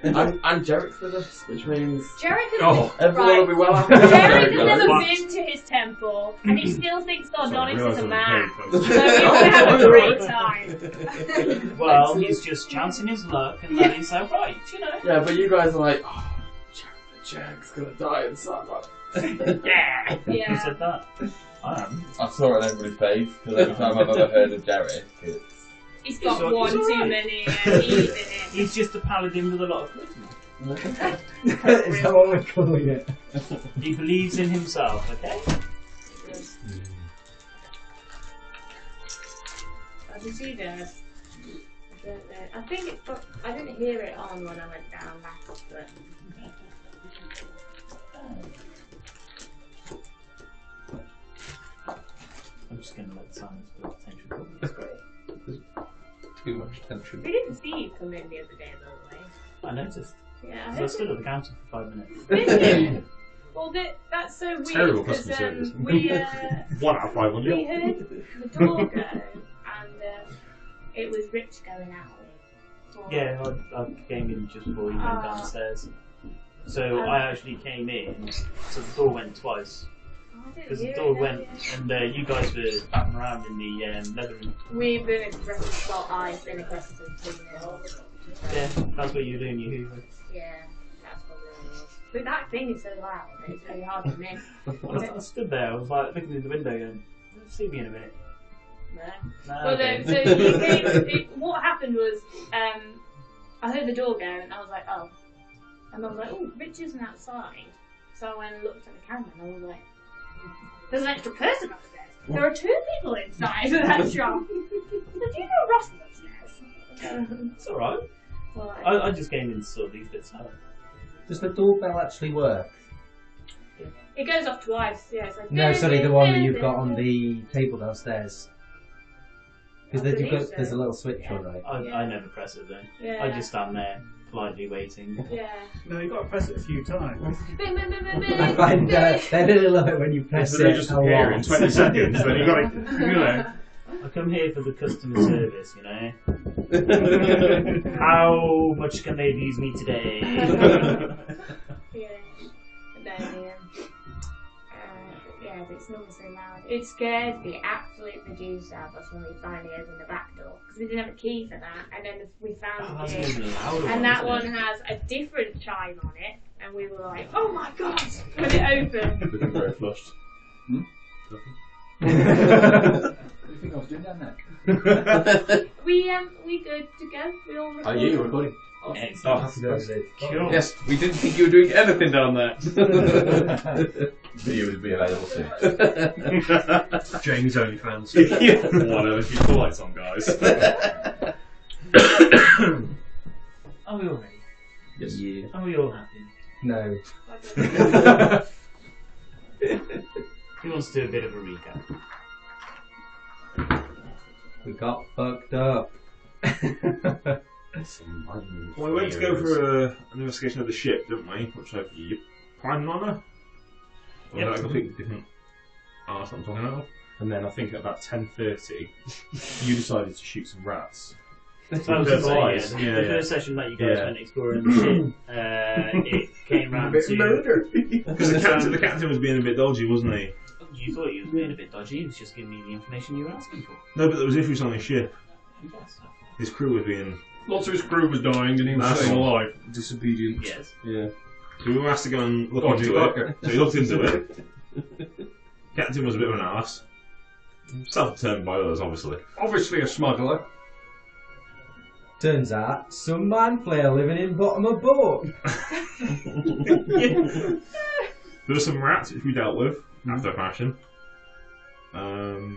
And Jarek's with us, which means everyone will be well happy. Jarek has never been to his temple, and he still thinks Sardonis is a man. So he's going to have a great time. Well, he's just chancing his luck, and then he's like, right, you know. Yeah, but you guys are like, oh, Jarek's going to die in Sardonis. Yeah. Yeah. Who said that? I am. I saw it on everybody's face because every time I've ever heard of Jarek, He's got one too many. He's just a paladin with a lot of charisma. Is that what we're calling it? He believes in himself, okay? What did you do? I don't know. I think it. I didn't hear it on when I went down last, but. I'm just going to let silence build tension. That's great. too much tension. We didn't see you come in the other day, by the way. I noticed. Yeah, So I stood at the counter for 5 minutes. Well, that's so weird. Terrible customer service. We 1 out of 5 on we heard the door go, and it was Rich going out. Yeah, I came in just before you went downstairs. So I actually came in, so the door went twice. Because the door went, and you guys were battling around in the leather room. We've been aggressive, well, I've been aggressive. Yeah, that's what you're doing, you hoover. Yeah, that's probably what it was. But that thing is so loud, it's really hard to miss. Well, I stood there, I was like looking in the window going, see me in a minute. No. Nah, Well, okay. so what happened was, I heard the door go, and I was like, oh. And I was like, oh, Rich isn't outside. So I went and looked at the camera, and I was like, there's an extra person upstairs. There are 2 people inside of that shop. So do you know Ross is upstairs? It's alright. Well, I just came in to sort these bits out. Does the doorbell actually work? it goes off twice, yeah. It's like No, sorry, the one that you've got on the table downstairs. Because there's a little switch on, right? I never press it though. Yeah. I just stand there politely waiting. Yeah. No, you've got to press it a few times. I find they really love it when you press it just a appear in lot. 20 seconds, then you got to, you know. I come here for the customer service, you know. How much can they abuse me today? Yeah. Yeah, but it's not so loud. It scared the absolute producer out of us when we finally opened the back door. Because we didn't have a key for that. And then we found That's it. even louder. And that one has a different chime on it. And we were like, oh my god! When it opened. Looking very flushed. What do you think I was doing down there? We good to go. We all Are you recording? Excellent. Cool. Yes, we didn't think you were doing anything down there. Video would be available soon. James OnlyFans. Yeah. Whatever, keep the lights on, guys. Are we all ready? Yes. Yeah. Are we all happy? No. Who wants to do a bit of a recap? We got fucked up. Well, we went to go for an investigation of the ship, didn't we? Which I you planning on her? Or Yep. was that a completely different arse I'm talking about? And then I think at about 10:30, you decided to shoot some rats. That was That's the right. first Yeah, the yeah. first session that you guys Yeah. went exploring the ship. It came round to... Because the captain was being a bit dodgy, wasn't he? You thought he was being a bit dodgy, he was just giving me the information you were asking for. No, but there was issues on his ship. Yes. His crew was being Lots of his crew was dying and he was That's staying all. alive. Disobedient. Yes. Yeah. So we were asked to go and look Oh, into okay. it. So he looked into it. Captain was a bit of an arse. Self-determined by others, obviously. Obviously a smuggler. Turns out, some man player living in bottom of boat. There were some rats which we dealt with after fashion. And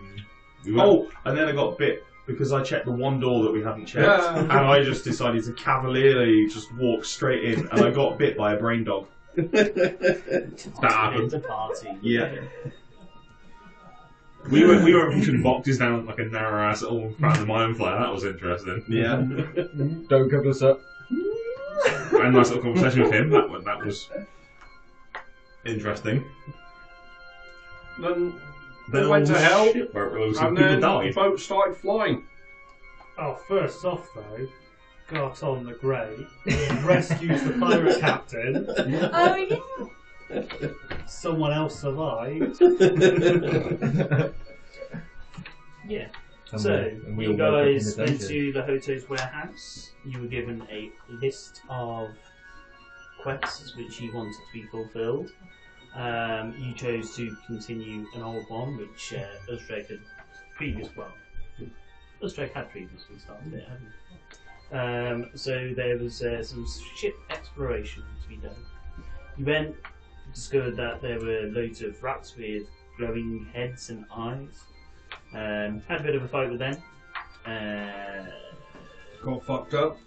then I got bit because I checked the one door that we hadn't checked, Yeah. and I just decided to cavalierly just walk straight in, and I got bit by a brain dog. That happened. It's a party. Yeah. We were pushing boxes down like a narrow ass little part of the mine flare. That was interesting. Yeah. Don't cover us up. I had a nice little conversation with him. That was interesting. Then Then we went all to hell, shipwreck, where some and people then died. the boat started flying. Oh, first off though, got on the Grey, rescues the pirate captain. Oh yeah. Someone else survived. Yeah. And So, we you all woke up in guys the went dungeon. to the Hoto's warehouse. You were given a list of quests which you wanted to be fulfilled. You chose to continue an old one, which Uzdrag had Uzdrag had previously started it, hadn't he? So there was some ship exploration to be done. You went, discovered that there were loads of rats with glowing heads and eyes. Had a bit of a fight with them. Got fucked up.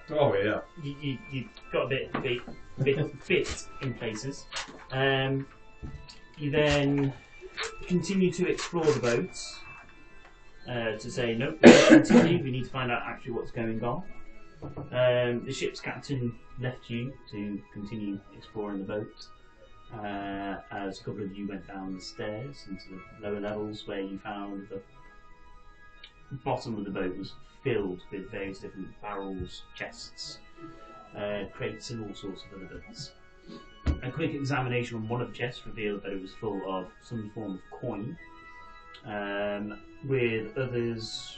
Oh yeah. You got a bit fit in places. You then continue to explore the boats to say, nope, we need to continue, we need to find out actually what's going on. The ship's captain left you to continue exploring the boat. As a couple of you went down the stairs into the lower levels, where you found the bottom of the boat was filled with various different barrels, chests, crates and all sorts of other bits. A quick examination on one of the chests revealed that it was full of some form of coin, with others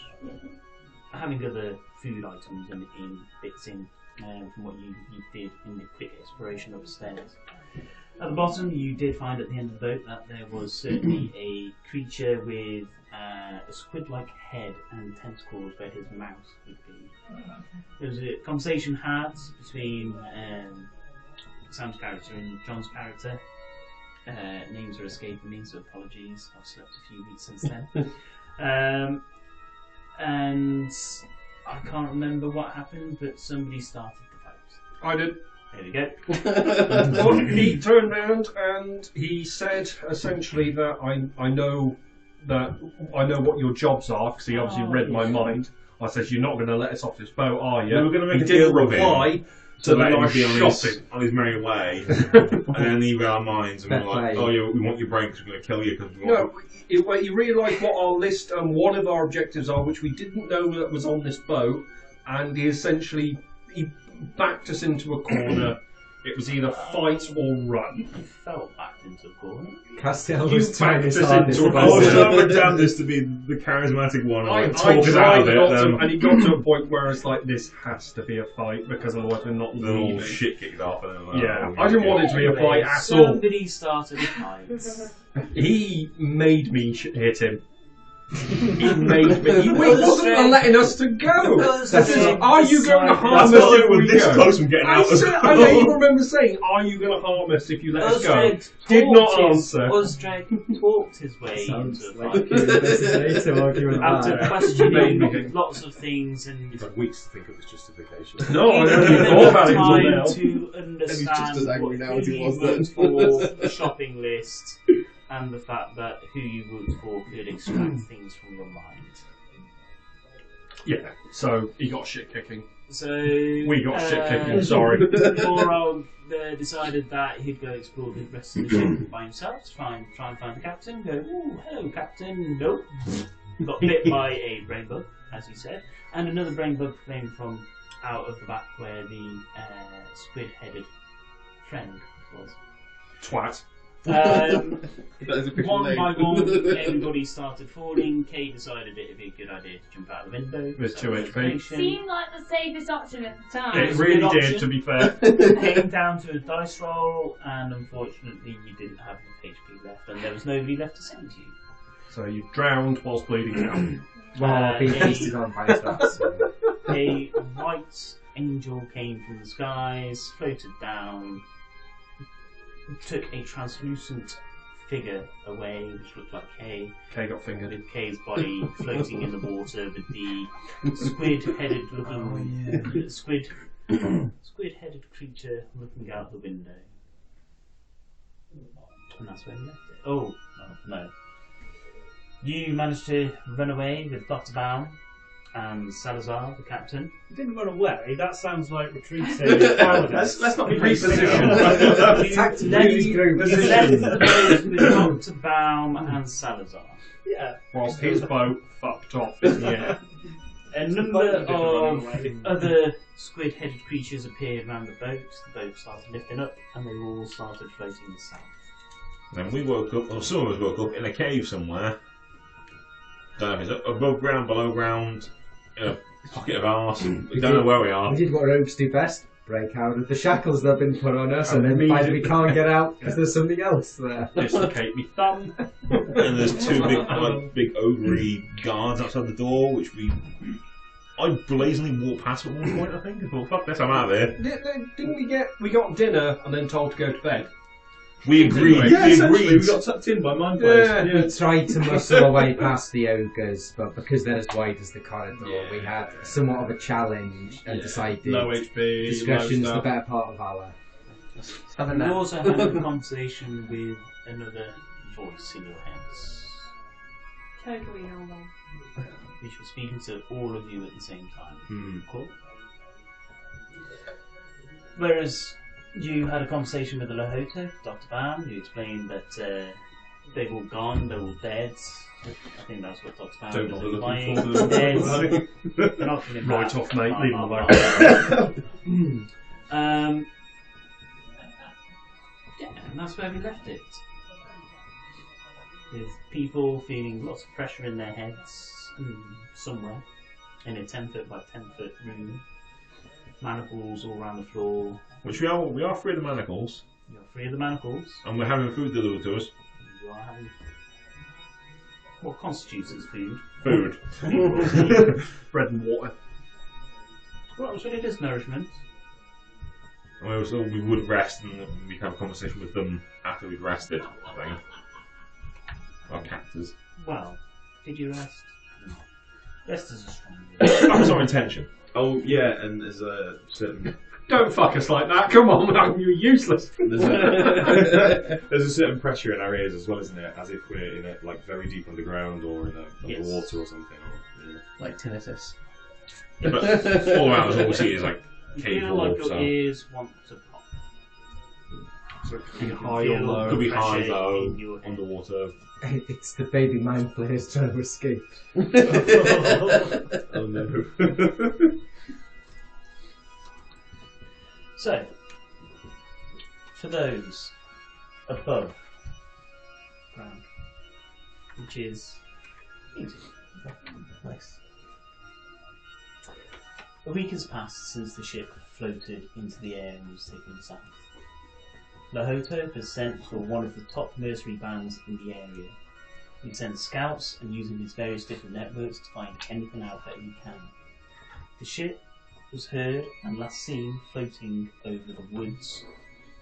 having other food items and in bits in from what you did in the quick exploration upstairs. At the bottom, you did find at the end of the boat that there was certainly a creature with a squid-like head and tentacles where his mouth would be. There was a conversation had between Sam's character and John's character. Names are escaping me, so apologies. I've slept a few weeks since then. And I can't remember what happened, but somebody started the fight. I did. There we go. Well, he turned around and he said essentially that I know what your jobs are, because he obviously read my mind. I said, you're not going to let us off this boat, are you? We were going to make he a deal didn't with him reply, to so let then I him be shot him. on his merry way, and then he read our minds and we were like, Fair oh yeah, we want your brain because we're going to kill you because we want No, he realised what our list and one of our objectives are, which we didn't know that was on this boat, and he backed us into a corner. It was either fight or run. You fell backed into a corner. Castiel You was trying backed his us hardest. into a I was corner. trying to pretend this to be the charismatic one, I like, talk us out tried of it, not to, then and he got to a point where it's like, this has to be a fight, because otherwise we're not the whole leaving. shit kicked off. And then, Yeah, oh, I didn't want it to be a fight at all. Somebody started a fight. He made me hit him. He made me. He wasn't letting us to go. He said, are you going to harm That's us why if we're we this go? close from getting I out. said, I even remember saying, are you going to harm us if you let us go? Uzdrag Did not talked answer. Uzdrag talked his way Sounds into a like fight. to arguing After that. questioning lots of things and You've had weeks to think of his justification. No, I giving don't even them thought about it until time now. to just understand as angry what, now as who he you was vote then. for, the shopping list, and the fact that who you vote for could extract things from your mind. Yeah, so he got shit kicking. So We got shit kicking, sorry. Borog decided that he'd go explore the rest of the ship by himself to try and find the captain. Go, ooh, hello, captain. Nope. Got bit by a brain bug, as he said, and another brain bug came from out of the back where the squid-headed friend was. Twat. That is a official One name. by one, everybody started falling. Kay decided it'd be a good idea to jump out the window. With So 2 HP. information. Seemed like the safest option at the time. It was a really good did, option. to be fair. Came down to a dice roll, and unfortunately, you didn't have enough HP left, and there was nobody left to send you. So you drowned whilst bleeding out. Well, being feasted on by rats. A white angel came from the skies, floated down, took a translucent figure away, which looked like Kay, Kay got fingered. with Kay's body floating in the water, with the squid-headed looking squid-headed creature looking out the window. And that's where we left it. Oh, no. You managed to run away with Dr. Baum and Salazar, the captain. He didn't run away. That sounds like retreating. cowardice. Let's not be Reposition. repositioned. Tactically going You left position. the boat with Dr. Baum and Salazar. Yeah. Whilst his boat fucked off in the air. A number of other squid-headed creatures appeared around the boat. The boat started lifting up, and they all started floating south. Then we woke up, or some of us woke up in a cave somewhere. Don't know if it's above ground, below ground, in a pocket of arse. We don't know where we are. We did what rogues do best: break out of the shackles that have been put on us, and then find we can't get out because there's something else there. Dislocate me thumb. And there's two big ovary guards outside the door, which I blazingly walked past at one point, I think. I thought, fuck this, I'm out of here. Didn't we got dinner and then told to go to bed? We agreed. Yeah, We essentially, agreed. we got tucked in by Mind Players. We tried to muscle our way past the ogres, but because they're as wide as the corridor, we had somewhat of a challenge and decided Low HP, discretion's low the stuff. better part of valor. You also had a conversation with another voice in your heads, Totally normal. which was speaking to all of you at the same time. Cool. Whereas you had a conversation with the Lahoto, Dr. Bam, who explained that they've all gone, they're all dead. I think that's what Dr. Bam Don't was bother implying. looking for Dead. They're not coming Right back. off, mate. Blah, Leave blah, them blah. Yeah, and that's where we left it. With people feeling lots of pressure in their heads somewhere in a 10-foot by 10-foot room. Manacles all around the floor. Which we are free of the manacles, You're free of the manacles. and we're having food delivered to us. You are having what constitutes as food. Food. Bread and water. Well, so it is nourishment. And we would rest, and we can have a conversation with them after we've rested. I think. Our captors. Well, did you rest? No. Rest is a strong word. That was our intention. Oh, yeah, and there's a certain... Don't fuck us like that. Come on, you're useless. There's a certain pressure in our ears as well, isn't there? As if we're in a, like, very deep underground or in a underwater or something. Or, yeah. Like tinnitus. But all around us, all we see is like You cave feel like walls. your ears want to pop. So it could be You high feel or low. Could be high, pressure low, in your head. underwater. It's the baby mind players trying to escape. Oh no. So, for those above ground, which is easy. Nice. A week has passed since the ship floated into the air and was taken south. Lahoto has sent for one of the top mercenary bands in the area. He sent scouts and using his various different networks to find anything out that he can. The ship was heard and last seen floating over the woods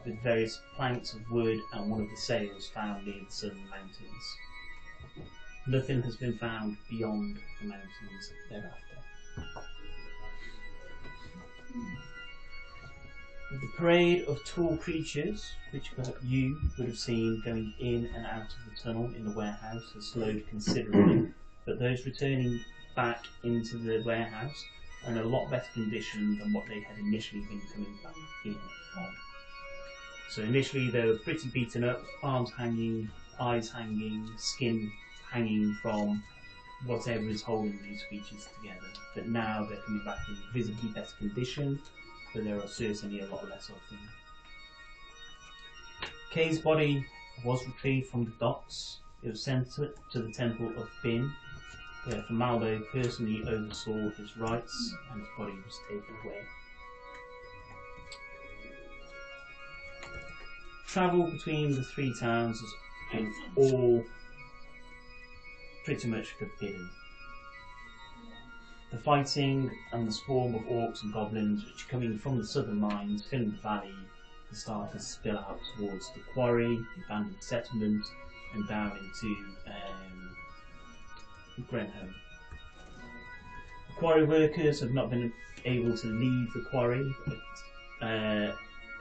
with various planks of wood and one of the sails found near the southern mountains. Nothing has been found beyond the mountains thereafter. The parade of tall creatures, which you would have seen going in and out of the tunnel in the warehouse, has slowed considerably, but those returning back into the warehouse are in a lot better condition than what they had initially been coming back in from. So initially they were pretty beaten up, arms hanging, eyes hanging, skin hanging from whatever is holding these creatures together. But now they're coming back in visibly better condition, but there are certainly a lot less of them. Kay's body was retrieved from the docks. It was sent to the Temple of Bin, where Formaldo personally oversaw his rites and his body was taken away. Travel between the three towns is all pretty much forbidden. The fighting and the swarm of orcs and goblins which are coming from the southern mines filling the valley has started to spill out towards the quarry, the abandoned settlement, and down into Grenholm. The quarry workers have not been able to leave the quarry, but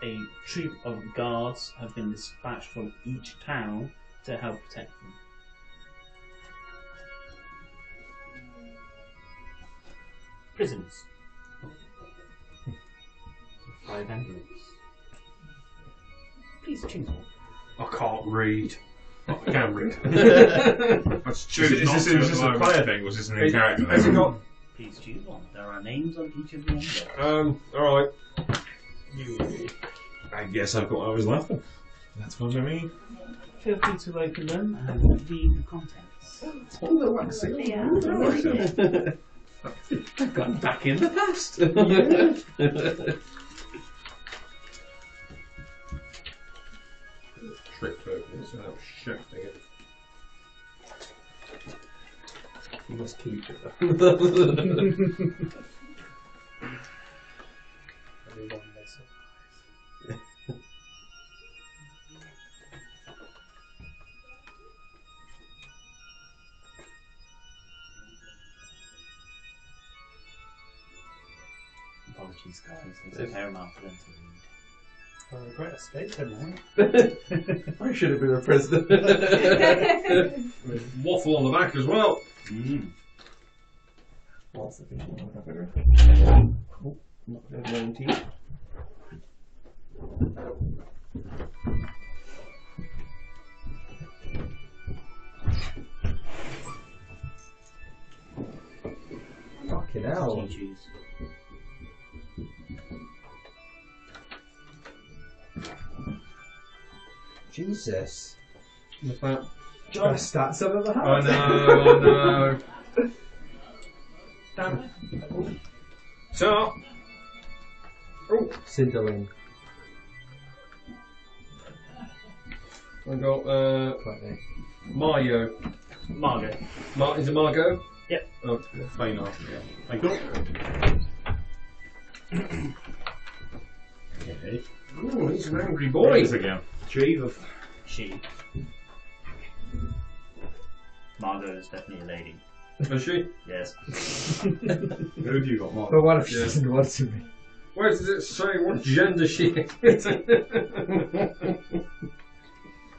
a troop of guards have been dispatched from each town to help protect them. Prisoners. 5 envelopes. Please choose one. I can't read. I can read. Let's Is choose not this to at the a moment. player thing, or is this a new character Has it thing? got Please choose one. There are names on each of the envelopes. Alright. I guess I've got what I was left of. That's fine with me. Feel free to open them and read the contents. On the waxing. Yeah. I've gone back in the past. Trick to open this without shafting it. You must keep it though. Everyone may surprise. Apologies, guys. There's a paramount for them to read. Well, a great estate, then, I should have been a president. With waffle on the back as well. What's the vision of cover? Oh, not 19. Fucking hell. You choose. Jesus. What's that? Got stats over the Oh house. no, oh no. Damn it. So, Cinderling. I got Quite Mario. Margot. Is it Margot? Yep. Oh, Fine off. Thank you. Okay. ooh, he's an angry boy. Boys again. Jesus. She. Margot is definitely a lady. Is she? Yes. Who have you got, Mark? But what if she Yeah. doesn't want to be? Where does it say what gender she is?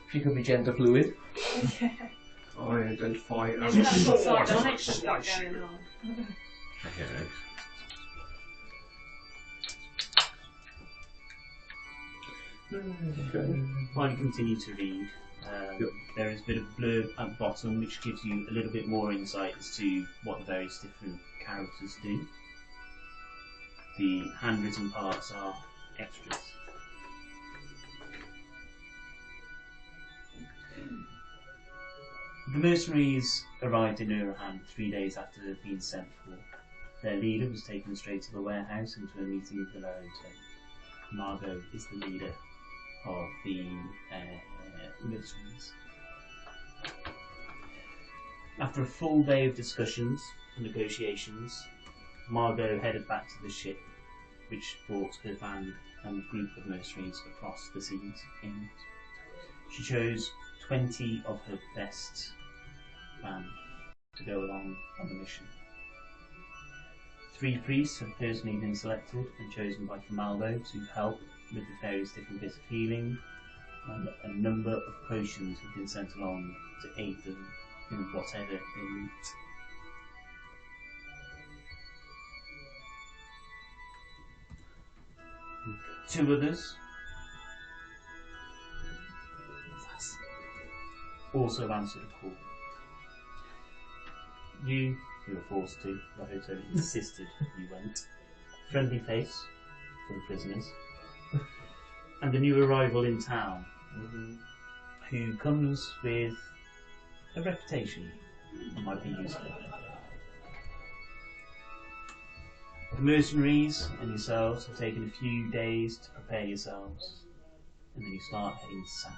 She could be gender fluid. I identify as Maybe that's what a sardonics has got going on. Okay. While you continue to read, there is a bit of blurb at the bottom which gives you a little bit more insight as to what the various different characters do. The handwritten parts are extras. The mercenaries arrived in Urahan 3 days after they'd been sent for. Their leader was taken straight to the warehouse into a meeting with the Larote. Margot is the leader of the mercenaries. After a full day of discussions and negotiations, Margot headed back to the ship, which brought her band and a group of mercenaries across the seas. She chose 20 of her best band to go along on the mission. 3 priests have personally been selected and chosen by Camaldo to help with the various different bits of healing, and a number of potions have been sent along to aid them in whatever they meet. Two others also answered a call. You were forced to, the hotel insisted you went. Friendly face for the prisoners. And a new arrival in town who comes with a reputation that might be useful. The mercenaries and yourselves have taken a few days to prepare yourselves, and then you start heading south.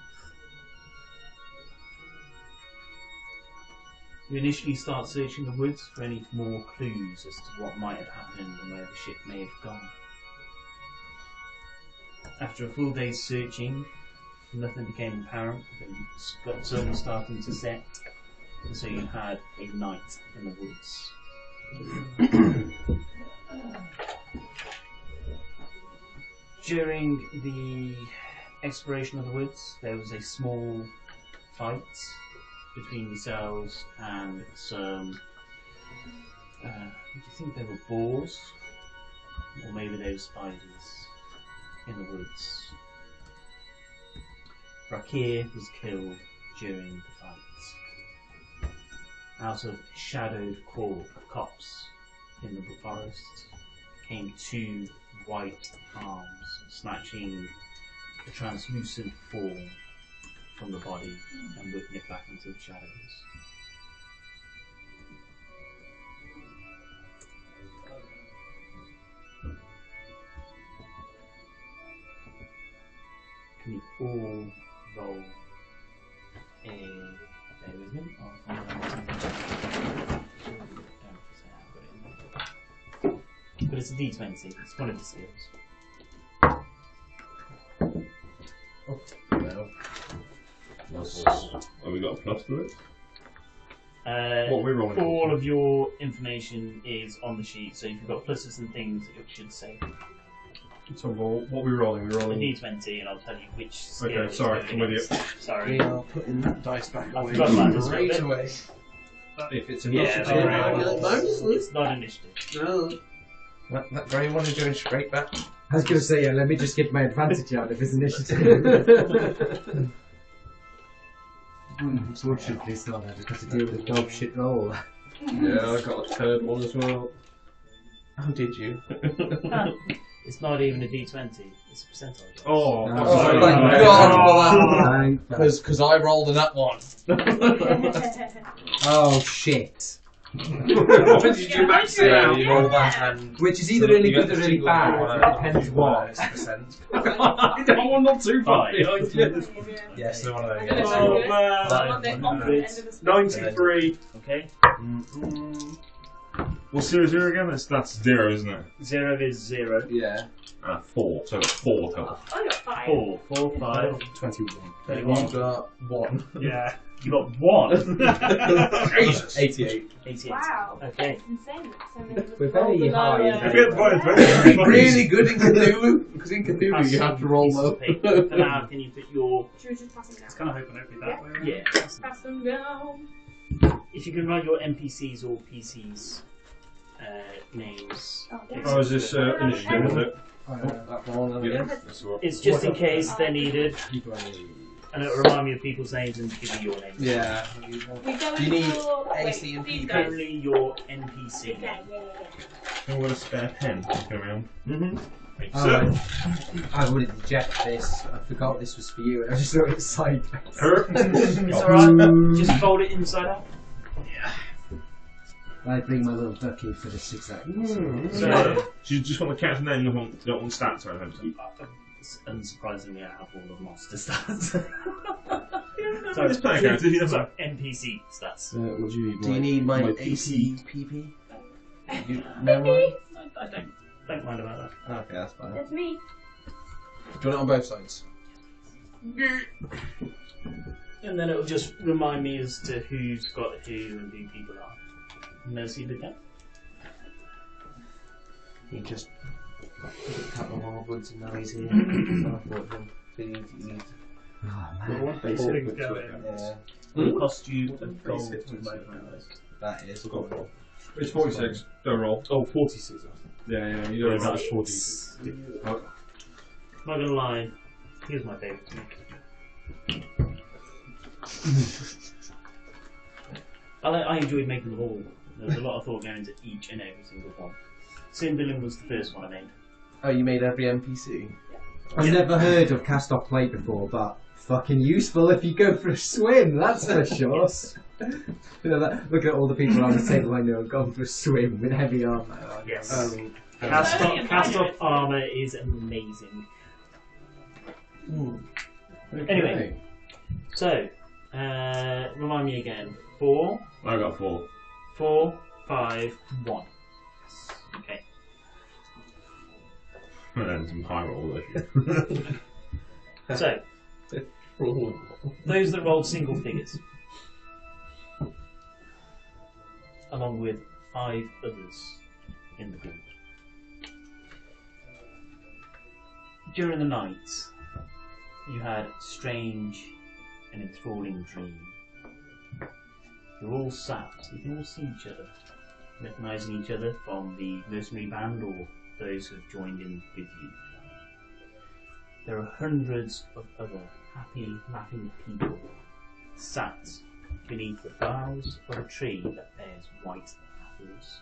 You initially start searching the woods for any more clues as to what might have happened and where the ship may have gone. After a full day's searching, nothing became apparent. The sun was starting to set, and so you had a night in the woods. During the exploration of the woods, there was a small fight between yourselves and some, do you think they were boars? Or maybe they were spiders in the woods. Rakir was killed during the fight. Out of a shadowed copse in the forest came two white arms, snatching a translucent form from the body and whipping it back into the shadows. Can you all roll a... Bear with me. I'll find out. But it's a D20. It's one of the skills. No. Have we got a plus to it? What are we rolling? All of your information is on the sheet, so if you've got pluses and things, it should say So what are we rolling? We're a rolling. D20, and I'll tell you which skill. Okay, it's sorry, going I'm with you. against. Sorry. We are putting that dice back I away forgot about this straight bit. away. If it's Yeah, initiative, sorry. It's not initiative. No. That grey one is going straight back. I was going to say, yeah, let me just get my advantage out of his initiative. Unfortunately, it's not that. I've got to deal with a dog shit roll. Yeah, I got a third one as well. How did you? It's not even a D20. It's a percentile. Oh, No. Oh, sorry. thank God Thank God. Because I rolled in that one. Oh shit. What did you max it out? You roll that and... Which is either really You good get or the really single bad. one, It depends what. it's percent. I'm not too far Right. behind you. Yes, they're one of those. That's Oh, good. man. I'm on the end of the 93. Okay. What's 0 again? That's 0, isn't it? 0 is 0. Yeah. 4. So I got 4 total. I got 5. 4, 4, 5, 21. 21. You've got one. Yeah. You got 1. Jesus. 88. 88. Wow. Okay. That's insane. So many We're very rolled high below, in If you had to buy it, very much. Really good in Cthulhu. Because in Cthulhu Pass you have to roll pieces low. of paper. For now, can you put your... Should we just pass them down? It's kind of hoping it'd be that way. Right? Yeah. Pass them down. If you can write your NPCs or PCs names. Oh, damn. Oh, is this initiative, is it? That one. Yeah. That's what- It's just in case they're needed, and it'll remind me of people's names and give you your names. Yeah. We go Do you need for... AC and these PP? guys. Only your NPC. Yeah. I've got a spare pen. Go around. Mm-hmm. Thank you, Oh, sir. I would eject this. I forgot this was for you, and I just threw it sideways. It's alright, just fold it inside out. I bring my little ducky for the 6 seconds. So, So you just want the character name, you don't want stats or anything. unsurprisingly, I have all the monster stats. So this player character, he doesn't. So, NPC stats. Would you Do you need my AC PP? You know mine? I don't mind about that. Okay, that's fine. Do That's me. you want it on both sides? And then it'll just remind me as to who's got who and who people are. No, see the deck? He just got a couple of hardwoods and now he's here. So I thought him being easy. Oh man. Couldn't go in. Yeah, It'll cost you a gold Basic to to make one of those. that is cool. It's 46. Don't roll. Oh, 46. Yeah, you don't roll. Right. 40. Not gonna lie, here's my favourite to make. I enjoyed making them all. There was a lot of thought going into each and every single one. Sim Villain was the first one I made. Oh, you made every NPC? I've never heard of cast off plate before, but fucking useful if you go for a swim, that's for sure. You know, look at all the people around the table I know have gone for a swim with heavy armour. Yes. Cast Cast off armour is amazing. Anyway, so, remind me again. 4, I got 4. 4, 5, 1. Okay. And then some high roll So, those that rolled single figures, along with 5 others in the group. During the night, you had a strange and enthralling dream. You're all sat, you can all see each other, recognising each other from the mercenary band or those who have joined in with you. There are hundreds of other happy, laughing people sat beneath the boughs of a tree that bears white apples.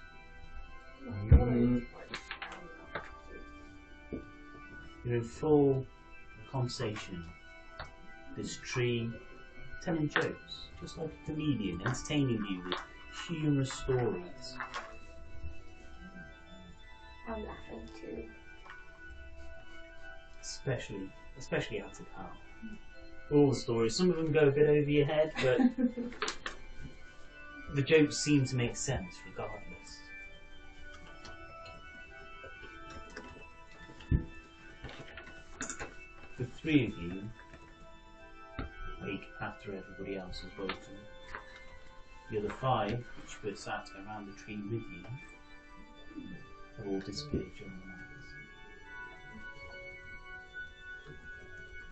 You're in full conversation. This tree telling jokes, just like a comedian, entertaining you with humorous stories. I'm laughing too. Especially out of Carl. All the stories, some of them go a bit over your head, but the jokes seem to make sense regardless. The three of you wake after everybody else has woken. The other five, which were sat around the tree with you, have all disappeared during the night.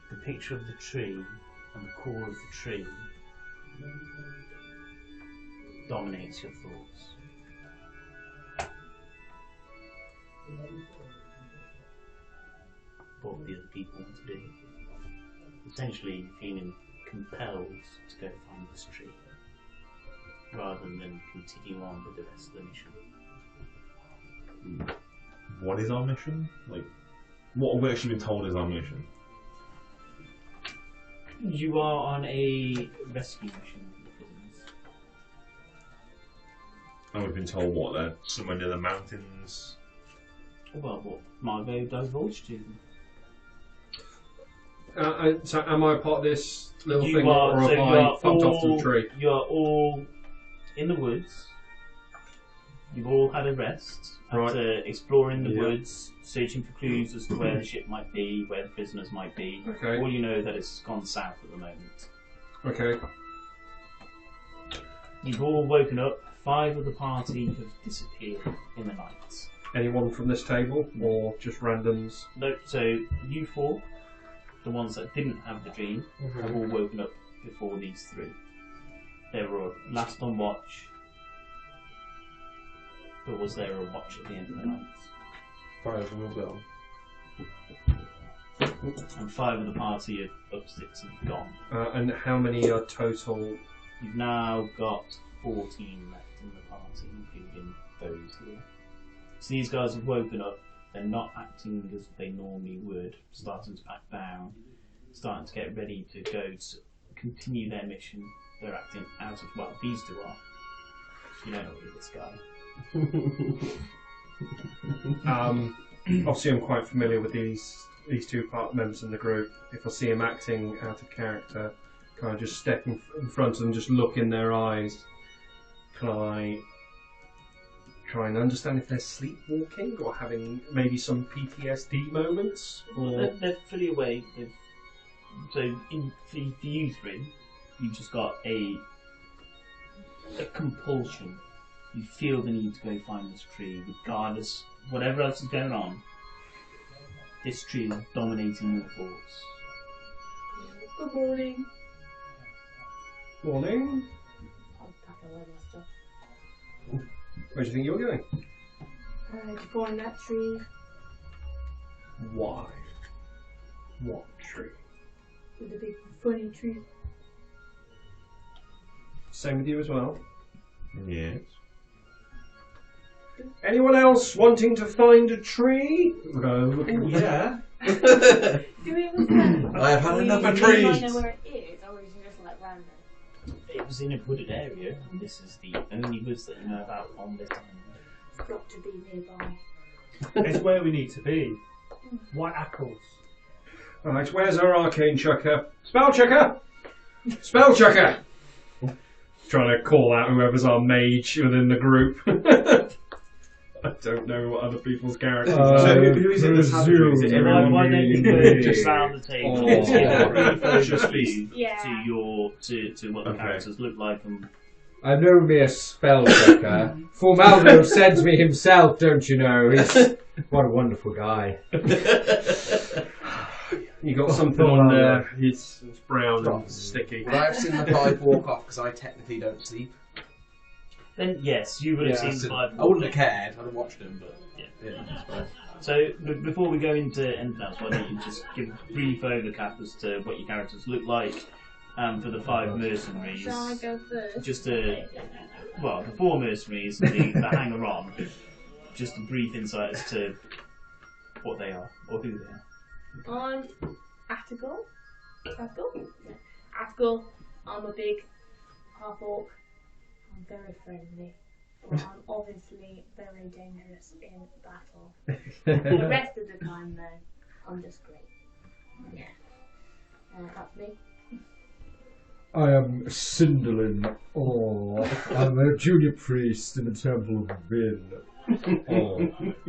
The picture of the tree and the core of the tree dominates your thoughts. What the other people want to do. Essentially feeling compelled to go find this tree, rather than continue on with the rest of the mission. What is our mission? Like, what have we actually been told is our mission? You are on a rescue mission with the prisoners. And we've been told what, they're somewhere near the mountains. Well, what Margot divulged to them. So am I part of this little You thing, are- or so have you I are fucked off to all- the tree? You are all in the woods. You've all had a rest after exploring the Yeah. woods, searching for clues as to where the ship might be, where the prisoners might be. Okay. All you know that it's gone south at the moment. Okay. You've all woken up. 5 of the party have disappeared in the night. Anyone from this table, or just randoms? No, so you 4, the ones that didn't have the dream, have all woken up before these 3. They were last on watch. But was there a watch at the end of the night? Far as we'll go. And 5 of the party of 6 have gone. And how many are total? You've now got 14 left in the party, including those here. So these guys have woken up. They're not acting as they normally would, starting to pack down, starting to get ready to go to continue their mission. They're acting out of, well, these 2 are. You don't know who this guy. Obviously, I'm quite familiar with these 2 part members in the group. If I see them acting out of character, can I just step in front of them, just look in their eyes? Can I try and understand if they're sleepwalking or having maybe some PTSD moments? Or They're fully awake. So for you 3, you've just got a compulsion. You feel the need to go find this tree, regardless whatever else is going on. This tree is dominating your thoughts. Good morning. morning. I'll pack away my stuff. Where do you think you're going? To find that tree. Why? What tree? With the big funny tree. Same with you as well. Yes. Anyone else wanting to find a tree? Yeah. Do we understand? I have had enough of Do you trees. know where it is, or is it just like random? It was in a wooded area, and this is the only woods that you know about on this island. It's got to be nearby. It's where we need to be. White apples. Right, where's our arcane chucker? Spell checker! Spell checker! Trying to call out whoever's our mage within the group. I don't know what other people's characters are. So who is it that's had the trees? Is it everyone? Why don't you go just round the table and give a brief Just overview Yeah. to what the characters look like and I know me a spell checker. Formaldo sends me himself, don't you know? He's what a wonderful guy. You got something on there. It's brown and sticky. Would I have seen the 5 walk off because I technically don't sleep? then yes, you would have seen so 5. I wouldn't have cared. I'd have watched him, but Yeah. that's fine. So before we go into anything else, why don't you just give a brief overcap as to what your characters look like for the 5 mercenaries. Shall I go first? Just to, well, the 4 mercenaries and the hanger-on. just a brief insight as to what they are or who they are. I'm Attigal. Attigal. I'm a big half orc. I'm very friendly. But I'm obviously very dangerous in battle. The rest of the time, though, I'm just great. Yeah. That's me. I am Cinderlin, or I'm a junior priest in the Temple of Vin.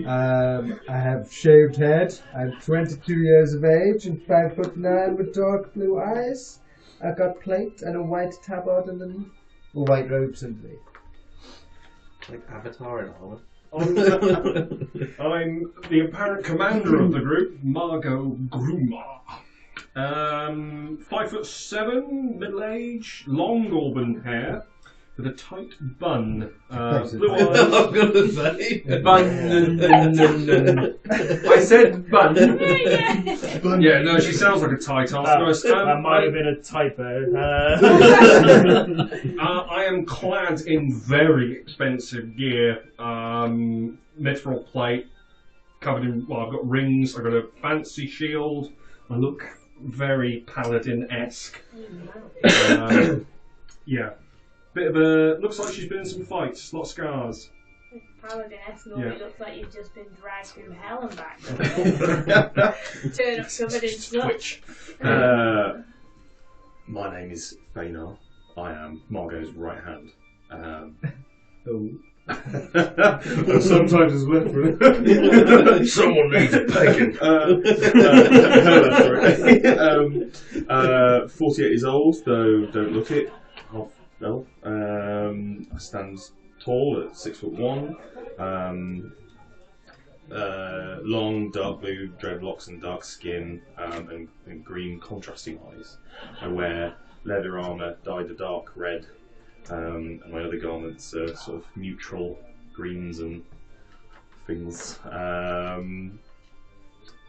I have shaved head. I'm 22 years of age and 5'9" with dark blue eyes. I've got plate and a white tabard underneath, or white robes underneath. Like Avatar in armor. I'm the apparent commander of the group, Margot Grumar. 5'7", middle age, long auburn hair, with a tight bun. Blue eyes. I'm gonna say Bun. I said bun. Yeah, no, she sounds like a tight ass. That might have been a typo. I am clad in very expensive gear. Mithril plate, covered in. Well, I've got rings. I've got a fancy shield. I look very paladin-esque. Yeah. Bit of a. Looks like she's been in some fights. Lot of scars. Paladin-esque normally looks like you've just been dragged through hell and back. Turn up covered in snow. Twitch. My name is Feynar. I am Margot's right hand. And sometimes his left foot. Someone needs a bacon. 48 years old, though don't look it. Half elf. I stand tall at 6'1". Long, dark blue dreadlocks and dark skin, and green contrasting eyes. I wear leather armour dyed a dark red, and my other garments are sort of neutral greens and things.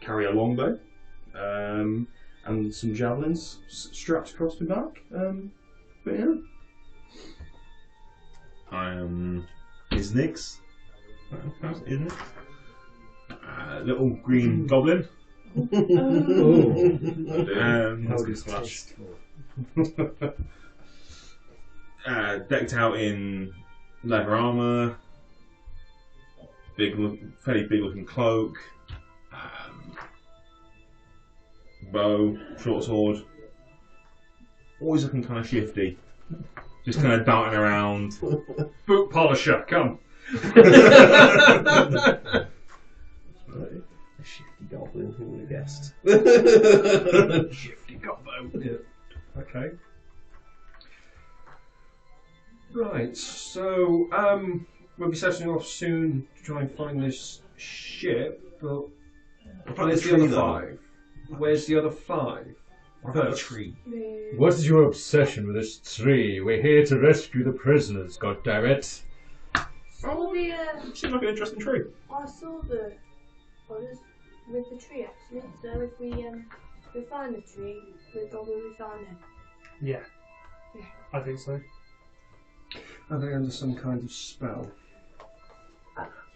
Carry a longbow, and some javelins strapped across my back. But yeah. I am Isnix. Isn't it? Little green goblin. How distasteful. Decked out in leather armour, fairly big looking cloak, bow, short sword. Always looking kind of shifty, just kind of darting around. Boot polisher, come. A shifty goblin, who would have guessed? Shifty gobbo. Yeah. Okay. Right, so we'll be setting off soon to try and find this ship, but where's the other five? Where's the other five? What about the tree? What is your obsession with this tree? We're here to rescue the prisoners, goddammit. Seems like an interesting tree. I saw the others with the tree actually. So if we find the tree, we'll probably find them. Yeah. I think so. Are they under some kind of spell?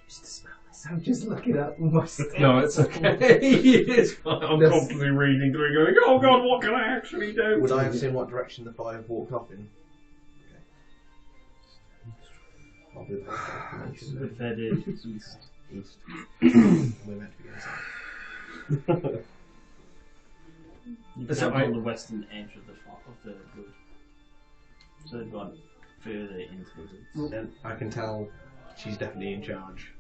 Used to smell this. I'm just looking up most. No, it's okay. It's fine. I'm constantly reading through going, oh god, what can I actually do? Would I have seen what direction the five walked off in? I'll do that. If they did, East. We're meant to be inside. you Is camp it on the western edge of the wood. So they've gone further into the woods. And I can tell she's definitely in charge.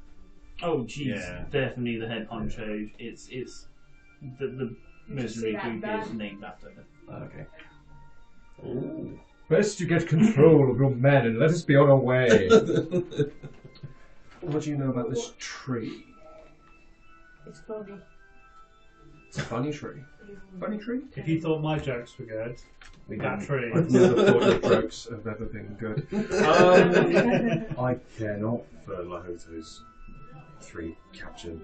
Oh, she's definitely the head honcho. It's the mercenary group is named after her. Okay. Ooh. Best you get control of your men and let us be on our way. What do you know about this tree? It's funny. It's a funny tree. Funny tree? If you thought my jokes were good, that tree. I've never thought your jokes have ever been good. I care not for Lahoto's 3 captured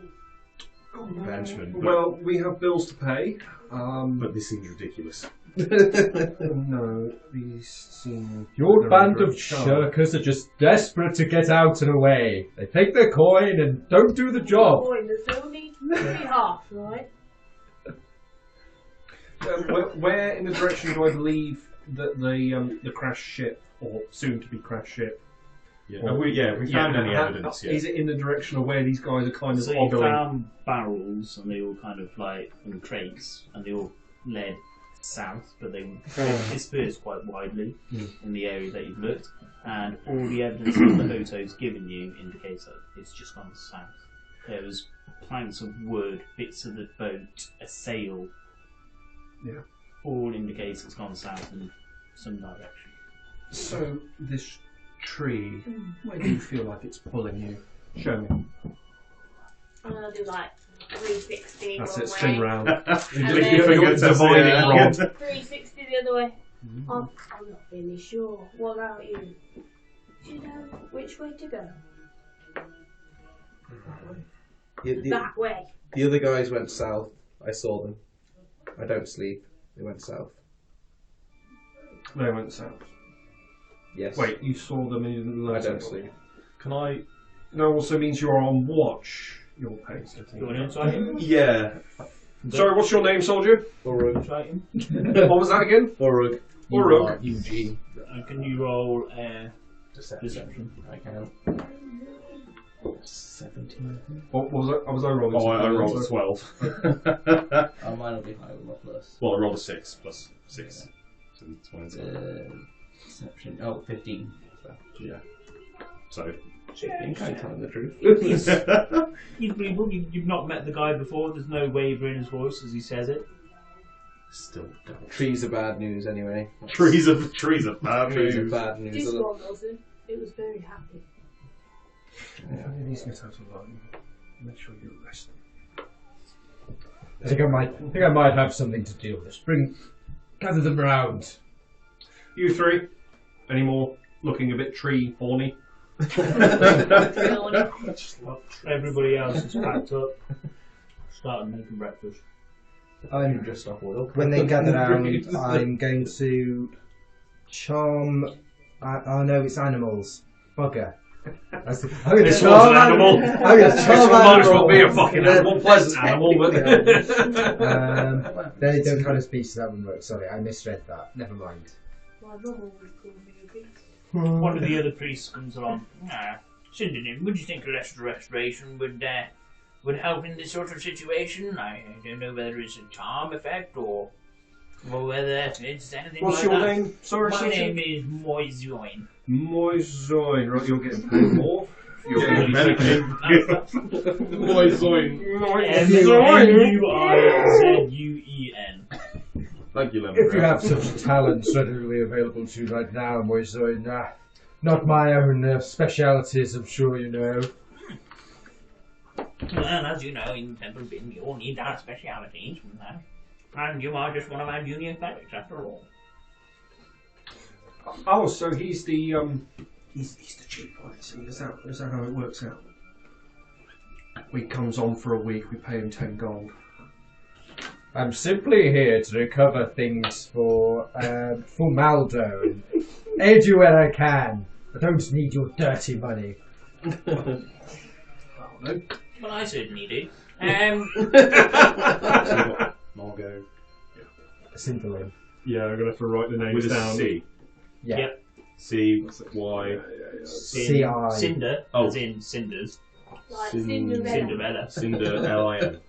benchmen, Well, we have bills to pay. but this seems ridiculous. No, these seem. Your very, band very of sharp. shirkers are just desperate to get out and away. They take their coin and don't do the job. Boy, there's no need to be harsh, right? Where in the direction do I believe that the crash ship, or soon to be crash ship? Yeah, have we found any evidence yet? Is it in the direction of where these guys are kind of So you ogling? found barrels, and they all kind of like in crates, and they all led south, but they dispersed quite widely in the area that you've looked. And all the evidence that the Hoto's given you indicates that it's just gone south. There was planks of wood, bits of the boat, a sail. Yeah. All indicates it's gone south in some direction. So this tree, where do you feel like it's pulling you? Show me. I'm gonna do like 360 That's one it. Spin way, round. And You're then- doing your dividing rod. 360 the other way. I'm not really sure. What about you? Do you know which way to go? That way. The other guys went south. I saw them. I don't sleep. They went south. They went south. Yes. Wait, you saw them and you didn't know I don't south. sleep. Can I? That also means you're on watch. You're paying You want to try him? Yeah. Sorry, what's your name, soldier? Urug. Try him? What was that again? Urug. Urug. Eugene. Can you roll Deception. deception? I can. 17. What was I? Was I rolling? Oh, I something? rolled a 12. Oh, mine will be higher with my plus. Well, I rolled a 6 plus 6. So it's 20. Deception. Oh, 15. So, Yeah. So. I'm kind of telling the truth. He's believable. You've not met the guy before. There's no waver in his voice as he says it. Still don't. Trees are bad news anyway. Trees of bad Trees are news. bad news. This one wasn't. It was very happy. If any of these get out of line, make sure you arrest them. I think I might have something to deal with. Gather them round. You three, any more looking a bit tree horny? Everybody else is packed up. Started making breakfast. I'm just off oil. When they gather round, I'm going to charm. Oh no, it's animals. Bugger. I'm going to This charm one's an animal. I'm going to This charm one might as well be a animals. fucking animal, pleasant animal, but They're different kind of species that wouldn't work. Sorry, I misread that. Never mind. My mum always called me a beast. One of the other priests comes along. Synonym, would you think less restoration would help in this sort of situation? I don't know whether it's a charm effect or whether it's anything what's like your that. name? Sorry, My Susan. name is Moisoin. Moisoin. Right, you're getting paid more. You're Yeah, getting Moisoin. Moizouen. Thank you, Lemon. If you have such talents readily available to you right now, Moisoin, not my own specialities, I'm sure you know. Well, as you know, in Temple Bin, you all need our specialities. And you are just one of our junior clerics, after all. Oh, so he's the he's the chief one. See, is that how it works out? He comes on for a week. We pay him 10 gold. I'm simply here to recover things for Maldo and aid you where I can. I don't need your dirty money. Well, I certainly do. Margot. Simply. Yeah, I'm gonna have to write the names With a down. C. Yeah. Yep. C. Y. C-I. Cinder, Oh. as in cinders. Like Cinderella. Cinderella. Cinder. L-I-N.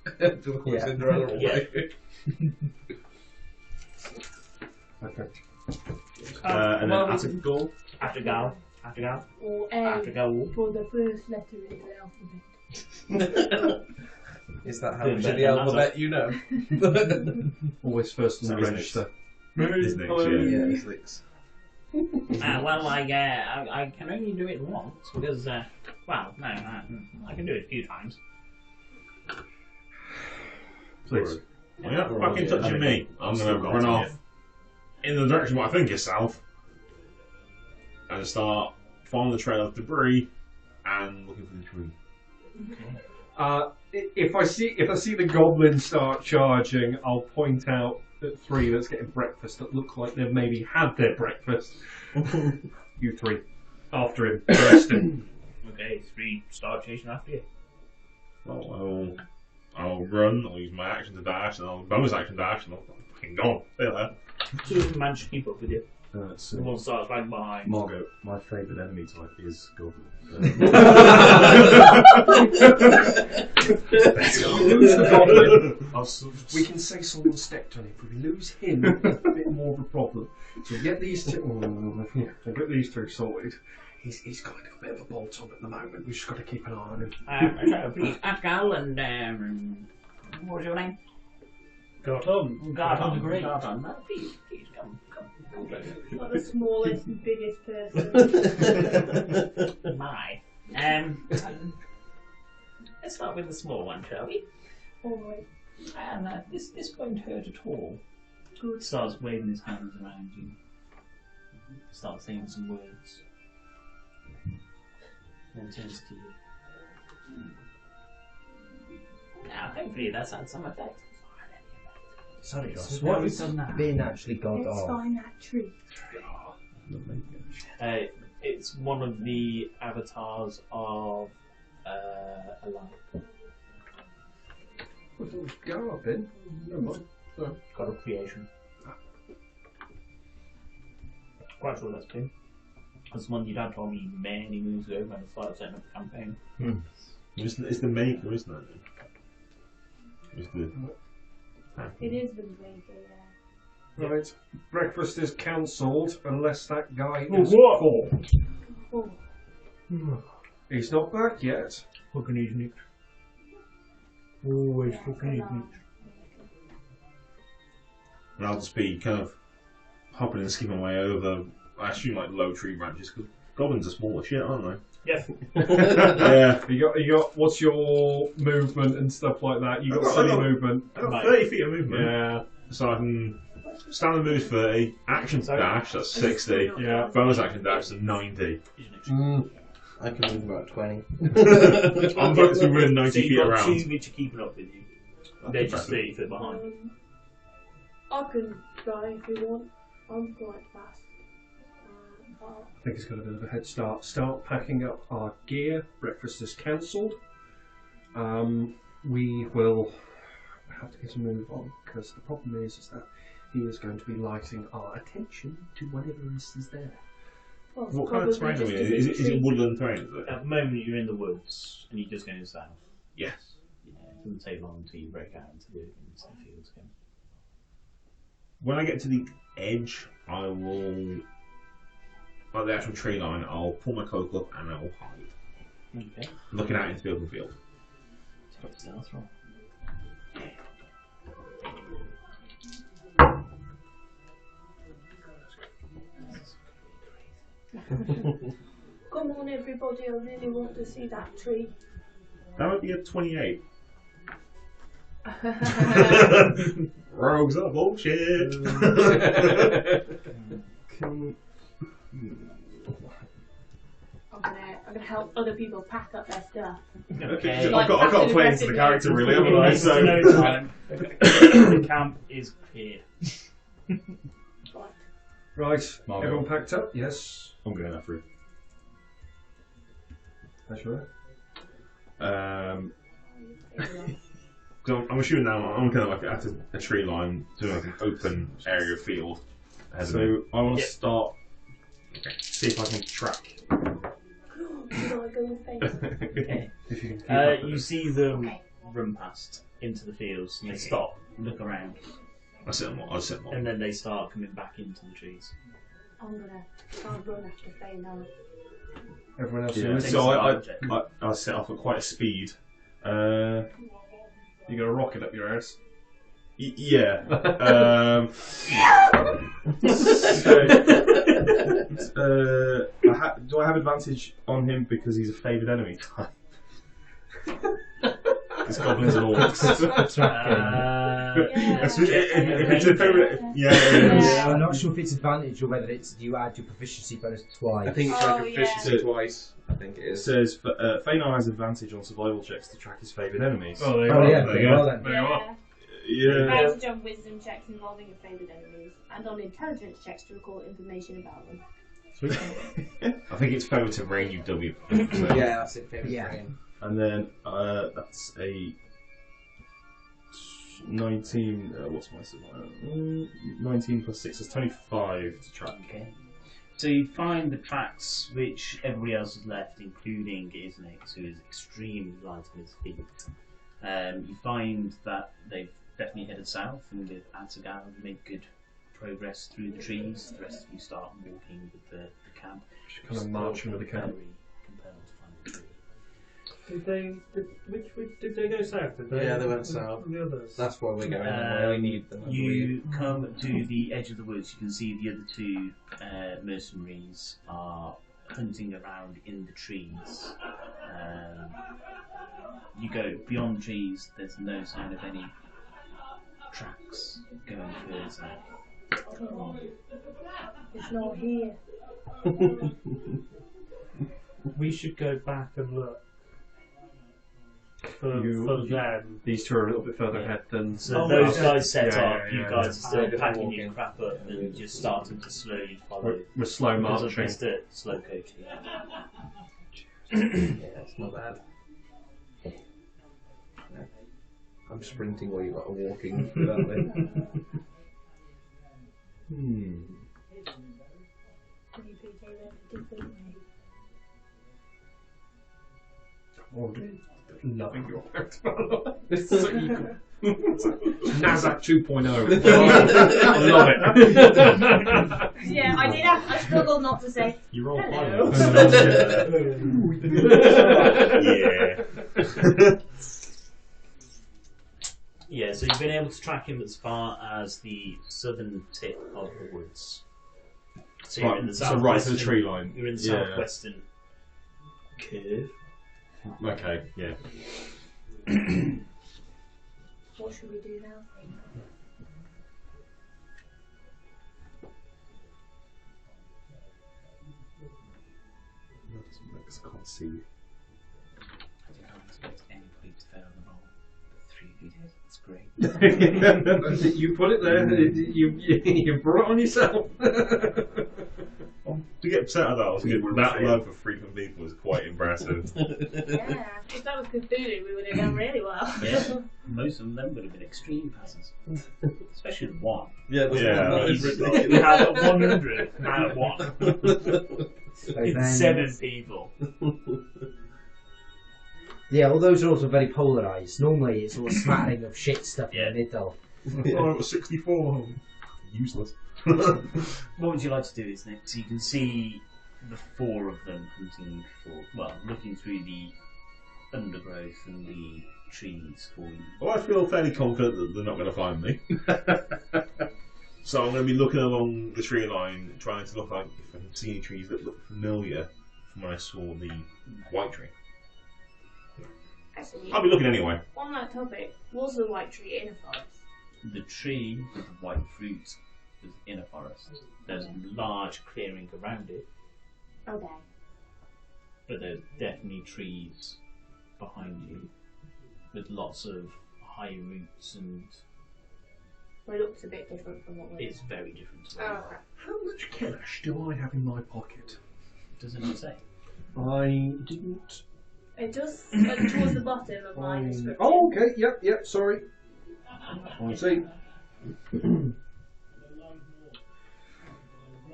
Yeah. Cinderella Yeah. Okay. And well, then Attigal. Aftergal. Aftergal. Or A Aftergal. for the first letter in the alphabet. Is that how Good, much then, of the that's alphabet you know? Always first on the His register. His name's, Hello. yeah. Yeah, it's licks. Well, I can only do it once because, I can do it a few times. Please. Well, you're not fucking touching me. I'm going to run off in the direction what I think is south and start following the trail of debris and looking for the tree. If I see the goblins start charging, I'll point out at 3 that's getting breakfast that look like they've maybe had their breakfast. You 3. After him. Arrest him. Okay, 3 start chasing after you. Well, I'll run, I'll use my action to dash, and I'll bonus action dash, and I'll fucking gone. Stay there. 2 of them manage to keep up with you. So, The one starts right behind. Margot, my favourite enemy type is Goblin. Lose the goblin. We can say someone stepped on him. If we lose him, it's a bit more of a problem. So get these two. So get these 2 sorted. He's kind of a bit of a bolt on at the moment. We've just got to keep an eye on him. Please, Pascal and what was your name? Gardon. Gardon. the Great. Gardon. No, please, come. Not the smallest and biggest person. My. Let's start with the small one, shall we? Alright. And this won't hurt at all. Good. Starts waving his hands around you. Starts saying some words. Then turns to you. Now, hopefully that's had some effect. Sorry, Ross. So What we've has done that. been actually got Let's off? find that tree. It's one of the avatars of a light. Go up in. No mind. God of creation. Quite sure that's been. That's one you'd had told me many moons ago when I started setting up the campaign. It's the maker, isn't it? It's the... It is the maker, yeah. Right. Breakfast is cancelled unless that guy Oh, is what? caught. Oh. He's not back yet. Fucking idiot. Always Yeah, fucking idiot. And I'll just be kind of hopping and skipping my way over, I assume, like low tree branches, because goblins are small as shit, aren't Yes. they? Yeah. You got. What's your movement and stuff like that? You got silly movement. I've got 30 feet of movement. Yeah. So I can stand and move 30, action dash, that's 60, Yeah. bonus action dash, that's 90. I can move about 20. I'm about to win 90 So feet you've got around. 2 which are keeping up with you. They're just 30 feet behind. I can try if you want. I'm quite fast. I think he's got a bit of a head start. Start packing up our gear. Breakfast is cancelled. We will have to get a move on because the problem is that he is going to be lighting our attention to whatever else is there. Well, What kind of terrain are we in? Is it woodland terrain? Is it? At the moment you're in the woods and you're just going south. Yes. Yeah, it doesn't take long until you break out into the fields again. When I get to the edge, I will, like the actual tree line, I'll pull my cloak up and I will hide, Okay. looking out into the open field. Take a stealth roll. Come on, everybody! I really want to see that tree. That would be a 28. Rogues are bullshit. I'm gonna help other people pack up their stuff. Okay. Like I've got to play into the character really, haven't I? So. No time. The camp is cleared. Right. Margot. Everyone packed up? Yes. I'm going after That's right. him. So I'm assuming now I'm kind of like at a tree line, to like an open area of field. ahead of me. So I want to Yep. start. See if I can track. Did I go face? Okay. If you can keep up with You it. see them run past into the fields and they stop, look around, I'll sit on and then they start coming back into the trees. I'm gonna run after Faye now. Everyone else Yeah. is. So I set off at quite a speed. You got a rocket up your ass. Yeah. Do I have advantage on him because he's a favoured enemy? It's goblins and orcs. If it's a favourite, yeah. I'm not sure if it's advantage or whether it's you add your proficiency bonus twice. I think it's Oh, like a efficiency yeah. twice. I think it It is. says Fenar has advantage on survival checks to track his favoured enemies. Oh, there you Oh are. yeah, There you well then. There you are. Yeah. Advantage on wisdom checks involving your favoured enemies, and on intelligence checks to recall information about them. I think it's favourite to range of W. Yeah, that's it. Favourite Yeah. frame. And then that's a 19. What's my survival? 19 plus 6 is 25 to track. Okay. So you find the tracks which everybody else has left, including Isnix, who is extremely light on his feet. You find that they've definitely headed south, and with Ansagal, you make good progress through the trees. The rest of you start walking with the camp. Just kind of marching with the camp. Very compelled to find the tree. Which did they go south? Did they? Yeah, they went south. The others. That's why we're going. And we need them. I You come to the edge of the woods. You can see the other two mercenaries are hunting around in the trees. You go beyond trees. There's no sign of any tracks going further south. Oh, it's not here. We should go back and look for You- them. These two are a little bit further ahead than. So those guys set Yeah, up. yeah, You yeah. guys are still Yeah. packing your crap up and just starting to slowly follow. We're slow Because of marching. Mr. Slow Coach. Yeah, it's not bad. I'm sprinting while you lot are walking without me. Already loving your character. It's so equal. Nazak 2.0. I love it. Yeah, I struggled not to say You're all hello. Yeah. Yeah, so you've been able to track him as far as the southern tip of the woods. So you're in the So right to the southwestern- tree line. You're in the Yeah. southwestern curve. Okay, yeah. What should we do now? I can't see. I don't expect anybody to fail the roll. But 3 of you did. That's great. You put it there. You brought it on yourself. To get upset at that, I was good. That low for 3 from people is quite impressive. Yeah, if that was Cthulhu, we would have done really well. Yeah, most of them would have been extreme passes. Especially the one. Yeah, Yeah. We had 100 out of 1. So It's then- 7 people. Yeah, well, those are also very polarised. Normally, it's all smattering of shit stuff Yeah. in the middle. Oh, it was 64. Useless. What would you like to do is next? So you can see the 4 of them hunting for, well, looking through the undergrowth and the trees for you. Well, I feel fairly confident that they're not going to find me. So I'm going to be looking along the tree line, trying to look like if I can see any trees that look familiar from when I saw the white tree. Actually, I'll be looking anyway. on that topic, was the white tree in a forest? The tree with the white fruit is in a forest. There's a large clearing around it, Okay. but there's definitely trees behind you with lots of high roots, and Well, it looks a bit different from what we it's very different to Oh, what okay. How much cash do I have in my pocket? doesn't it say? I didn't. It does towards the bottom of my description. Oh, okay. Yep. Sorry. I see.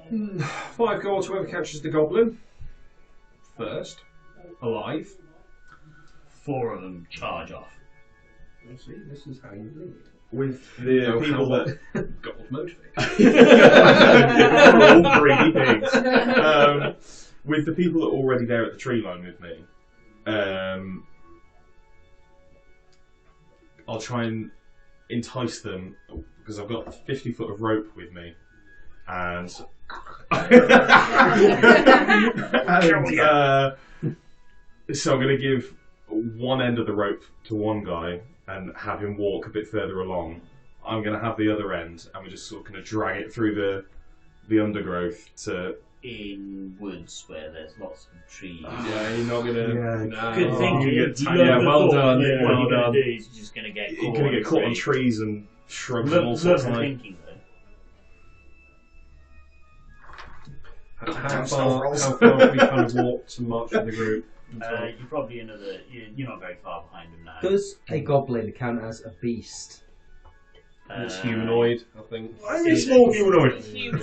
5 gold to whoever catches the goblin first, alive. 4 of them charge off. You see, this is how you lead. With the people that Gold motivate. are all greedy pigs. With the people that are already there at the tree line with me, I'll try and entice them because I've got 50 foot of rope with me, and so I'm going to give one end of the rope to one guy and have him walk a bit further along. I'm going to have the other end, and we're just sort of going to drag it through the undergrowth to in woods where there's lots of trees. Yeah, you're not gonna. Yeah. No. Good thing you you get love yeah, the well thought done. that what Well you're done. going to do is you're just going to get You're caught, going to get caught on tree. trees and shrubs and all Love sorts the of thinking though. How far have we kind of walked and marched with the group? You're probably another. You're not very far behind them now. Does a goblin count as a beast? It's humanoid, I think. I'm a small humanoid. Fucking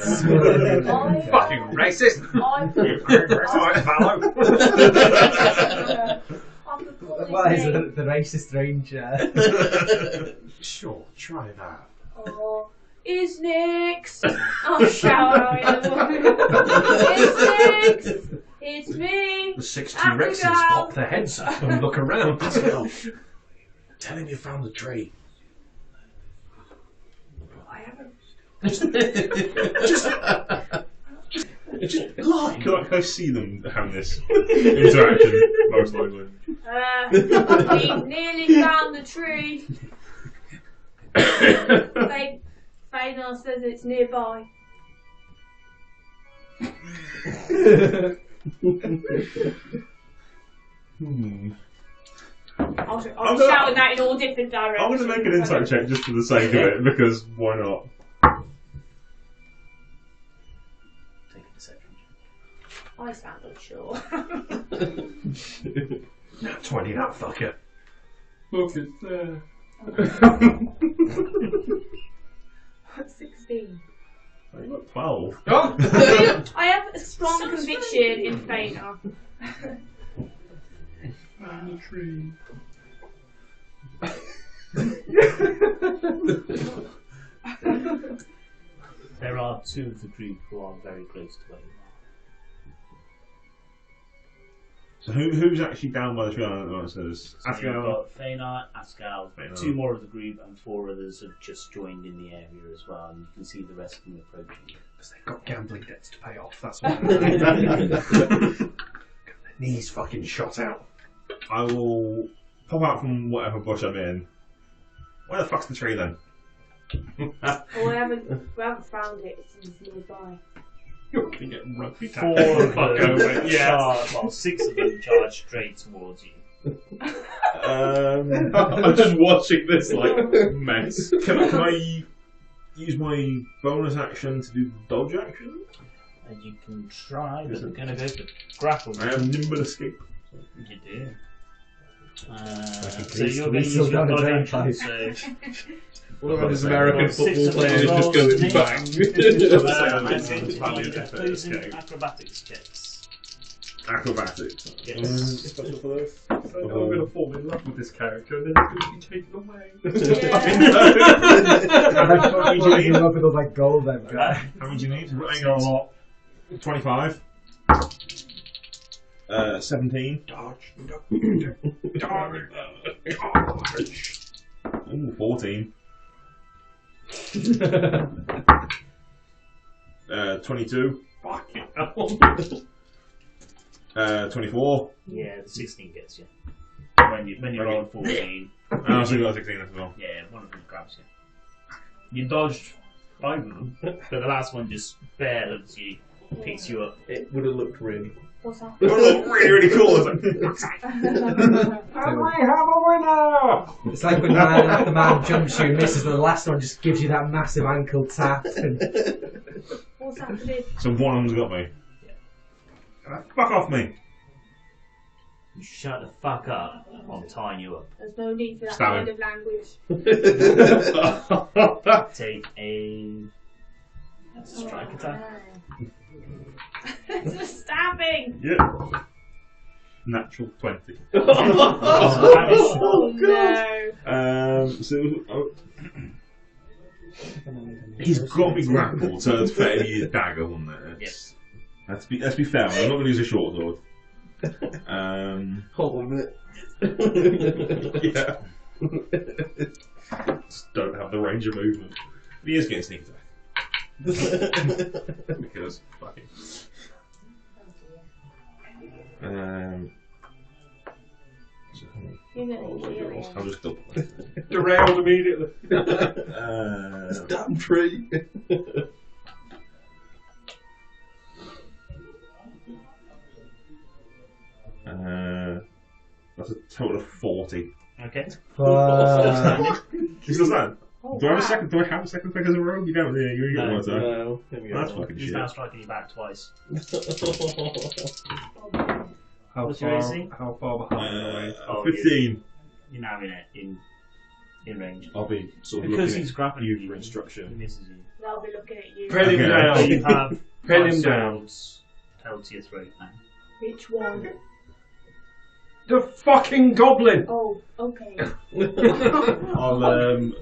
racist! Why is the racist ranger? Sure, try that. Oh, is next. Oh, shout out in the morning. It's next. It's me. The 60 Have to Rexes go. pop their heads up and look around. Tell him you found the tree. I haven't. Just lie. Can I see them having this interaction? Most likely. We've nearly found the tree. Fainal says it's nearby. I'm shouting that in all different directions. I'm going to make an insight check just for the sake of it, because why not? Take a deception. I sound unsure. Nat 20, that fucker. Look, it's there. 16. Oh, you got 12. Oh! I have a strong conviction in Fainal. Found the tree. There are two of the group who are very close to where you are. So who's actually down by the tree? It says So you've Asgal. got Feynar, Asgal, Feynar. 2 more of the group, and 4 others have just joined in the area as well. And you can see the rest of them approaching. Because they've got gambling debts to pay off, that's why. Their knees fucking shot out. I will pop out from whatever bush I'm in. Where the fuck's the tree then? Oh, we haven't found it. It's nearby. You're gonna get rugby 4 tackled. of them charge, well, 6 of them charge straight towards you. I'm just watching this like mess. Can I use my bonus action to do the dodge action? And you can try, but they're going to go for grapple. I have nimble escape. You do. So please, you're going to please use slow your down the dodge train action. So What about this American Six football of player those just rolls goes to bang? Valiant opposing acrobatics checks. Acrobatics. Yes. I'm going to fall in love with this character and then it's going to be taken away. How many do you need? Look at all that gold they've got. How many do you need? I got a lot. 25. 17. Dodge. Ooh, 14. 22. Fucking hell. 24. Yeah, the 16 gets you. When you roll 14, I also got a 16 as well. yeah, one of them grabs you. You dodged 5 of them, but the last one just barely picks you up. It would have looked really. What's that? It looked really, really cool. It's like, And we have a winner! It's like when man after man jumps you and misses, and the last one just gives you that massive ankle tap. And What's happening? so one of them's got me. Yeah. Fuck off me. You shut the fuck up, I'm tying you up. There's no need for that Stab kind of language. Take a strike attack. It's a stabbing! Yeah. Natural 20. Oh no! So he's got me grappled, so it's fair to use a dagger, wasn't it? Yes. Let's be fair. I'm not going to use a short sword. Hold on a minute. Yeah. Just don't have the range of movement. But he is getting sneak attack. Because fucking. I'll just double it. Derailed immediately. This damn tree. That's a total of 40. Okay. Fuck. You still stand? Oh, Do I have a wow. second? Do I have a second pick as a rogue? You don't. Yeah, you get No. one time. No. There we go. That's fucking He's shit. now striking you back twice. How What's your far? AC? How far behind are we? Oh, 15. You're now in range. I'll be sort of Because looking he's at grappling you you, for he instruction. misses you. I'll be looking at you. Pin him Okay. down. You have Pin five him down. swords held to your throat now. Which one? The fucking goblin. Oh, okay. I'll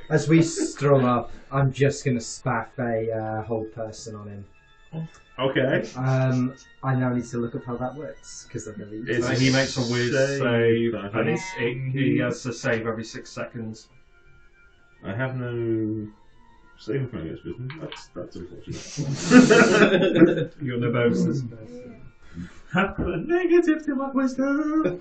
As we stroll up, I'm just gonna spaff a hold person on him. Okay. I now need to look up how that works because I've never used It's it. He makes a whiz save, I and think. he has to save every 6 seconds. I have no saving from this business. That's unfortunate. You're no bonuses. Have a negative to my wisdom.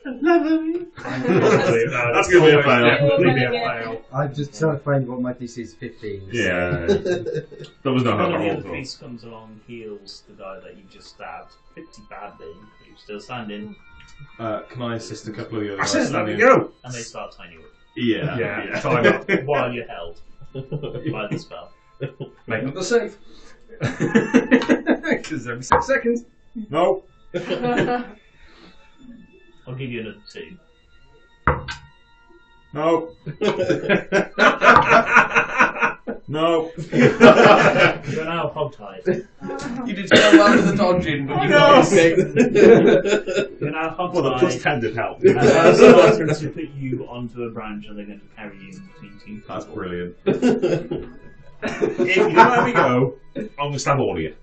11. That's gonna be a fail. Definitely be a fail. I'm just trying to find what my DC is 15. so- Yeah. That was not how One I of the rolled other for. priests comes along, heals the guy that you just stabbed pretty badly, but you're still standing, can I assist a couple of the I others? said let me go. and they start tying you Yeah. Yeah, time up. up while you're held by the spell. Make another save. Because every 6 seconds. No. I'll give you another 2. No. No. You're now hog-tied. You did so well with the dodging, but you No. got escaped. You're now Well, the plus hog-tied. 10 did help. And they're starting to put you onto a branch, and they're going to carry you between two That's people. brilliant. If you don't let me go, I'm going to stab all of you.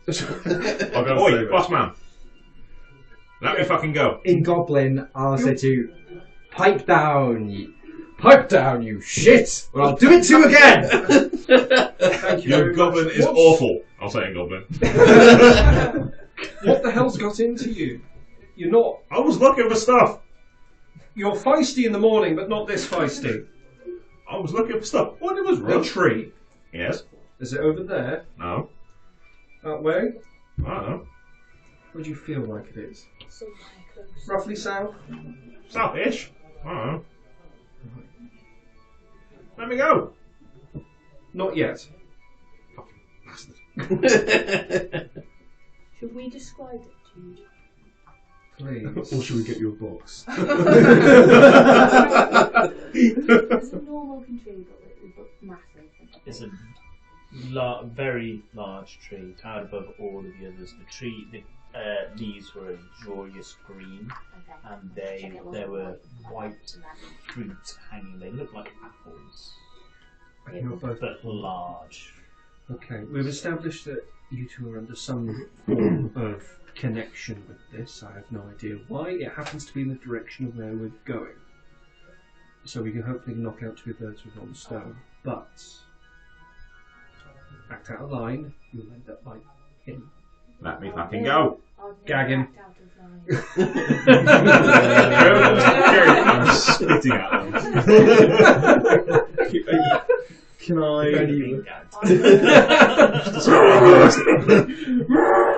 I'll go Oi, save boss it. man. Let me fucking go. In Goblin, I'll say to you, pipe down, you shit, or I'll do it to you again! Thank you. Your very goblin much. is awful. I'll say in goblin. What the hell's got into you? You're not. I was looking for stuff. You're feisty in the morning, but not this feisty. I was looking for stuff. What it was The wrong? tree. Yes. Is it over there? No. That way? I don't know. What do you feel like it is? Somewhere close. Roughly south? Southish. I don't know. Let me go. Not yet. Bastard. Should we describe it to you? Please. Or should we get you a box? It's a normal tree, but massive. It's a very large tree, towered above all of the others. The leaves were a joyous green, Okay. and Check it there out. were white fruit hanging. They looked like apples, You're both. but large. Okay, we've established that you two are under some form of connection with this. I have no idea why. It happens to be in the direction of where we're going. So we can hopefully knock out 2 birds with one stone. But act out of line, you'll end up like him. Let me fucking go. Gag him. I'm spitting at them. Can I? Being gagged.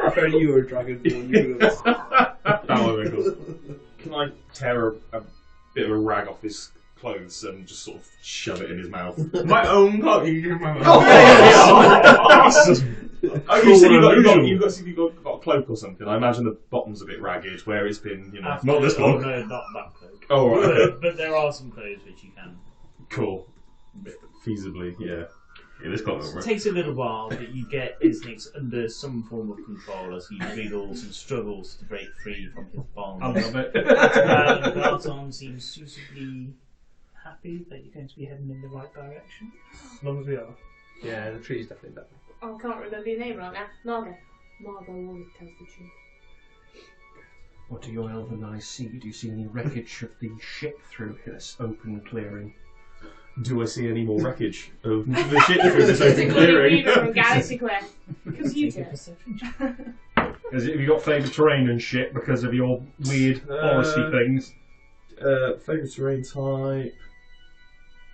If only you were a dragon, you would have. That would be cool. Can I tear a bit of a rag off his clothes and just sort of shove it in his mouth? My own cloak. You give him my own. Oh, Oh, you said unusual. you've got a cloak or something. I imagine the bottom's a bit ragged where it's been, you know. Not this Oh, cloak. no, not that cloak. Oh, right, okay. But there are some clothes which you can. Cool. Feasibly, yeah. Yeah, this cloak. It takes a little while, but you get Isnik's under some form of control as he wriggles and struggles to break free from his bonds. I love it. Galton seems suitably happy that you're going to be heading in the right direction. As long as we are. Yeah, the tree's definitely better. I can't remember your name right now. Margot. Margot always tells the truth. What do your elven eyes see? Do you see any wreckage of the ship through this open clearing? Do I see any more wreckage of the shit through this open clearing? From Galaxy Quest. Computer. Have you got favourite terrain and shit because of your weird foresty things? Favourite terrain type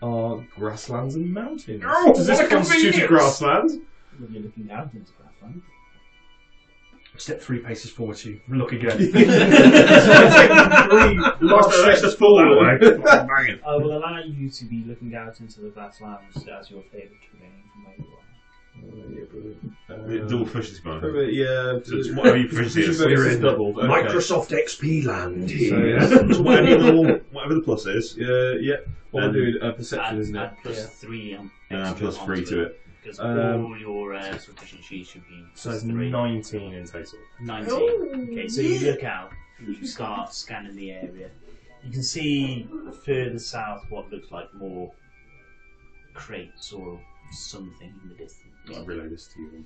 are grasslands and mountains. Oh, does this what a constitute a convenience! grassland? When you're looking out into grassland. Step 3 paces forward to you. Look again. Let's just fall that way. Bang it. I will allow you to be looking out into the vast lands as your favourite terrain from where you are. Yeah, brilliant. Double proficiency bonus. Yeah, So it's whatever you proficiency is. We're in doubled. Okay. Microsoft XP land So, here. So whatever the plus is. Yeah. What I'm doing, perception, Add, isn't it? add plus 3 And extra plus 3 onto to it. Because all your proficiency should be So plus it's 3. 19 in total. 19. Okay, so you look out and you start scanning the area. You can see further south what looks like more crates or something in the distance. I'll relay this to you.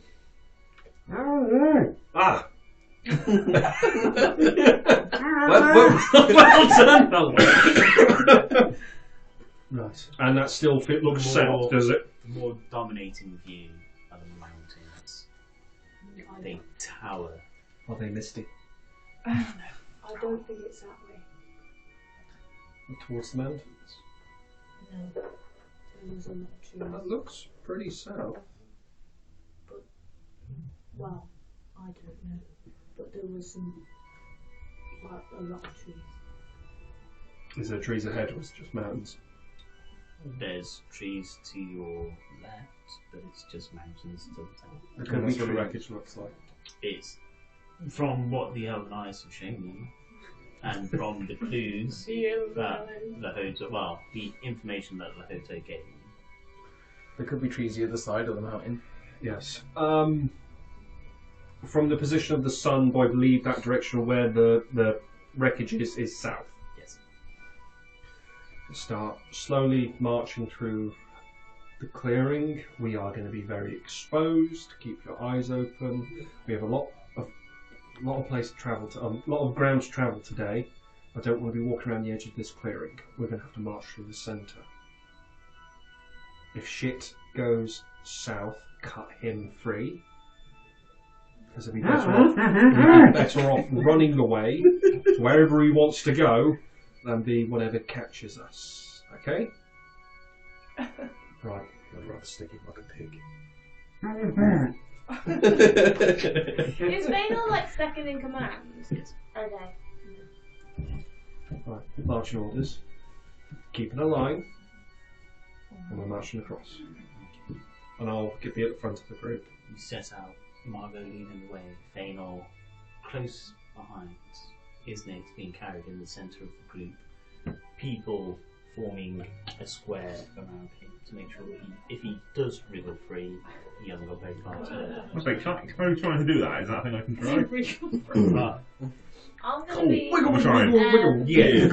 Ah! Right. And that still looks south, does it? The more dominating view of the mountains. They tower. Are they misty? I don't think it's that way. Towards the mountains. No. There was a lot of trees. That looks pretty south. Well, I don't know. But there was like a lot of trees. Is there trees ahead or is it just mountains? There's trees to your left, but it's just mountains to the south. That's what the wreckage looks like. It's from what the elven eyes have shown you, and from the clues that Lahoto, well, the information that Lahoto gave you. There could be trees the other side of the mountain. Yes. From the position of the sun, I believe that direction where the wreckage is south. Yes. Start slowly marching through the clearing. We are going to be very exposed. Keep your eyes open. We have a lot of place to travel to, a lot of ground to travel today. I don't want to be walking around the edge of this clearing. We're going to have to march through the centre. If shit goes south, cut him free. Because he'll be better off running away to wherever he wants to go than be whatever catches us. Okay? Right. I'd rather stick it like a pig. Is Vaynor like second in command? Yes. Okay. Right. Marching orders. Keeping a line. And we're marching across. And I'll be at the front of the group. You set out, Margot leading the way, Fainal close behind, Isnix being carried in the centre of the group, people forming a square around him to make sure that if he does wriggle free, he hasn't got very far to go. I was like, can I try to do that? Is that a thing I can try? Right. I'm gonna be. Wiggle, trying. Yeah.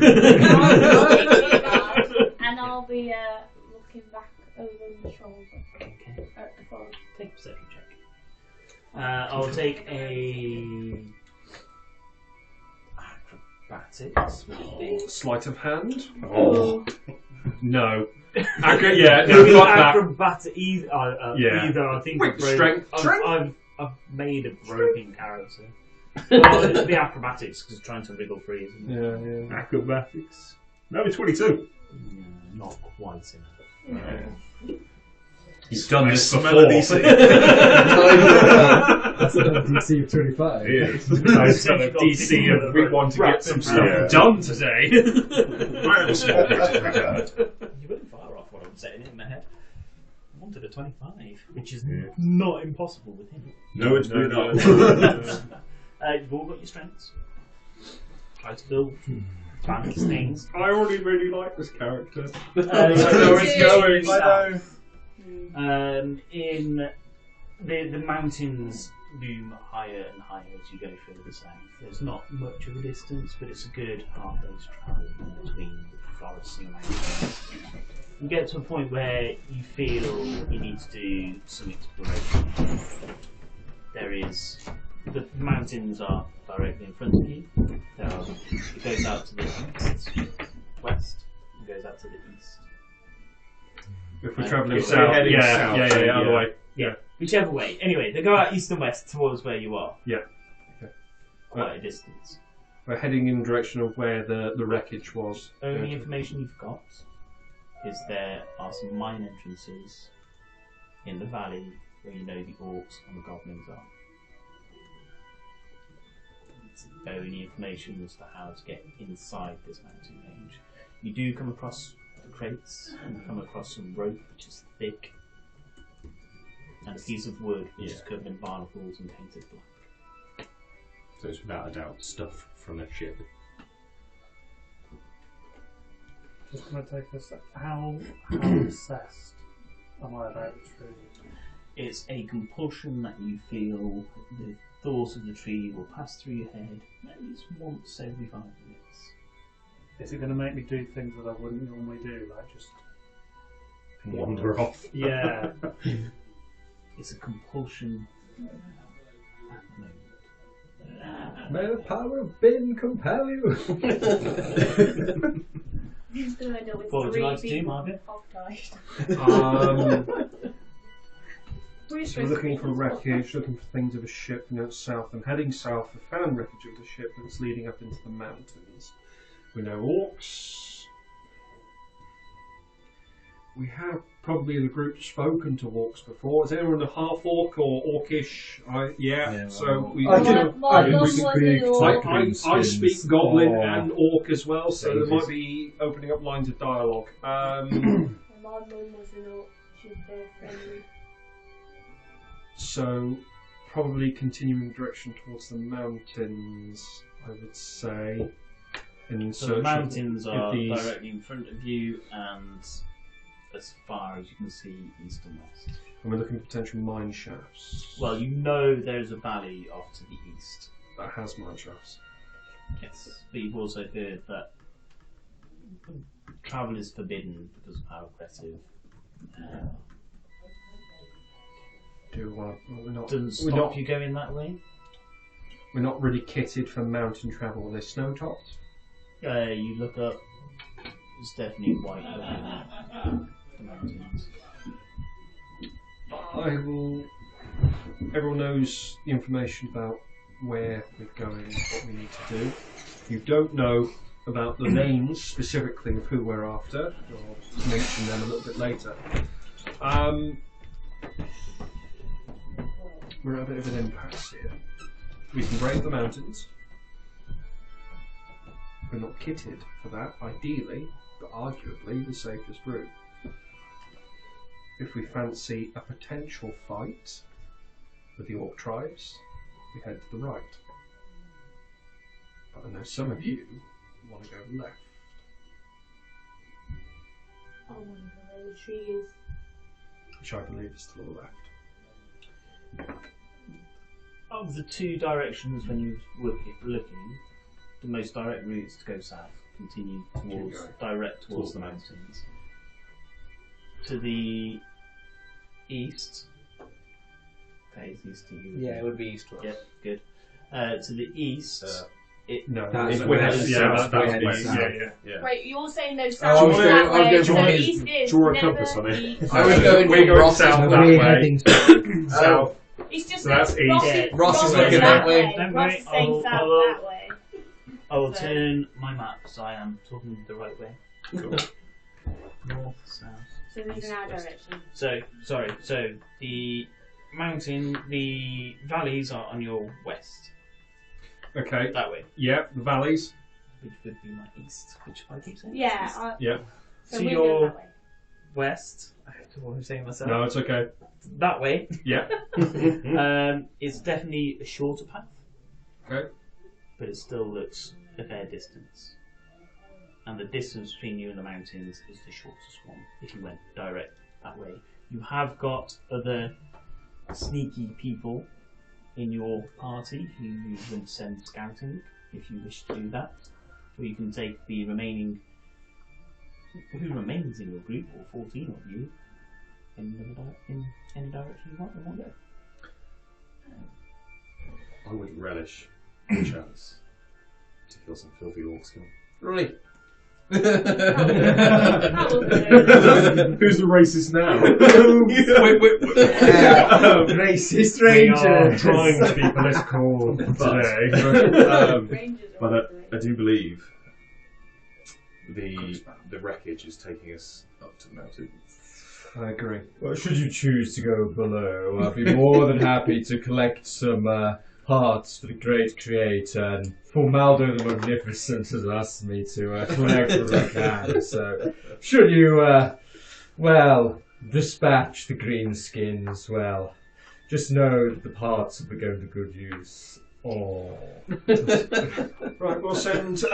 And I'll be looking back over my shoulder Okay. at the forest. Take a perception check. I'll take a acrobatics. Sleight of hand. Oh. No. Yeah, no, fuck that. Acrobatic. Yeah. Either I think Wait, strength. I've made a broken character. Well, it'll be acrobatics because trying to wriggle free, isn't it? Yeah. Acrobatics. No, it's 22. Not quite enough. You've done this Smell before. a DC. That's a DC of 25. Yeah. I set a DC of we want to get some stuff Yeah. done today. I am a small creature regard. You weren't far off what I'm setting in my head. I wanted a 25, which is Yeah. not impossible with him. No, it's really not. You've all got your strengths. Try to build balance things. I already really like this character. I know it's going. In the mountains loom higher and higher as you go further south. There's not much of a distance, but it's a good half day's travel in between the forests and the mountains. You get to a point where you feel you need to do some exploration. The mountains are directly in front of you. It goes out to the west, it goes out to the east. If we're travelling If we're south, heading south, yeah, other way. Yeah, whichever way. Anyway, they go out east and west towards where you are. Yeah. Okay. Quite a distance. We're heading in the direction of where the wreckage was. Only information you've got is there are some mine entrances in the valley where you know the orcs and the goblins are. know any information as to how to get inside this mountain range. You do come across the crates, and you come across some rope which is thick, and a piece of wood which is covered in barnacles and painted black. So it's without a doubt stuff from a ship. Just going to take a sec. How obsessed am I about the tree? It's a compulsion that you feel the thought of the tree will pass through your head at least once every 5 minutes. Is it going to make me do things that I wouldn't normally do, like just Wander off. Yeah. It's a compulsion at the moment. May the power of bin compel you. What would you like to do, Margaret? So we're looking for wreckage, looking for things of a ship south. I'm heading south. I found wreckage of the ship that's leading up into the mountains. We know orcs. We have probably in the group spoken to orcs before. Is anyone a half orc or orcish? So we. I speak goblin and orc as well, so there might be opening up lines of dialogue. My mum was an orc. She was very friendly. So probably continuing direction towards the mountains, I would say. So the mountains are directly in front of you, and as far as you can see, east and west. And we're looking at potential mine shafts. Well, you know there's a valley off to the east. That has mine shafts. Yes, but you've also heard that travel is forbidden because of how aggressive. Doesn't stop you going that way. We're not really kitted for mountain travel. Are they snow topped? You look up. It's definitely white looking the mountains. Everyone knows the information about where we're going and what we need to do. If you don't know about the names specifically of who we're after, I'll mention them a little bit later. We're at a bit of an impasse here. We can brave the mountains. We're not kitted for that, ideally, but arguably the safest route. If we fancy a potential fight with the orc tribes, we head to the right. But I know some of you want to go left. I wonder where the tree is. Which I believe is to the left. Of the two directions when you're looking, the most direct route is to go south, continue towards the mountains. To the east. That is east to you. Yeah, it would be east to us. Yep, good. To the east, That's west. Yeah. Wait, you're saying no Oh, south I was that going- I was way, going so to east is draw a never compass on it. east. I was going We're going Ross south is that We're way. heading South. It's just So that's that east. Ross is looking that way. Don't Ross worry, is saying I'll- south I'll- that way. I will turn my map so I am talking the right way. Cool. North, south. So these east, are our west. direction. So the the valleys are on your west. Okay. That way. Yeah, the valleys. Which would be my east. Which I keep saying. Yeah. Yeah. So To we're your going that way. west. I don't know what I'm saying myself. No, it's okay. That way. Yeah. It's definitely a shorter path. Okay. But it still looks a fair distance. And the distance between you and the mountains is the shortest one if you went direct that way. You have got other sneaky people in your party who you can send scouting if you wish to do that. Or you can take the remaining, who remains in your group, or 14 of you, in any direction you want in one go. I would relish the chance to kill some filthy orcs. Right. That Who's the racist now? Racist We are rangers. trying to be political today. But I do believe the wreckage is taking us up to the mountain. I agree. Well, should you choose to go below, I'll be more than happy to collect some parts for the great creator, and Formaldo the Magnificent has asked me to collect what I can. So, should you, dispatch the greenskins, well, just know that the parts will be going to good use. Oh. Right, we'll send. You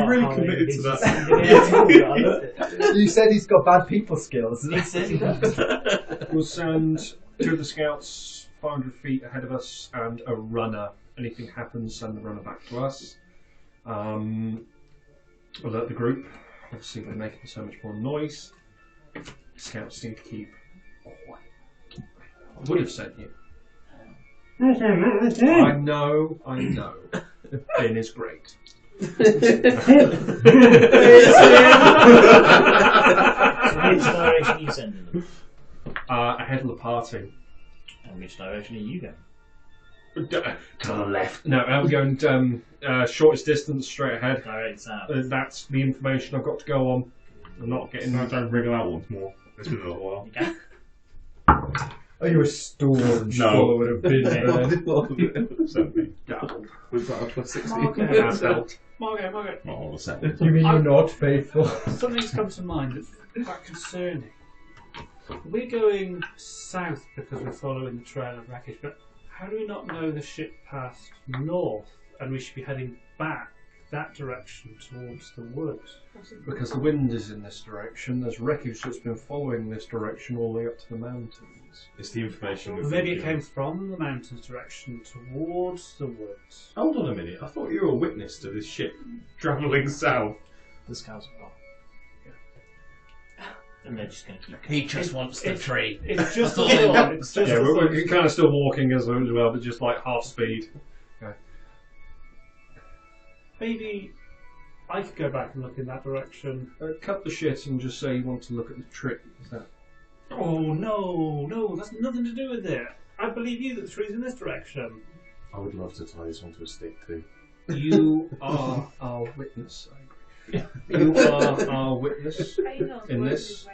really committed to that. You said he's got bad people skills. He said he does. We'll send 2 of the scouts 500 feet ahead of us and a runner. Anything happens, send the runner back to us. Alert the group. Obviously, they're making so much more noise. Scouts need to keep quiet. I would have sent you. I know. Ben is great. So which direction are you sending them? Ahead of the party. And which direction are you going? To the left. No, I'm going shortest distance straight ahead. Direct south. That's the information I've got to go on. I'm not getting. I don't wriggle out once more. It's been a little while. Okay. Are you a staunch No. follower of Bin Ben? Certainly. Was that a plus 60? That's helped. Margot, Not all the same. You mean you're not faithful? something's come to mind that's quite concerning. We're going south because we're following the trail of wreckage, but how do we not know the ship passed north and we should be heading back that direction towards the woods? Because the wind is in this direction. There's wreckage that's been following this direction all the way up to the mountains. It's the information. Well, maybe it came from the mountains direction towards the woods. Hold on a minute. I thought you were a witness to this ship travelling south. The scouts are gone. And they're just going to keep. He just wants the tree. It's just a thought. It's just Yeah, a we're thought. kind of still walking as well, but just like half speed. Maybe I could go back and look in that direction. Cut the shit and just say you want to look at the tree. Is that? Oh no, that's nothing to do with it. I believe you that the tree's in this direction. I would love to tie this onto a stick too. You are our witness. I agree. You are our witness in this.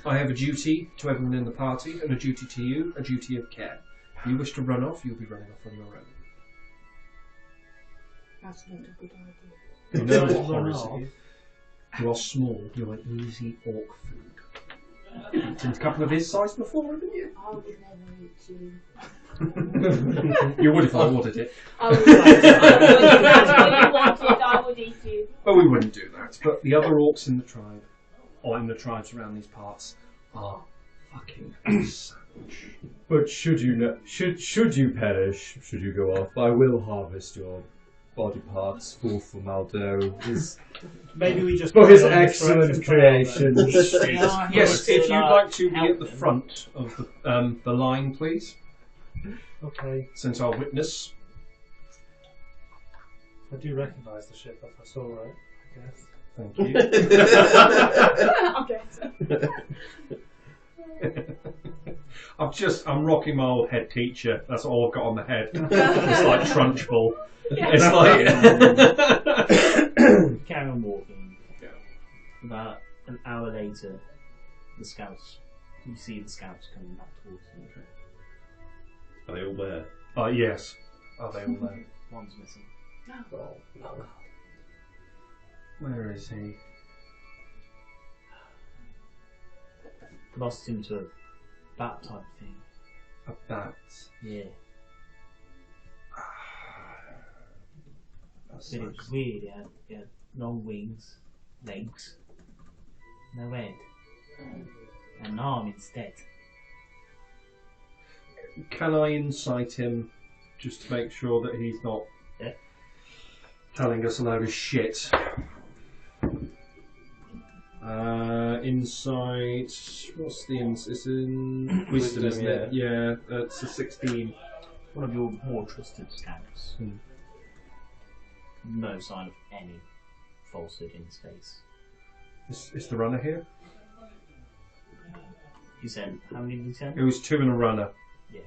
I have a duty to everyone in the party, and a duty to you, a duty of care. If you wish to run off, you'll be running off on your own. That's not a good idea. You know Run what horrors off. it is. You are small. You're like easy orc food. Seen a couple of his size before, haven't you? I would never eat you. You would if I ordered it. I would. That's what you wanted. I would eat you. But we wouldn't do that. But the other orcs in the tribe, or in the tribes around these parts, are fucking savage. But should you perish, should you go off, I will harvest your body parts for Formaldo. Maybe we just For his carry on this excellent direction for now, creations. then. Yes, if you'd like to be help at the them. front of the line, please. Okay, Since our witness. I do recognise the ship if I saw it, I guess. Thank you. Okay. I'm rocking my old head teacher. That's all I've got on the head. It's like Trunchbull. It's like. Carry on walking. About an hour later, you see the scouts coming back towards you. Are they all there? Yes. Are they all there? One's missing. Oh, no. Where is he? Lost into a bat type thing. A bat. Yeah. That But it sucks. was weird. He had long wings, legs, no head, and an arm instead. Can I incite him just to make sure that he's not Yeah. telling us a load of shit? Insight. What's the It's in wisdom, isn't it? Yeah, it's a 16. One of your more trusted scouts. Hmm. No sign of any falsehood in his face. Is the runner here? You sent how many did you send? It was 2 and a runner. Yeah,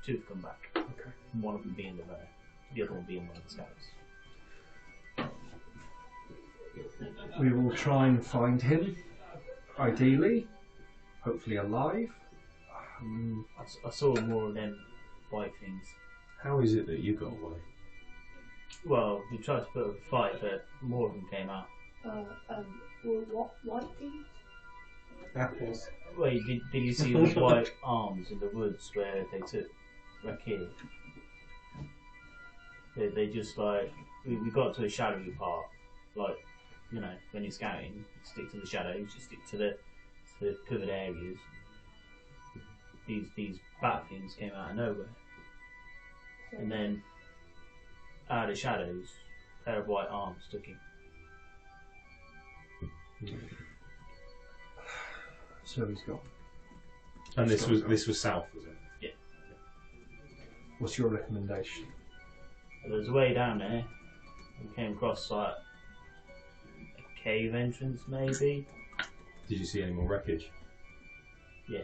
2 have come back. Okay. One of them being the runner, the other one being one of the scouts. We will try and find him. Ideally, hopefully alive. I saw more of them white things. How is it that you got away? Well, we tried to put up a fight, but more of them came out. What white things? Apples. Wait, did you see those white arms in the woods where they took Rakir? They just like we got to a shadowy part, like you know when you're scouting, you stick to the shadows, you stick to the covered areas. These bat things came out of nowhere, and then out of the shadows, a pair of white arms took him. So he's gone. And this was south, was it? Yeah. What's your recommendation? There was a way down there. We came across like a cave entrance, maybe. Did you see any more wreckage? Yeah.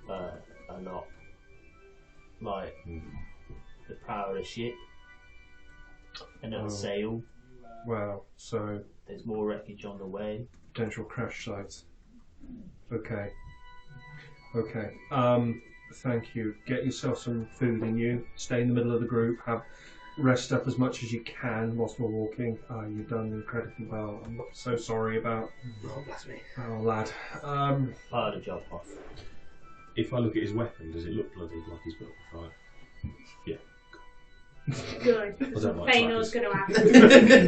A lot. Like the prow of the ship, another sail. Wow. So There's more wreckage on the way. potential crash sites. Okay. Okay. Thank you. Get yourself some food in you. Stay in the middle of the group. Rest up as much as you can whilst we're walking. You've done incredibly well. I'm so sorry about. Oh, bless me. Oh, lad. Part of the job off. If I look at his weapon, does it look bloody like he's put up a fire? Yeah. Good. I don't like Feanor's trackers. going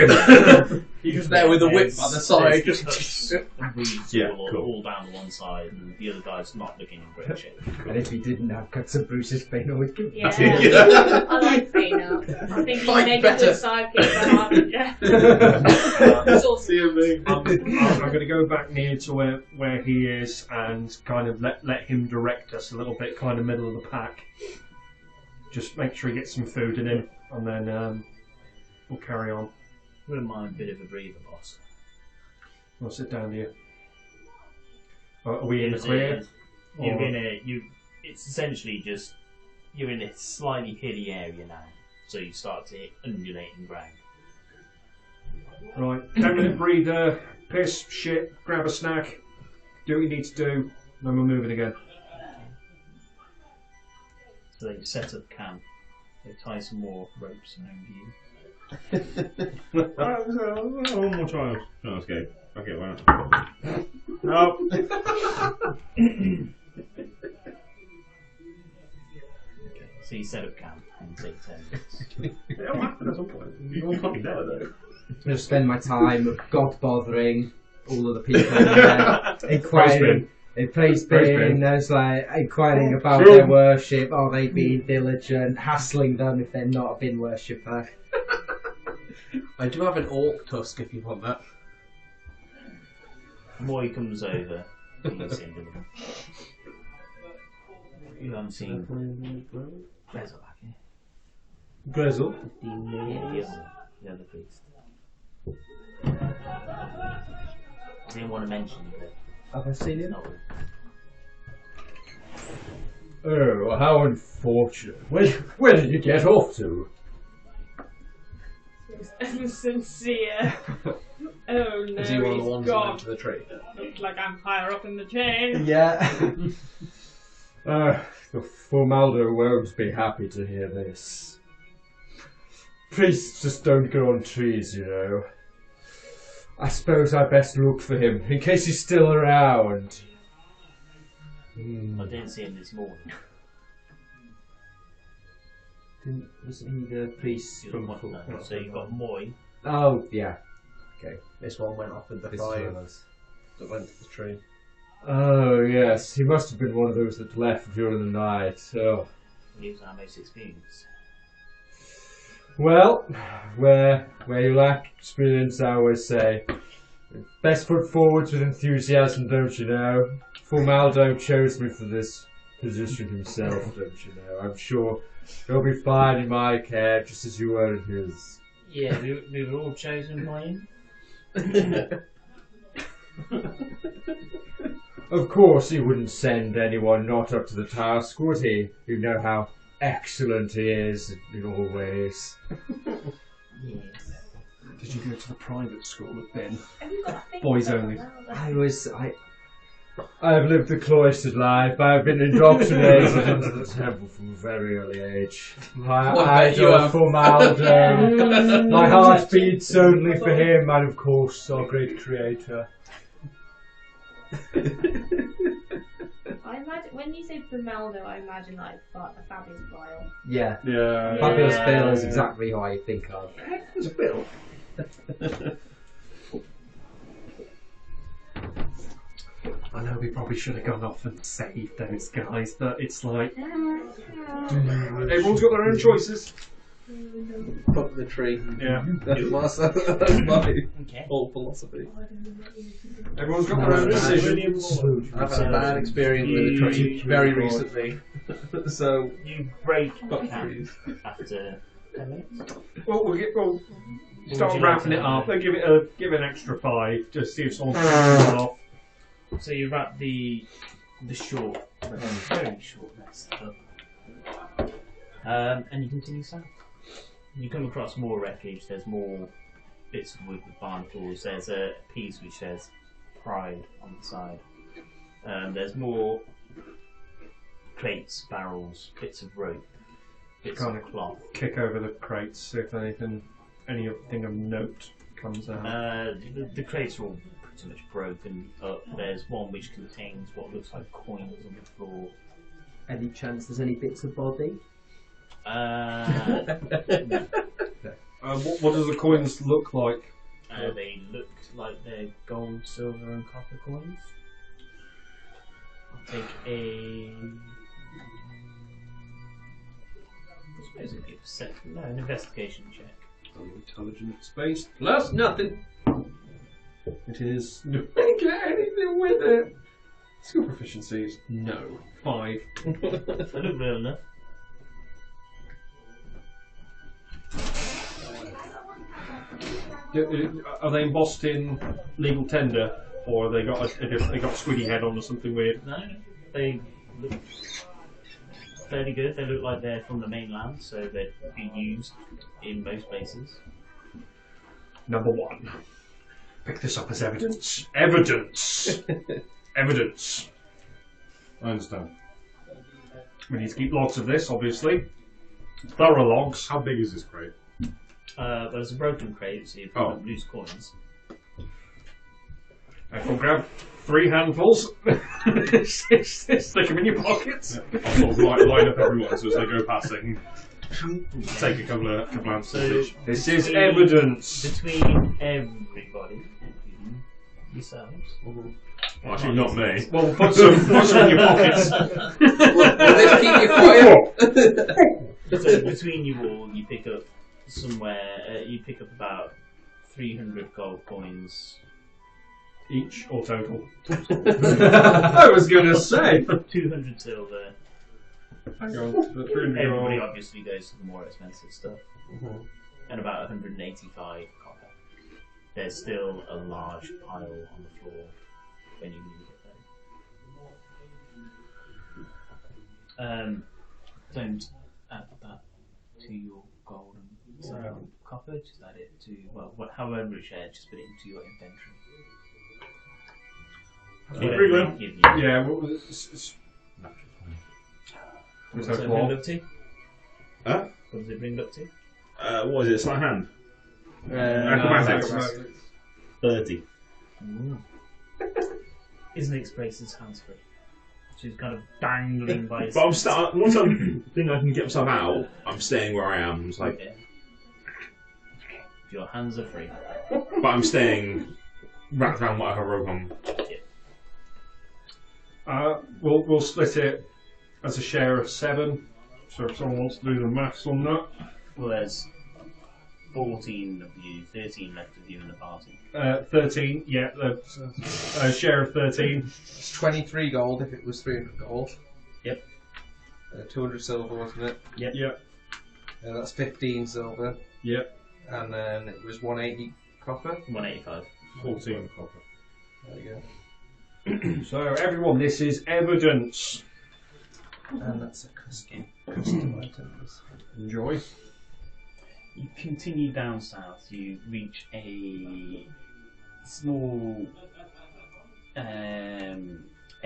to happen. You're just there with a whip by the side. Just and weeds Yeah, all, cool. all down one side, and the other guy's not looking in great shape. And if he didn't have cuts and bruises, Fane would give Yeah. Yeah. I like Feanor. I think he's Fight maybe a better. good sidekick for Harbinger. Awesome. I'm going to go back near to where he is and kind of let him direct us a little bit, kind of middle of the pack. Just make sure he gets some food in him, and then we'll carry on. Wouldn't mind a bit of a breather, boss. We'll sit down here. Are we in the clear? You're in a it's essentially just you're in a slightly hilly area now, so you start to hit undulating ground. Right, 10-minute breather, piss, shit, grab a snack, do what you need to do, then we're moving again. So they set up camp. They tie some more ropes around you. One more try. No, escape. Okay, why not? No. So you set up camp and take 10 minutes. It'll happen at some point. You're all fucking dead though. I just spend my time god bothering all of the people in there, inquiring. It plays bin, there's like inquiring about their worship, are they being diligent, hassling them if they're not a bin worshipper. I do have an orc tusk if you want that. Moy comes over. You see him. You haven't seen Grezel back here. Grezel? The other priest. I didn't want to mention that. Have I seen him? No. Oh, how unfortunate. Where did you get off to? Sincere. Oh no, Is he one of the he's ones that gone. went to the tree? Looks like I'm higher up in the chain. Yeah. The Formaldo won't be happy to hear this. Priests just don't go on trees, you know. I suppose I best look for him, in case he's still around. I didn't see him this morning. Wasn't he the priest You from got one- no, so you've got Moy. Oh, yeah. This one went off with the This fire one was. that went to the tree. Oh, yes, he must have been one of those that left during the night. Oh. He was our most experienced. Well, where you lack experience, I always say, best foot forwards with enthusiasm, don't you know? Formaldo chose me for this position himself, don't you know? I'm sure he'll be fine in my care, just as you were in his. Yeah, we were all chosen by him. Of course, he wouldn't send anyone not up to the task, would he? You know how excellent he is in all ways. Yes. Did you go to the private school with Ben? Have you got a thing Boys for only. that? I I have lived a cloistered life. I have been indoctrinated into the temple from a very early age. My eyes are for Maldo. My heart beats only for him, and of course, our great creator. I imagine when you say Primaldo, I imagine like a fabulous vial. Yeah. Yeah. Fabulous Bill is exactly who I think of. There's a Bill. I know we probably should have gone off and saved those guys, but it's like Everyone's got their own choices. Up the tree. Yeah. That's my whole philosophy. Everyone's got their own decisions. I've had a bad experience with a tree very recently. So, You break fuck the camp trees. after 10 minutes. We'll start you wrapping like it to up. do? They give an extra 5 just see if someone's off. So you wrap the short, very short rest up. And you continue south. You come across more wreckage. There's more bits of wood with barn tools. There's a piece which says Pride on the side. There's more crates, barrels, bits of rope, bits Kind of cloth. Kick over the crates, see if anything of note comes out. The crates are all pretty much broken up. There's one which contains what looks like coins on the floor. Any chance there's any bits of body? What does the coins look like? They look like they're gold, silver, and copper coins. I'll take a. I suppose it'd be a an investigation check. Intelligence based plus nothing. It is. Do I get anything with it? Skill proficiency is no. 5. They look real enough. Are they embossed in legal tender, or have they got they got a squiddy head on or something weird? No, they look fairly good. They look like they're from the mainland, so they'd be used in most places. Number 1. Pick this up as evidence. Evidence! Evidence. I understand. We need to keep logs of this, obviously. Thorough logs. How big is this crate? But it's a broken crate, so you pick up loose coins. Everyone grab 3 handfuls. Stick them in your pockets. I'll sort of line up everyone so as they go past they can take a couple of answers. This is evidence. Between everybody, including yourselves. Well, actually, not me. Well, put some in your pockets. Will this keep you quiet? So between you all, you pick up you pick up about 300 gold coins. Each or total? I was going to say. 200 silver. Hang on. The 300 Everybody gold. obviously goes to the more expensive stuff. And about 185 copper. There's still a large pile on the floor when you leave it though. Don't add that to your gold and silver copper, just add it to, however it's shared, just put it into your inventory. Whatever they give you. Yeah, well, What does it bring up to? Huh? What does it bring up to? What is it? Sleight of hand? Acrobatics. 30. Isn't Grace's hands free? She's kind of dangling by his But once I think I can get myself out, I'm staying where I am. It's like, Okay. Your hands are free. but I'm staying wrapped around whatever rope I'm. we'll split it as a share of 7. So if someone wants to do the maths on that. Well, there's 14 of you, 13 left of you in the party. 13, yeah, a share of 13. It's 23 gold if it was 300 gold. Yep. 200 silver, wasn't it? Yep, That's 15 silver. yep. And then it was 180 copper. 185. 14 copper. There you So everyone, this is evidence. go. And that's a custom item. Enjoy. You continue down south, you reach a small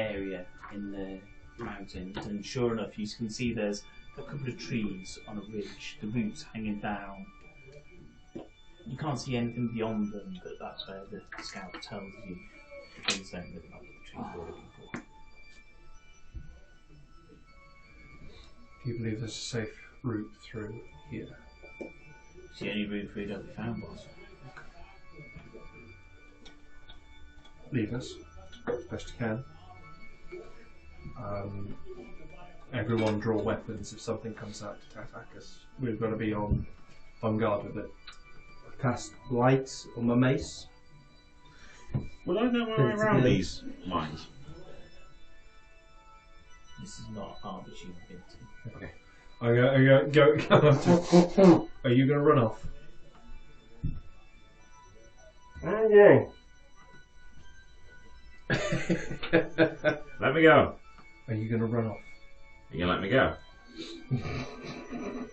area in the mountains, and sure enough, you can see there's a couple of trees on a ridge, the roots hanging down. You can't see anything beyond them, but that's where the scout tells you the things don't look like the trees you're looking for. Do you believe there's a safe route through here? It's the only route for you to be found, boss. Lead us, best you can. Everyone draw weapons if something comes out to attack us. We've got to be on guard with it. Cast light on my mace. Will I know my way around these mines? This is not a part that you've been to. Okay. I'm gonna go. Are you gonna run off? Okay. Let me go. Are you gonna run off? Are you gonna let me go?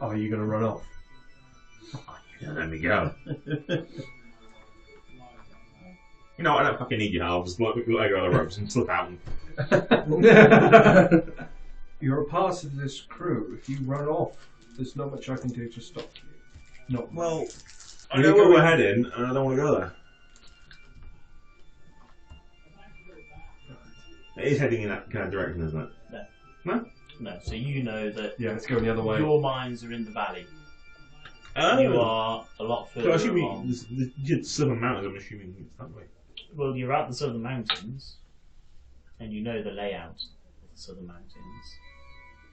Are you gonna run off? Yeah, let me go. You know what, I don't fucking need your help. Just let go of the ropes and slip out. You're a part of this crew. If you run off, there's not much I can do to stop you. No. Well, I know where we're heading, and I don't want to go there. It is heading in that kind of direction, isn't it? No, so you know that Yeah, let's go the other way. your mines are in the valley. Oh. You are a lot So further assuming along. the Southern Mountains, I'm assuming it's that way. Well, you're at the Southern Mountains, and you know the layout of the Southern Mountains,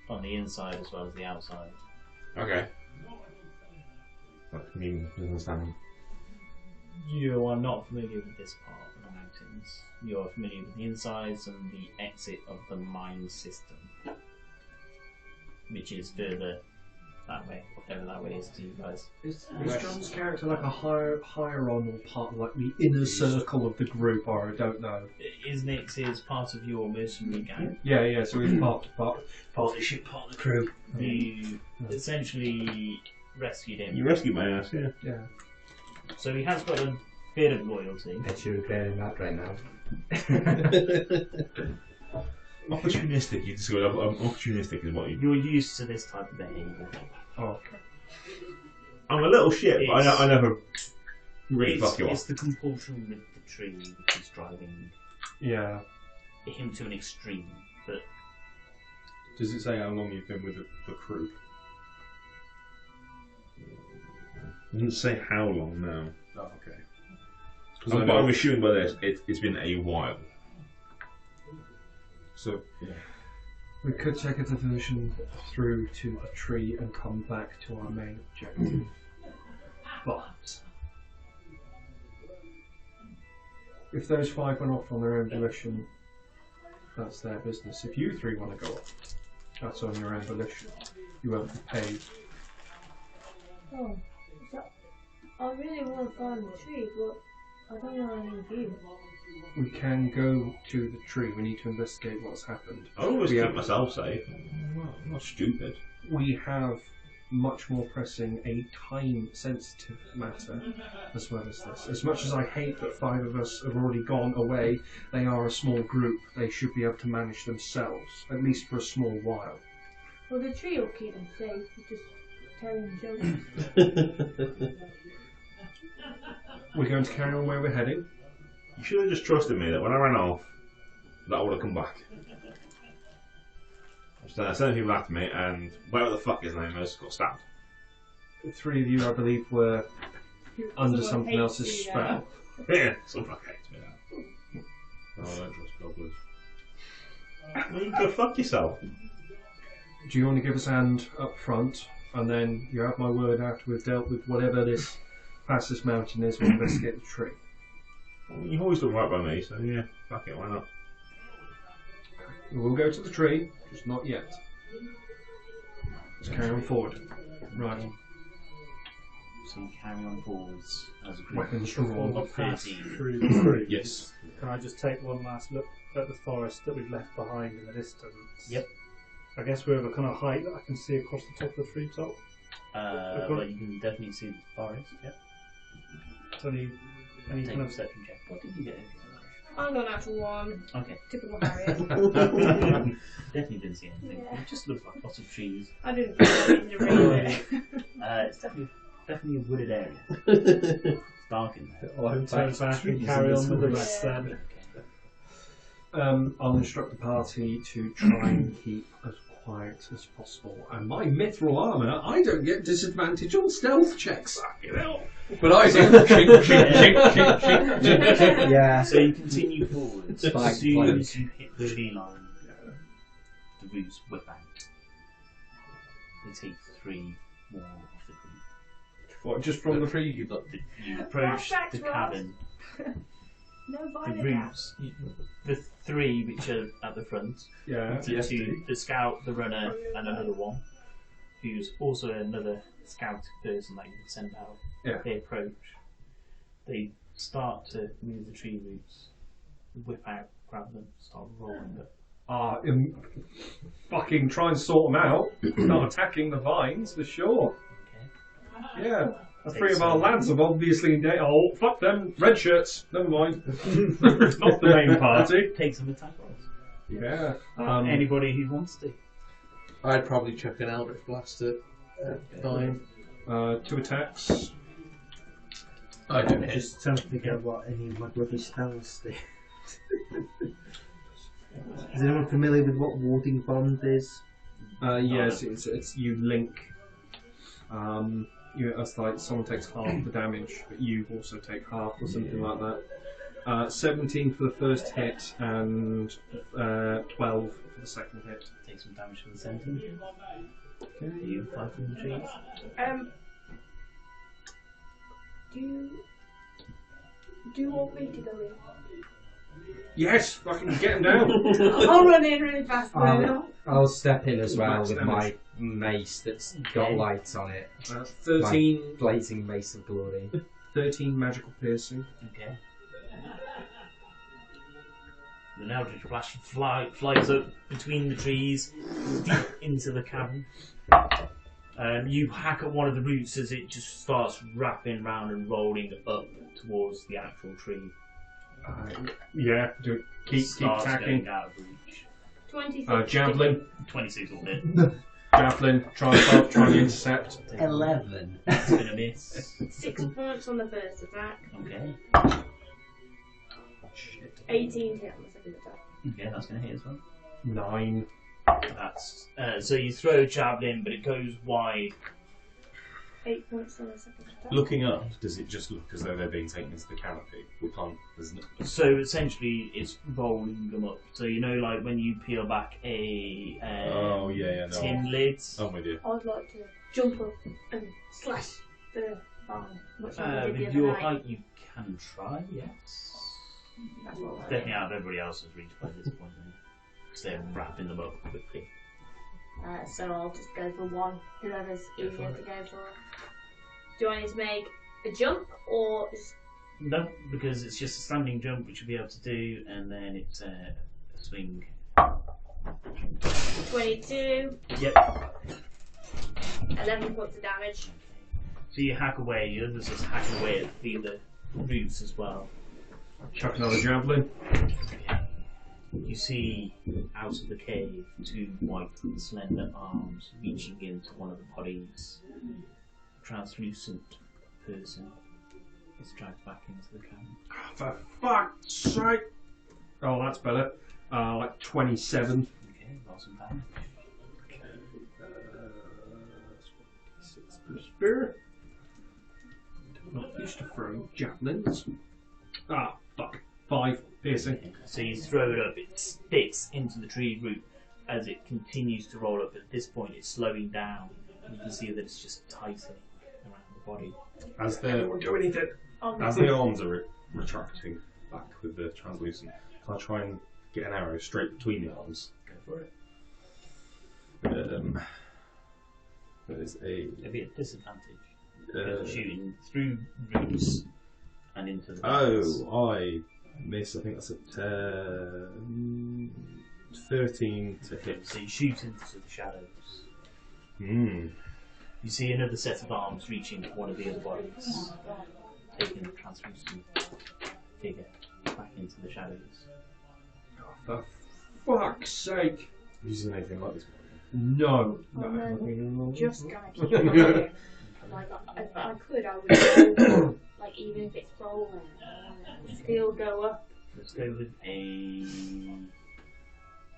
on the inside as well as the outside. Okay. That means understanding. You are not familiar with this part of the mountains. You are familiar with the insides and the exit of the mine system, which is further that way, whatever that way is to you guys. Is John's character like a higher on or part of like the inner circle of the group, or I don't know? Isnix is part of your mercenary gang. Yeah, so he's part Part of the ship, part of the crew. You essentially rescued him. You rescued my ass, yeah. Yeah. So he has got a bit of loyalty. Bet you're clearing that right now. Opportunistic, you discovered opportunistic is what you do. You're used to this type of behaviour. Oh. I'm a little shit, but I never really fuck you It's off. the compulsion with the tree which is driving Yeah. him to an extreme. But Does it say how long you've been with the crew? It doesn't say how long now. Oh, okay. But I'm assuming by this, it's been a while. So, yeah. We could take a diversion through to the tree and come back to our main objective. But if those 5 went off on their own volition, that's their business. If you 3 want to go off, that's on your own volition. You won't be paid. Oh, so I really want to find the tree, but I don't want any view. We can go to the tree. We need to investigate what's happened. I always We keep have- myself safe. I'm not stupid. We have much more pressing a time-sensitive matter as well as this. As much as I hate that 5 of us have already gone away, they are a small group. They should be able to manage themselves, at least for a small while. Well, the tree will keep them safe. You just tell them jokes. We're going to carry on where we're heading. You should have just trusted me that when I ran off, that would have come back. So sending people after me, and whatever the fuck his name is, got stabbed. The 3 of you, I believe, were under Someone something hates else's you, spell. Yeah, some fuck hates me now. Oh, I don't trust goblins. Well, you go fuck yourself. Do you want to give us a hand up front, and then you have my word after we've dealt with whatever this past this mountain is, we'll investigate the tree. Well, you've always done right by me, so yeah, fuck it, why not? We'll go to the tree, just not yet. Let's carry on forward. Right. so you carry on forwards as a group. Weapons Before drawn. we pass 13. through the tree, Yes. can I just take one last look at the forest that we've left behind in the distance? Yep. I guess we're of a kind of height that I can see across the top of the treetop. Well, you can definitely see the forest. Yep. So any Take kind a of perception check. What did you get? I got an actual one. Okay. Typical Harriet. Definitely didn't see anything. Yeah. It just looks like lots of trees. I didn't think I needed to read it. It's definitely a wooded area. It's dark in there. I'll turn back and carry on with the rest then. I'll instruct the party to try and keep as quiet as possible. And my mithril armour, I don't get disadvantage on stealth checks. You know? But I do. Chink, chink, chink, chink, chink, chink. Yeah. So you continue forwards. As Flank, soon flank. as you hit the tree line, the roots whip out. They take 3 more off the group. What, just from the tree? You approach Flashbacks, the Ross. cabin. No The violet roots, the 3 which are at the front, Yeah. the scout, the runner, and another one, who's also another scout person that you can send out. Yeah. They approach. They start to move the tree roots, whip out, grab them, start rolling them. Fucking try and sort them out. Start attacking the vines for sure. Okay. Yeah. The 3 of our lads have obviously. Oh, fuck them. Red shirts. Never mind. Not the main party. Take some attack rolls. Yeah. Anybody who wants to. I'd probably chuck an Eldritch Blast at 9. 2 attacks. I don't hit. Just trying to figure out what any of my bloody spells do. Is anyone familiar with what warding bond is? Yes, it's you link. It's like someone takes half the damage, but you also take half or something like that. 17 for the first hit and 12 for the second hit. Take some damage for the 17. Okay. You fly from the trees. Do you want me to go in? Yes, fucking get him down. I'll run in really fast. I'll step in as well Max with damage. my mace that's got lights on it. 13, My blazing mace of glory. 13 magical piercing. Okay. The Eldritch Blast flies up between the trees, deep into the cabin. You hack at one of the roots as it just starts wrapping round and rolling up towards the actual tree. Yeah, keep Starts attacking. going out of reach. 26. Javelin, 26 will hit. javelin, try and intercept. 11. It's going to miss. 6 points on the first attack. Okay. 18 hit on the second attack. Okay, that's going to hit as well. 9. That's so you throw a javelin, but it goes wide. 8 points on the second attack. Looking up, does it just look as though they're being taken into the canopy? We can't. There's no. So essentially, it's rolling them up. So you know, like when you peel back a Oh yeah, no. tin lid. I'm with you. I'd like to jump up and slash the barn. Much like I did With the other your night. height, you can try. Yes. That's what I Definitely out of everybody else's reach by this point, because they're wrapping them up quickly. So I'll just go for one. Whoever's easier to go for. Do I need to make a jump or just... No, because it's just a standing jump, which you'll be able to do, and then it's a swing. 22, Yep. 11 points of damage. So you hack away. The others just hack away at the other roots as well. Chuck another javelin. You see out of the cave 2 white and slender arms reaching into one of the bodies. A translucent person is dragged back into the cabin. For fuck's sake! Oh, that's better. Like 27. Okay, roll some damage. 6 plus spear. Not used to throw javelins. Ah, fuck. 5 piercing. So you throw it up, it sticks into the tree root as it continues to roll up. At this point, it's slowing down. You can see that it's just tightening around the body. As Everyone do anything. as the arms are retracting back with the translucent, can I try and get an arrow straight between the arms? Go for it. There's a. It'll be a disadvantage. You're shooting through roots and into the bodies. Oh, I miss. I think that's a 13 to hit. So you shoot into the shadows. Hmm. You see another set of arms reaching for one of the other bodies, taking the translucent figure. back into the shadows. For fuck's sake! Have you seen anything like this? No. I'm just gonna keep going. Like, if I could, I would go, like, even if it's rolling, still go up. Let's go with a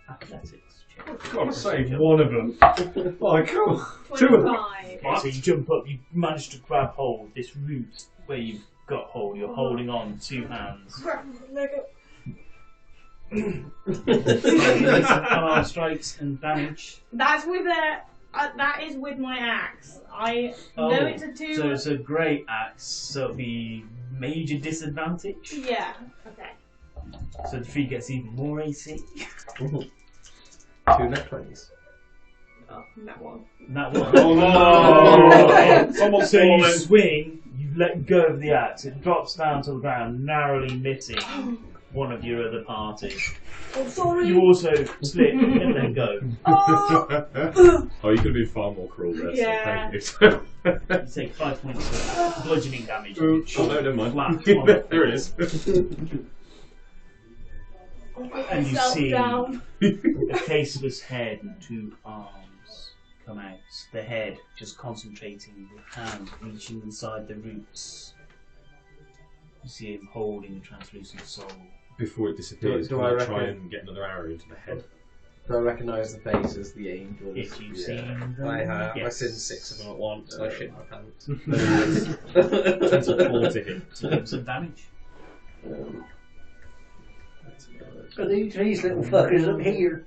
athletics check. I've got to save one of them. Like, two of them. 25. Okay, so you jump up, you manage to grab hold. This root where you've got hold, you're holding on 2 hands. Unarmed strikes and damage. That's with that is with my axe. I know it's a 2. So it's a great axe, so it'll be major disadvantage. Yeah. Okay. So the tree gets even more AC. 2 net 20s. Oh, that one. That one. Oh no! Someone's so you swing, you let go of the axe, it drops down to the ground, narrowly missing one of your other party. Oh, sorry. You also slip and then go. Oh. Oh, you could have been far more cruel there. Yeah. So thank you. You take 5 points of bludgeoning damage. Oh no, never mind. Flat. There it is. And you Myself see down. a faceless head and 2 arms come out. The head just concentrating, the hand reaching inside the roots. You see him holding a translucent soul. Before it disappears, Do can I I try reckon- and get another arrow into the head? Do I recognise the face as the angels? If you've Yeah. seen them, I have. I yes. seen 6 of them at once. I shit my pants. That's a 4 to hit. So give him some damage. Are these little fuckers up here?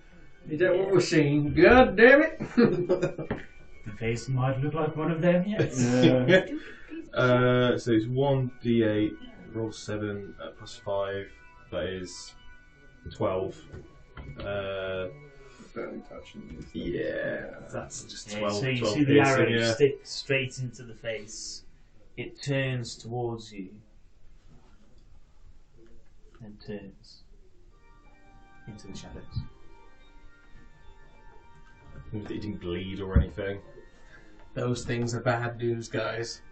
Is that what we're seeing? God damn it! The face might look like one of them, yes. So it's 1d8, roll 7, plus 5, that is 12. Barely touching these. Yeah, that's just Yeah, 12. so you 12 see the piercing, arrow yeah. stick straight into the face. It turns towards you. And turns into the shadows. It didn't bleed or anything. Those things are bad news, guys.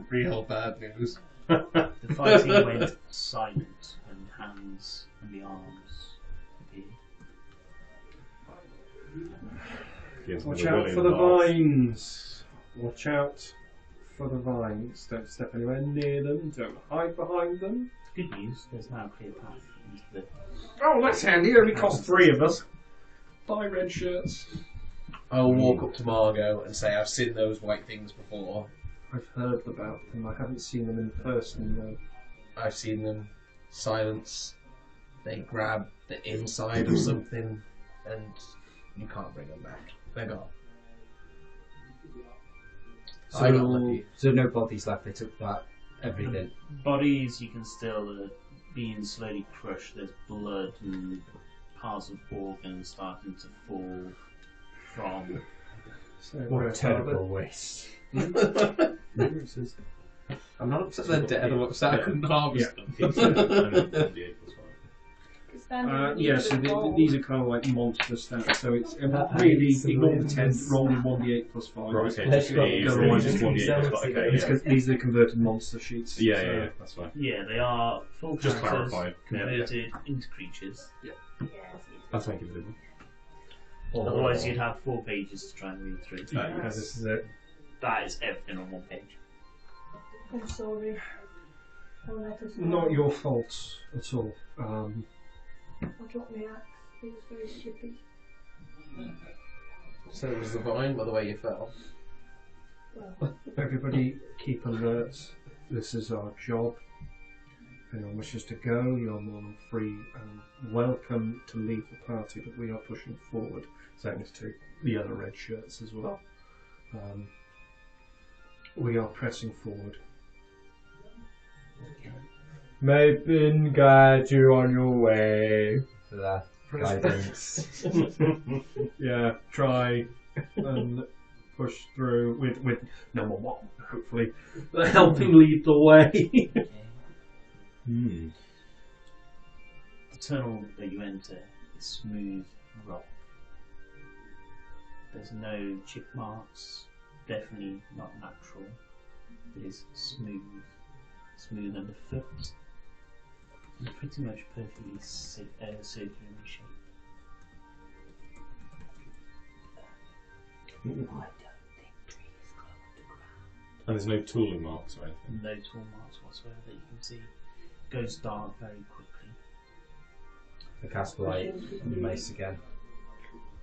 Real bad news. The fighting went silent when the hands and the arms appeared. Watch out for the vines. Watch out for the vines. Don't step anywhere near them. Don't hide behind them. Good news, there's now a clear path into the... Oh, that's handy. It only cost 3 of us. Buy red shirts. I'll walk up to Margot and say, I've seen those white things before. I've heard about them. I haven't seen them in person though. I've seen them. Silence. They grab the inside of something and you can't bring them back. They're gone. I got lucky. So no bodies left. They took that everything. Bodies you can still being slowly crushed. There's blood and parts of organs starting to fall from. So What a terrible waste. I'm not upset they're dead. I'm upset I couldn't harvest them. Yeah, so these are kind of like monster stats. So it's really ignore the 10, roll 1d8 plus 5. Right, okay, Let's just go. just 1d8 plus 5. Okay, It's yeah. 'cause these are converted monster sheets. Yeah, so- yeah, yeah, that's fine. Yeah, they are full Just characters clarify. converted into creatures. That's thank you for the Otherwise, you'd have 4 pages to try and read through. Because this is it. That is everything on 1 page. I'm sorry. I'll let us know. Not your fault at all. I dropped my axe. It was very slippy. So was the vine by the way you fell. Well, Everybody keep alert. This is our job. If anyone wishes to go, you're more than free and welcome to leave the party, but we are pushing forward, thanks to the other red shirts as well. We are pressing forward. May Bin guide you on your way. For that guidance. Yeah, try and push through with number 1, hopefully helping lead the way. Hmm. The tunnel that you enter is smooth rock. There's no chip marks, definitely not natural. It is smooth underfoot. They're pretty much perfectly circular in shape. I don't think trees grow underground. And there's no tooling marks or anything. No tool marks whatsoever that you can see. It goes dark very quickly. I cast light on the mace again.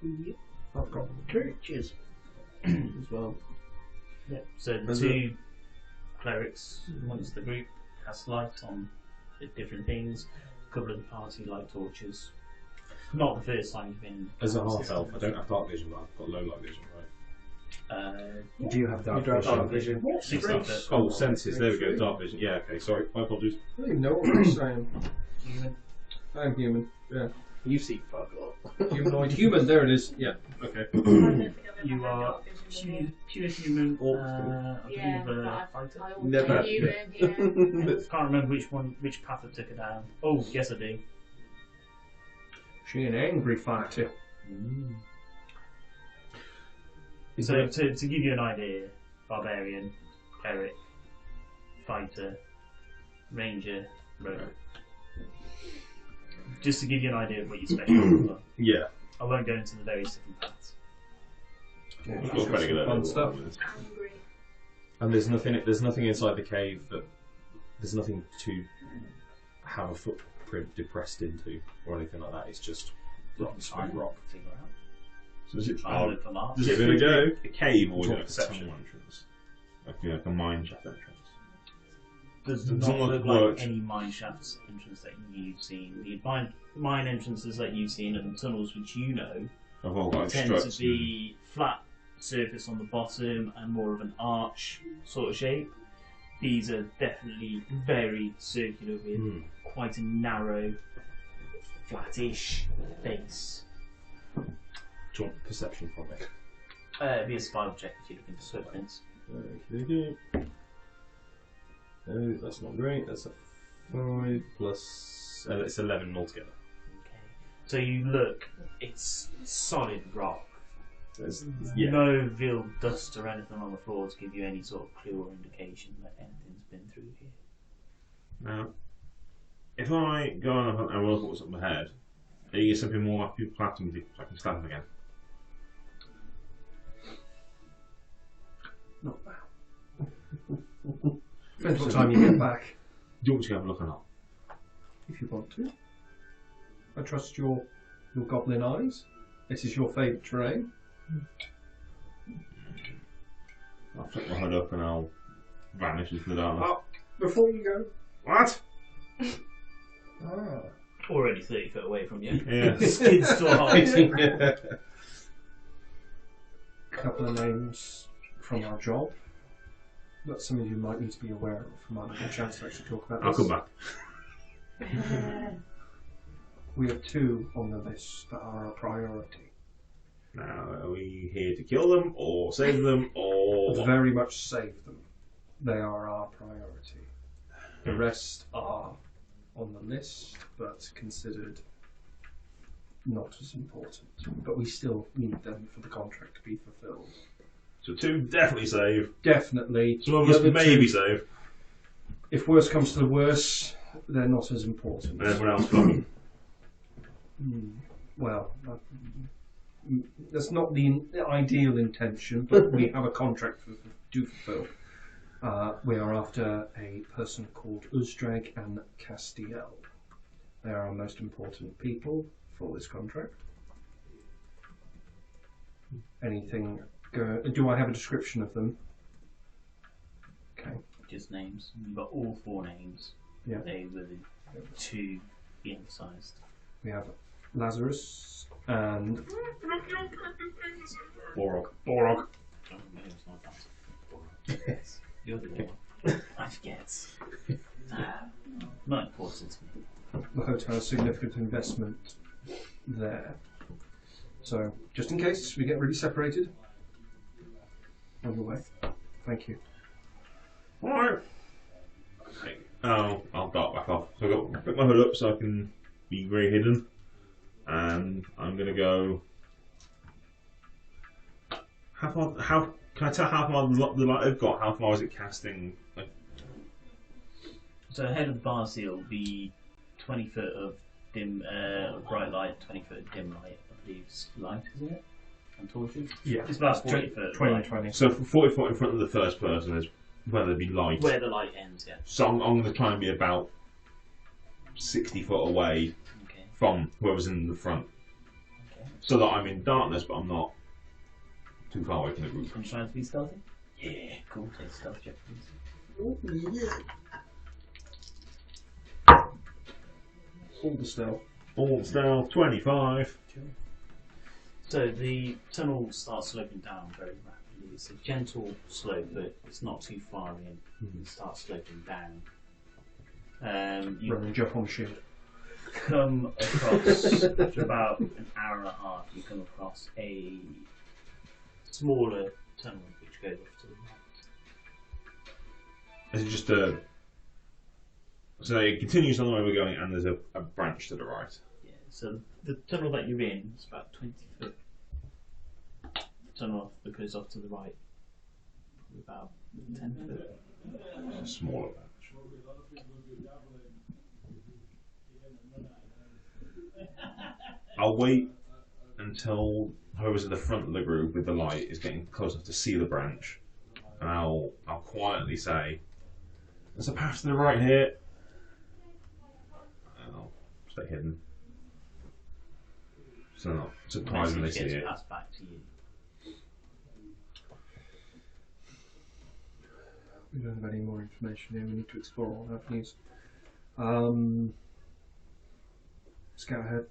Yep. I've got torches as well. Yep. So the Is two clerics amongst the group cast light on the different things. A couple of the party light torches. Not the first time you've been. As a half elf, I don't have dark vision, but I've got low light vision, right? You do have dark You do have vision. dark vision. Six of it. Oh, senses. There we go. Dark vision. Yeah. Okay. Sorry. My apologies. I don't even know what you're saying. Human. I'm human. Yeah. You see fuck all. Humanoid. Human. There it is. Yeah. Okay. You are pure human. I Yeah, believe but a fighter. I Never. also human, yeah. Can't remember which path I took her down. Oh, yes I do. She an angry fighter. So to give you an idea, barbarian, cleric, fighter, ranger, rogue. Just to give you an idea of what your special are. Yeah. I won't go into the various different paths. Yeah, I've got quite a good fun idea. stuff. Angry. And there's nothing inside the cave that there's nothing to have a footprint depressed into or anything like that. It's just rock, smooth rock. Figure out. So does it, Try and look for marks. Does it give it a go? a cave or is it Drop a the perception tunnel. entrance? Like a mine shaft entrance. Does Doesn't not look look like worked. any mine shafts entrance that you've seen. The mine entrances that you've seen and the tunnels which you know I've all got tend to struts. be flat surface on the bottom and more of an arch sort of shape. These are definitely very circular with quite a narrow, flattish base. Do you want perception from it? It'd be a survival check if you're looking for footprints. Okay. Oh, that's not great. That's a 5 plus. It's 11 altogether. Okay. So you look, it's solid rock. Yeah. No real dust or anything on the floor to give you any sort of clue or indication that anything's been through here. Now, if I go on a hunt and look at what's up ahead, are you something more like people have to me so I can stab them again? Not now. Depends what time you get back. Do you want me to go have a look or not? If you want to. I trust your goblin eyes. This is your favourite terrain. I'll flick my hood up and I'll vanish into the darkness. Oh, before you go. What? Ah. Already 30 foot away from you. Yeah. Skid store. Couple of names from our job. That's something you might need to be aware of. Might have a chance to actually talk about I'll this. come back. We have two on the list that are a priority. Now, are we here to kill them or save them or what? Very much save them. They are our priority. The rest are on the list, but considered not as important. But we still need them for the contract to be fulfilled. So two definitely save. Definitely. Some of The us other maybe two, save. if worse comes to the worse, they're not as important. And everyone else fucking. Well, that's not the ideal intention, but we have a contract to fulfill. We are after a person called Uzdrag and Castiel. They are our most important people for this contract. Anything? Do I have a description of them? Okay. Just names. You've got all four names. Yeah. They were the two emphasised. We have Lazarus and Borog. Borog. Oh, no, it's not that. Yes. You're the one. I forget. Not important to me. The hotel has significant investment there. So, just in case we get really separated, on the way. Thank you. Alright. I'll dart back off. So I've got to put my hood up so I can be very hidden. And I'm going to go. How can I tell how far the light I've got? How far is it casting? Like, So ahead of the bar seal, the 20 foot of dim, bright light, 20 foot of dim light. I believe it's light, isn't it? And torches. Yeah. It's about 40 foot. 20 light. 20. So 40 foot in front of the first person is where there'd be light. Where the light ends, yeah. So I'm going to try and be about 60 foot away Okay. from whoever's in the front. Okay. So that I'm in darkness, but I'm not too far away from the group. Can you try to be stealthy? Yeah. Cool. Take a stealth check, please. All the stealth. All stealth, 25. So the tunnel starts sloping down very rapidly. It's a gentle slope, but it's not too far in. It starts sloping down. You Run and jump on the shield. come across, after about an hour and a half, you come across a smaller tunnel which goes off to the right. Is it just a... So it continues on the way we're going and there's a branch to the right. Yeah, so the tunnel that you're in is about 20 foot. The tunnel that goes off to the right, probably about 10 foot. It's a smaller branch. I'll wait until whoever's at the front of the group with the light is getting close enough to see the branch, and I'll quietly say, "There's a path to the right here." And I'll stay hidden, so not surprised when they see Message it. gets passed back to you. We don't have any more information here. We need to explore all avenues. Scout ahead.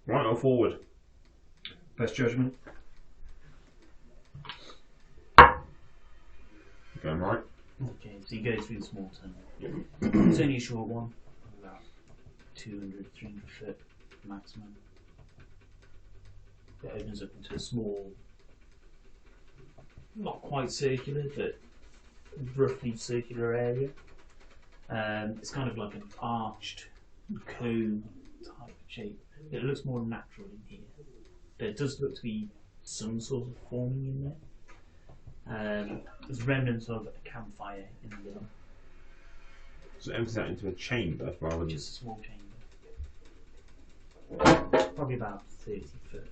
Right or forward? Best judgment. Going right. Okay, so you go through the small tunnel. It's only a short one, about 200, 300 foot maximum. It opens up into a small, not quite circular, but roughly circular area. It's kind of like an arched cone type of shape. It looks more natural in here. There does look to be some sort of forming in there. There's remnants of a campfire in the middle. So empty that into a chamber rather than Just a small chamber. Probably about 30 foot.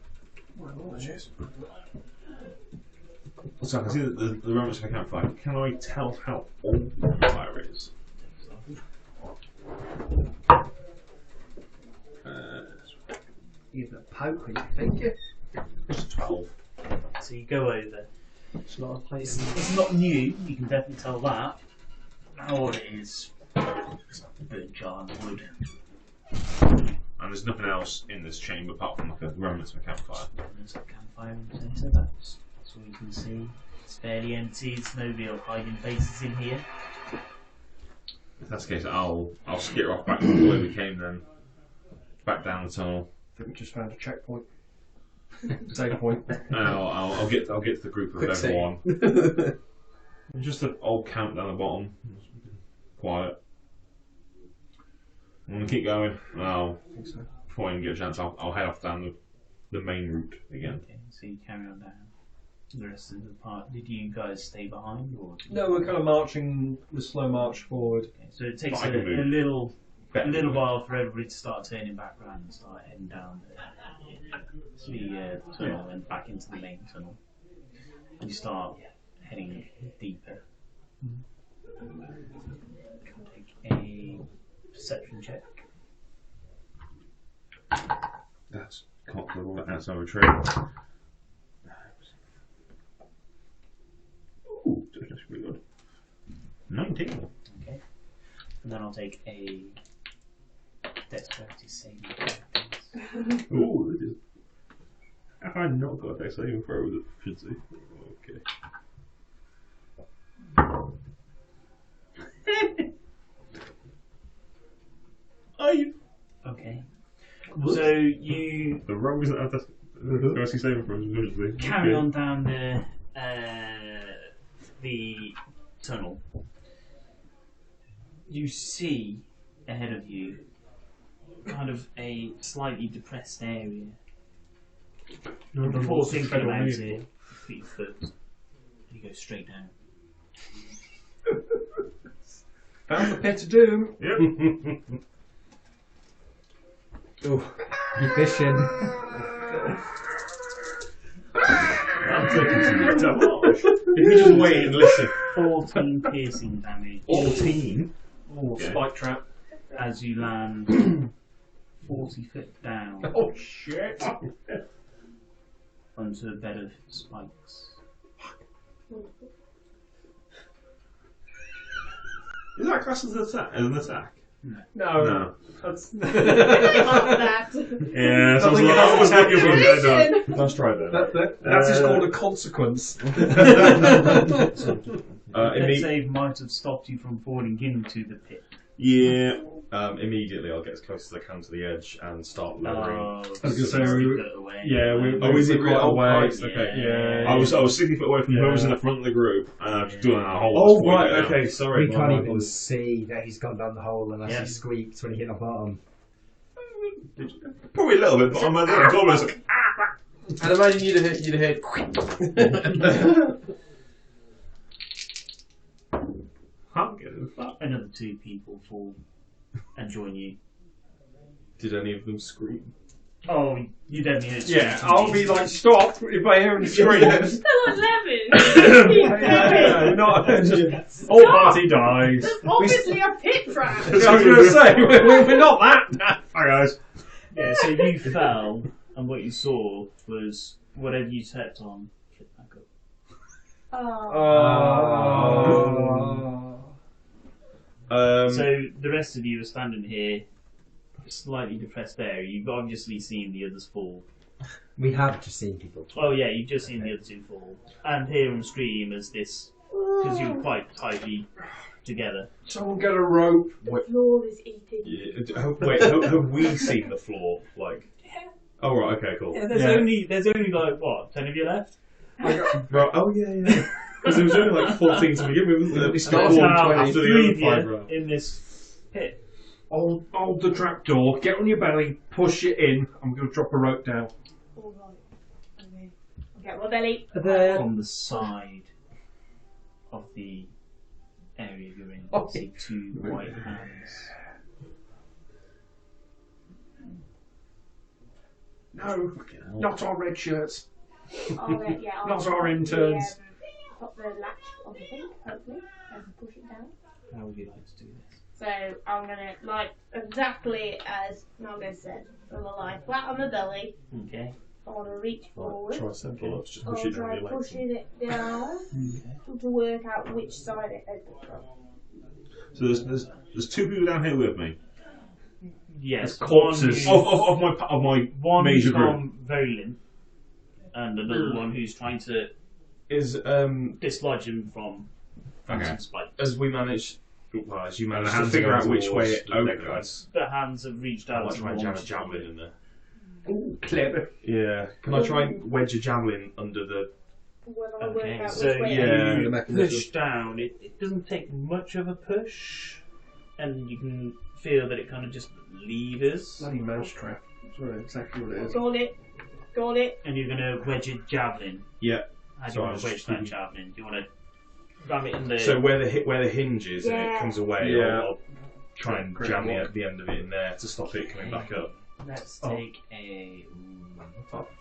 So I can see the remnants of a campfire. Can I tell how old the campfire is? Even a poke when you think it. It's 12. So you go over. It's not a place. It's not new, you can definitely tell that. How old it is. It's like burnt charred wood. And there's nothing else in this chamber apart from like a remnants of a campfire. There's a campfire in the centre, that's all you can see. It's fairly empty, there's no real hiding places in here. If that's the case, I'll skitter off back to the way we came then. Back down the tunnel. I think we just found a checkpoint. Save point. And I'll get to the group of Quick save. everyone. Just an old camp down the bottom. Quiet. I'm gonna keep going. And I think so. before I even get a chance, I'll head off down the main route again. Okay, so you carry on down. The rest of the part, did you guys stay behind? Or did No, we're kind of marching the slow march forward. Okay, so it takes But I a can move. little while for everybody to start turning back around and start heading down the tunnel and back into the main tunnel. And you start heading deeper. Take a perception check. That's comfortable. That's our retreat. Ooh, that's pretty good. 19. Okay. And then I'll take a dexterity saving throw. Ooh, this is. Have I not got a dex saving throw with efficiency? Okay. Okay. So you The rogue isn't have the saving throws with efficiency. carry on down the tunnel. You see ahead of you kind of a slightly depressed area. And before thinking about it, put your foot, you go straight down. Found the pit of doom. Yep. Oh, you're fishing. I'm taking some damage. If you just wait and listen. 14 piercing damage. 14? Oh, Okay. spike trap. As you land 40 foot down Oh shit! onto a bed of spikes. Is that classed as an attack? No. No. That's that. Yeah, so Something I was looking for Listen. it. Let's try that. that is called a consequence. That save might have stopped you from falling into the pit. Yeah. Immediately, I'll get as close as I can to the edge and start lowering. I was gonna say, away. Yeah, Oh, is it we're quite quite away? heights, Okay. Yeah. I was 60 foot away from Yeah. whoever's in the front of the group, and I've just done a whole. Oh, lot right, now. okay, sorry. We my can't mind even was- see that he's gone down the hole unless Yeah. he squeaked when he hit the bottom. Probably a little bit, but I'm a little goblin. I'd imagine you'd have hit. Can't get it. Another 2 people fall and join you. Did any of them scream? Oh, you definitely heard Yeah, screaming. I'll be like, stop if I hear him scream. They're like 11. Not all party dies. There's obviously a pit trap. I was going to say, we're not that. Hi guys. Yeah, so you fell, and what you saw was whatever you stepped on flipped back up. Oh. So the rest of you are standing here, slightly depressed there. You've obviously seen the others fall. We have just seen people. Oh yeah, you've just seen the other 2 fall. And hear them scream as this, because you're quite tightly together. Someone get a rope. The floor is eating. Yeah, wait, have we seen the floor? Like. Oh, right, okay, cool. Yeah, there's only like, what, 10 of you left? Right, oh, yeah. Because there was only like 14 to begin with, wasn't there? We started Now, after the 3 other of 5 you rounds. in this pit. Hold the trap door, get on your belly, push it in. I'm going to drop a rope down. All right. Okay. Get my belly. On the side of the area you're in, you see 2 white hands. No, not our red shirts. I'll Not pop our interns. Pop the latch on the thing, hopefully, and push it down. How would you like to do this? So I'm gonna, like, exactly as Margot said, I'm gonna lie flat on my belly. Okay. I want to reach forward. Try some pull-ups, just I'll push it try down your legs. pushing it down to work out which side it opens from. So there's 2 people down here with me. Yes. Corpses. Of my One major who's group. gone very limp, and another one who's trying to Is, dislodge him from Okay. some spike. as we managed, well, as you managed the to hands figure are out which way it towards the opens, The hands have reached I out might to try and jam a launch javelin in there. Ooh, clever. Yeah. Can I try and wedge a javelin under the... When I work Okay, out so which way yeah. The you mechanism. push down. It doesn't take much of a push, and you can feel that it kind of just levers. Bloody mousetrap. That's right, exactly what it is. Got it. And you're going to wedge a javelin. Yeah. How do So you I want was to wedge just that thinking- javelin? Do you want to ram it in the... So where the hinge is and it Yeah. comes away, Yeah. I'll try and jam the end of it in there to stop it coming back up. Let's take a...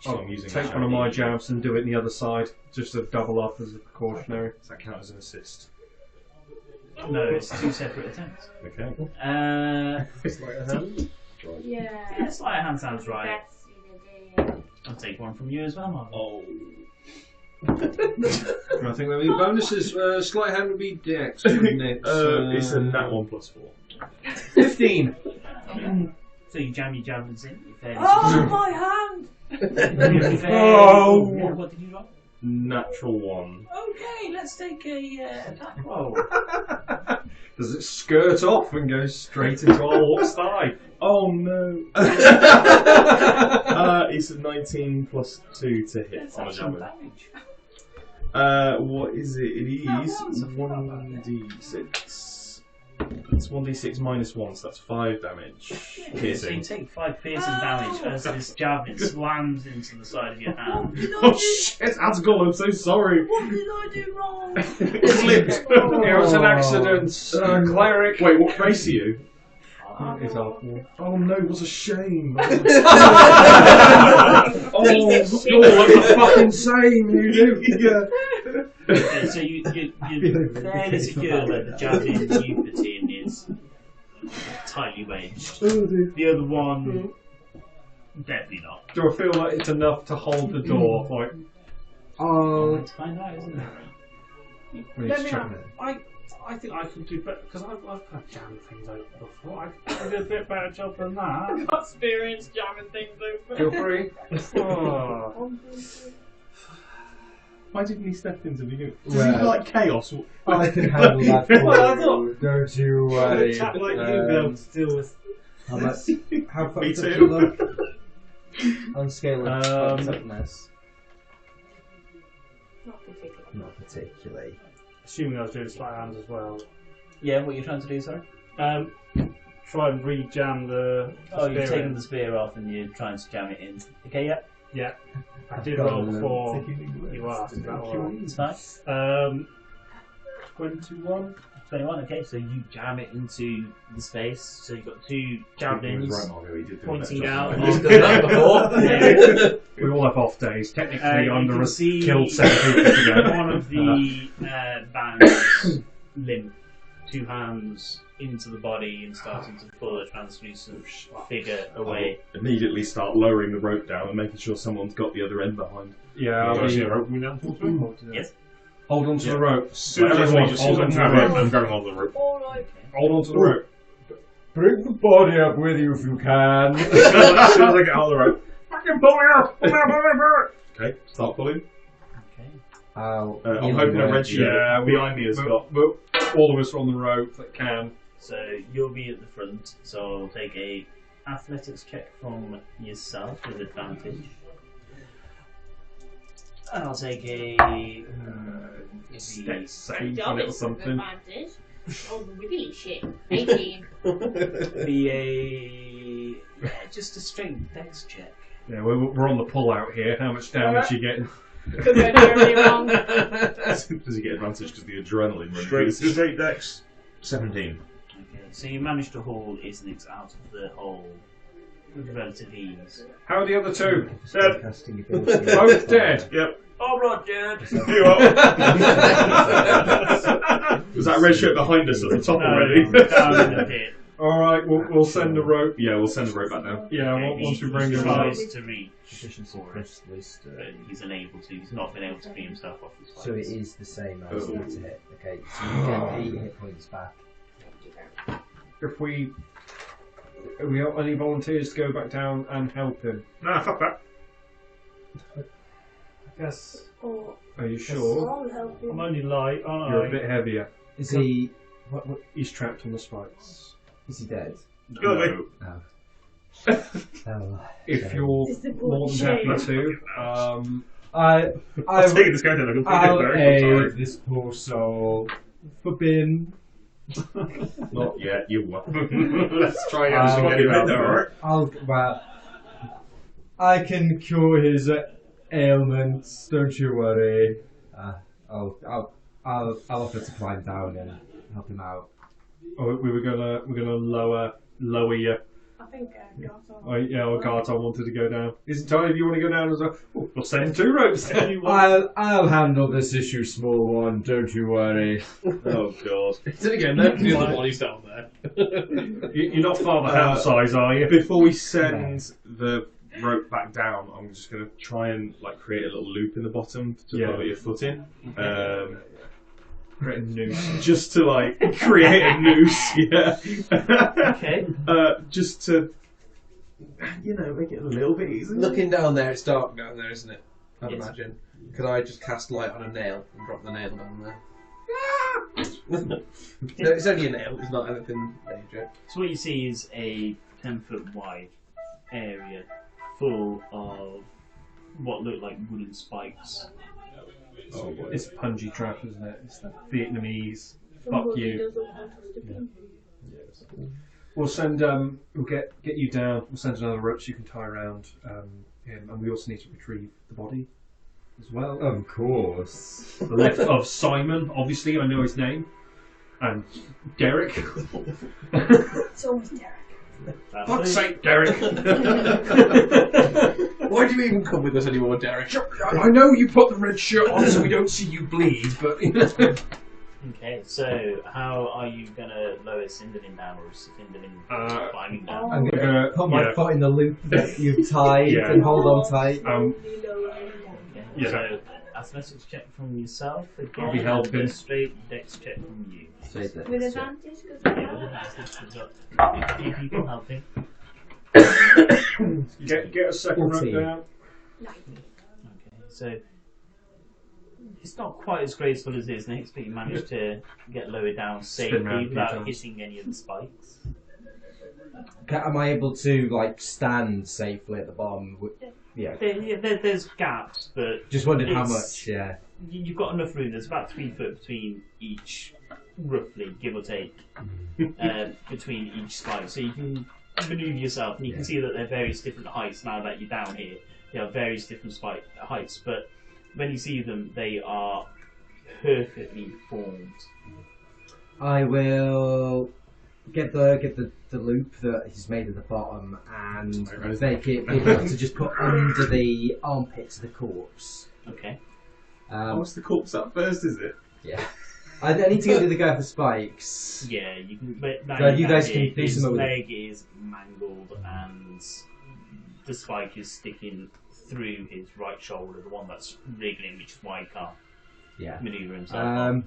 So I'm using Take that one of my idea. jabs and do it on the other side, just to double up as a precautionary. Does that count as an assist? No, it's 2 separate attempts. Okay. It's like a hand. Yeah. Sleight of hand sounds right. Best you do. I'll take one from you as well, Mark. Oh. I think there'll be bonuses. Sleight hand would be dex, wouldn't it? It's a nat 1 plus 4. 15. So you jam your javelins in. You're fairly Oh, my hand! You're fairly- Oh. What did you roll? Natural 1. Okay, let's take a attack roll. Does it skirt off and go straight into our horse thigh? Oh no! It's a 19 plus 2 to hit Let's on a have some javelin. damage. What is it? It No, is that's a 1d6. It's 1d6 minus 1, so that's 5 damage. So you Piercing. take 5 piercing damage as this javelin slams into the side of your hand. Oh shit, Asgul, I'm so sorry. What did I do wrong? It slipped. It was an accident. Cleric. Wait, what race are you? It's awful. Oh no, it was a shame. Oh, you're the fucking same, you do. Okay, so you're fairly secure that the javelin you put in is tightly wedged. The other one, definitely not. Do I feel like it's enough to hold the door? Like, Let's find out, isn't it? Let me I think I can do better because I've kind of jammed things open before. I can do a bit better job than that. I've got experience jamming things open. feel free. Oh. Why didn't he step into the unit? Does Well, he like chaos? I can handle that for Well, I you. Don't you A worry. chap like you be able to deal with. How much? How fucked Me up do too. you look? On scale of fucked upness? Not particularly. Not particularly. Assuming I was doing sleight of hand as well. Yeah, what you're trying to do, sorry? Try and re-jam the. Oh, you've spear taken in. the spear off and you're trying to jam it in. Okay, yeah, Yeah, I did roll before you asked. Is that alright? it's fine. 21. 21, okay, so you jam it into the space. So you've got 2 javelins Right, Margot, he did do a pointing better job out. than I He's did. done that before. We all have off days. Technically, You under can us, see killed 7 people together. one of the bands limp, 2 hands into the body and starting to pull a translucent figure away. I'll immediately start lowering the rope down and making sure someone's got the other end behind. Yeah, Do I I'll see be, a rope coming down towards me? Yes. hold on to Yeah. the rope. As soon as Everyone, I just hold hold on on to the rope. I'm going on the rope. Alright. Hold on to the rope. Bring the body up with you if you can. As soon as I get on the rope. Fucking pull me up! Pull me up, pull me up! Okay, start pulling. Okay. I'll I'm heal hoping you a up. red shirt Yeah, behind me has got. But all of us are on the rope that can. So you'll be at the front, so I'll take a athletics check from yourself with advantage. And I'll take a Stay safe Good a job, little it's something. advantage. Oh, really shit. 18. be a just a straight dex check. Yeah, we're on the pull out here. How much damage are you getting? Because I did really wrong. Does he get advantage because the adrenaline runs? Straight dex. 17. Okay, so you managed to haul Isnix out of the hole with relative ease. How are the other 2? Dead. Casting ability. Both dead. Yep. Alright, dude! You up? Was that red shirt behind us at the top already? Down in the pit. Alright, we'll send the rope. Yeah, we'll send the rope back down. Yeah, Okay, once we he bring him up. tries to reach Proficiency for it, plus list. but he's unable to. He's not been able to free himself off his So it spikes. is the same as hit to hit. Okay, so you get 8 hit points back. If we... Are we got any volunteers to go back down and help him? Nah, fuck that. I guess Or Are you sure? I'll help you. I'm only light, aren't You're I? a bit heavier. Is he? What? He's trapped on the spikes. Is he dead? Go away. Oh. If Okay. you're This is the more than happy shame. to, I'm I'll taking this guy down. I'm I'll sorry. aid this poor soul. For Bin. Not yet, you won't. Let's try and I'll get him out there, alright? Well, I can cure his ailments. Don't you worry. I'll offer to climb down and help him out. Oh, we're gonna lower you. I think Garton. Oh, yeah, or Garton wanted to go down. Is it time if you want to go down as well? Oh, we'll send 2 ropes. I'll handle this issue, small one. Don't you worry. Oh god. Then again, the other body's down there. You're not Father Hand size, are you? Before we send the rope back down, I'm just going to try and like create a little loop in the bottom to lower your foot in. Create a noose. Just to like create a noose, yeah. Okay. Just to, you know, make it a little bit easier. Looking down there, it's dark down there, isn't it? I'd Yes. imagine. Could I just cast light on a nail and drop the nail down there? No, it's only a nail, it's not anything major. So what you see is a 10-foot wide area full of what look like wooden spikes. Oh, it's a punji trap, isn't it? It's the Vietnamese. Fuck Somebody you. doesn't want us to be. We'll send. We'll get you down. We'll send another rope so you can tie around him, and we also need to retrieve the body as well. Of course. The left of Simon, obviously, I know his name, and Derek. It's always Derek. Fuck's sake, Derek! Why do you even come with us anymore, Derek? I know you put the red shirt on so we don't see you bleed, but Okay, so how are you gonna lower Cinderlin down, or is Cinderlin climbing down? I'm gonna put my yeah. foot in the loop that you've tied Yeah. and hold on tight. Okay. Yeah. So athletics check from yourself again. I'll be helping. And a straight dex check from you. Straight there. With advantage, because we have. A few people helping. get a second rope 14. down. Okay, so it's not quite as graceful as his next, but you managed to get lower down Spin round safely a few without times. hitting any of the spikes. Am I able to like stand safely at the bottom? Yeah. There's gaps, but Just wondered how It's- much. Yeah. you've got enough room. There's about 3 foot between each, roughly, give or take, between each spike. So you can maneuver yourself, and you can see that they're various different heights now that you're down here. They are various different spike heights, but when you see them, they are perfectly formed. I will get the loop that he's made at the bottom and make it big enough to just put under the armpits of the corpse. Okay. What's the corpse up first, is it? Yeah. I need to go to the guy for spikes. Yeah, you can. But now So you guys here, can do his some of it. leg is mangled, and the spike is sticking through his right shoulder, the one that's wriggling, which is why he can't Yeah. maneuver himself.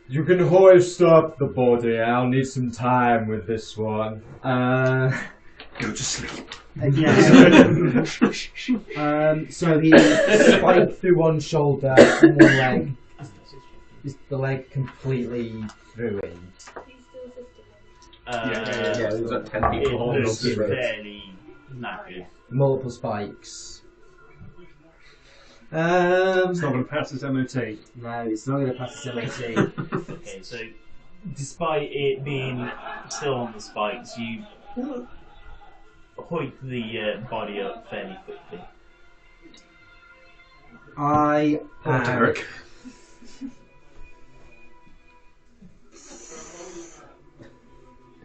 You can hoist up the body. I'll need some time with this one. Go to sleep. Yeah. So he spiked through one shoulder and one leg. Is the leg completely ruined? He's still 50. Yeah, there's like 10 people It holding looks on to the rope. fairly knackered. Multiple spikes. It's not going to pass his MOT. No, it's not going to pass the MOT. Okay, so despite it being still on the spikes, you hoik the body up fairly quickly. I am Derek.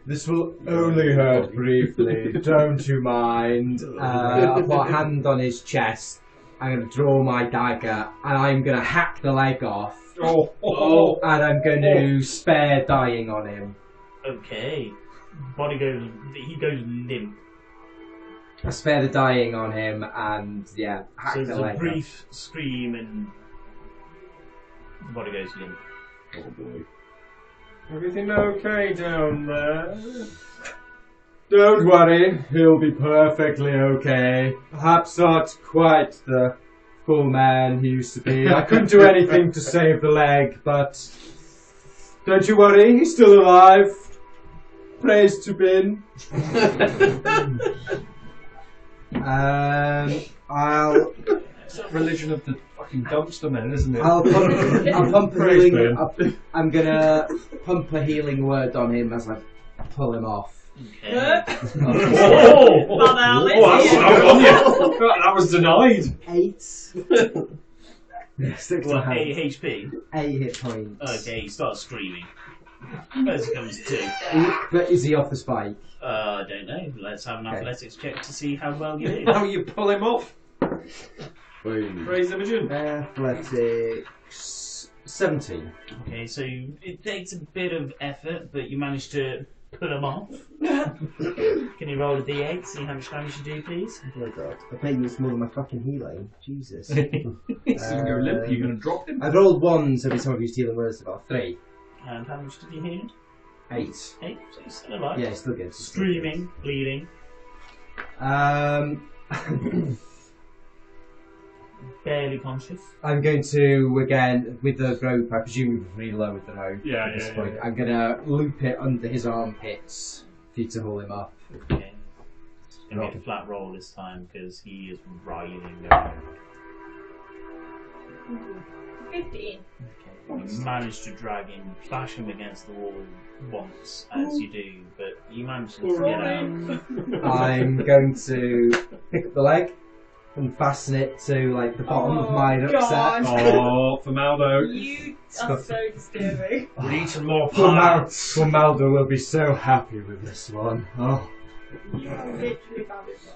This will only hurt briefly. Don't you mind? I put a hand on his chest. I'm going to draw my dagger and I'm going to hack the leg off. Oh. And I'm going to spare dying on him. Okay, he goes limp. I spare the dying on him and hack So the there's a leg off. brief scream and the body goes limp. Oh boy. Everything okay down there? Don't worry, he'll be perfectly okay. Perhaps not quite the full man he used to be. I couldn't do anything to save the leg, but don't you worry, he's still alive. Praise to Bin. I'll Religion of the fucking dumpster men, isn't it? I'll pump a Praise healing. Ben. I'm gonna pump a healing word on him as I pull him off. Okay. That was denied. 8. Six to What, hand. 8 HP? 8 hit points. Okay, he starts screaming. As it comes to. But is he off the spike? I don't know. Let's have an Okay. athletics check to see how well you do. How you pull him off? Wait. Praise Imogen. Athletics 17. Okay, so it takes a bit of effort, but you manage to pull him off. Can you roll a d8, see how much damage you do, please? Oh my god. I bet you it's more than my fucking healing. Jesus. You're limp, you're going to drop him? I've rolled 1s every time I've used healing words, about 3. And how much did you heal? 8. 8, so he's still alive. Yeah, it's still good. Screaming, bleeding, barely conscious. I'm going to, again, with the rope, I presume we've reloaded the rope Yeah, at this yeah, point. yeah. I'm going to loop it under his armpits for you to haul him up. Okay. It's going to be a flat roll this time because he is writhing around. 15. Okay. You manage to drag him, bash him against the wall once, as you do, but you manage to get out. I'm going to pick up the leg and fasten it to like the bottom of my rucksack. Oh, Formaldo. You are so disturbing. We need some more Formaldo will be so happy with this one. Oh. You literally found it wrong.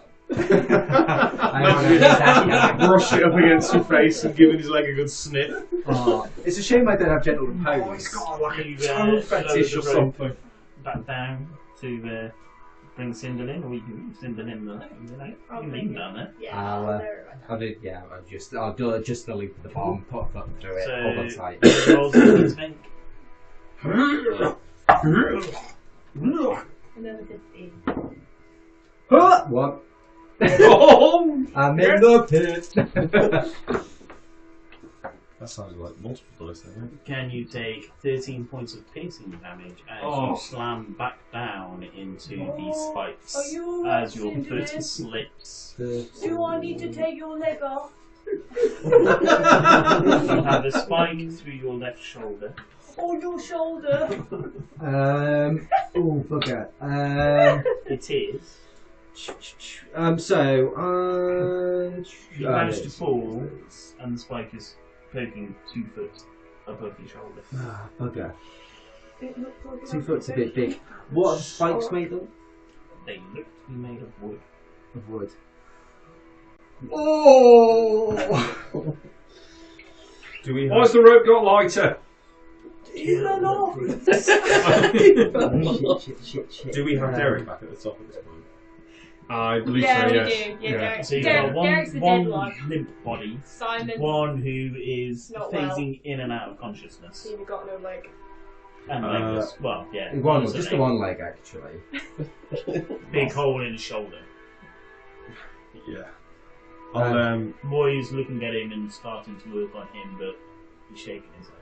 Brush it up against your face and giving his leg a good sniff. Oh, it's a shame I don't have gentle repose. Oh, he's got like a You, toe fetish or lower the rope something. Back down to bring Cinder in, or you can leave Cinder in the leg. You can leave him down there. Yeah, I'll, I'll do it right now. I'll do just the loop of the bomb, put a foot through it, hold on So, tight. rolls to tank. Another 15. What? Oh! I'm in the pit. That sounds like multiple dice there, right? Can you take 13 points of piercing damage as you slam back down into the spikes Are you alright, as your Cinder? foot slips? Do I need to take your leg off? You have a spike through your left shoulder. Or your shoulder? Oh, bugger. It is. You You manage to fall, and the spike is poking 2 foot above your shoulder. Ah, bugger. It looks like 2 foot's a bit big. What are spikes made of? They look to be made of wood. Of wood. Oh! Do we? Why's the rope got lighter? Shit. Do we have Derek? Back at the top at this point. I believe Yeah, so. we Yes. do. Yeah, Derek. So you've got Derek's the one dead one. limp body, Simon. one who is Not well. phasing in and out of consciousness, You've got no leg. and legless. Well, yeah. One, also just the leg. one leg actually. Big hole in his shoulder. Yeah. I'll Moy's looking at him and starting to work on him, but he's shaking his head.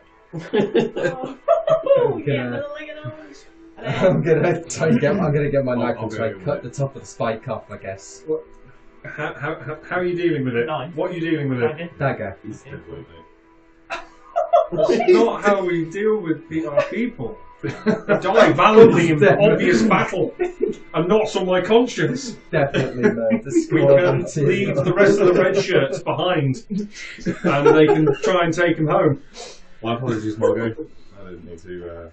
Oh, yeah, gonna- little leg and arms. I'm gonna get my knife I'll and try go and cut with the top of the spike off, I guess. How are you dealing with it? Knife. What are you dealing with it? Dagger. he's dead, won't That's not how we deal with our people. They die valiantly in obvious battle, and not on my conscience. Definitely murder. We can leave the rest of the red shirts behind, and they can try and take them home. My apologies, Margot. I didn't need to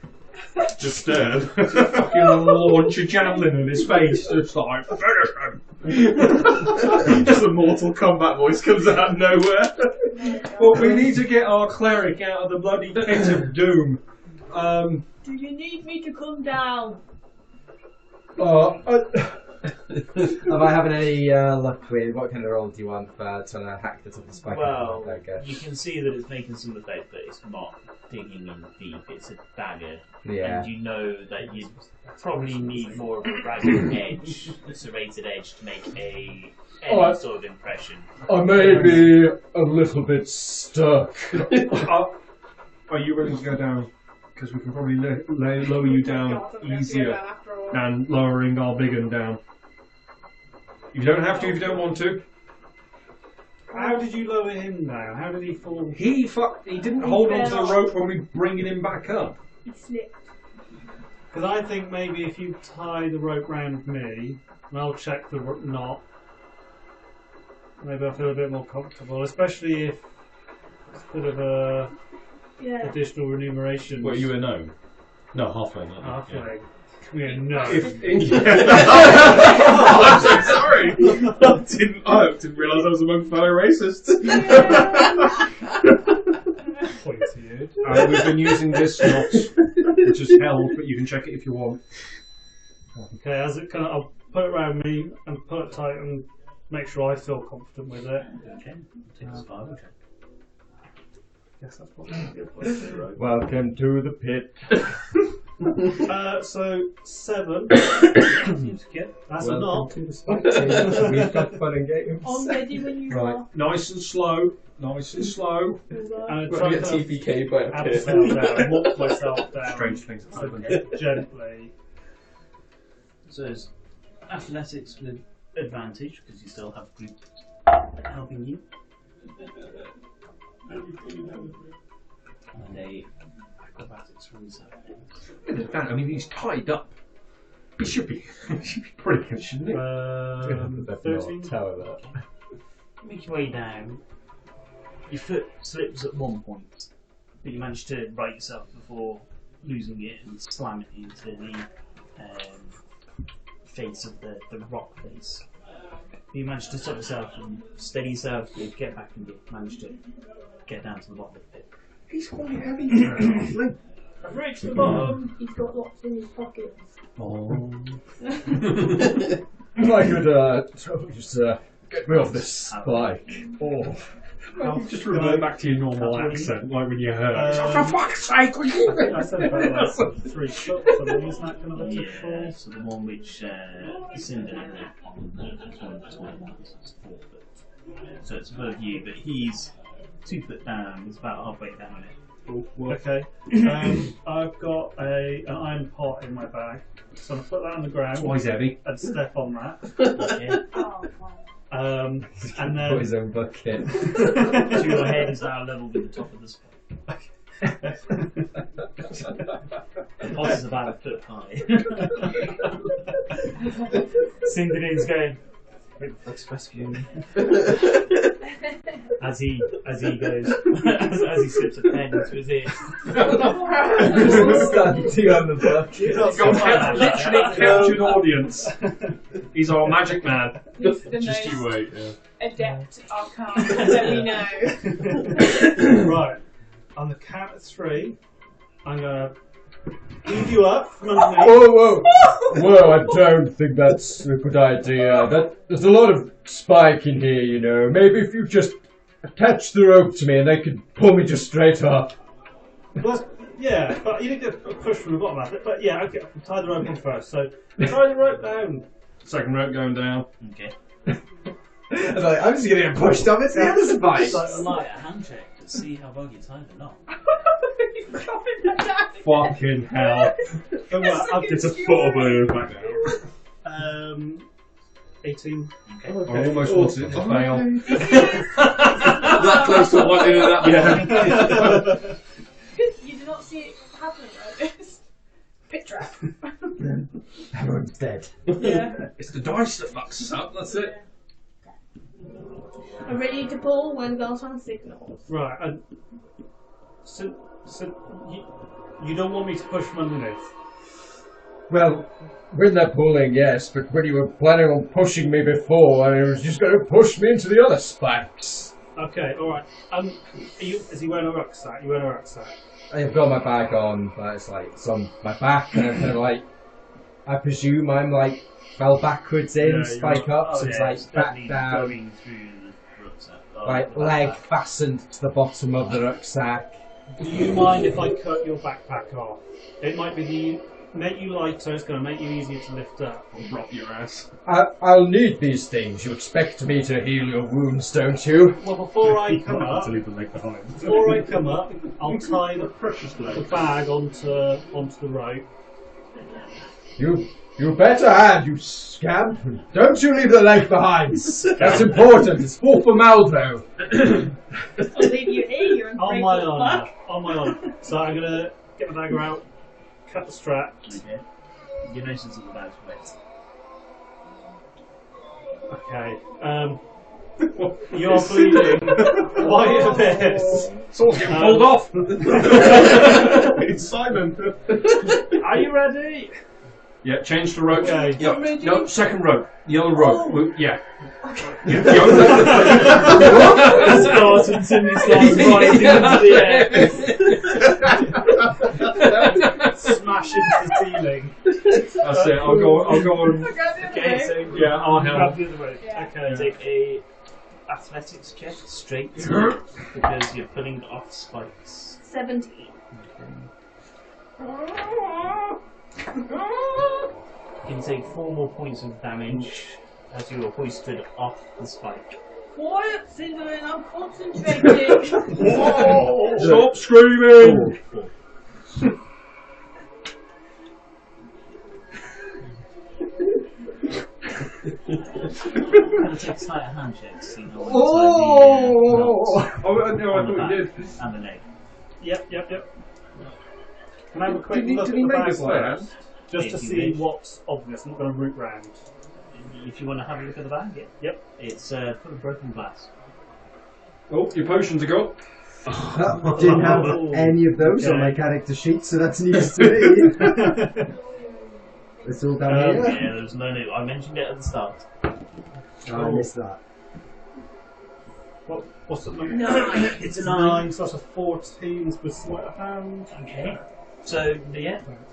disturb. Fucking launch a javelin in his face, just like finish him. Just a Mortal Kombat voice comes out of nowhere. But we need to get our cleric out of the bloody pit of doom. Do you need me to come down? Am I having any luck with what kind of roll do you want for trying to hack the top of the spike? Well, Dagger? you can see that it's making some effect, but it's not digging in deep. It's a dagger, Yeah. and you know that you probably need more of a ragged edge, a serrated edge, to make any sort of impression. I may be a little bit stuck. Are you willing to go down? Because we can probably lower you down easier than lowering our big one down. You don't have to if you don't want to. How did you lower him now? How did he fall? He didn't hold onto the rope when we bringing him back up. He slipped. Because I think maybe if you tie the rope round me, and I'll check the knot, maybe I'll feel a bit more comfortable, especially if it's a bit of a Yeah. additional remuneration. What, are you a gnome? No, halfling. aren't you? Halfway. Yeah, no. I'm so sorry. I didn't realise I was among fellow racists. Pointy-eared. We've been using this knot, which is held, but you can check it if you want. Okay, I'll put it around me and pull it tight and make sure I feel confident with it. Okay, take a survival check. Yes, that's what I'm doing. Welcome to the pit. So 7. Seems good. That's a knot. to the spike team. We've got fun and games. I'm ready when you Right. are. Nice and slow. Nice and slow. And We're try gonna to get TPK by a add pit. myself down, walk myself down Strange things have happened. gently. So it's athletics with advantage, because you still have group helping you. And a acrobatics from his I mean, he's tied up. He should be pretty good, shouldn't he? 13. Tower that. Make your way down. Your foot slips at one point, but you manage to right yourself before losing it and slam it into the face of the rock face. You manage to stop yourself and steady yourself, you get back and you manage to get down to the bottom of the pit. He's quite heavy. I've reached the bottom. He's got lots in his pockets. Oh. If I could just get me off this spike. Oh. Well, just revert back to your normal accent, like when you heard. For fuck's sake! I said about like 3 foot, so then isn't that kind of a typical? So the one which Cinder on is one of the taller ones, it's 4 foot. So it's above you, but he's 2 foot down, he's about halfway down it. Okay. I've got an iron pot in my bag, so I'm going to put that on the ground Why he's heavy? and step on that. Okay. Oh, wow. And Put then his own bucket. So your head is now level with the top of the spike. The pot is about a foot high. Cinderella's going, "Wait, let's rescue me." As he goes, as he slips a pen into his ear. Standing on the bucket. Got literally captured audience. He's our magic man. He's the Just you most wait. Yeah. adept arcana that we know. right, on the count of 3, I'm going to leave you up from underneath. Whoa! Whoa, I don't think that's a good idea. There's a lot of spike in here, you know. Maybe if you just attach the rope to me and they could pull me just straight up. Well, yeah, but you need to push from the bottom of it. But yeah, okay, I'll tie the rope on first. So tie the rope down. Second rope going down. Okay. I'm just gonna get pushed up. It's the other spike. It's like a light, a handshake to see how well you tie the knot. Fucking hell. So what, It's a foot above back down. 18. I almost wanted it to fail. That close to wanting it that You do not see it happen like this. Pit trap. Everyone's dead. Yeah. It's the dice that fucks us up, that's it. I'm ready to pull when girls on signals. Right, and so you don't want me to push from underneath? Well, when they're pulling, yes, but when you were planning on pushing me before, I was just going to push me into the other spikes. Okay, alright. Is he wearing a rucksack? You wearing a rucksack? I've got my bag on, but it's on my back, and I'm kind of I presume I'm fell backwards in, spike up, so it's back down, Going through the rucksack. leg fastened to the bottom of the rucksack. Do you mind if I cut your backpack off? It might be make you lighter, it's going to make you easier to lift up. I'll drop your ass. I'll need these things. You expect me to heal your wounds, don't you? Well, before I come up, To leave the leg behind. I'll tie the bag onto the rope. You better hand, you scamp. Don't you leave the leg behind. That's important. It's full formaldo. I'll leave you here, you're On my honour. On my honour. So I'm going to get my dagger out, cut the strap. Okay. You notice that the bag's wet. Okay. You're bleeding quite a bit. Sword's getting pulled off! It's Simon! Are you ready? Yeah, change the rope. Okay. Yeah. No, second rope. Yellow rope. Yeah. Yeah. Spartan Cindy starts rising into the air. Smash into the ceiling. That's it. I'll go on. Okay, so Yeah, I'll Grab help. the other way. Yeah. Okay. take a athletics check straight because you're pulling off spikes. 17. You can take 4 more points of damage as you are hoisted off the spike. Quiet, Cinder, I'm concentrating. Stop screaming! And take a slight handshake to see how Oh! Oh, no, I thought you did. and the leg. Yep. Can I have a quick Did he- look did at he the make bag us that? first? Just to If you see wish. what's obvious. I'm not going to root round. If you want to have a look at the bag, yeah. Yep. It's full of broken glass. Oh, your potions are gone. I didn't have any of those on my Okay. character sheet, so that's news to me. It's all down Yeah, here. there's no new. I mentioned it at the start. Oh, I missed that. What's the number? 9. It's a 9, so that's a 14 with sleight of hand. Okay. So,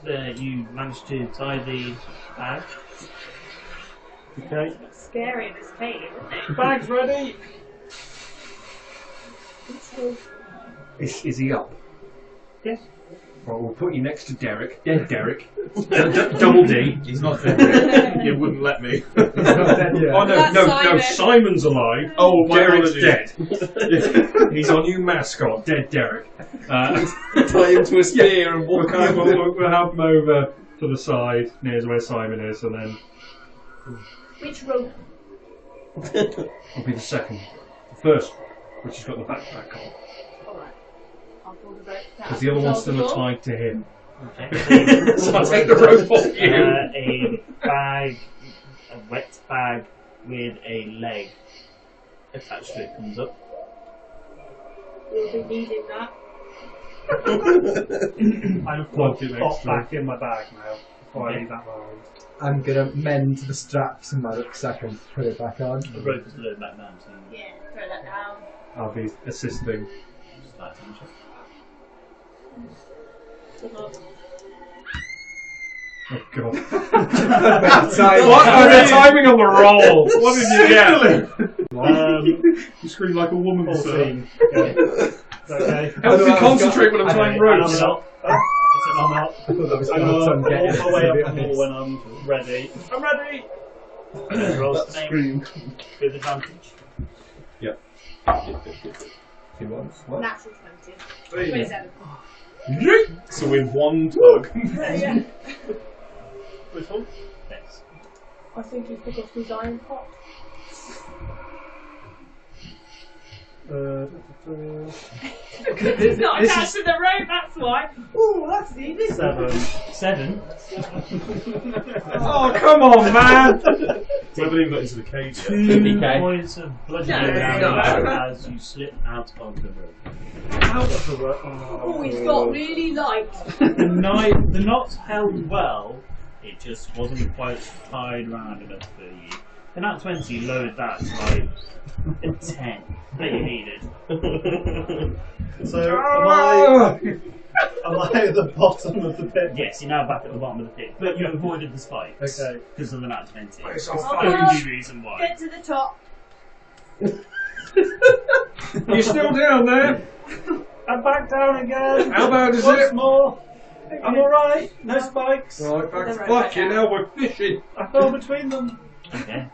you managed to tie the bag. Okay. Scary in this cave, isn't it? Bag's ready. Is he up? Yes. Well, we'll put you next to Derek. Dead Derek. Double D. He's not dead. You wouldn't let me. Oh no, That's no, Simon. Simon's alive. Oh, my Derek's apologies. dead. He's our new mascot, Dead Derek. Tie him to a spear and walk We'll over. have him over to the side, near where Simon is, and then Which rope? will be the second. The first, which has got the backpack on. Alright. I'll pull the rope down. Because the other one's still tied to him. Okay. So I'll take the rope off you. A bag, a wet bag with a leg attached to it comes up. We'll be needing that. I'm Plug it pop next to back in my bag now before I Okay. leave that behind. I'm gonna mend the straps in my rucksack and put it back on. The rope is lowered back down, so Yeah, throw that down. I'll be assisting. start tension. Good luck. Oh god. Time. What? Oh, the timing on the roll! What did you get? You scream like a woman, sir. 14. Okay. Okay. Help me concentrate when I'm tying And ropes. I'm up. I'm up. I thought that was I'm gonna up. some All get the way to be up the wall honest. when I'm ready. I'm ready! Roll to name Scream. with advantage. He wants what? Natural 20. 27. So with one tug. Yeah. Which one? Thanks. I think he forgot his iron pot. It's not attached to the rope, that's why. Ooh, that's easy. 7. Oh, come on, man! We haven't even got into the cage yet. 2 points of bludgeoning No. damage as you slip out of the rope. Out of the rope. Oh, he's got really light. The knot held well, it just wasn't quite tied round enough for you. And at 20, lowered that to like a 10 that you needed. So, am I at the bottom of the pit? Yes, you're now back at the bottom of the pit, but you avoided the spikes Okay. because of the nat 20. It's That's all the fine. only reason why. Get to the top. You're still down there? I'm back down again. How bad is Once it? more. I'm alright. No spikes. Right, back to Right, fucking right. hell, we're fishing. I fell between them. Okay.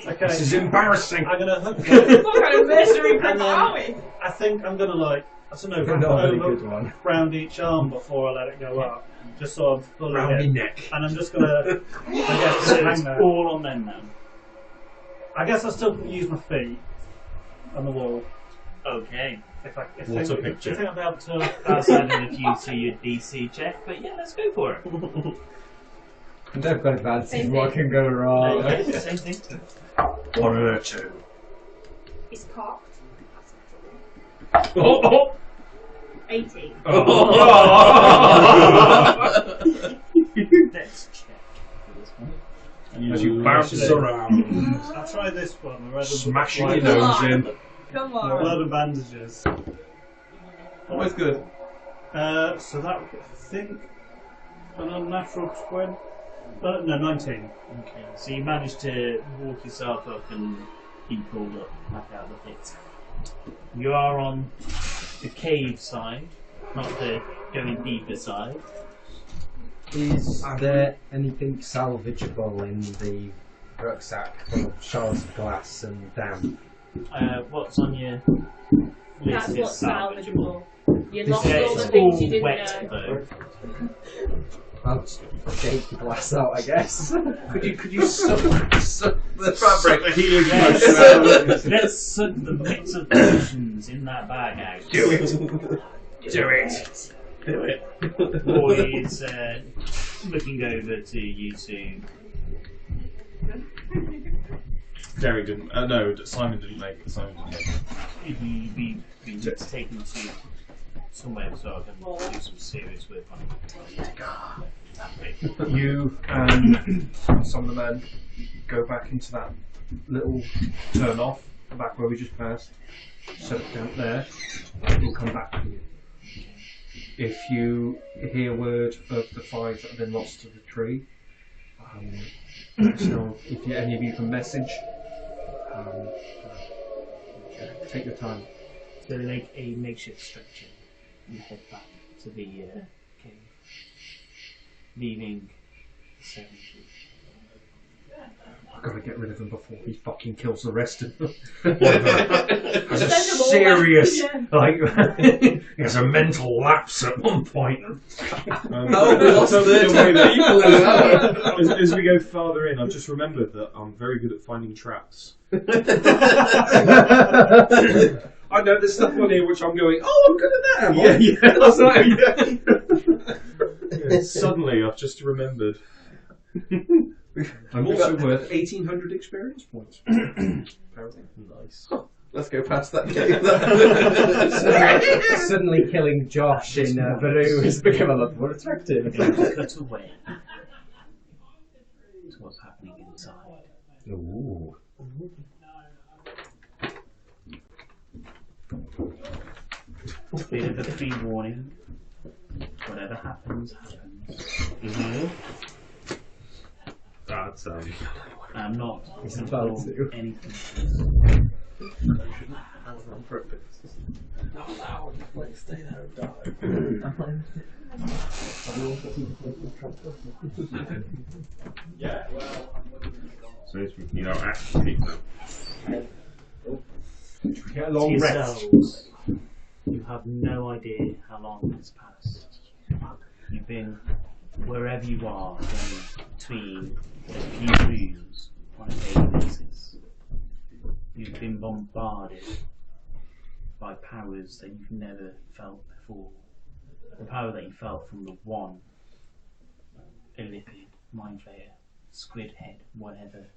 Okay. This is embarrassing. I'm gonna. What kind of nursery And pet are we? I think I'm gonna I don't know, wrap Not a very it over good one. round each arm before I let it go up, just so I'm fully Round me in. neck. And I'm just gonna, I guess, So hang it's there. all on them now. I guess I still use my feet on the wall. Okay. If I What's a think, picture? I think I'll be able to. That's added a few to your DC check, but yeah, let's go for it. I don't got advantage. Same What thing. can go wrong? Okay, same thing. On her too. It's cocked. Oh, oh. 18. Dex check for this one. As you bounce around, I'll try this one. Rather than smashing like your nose in. Come blood on. and bandages. Always good. So that would, I think, an unnatural 20. No, 19. Okay, so you managed to walk yourself up and be pulled up back out of the pit. You are on the cave side, not the going deeper side. Is there anything salvageable in the rucksack full of shards of glass and damp? What's on your That's list is what's salvageable. You This lost is- all the It's things you all didn't wet know. though. I'll just shake the glass out, I guess. Could you suck the fabric? The healing Yes. Let's suck the bits of potions in that bag out. Do it. Do it. Do it. Roy is looking over to you two. Derek didn't. No, Simon didn't make it. Simon didn't make it. Be taken to somewhere so I can do some serious work on it. You and some of the men go back into that little turn off, back where we just passed. Set it down there. We'll come back to you. If you hear word of the 5 that have been lost to the tree, let us know if any of you can message. Take your time. So they make a makeshift structure and head back to the cave, leaving the 7 I've got to get rid of him before he fucking kills the rest of them. Has a Send them all serious, back, like, he has a mental lapse at one point. Oh, we lost 13 people as well. As we go farther in, I've just remembered that I'm very good at finding traps. I know there's stuff on here which I'm going, oh, I'm good at that. Yeah. Suddenly, I've just remembered. I'm also worth 1,800 experience points. Apparently. Nice. Let's go past that cave. Suddenly killing Josh in Baru has become a lot more attractive. cut away to what's happening inside. Ooh. Bit of a pre-warning. Whatever happens, happens. That's I'm not He's going about to to. anything. So if you know, actually keep them. Get a To long rest. yourselves, you have no idea how long has passed. You've been wherever you are, in between a few rooms on a daily basis. You've been bombarded by powers that you've never felt before. The power that you felt from the one Olympian, Mind Flayer, Squid Head, whatever,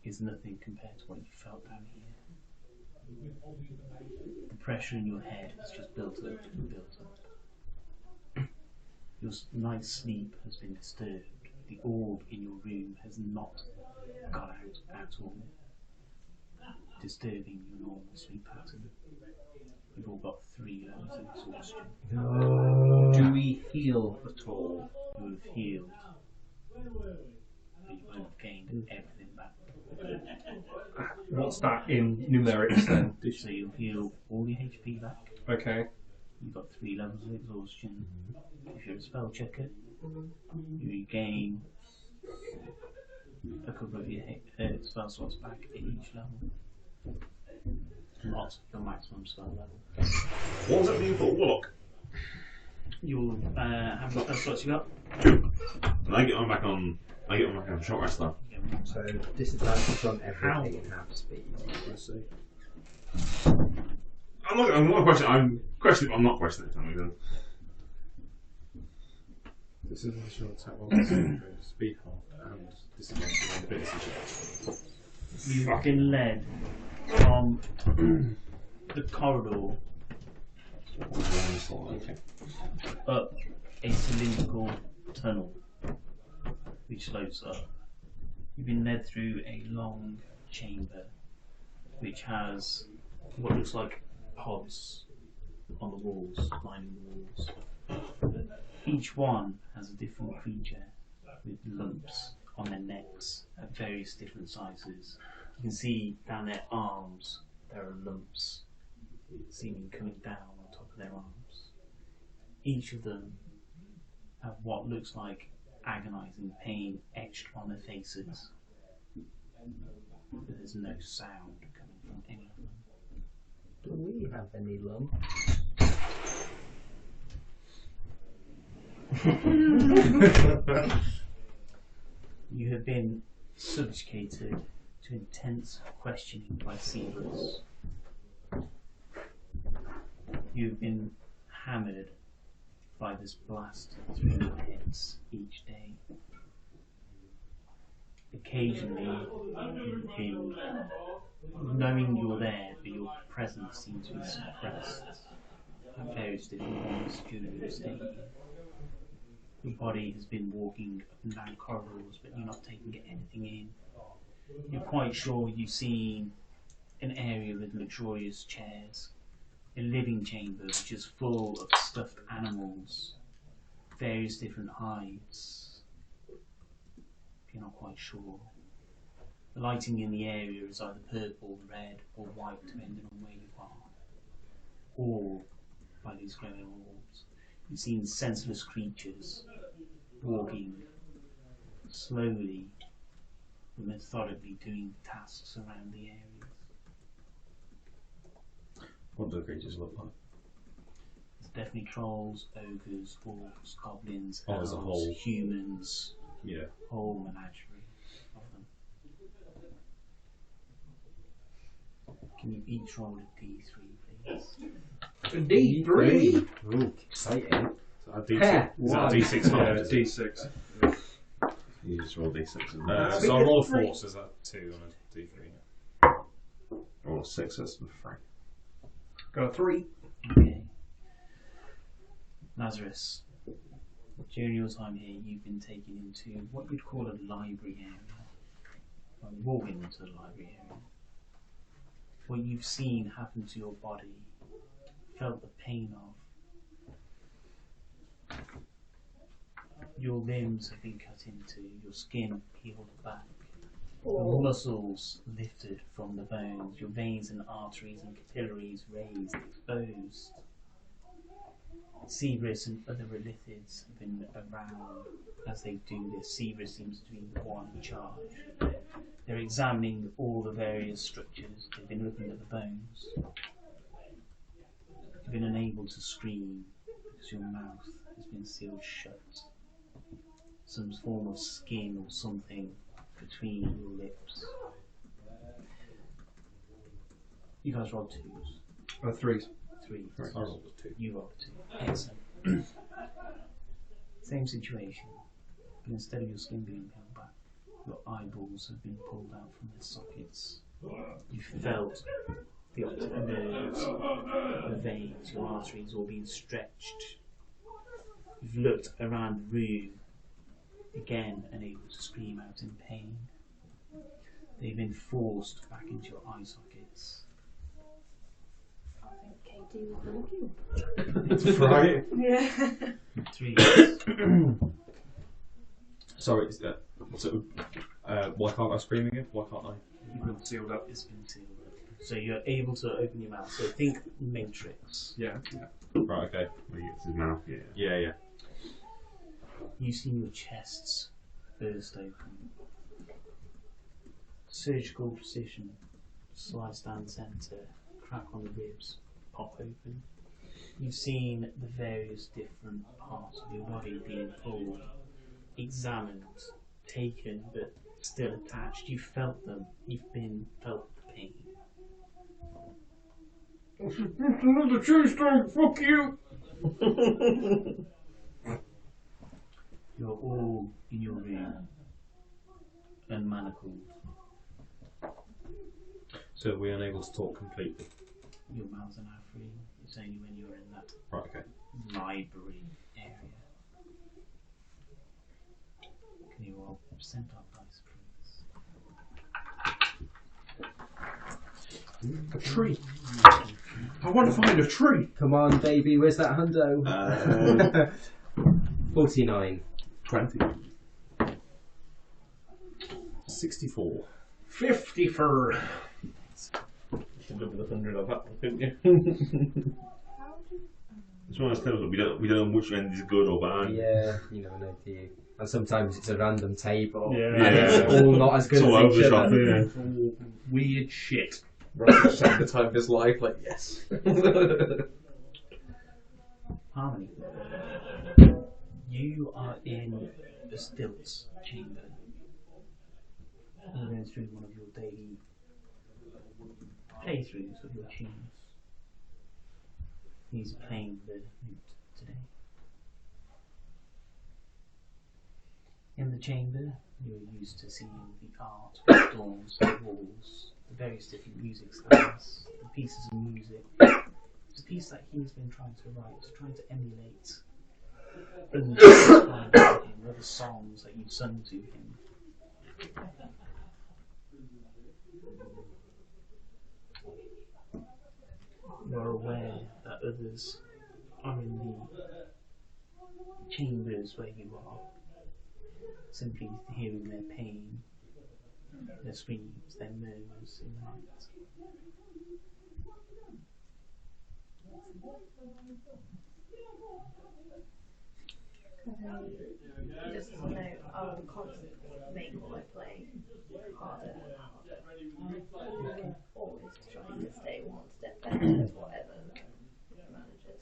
is nothing compared to what you felt down here. The pressure in your head has just built up and built up. Your night's sleep has been disturbed. The orb in your room has not got out at all, disturbing your normal sleep pattern. You've all got 3 levels of exhaustion. Do we heal at all? You would have healed, but you would have gained everything back. What's that in numerics then? So you'll heal all your HP back. Okay. You've got 3 levels of exhaustion. If you're a spell checker, you regain a couple of your spell slots back at each level. Not your maximum spell level. What was that mean for Warlock? You'll how many spell slots you got? And I get on back on. I get on back on short rest now. So disadvantage on everything and half speed. Let's see. I'm not questioning. I'm questioning. I'm not questioning it. That makes sense. This is a short attack. Speed half and disadvantage on ability check. You've been led from the corridor Okay. up a cylindrical tunnel which slopes up. You've been led through a long chamber which has what looks like pods on the walls, lining the walls. Each one has a different creature with lumps on their necks at various different sizes. You can see down their arms there are lumps seeming coming down on top of their arms. Each of them have what looks like agonising pain etched on their faces. But there's no sound coming from any of them. Do we have any lump? You have been subjugated to intense questioning by Sealers. You've been hammered by this blast through your heads each day. Occasionally, you've been knowing you're there, but your presence seems to be suppressed at various different points during your stay here. Your body has been walking up and down corridors, but you're not taking anything in. You're quite sure you've seen an area with luxurious chairs, a living chamber which is full of stuffed animals, various different hides. You're not quite sure. The lighting in the area is either purple, red, or white, depending on where you are. All by these glowing orbs. You've seen senseless creatures walking slowly, methodically doing tasks around the areas. What do the creatures look like? There's definitely trolls, ogres, orcs, goblins, Oh, as a elves, whole. humans, Yeah. whole menagerie of them. Can you each roll a d3, please? D3. Ooh, exciting. Is that a D6? Is that a D6 Yeah, half? D6. You just roll D6. So I roll a 4, so is that 2 on a D3? Roll a 6, that's the 3. Got a 3. Okay. Lazarus, during your time here, you've been taken into what you'd call a library area. Well, you've all been into the library area. What you've seen happen to your body, felt the pain of. Your limbs have been cut into, your skin peeled back, your muscles lifted from the bones, your veins and arteries and capillaries raised, exposed. Severus and other relithids have been around as they do this. Severus seems to be the one in charge. They're examining all the various structures. They've been looking at the bones. You've been unable to scream because your mouth has been sealed shut. Some form of skin or something between your lips. You guys rolled 2s. 3s. 3s. I rolled a 2. You rolled 2. Excellent. Same situation, but instead of your skin being peeled back, your eyeballs have been pulled out from their sockets. You felt the optic nerves, the veins, your arteries all being stretched. You've looked around the room, again unable to scream out in pain. They've been forced back into your eye sockets. I think KD will It's right. Yeah. 3. Sorry, why can't I scream again? Why can't I? You've been sealed up. It's been sealed up. So you're able to open your mouth. So think Matrix. Yeah. Right, okay. When he gets his mouth, yeah. Yeah, yeah. You've seen your chests burst open. Surgical precision, slice down the centre, crack on the ribs, pop open. You've seen the various different parts of your body being pulled, examined, taken, but still attached. You felt them. You've felt the pain. Another Tuesday, fuck you! You're all in your room, unmanacled. So we're unable to talk completely. Your mouths are now free. It's only when you're in that Right, okay. library area. Can you roll percentile dice, please? A tree. I want to find a tree. Come on, baby, where's that hundo? 49. 20. 64. 50 for. You should look at the 100 of that one, couldn't you? It's one of those things that we don't know which end is good or bad. Yeah, you never know, do you? And sometimes it's a random table, Yeah. and it's all not as good It's all over as the each shop, other. yeah. Weird shit. Right at the time of his life, like, yes. Harmony. You are in the stilts chamber. You're going through one of your daily playthroughs of your tunes. He's playing the lute today. In the chamber, you're used to seeing the art, the doors, the walls, the various different music styles, the pieces of music. It's a piece that he's been trying to write, trying to emulate other songs that you've sung to him. You're aware that others are in the chambers where you are, simply hearing their pain, their screams, their murmurs in the night. Just as a note, I will constantly make what I play harder and harder. Always trying to stay one step better with whatever manages.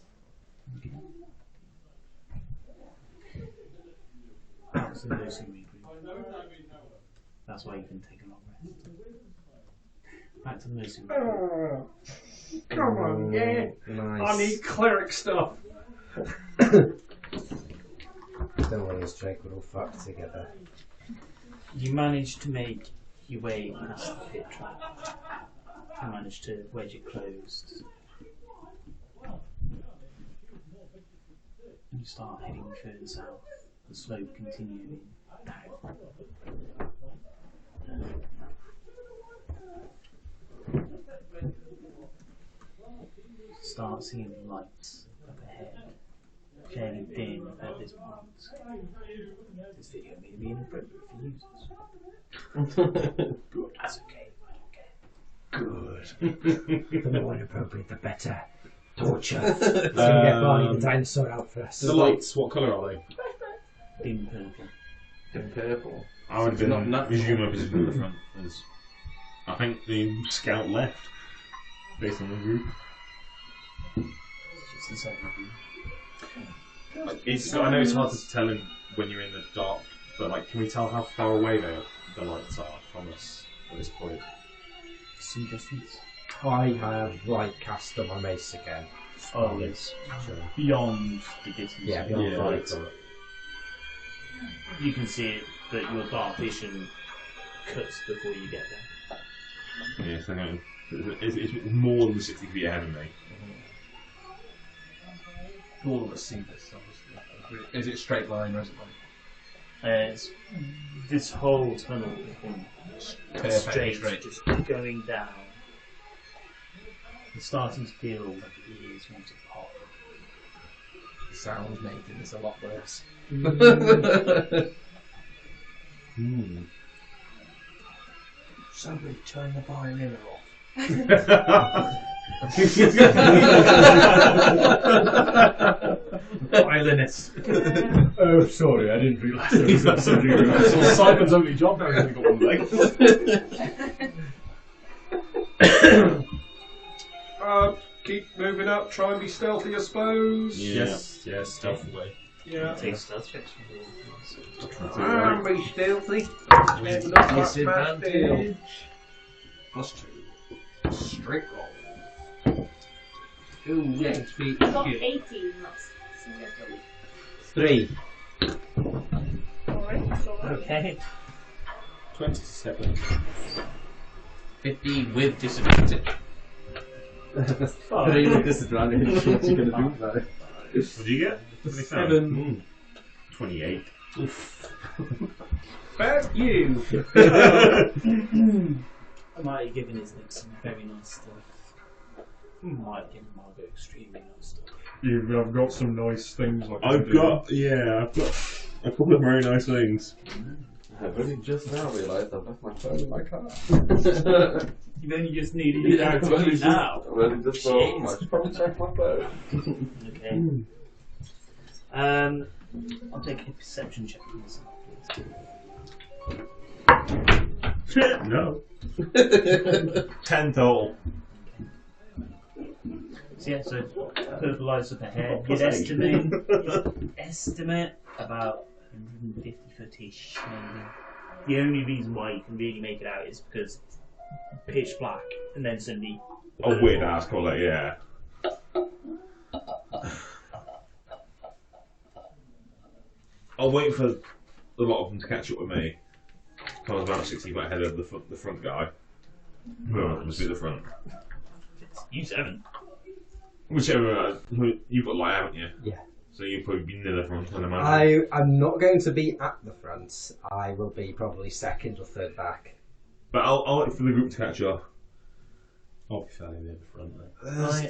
That's the nursing regroup. That's why you can take a long rest. Back to the nursing regroup. Come on, yeah. Nice. I need cleric stuff. Don't worry, us Drake, we're all fucked together. You manage to make your way past the pit trap. You manage to wedge it closed. You start heading further south, the slope continuing down. Start seeing lights up ahead, fairly dim at this point. This video may be inappropriate for users. Good. That's okay. Good. The more inappropriate, the better. Torture. Let's go get Barney the dinosaur out first. The lights, what colour are they? Dim purple. In purple. I would It's not then natural. resume my position at the front. As I think the scout left, based on the group. Just the second of you. I know it's hard to tell him when you're in the dark, but like, can we tell how far away the lights are from us at this point? Some distance. I have light cast on my mace again. Oh, yes. Beyond the distance. Yeah, beyond Yeah, light. You can see it, but your dark vision cuts before you get there. Yeah, so it's more than 60 feet ahead of me. All of us see this, obviously. Is it straight line or is it like It's, this whole tunnel has been straight, just going down. It's starting to feel like it is want to pop. the sound making this a lot worse? Somebody turn the violin off. Violinist. Oh, sorry, I didn't realise there was that something. Simon's only job now is only got one leg. Keep moving up, try and be stealthy, I suppose. Yes, stealthily. Yeah. Take stealth checks from you. Try and be stealthy. Disadvantage. +2. Straight roll. Ooh, yeah, speak. I got 18 last single week. 3. Alright, so Okay. 27. 15 with disadvantage. 3 with disadvantage. What you gonna do about it? What did you get? 7. 28. Back you. I might have given his Nick some very nice stuff. Might have given Margot extremely nice stuff. I've got some nice things. Like I've got a couple of very nice things. I've only just now realised I've left my phone in my car. You've only just needed it out to you now. I've only just thought, I should probably check my phone. Okay. I'll take a perception check from this, please. No. 10 total. So yeah, so purple lights up ahead. You'd estimate about 150 footish, maybe. The only reason why you can really make it out is because it's pitch black, and then suddenly. A weird ass colour, yeah. I'll wait for a lot of them to catch up with me. I was about 60 foot ahead of the front guy. Who happens to be at the front? You 7. Whichever, you've got light, haven't you? Yeah. So you'll probably be near the front, I'd imagine. I'm not going to be at the front. I will be probably second or third back. But I'll wait for the group to catch up. I'll be fairly near the front then.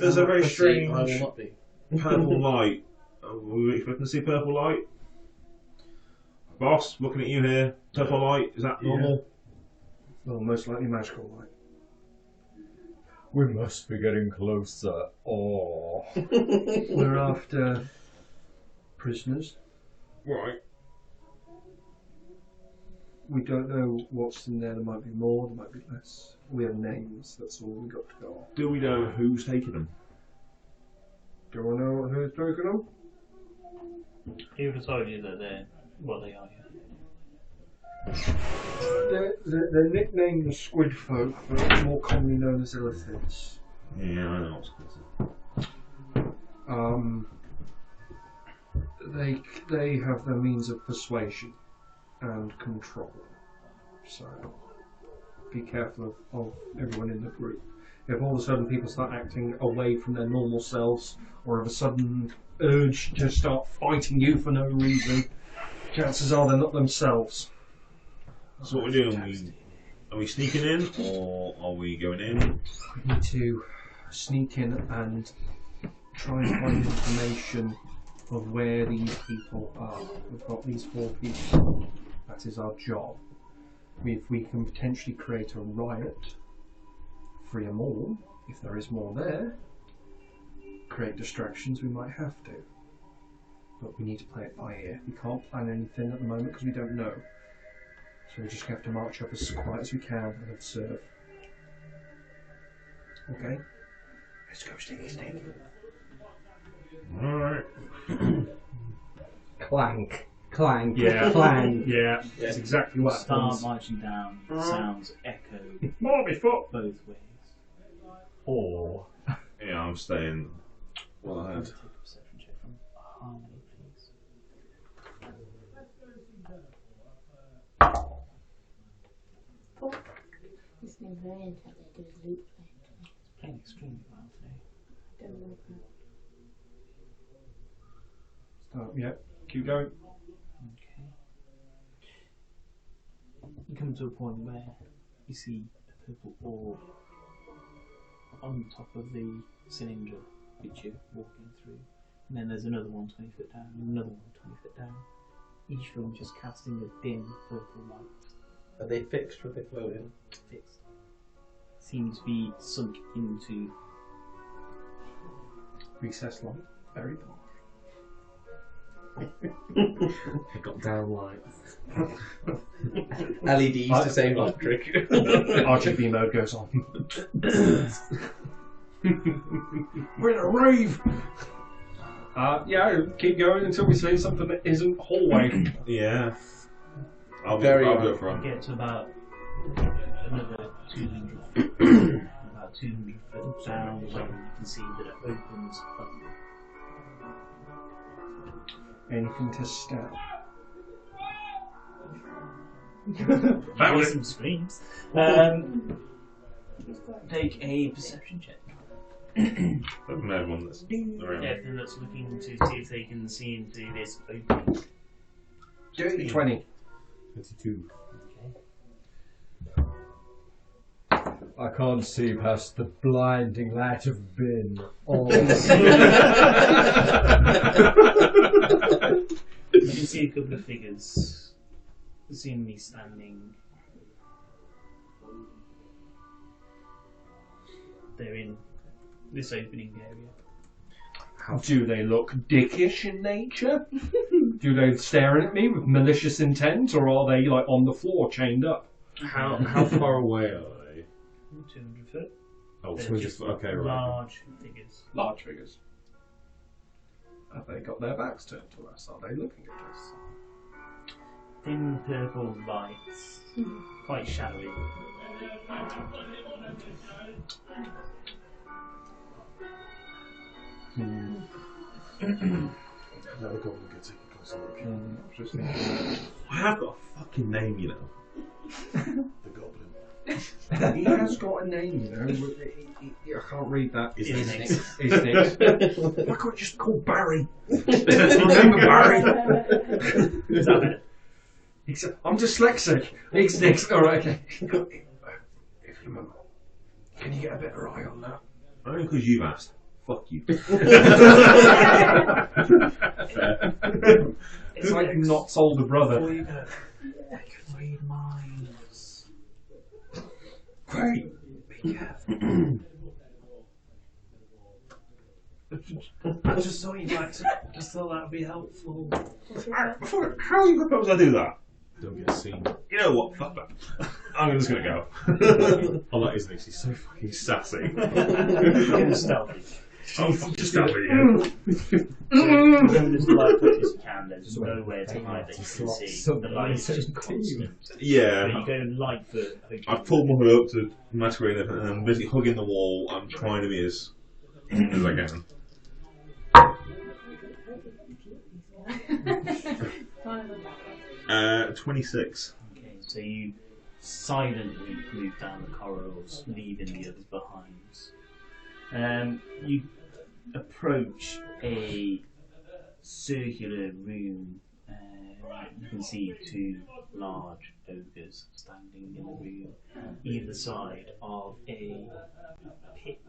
There's a very strange I will not be. purple light. Were we expecting to see purple light? Boss, looking at you here. Purple light, is that normal? Well, most likely magical light. We must be getting closer. Oh. We're after prisoners. Right. We don't know what's in there. There might be more, there might be less. We have names, that's all we got to go on. Do we know who's taking them? Do I know who's taking them? He would have told you that they're what they are. They're nicknamed the Squid Folk, but more commonly known as Illithids. Yeah, I know what's called. They have their means of persuasion and control. So be careful of everyone in the group. If all of a sudden people start acting away from their normal selves, or have a sudden urge to start fighting you for no reason, chances are they're not themselves. So what we're doing, are we sneaking in, or are we going in? We need to sneak in and try and find information of where these people are. We've got these 4 people. That is our job. If we can potentially create a riot, free them all, if there is more there, create distractions, we might have to. But we need to play it by ear. We can't plan anything at the moment because we don't know. So we just have to march up as quiet as we can and observe. Okay? Let's go, Stinky Stink. Alright. Clank, clank, Yeah. clank. Yeah, that's exactly what Start happens. marching down. The sounds echo Marmy foot! both ways. Or Yeah, I'm staying well ahead. Take a perception check from Harmony, please. This seems very intense. I do his loot thing. Playing extremely well today. Don't know that. Start, yeah, keep going. Okay. You come to a point where you see a purple orb on top of the cylinder which you're walking through. And then there's another one 20 foot down, and another one 20 foot down. Each of them just casting a dim purple light. Are they fixed or are they floating? Fixed. Seem to be sunk into Recess light, very posh. I got down lights. LEDs to save electric. RGB mode goes on. We're in a rave! Yeah, keep going until we see something that isn't hallway. Yeah. I'll Very go good. front. get to about another 200 feet. About 200 foot down, where you can see that it opens up. Anything to stab? That was Some screams. Take a perception check. I've made one that's around. Everything that's looking to see if they can see into this opening. Dirty 20. 22. I can't see past the blinding light of bin. Oh. You can see a couple of figures, seemingly standing. They're in this opening area. Do they look dickish in nature? Do they stare at me with malicious intent, or are they like on the floor chained up? How far away are they? 200 foot. Oh, They're so we're just just okay, right. large figures. Large figures. Have they got their backs turned to us? Are they looking at us? Thin purple lights, quite shadowy. Another goblin gets taken Just thinking that. I have got a fucking name, you know. The Goblin. He has got a name, you know. I can't read that. Is Nix. Why can't you just call Barry? Remember Barry? Is that better? I'm dyslexic. It's Nix. Alright, okay. If you remember, can you get a better eye on that? Only because you've asked. Fuck you. It's like Knott's older brother. Before you go, I can read minds. Great. Be careful. I just thought you'd like to. Just thought that would be helpful. How are you supposed to do that? Don't get seen. You know what? Fuck that. I'm just gonna go. I like his Nix. He's so fucking sassy. Getting stealthy. Oh, fuck, just out here. Going as light as you can, there's nowhere to hide that you can see. The light is just constant. Yeah. So you go light for. I've pulled my hood up to masquerade and I'm basically hugging the wall. I'm trying to be as I can. 26. Okay, so you silently move down the corridors, leaving the others behind. You approach a circular room. You can see two large ogres standing in the room, either side of a pit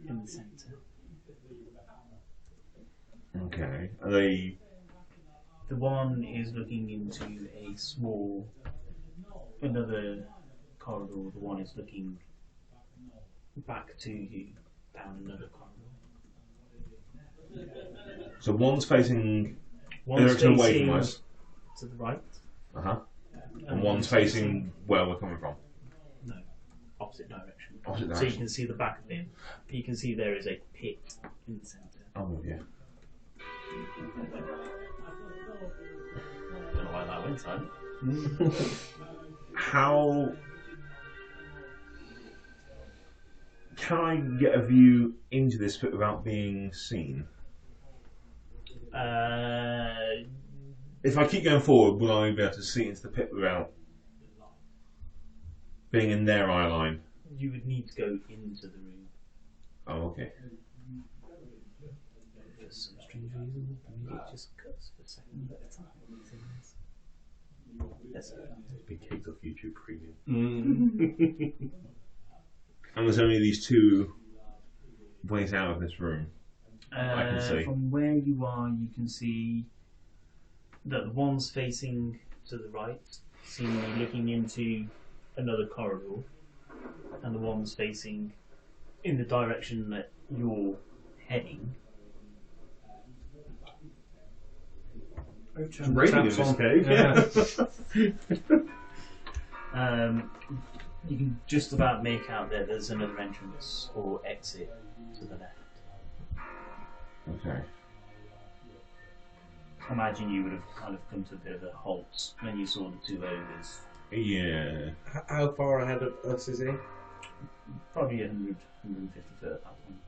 in the centre. Okay. Are they? The one is looking into another corridor. The one is looking back to you down another corridor. So one's facing One's direction away facing from us. to the right. Uh huh. And one's facing where we're coming from. No, opposite direction. Opposite So you direction. can see the back of him. You can see there is a pit in the centre. Oh yeah. Don't know why that went silent. How can I get a view into this pit without being seen? If I keep going forward, will I be able to see into the pit without being in their eye line? You would need to go into the room. Oh, okay. For some strange reason, the music just cuts for seconds at a time. Yes. Big cakes off YouTube Premium. And there's only these two ways out of this room. I can see. From where you are, you can see that the one's facing to the right, seemingly looking into another corridor, and the one's facing in the direction that you're heading. It's raining in this cave. Yeah. You can just about make out there's another entrance or exit to the left. Okay. I imagine you would have kind of come to a bit of a halt when you saw the two ogres. Yeah. How far ahead of us is he? Probably 100, 150 foot at that point.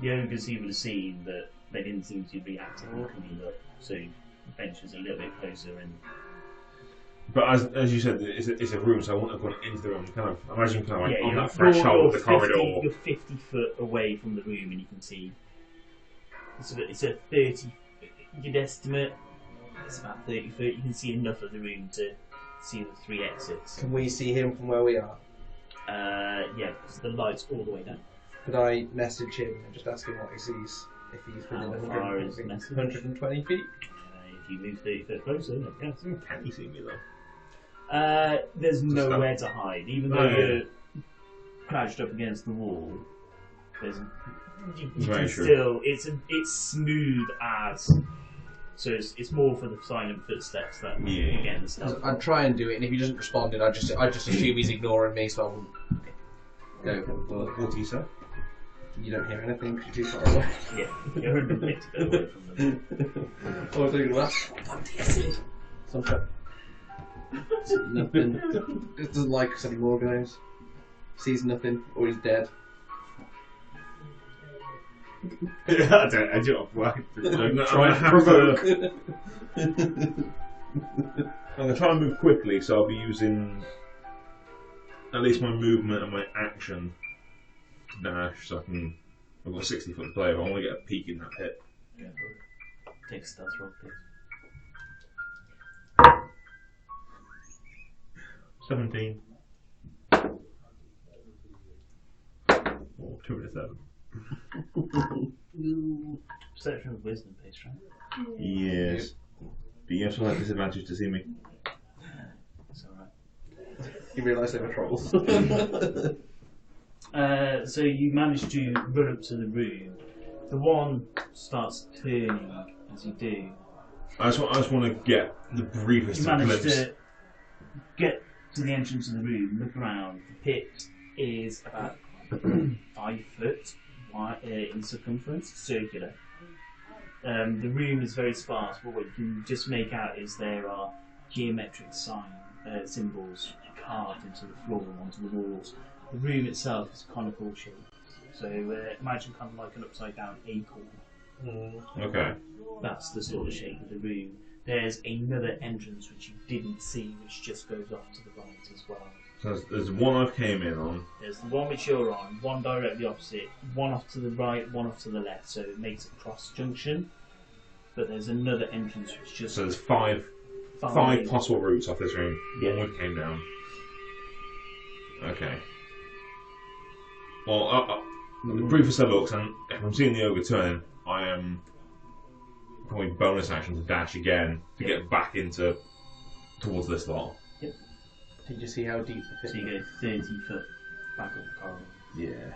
The ogres you would have seen that they didn't seem to be actively coming up, so the bench is a little bit closer and. But as you said, it's a room, so I wouldn't have gone into the room. Kind of imagine kind of like on you're- that threshold of the corridor. You're 50 foot away from the room and you can see. It's a 30. You'd estimate it's about 30 foot. You can see enough of the room to see the three exits. Can we see him from where we are? Yeah, because the light's all the way down. Could I message him and just ask him what he sees if he's within How far is the message? 120 feet? If you move 30 foot closer, I guess. Can you see me though? There's Just nowhere to hide. Even though you're crouched up against the wall, there's you Very can true. still it's smooth as. So it's more for the silent footsteps that Yeah. again the stealth. I'd try and do it, and if he doesn't respond, I'd just assume he's ignoring me, so I wouldn't go. But What do you say? you don't hear anything because you're too far away. Yeah, you're 150 feet away from them. What was I going to ask? Something. Nothing. Just doesn't like us anymore, guys. Sees nothing, or he's dead. I don't. Try to provoke. I'm going to try and move quickly, so I'll be using at least my movement and my action to dash, so I can. I've got a 60-foot play, but I want to get a peek in that pit. Yeah, take a stealth roll, please. 17. Or 2 and a 7. Perception with wisdom, please, right? Yes. But you have to have disadvantage to see me. It's alright. You realise they were trolls. So you manage to run up to the room. The one starts turning as you do. I just want to get the briefest You manage glimpse. to get to the entrance of the room, look around. The pit is about 5 foot wide, in circumference, circular. The room is very sparse, but what you can just make out is there are geometric symbols carved into the floor and onto the walls. The room itself is conical shaped, so imagine kind of like an upside down acorn. Okay. That's the sort of shape of the room. There's another entrance which you didn't see, which just goes off to the right as well. So there's one I've came in on. There's the one which you're on, one directly opposite, one off to the right, one off to the left, so it makes a cross junction. But there's another entrance which just... So there's five possible routes off this room. Yeah. One came down. Okay. Well, the briefest of looks, and if I'm seeing the ogre turn, I am probably bonus action to dash again to get back towards this lot. Did you see how deep the So pit you go 30 foot back up the corridor. Yeah.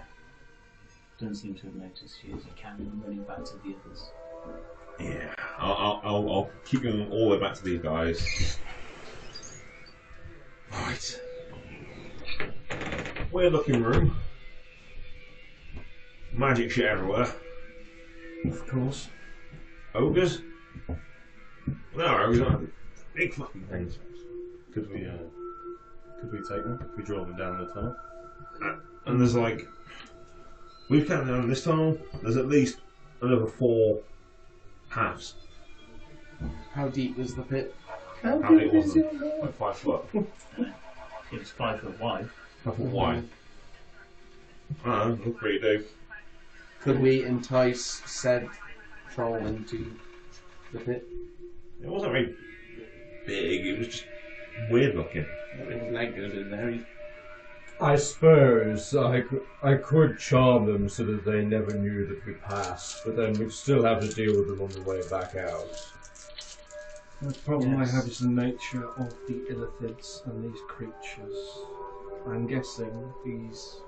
Doesn't seem to have noticed you as you can, running back to the others. Yeah. I'll keep going all the way back to these guys. Right. Weird looking room. Magic shit everywhere. Of course. Ogres? No, ogres aren't big fucking things. Could we take them? Could we draw them down the tunnel? And there's like, we've counted down this tunnel, there's at least another 4 paths. How deep was the pit? How deep was it? Like 5 foot. It was 5 foot wide. 5 foot wide. I don't know, look pretty deep. Could we entice said troll into the pit? It wasn't very big, it was just weird looking. His leg goes in there. I suppose I could charm them so that they never knew that we passed, but then we'd still have to deal with them on the way back out. The problem Yes. I have is the nature of the illithids and these creatures. I'm guessing these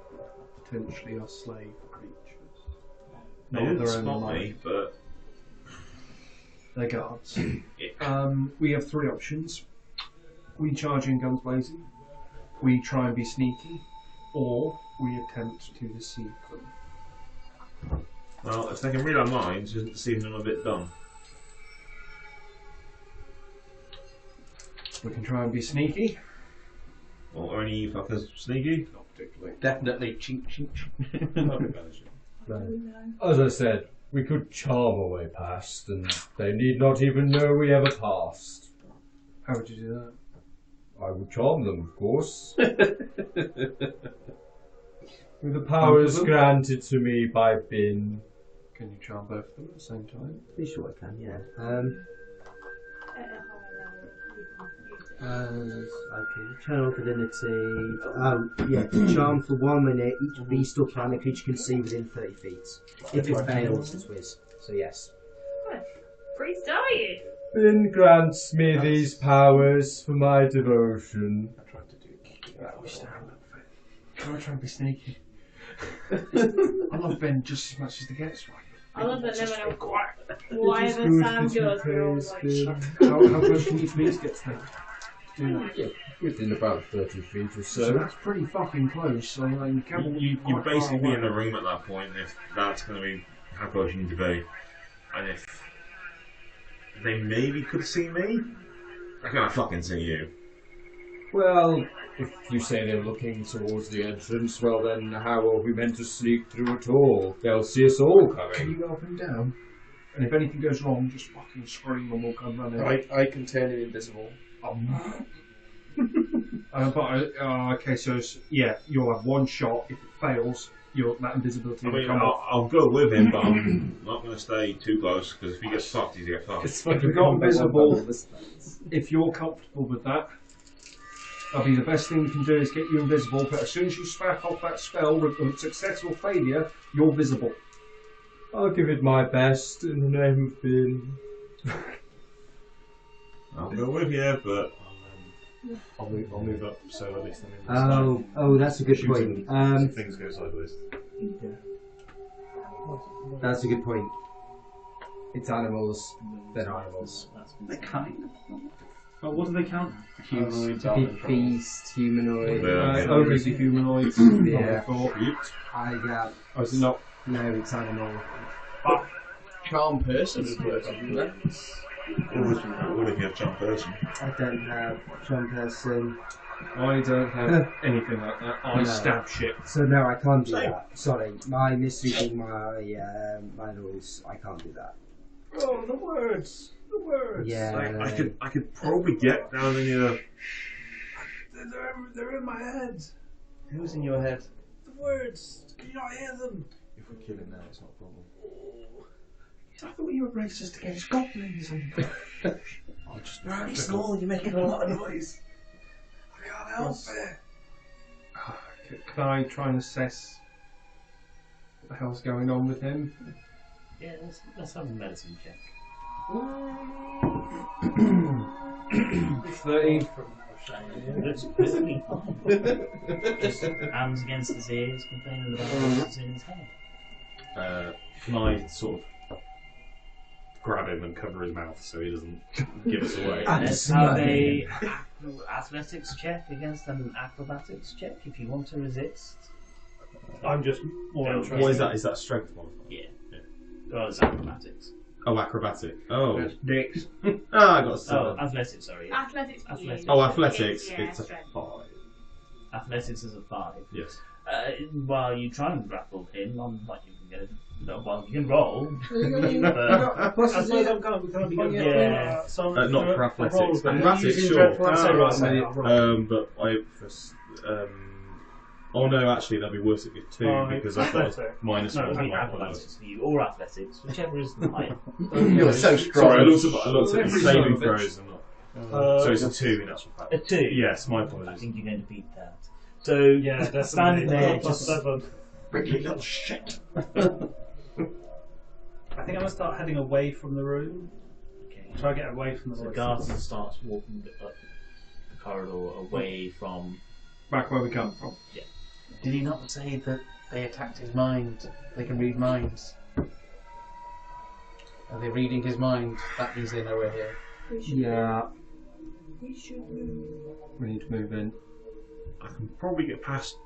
potentially are slave creatures. They Not didn't their own spot mind. me, but They're guards. yeah. We have 3 options. We charge in guns blazing, we try and be sneaky, or we attempt to deceive them. Well, if they can read our minds, isn't deceiving them a bit dumb? We can try and be sneaky. Or are any fuckers sneaky? Not particularly. Definitely chink chink chink. That'd be managing. As I said, we could charm our way past, and they need not even know we ever passed. How would you do that? I would charm them, of course. With the powers granted to me by Bin. Can you charm both of them at the same time? Pretty sure I can, yeah. I can channel divinity. Oh, yeah, to charm for 1 minute, each beast or planet creature can see within 30 feet. If it fails, it's whiz. So, yes. Priest, are you? Bin grants me these powers for my devotion. I tried to do that. We stand up for it. Can I try and be sneaky? I love Ben just as much as the gets right. I love that Just no one real quiet. whatever good Sam that you does, we're always praise like, Bin. How close can each beast get to them? Do that. Within about 30 feet or So so. that's pretty fucking close. So you can't. You'd quite far basically be away. in a room at that point if that's going to be how close you need to be. And if they maybe could see me, I can't fucking see you. Well, if you say they're looking towards the entrance, well then how are we meant to sneak through at all? They'll see us all Can coming. you go up and down? And if anything goes wrong, just fucking scream and we'll come running. I can turn him invisible. Okay, so yeah, you'll have one shot. If it fails, that invisibility I will mean, come off. I'll go with him, but I'm not going to stay too close because if he gets fucked, he's going to get fucked. If you've got invisible, if you're comfortable with that, that'll be the best thing you can do is get you invisible. But as soon as you smack off that spell, with a successful failure, you're visible. I'll give it my best in the name of Finn. I'll go with you, but I'll move up so at least I'm in Oh, that's a good point. if things go sideways. That's a good point. It's animals. They're animals. They kind of. Oh, what do they count? Humanoids are Beast, humanoid. Ogres are humanoids. Yeah. I got. Oh, is it not? No, it's animal. Charm person would work. What if you have charm person? I don't have charm person. I don't have anything like that. I No. stab shit. So no, I can't do that. Sorry, my misreading my rules. I can't do that. Oh, the words. The words. Yeah. I could probably get down in your. They're in my head. Who's in your head? The words. Can you not hear them? If we kill him now, it's not a problem. I thought you were racist against goblins. I'll just You're only small, you're making a lot of noise. I can't help it. Can I try and assess what the hell's going on with him? Yeah, let's have a medicine check. 13. Looks perfectly fine. Just hands against his ears, complaining about what's in his head. Can I sort of grab him and cover his mouth so he doesn't give us away? Let's have a athletics check against an acrobatics check if you want to resist. I'm just more interested. What is that? Is that strength modifier? Yeah. Oh, it's acrobatics. Oh, acrobatic. Oh. Dicks. I got a Oh, 7. athletics, sorry. Athletics. for you. Athletics. Oh, athletics. Yeah, It's a strength. 5. Athletics is a 5. Yes. While you try and grapple him, I'm like, you can go. No, well, you can roll. Plus, I suppose I'm kind of becoming Yeah. so Not for athletics. roll, Athletics, using sure. dreadful accent. But oh no, actually that'd be worse if it's 2 because I thought minus No, 1 I was mean, my acrobatics for you, or athletics, whichever is the higher. You're so strong. Sorry, I looked at the saving throws and not. So it's a 2 in actual fact. A 2? Yes, my I apologies. think you're going to beat that. So, Yeah, definitely. standing there, just Little shit. I think I'm gonna start heading away from the room. okay. Try to get away from the So voices. Garson starts walking up the corridor away from. Back where we come from. Did he not say that they attacked his mind? They can read minds. Are they reading his mind? That means they know we're here. Yeah. We should move. We need to move in. I can probably get past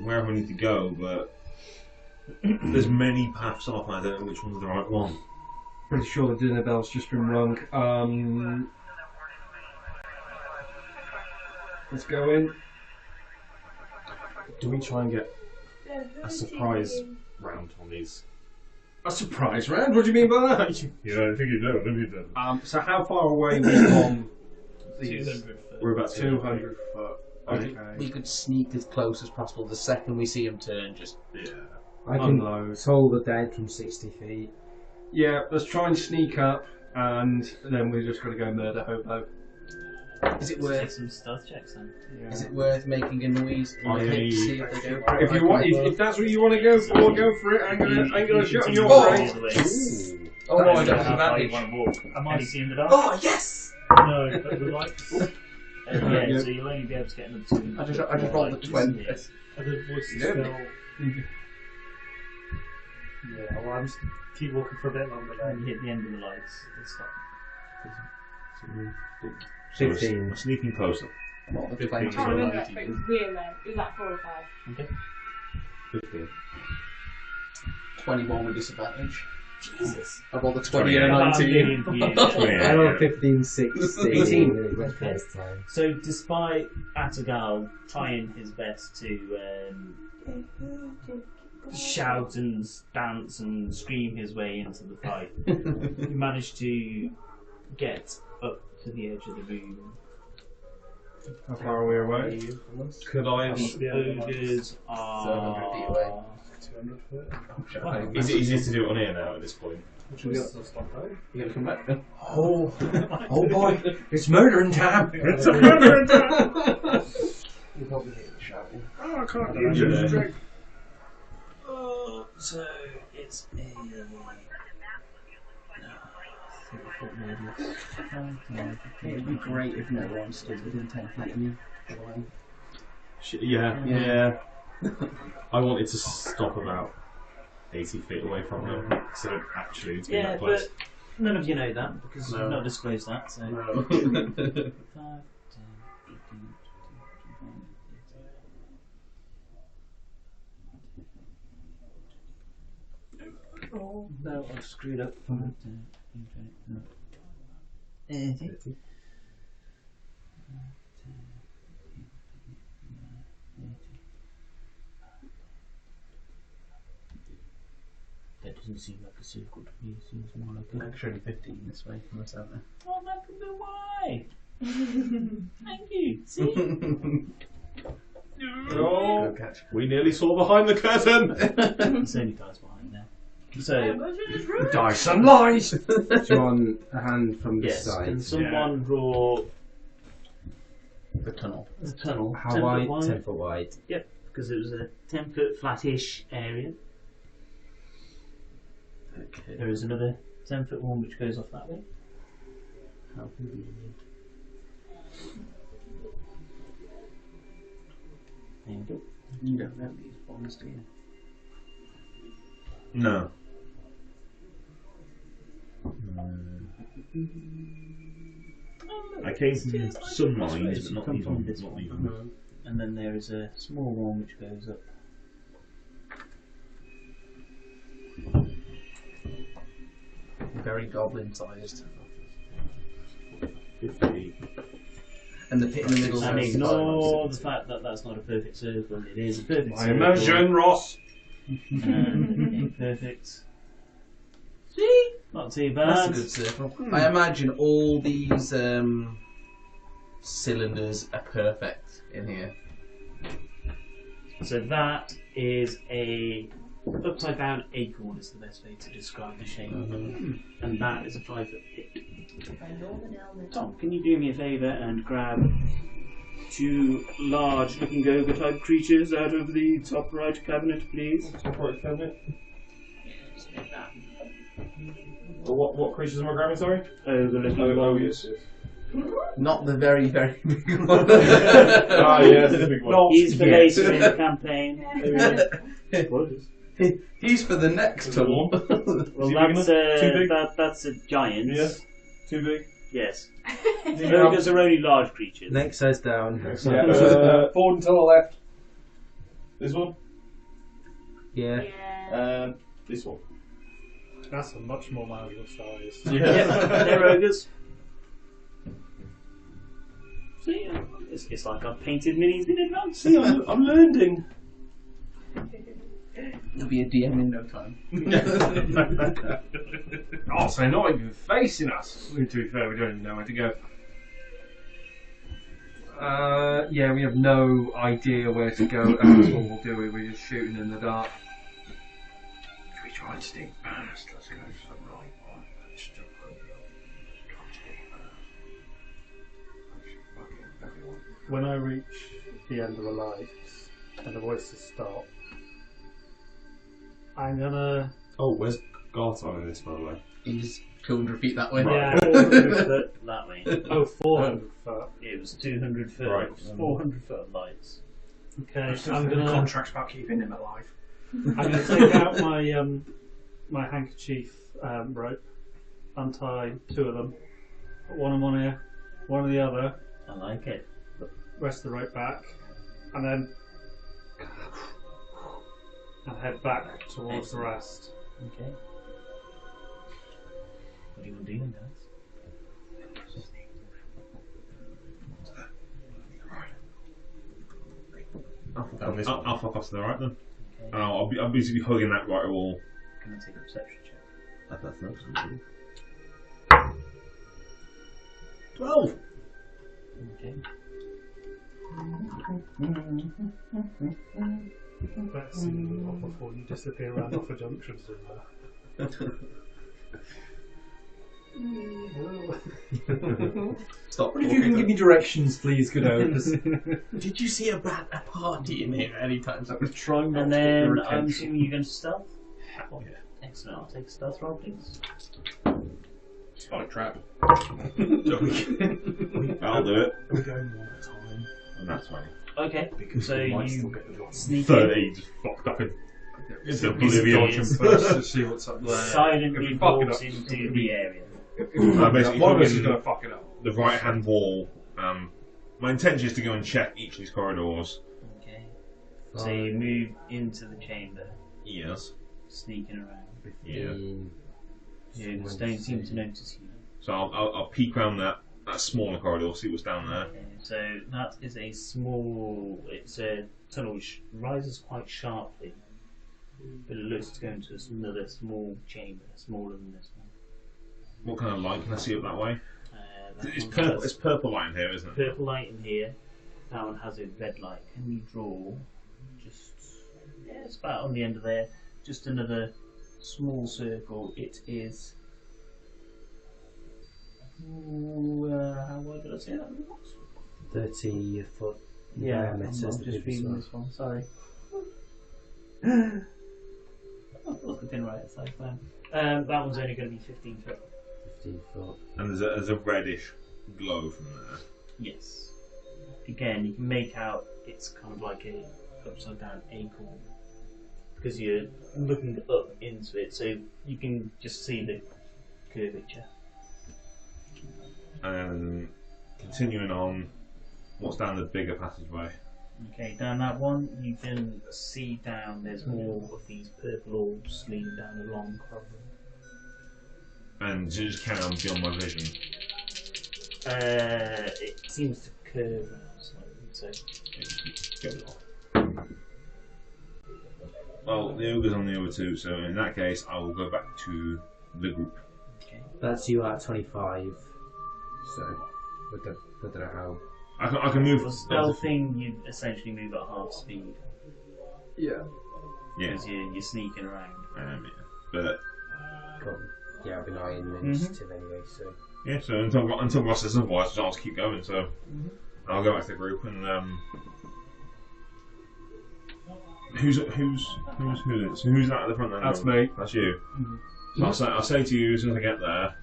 wherever I need to go, but there's many paths off and I don't know which one's the right one. Pretty sure the dinner bell's just been rung. Let's go in. Do we try and get a surprise round on these? A surprise round? What do you mean by that? Yeah, I think you do, don't you? So how far away are we from these? 200 foot. We're about 200 foot. Okay. We could sneak as close as possible. The second we see him turn, just Yeah. I can Unload. toll the dead from 60 feet. Yeah, let's try and sneak up, and then we're just going to go murder hobo. is it Take worth? some stealth checks then. Is it worth making a noise in the pit to see if they do? If you want, if that's what you want to go for, go for it. I'm gonna shut your Oh! face. Oh, no, I don't How have far you advantage. want to walk. Am I Any see in the dark? Oh yes! No, but the lights. Yeah, so you'll only be able to get another 2. I just rolled the 20. Are the voices Yeah. still? Yeah, well, I'm just keep walking for a bit longer And then. you hit the end of the lights, they stop. So we're 15. we're sneaking closer. What, the 15. 20 I can't remember, or but it was real low. It was like 4 or 5. 15. 21 with disadvantage. Jesus. Of all the 20 and About a 19. million for you. I rolled 15, 16. 18. Really went first time. So, despite Atagal trying his best to shout and dance and scream his way into the fight, he managed to get up to the edge of the room. How far are we away? Could I have... The ogres are 700 feet away. 200 foot. Is it easier to do it on air now at this point? Should we stop though? You gonna come back then? Oh boy, it's murdering time! It's a murder attack! You probably hear the shouting. Oh, I can't Yeah. use the drink. So, it's a... It'd be great if no one stood within 10 feet of you. Yeah. I wanted to stop about 80 feet away from them instead of actually to be Yeah, that close. but none of you know that because No. you've not disclosed that. So. 5, 10, 15, 20. Oh no, I've screwed up. 5, 10, 15, 20, no. 30. That doesn't seem like a circle to me, it seems more like a... Actually 15 this way from us out there. Oh, that could be why! Thank you! See? Oh, Good catch. we nearly saw behind the curtain! There's only guys behind there. So, Dice and lies! Do you want a hand from the yes, side? can someone draw The tunnel. the tunnel? How 10 wide? foot 10 foot wide. Yep, because it was a 10 foot flattish area. Okay. There is another 10 foot one which goes off that way. How convenient. There you go. You don't know these bombs, do you? No. I came from some mines, but not these ones. Not these ones. And then there is a small one which goes up. Very goblin sized. 50. And the pit in the middle And is ignore the fact that that's not a perfect circle. It is a perfect My circle. immersion, Ross! And imperfect. See? Not too bad. That's a good circle. I imagine all these cylinders are perfect in here. So that is a upside down acorn is the best way to describe the shape. And that is a 5 foot pit. Tom, can you do me a favour and grab 2 large looking ogre type creatures out of the top right cabinet, please? What creatures am I grabbing, sorry? Ogre looking ones. Yes. Not the very, very big one. Ah, yes, it's a big one. He's for Yes. later in the campaign. He's for the next tunnel. Well, Too big? that's a giant. Yeah. Too big? Yes. Ogres are only large creatures. Next size down. Yeah, forward and to the left. This one? Yeah. Yeah. This one. That's a much more manageable size. Yeah, they're ogres. See, it's like I've painted minis in advance. See, I'm learning. He'll be a DM in no time. Oh, so they're not even facing us. To be fair, we don't even know where to go. Yeah, we have no idea where to go. That's what we'll do. We're just shooting in the dark. If we try and sneak past, let's go to the right one. Let's just go. Try and sneak past. Everyone. When I reach the end of the light and the voices stop, I'm gonna. Oh, where's Garton in this, by the way? He's 200 feet that way. Yeah, 400 foot that way. Oh, 400 foot. It was 200 foot. Right. It was 400 foot of lights. Okay, I'm I'm gonna gonna. contracts about keeping him alive. I'm gonna take out my my handkerchief rope, untie 2 of them, put one in one ear, one in the other, I like it. rest the rope back, and then head back towards the rest. Okay. What do you want to do then, guys? I'll fuck off to the right then. And I'll basically hugging that right wall. Can I take a perception check? That's 12! Okay. Let's see you off before you disappear around off a junction somewhere. Stop. If you can give me directions, please, good oaks. Did you see a party in here anytime soon? I was trying not And to get then your I'm attention. assuming you're going to stealth? Hell yeah. Excellent. I'll take a stealth roll, please. It's not a trap. I'll do it. We're going one at a time. And that's 20. Okay. Because So we might you still get the sneak 30, just fucked up in. It's oblivion. first to see what's up there. silently If we fuck it walks up, into the area. Basically, one of us is hugging going to fuck it up. the right hand wall. My intention is to go and check each of these corridors. Okay. So you move into the chamber, Yes. sneaking around. Yeah. You just don't seem to notice you. So I'll peek around that smaller corridor, see what's down there. Okay, so that is a small. It's a tunnel which rises quite sharply, but it looks to go into another small chamber, smaller than this one. What kind of light can I see up that way? That It's one purple. has It's purple light in here, isn't it? purple light in here. That one has a red light. Can you draw just? Yeah, it's about on the end of there. Just another small circle. It is. How wide did I say that was? 30 foot Yeah, I'm diameter. is just the biggest reading one. this one. Sorry. Look, I didn't write it side plan. That one's only going to be 15 foot. 15 foot. And there's a reddish glow from there. Yes. Again, you can make out it's kind of like a upside down acorn because you're looking up into it, so you can just see the curvature. And continuing on, what's down the bigger passageway? Okay, down that one, you can see down. There's more of these purple orbs leading down a long corridor. And just carry on beyond my vision. It seems to curve around slightly, so. Well, the ogre's on the other two, so in that case, I will go back to the group. Okay. That's you at 25. So, I don't know how. I can move. For stealthing, you essentially move at half speed Yeah. Yeah, because you're sneaking around. yeah. But Yeah, I've been eyeing the initiative anyway, so. yeah, so until Ross says otherwise, I'll just keep going. So I'll go back to the group and who's that at the front then? That's me. That's you. So I'll say to you as soon as I get there.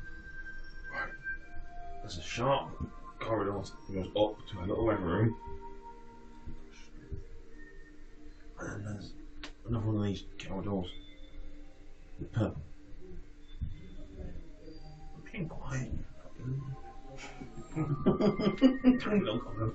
Right, there's a sharp corridor that goes up to a little red room, and then there's another one of these corridors with purple. I'm being quiet. Tiny little corridor.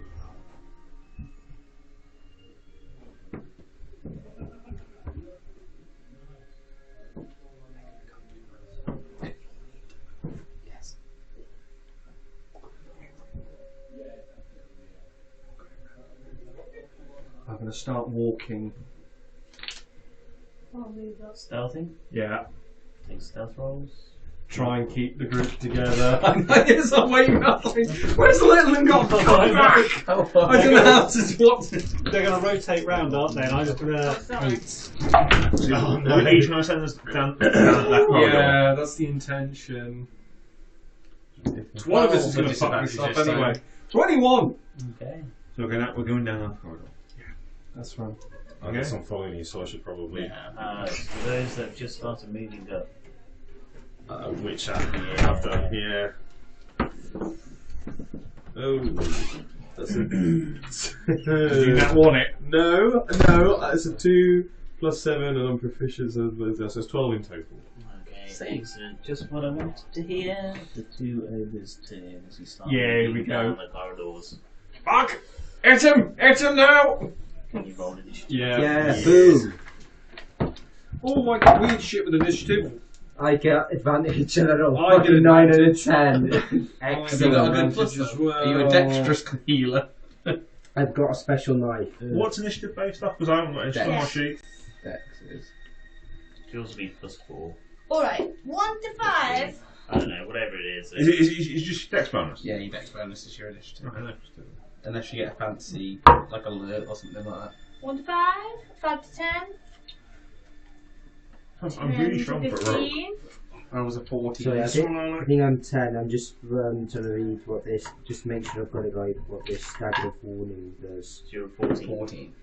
I'm going to start walking. I'll move up. Stealthing? Yeah. Take stealth rolls. Try and keep the group together. Yes, I'm waiting. Where's Littleton got come back? I don't know how to what. They're going to rotate round, aren't they? And I'm just going Oh, to. sorry. Are you trying to send us down that corridor? Yeah, that's the intention. One of us is going to fuck this up anyway. 21! Okay. So we're going down that corridor. That's fine. I guess I'm following you, so I should probably. For those that have just started moving up. Which I have done here. Oh, that's a. Did you not want it? No, it's a 2 plus 7, and I'm proficient, so it's 12 in total. Okay, excellent. Just what I wanted to hear. The two ogres turn as you start Yeah, here moving we down go. the corridors. Fuck! Hit him! Hit him now! Can you roll initiative? Yeah. Yeah, boom! Oh my god, weird shit with initiative. I get advantage and I roll I get fucking 9 out of advantage. 10. I Excellent. got advantage as well. Are you a dexterous healer? I've got a special knife. What's initiative based off? Because I haven't got it on my sheet. Dex is. Yours will be +4. Alright, 1 to 5. I don't know, whatever it is. Is it just dex bonus? Yeah, your dex bonus is your initiative. Okay. Unless you get a fancy, like alert or something like that. 1 to 5. 5 to 10. I'm really strong for a rogue. 15. I was a 14. So I think I'm 10. I'm just trying to read what this. Just make sure I've got it right. What this stagger of warning does. So you're 14. 14.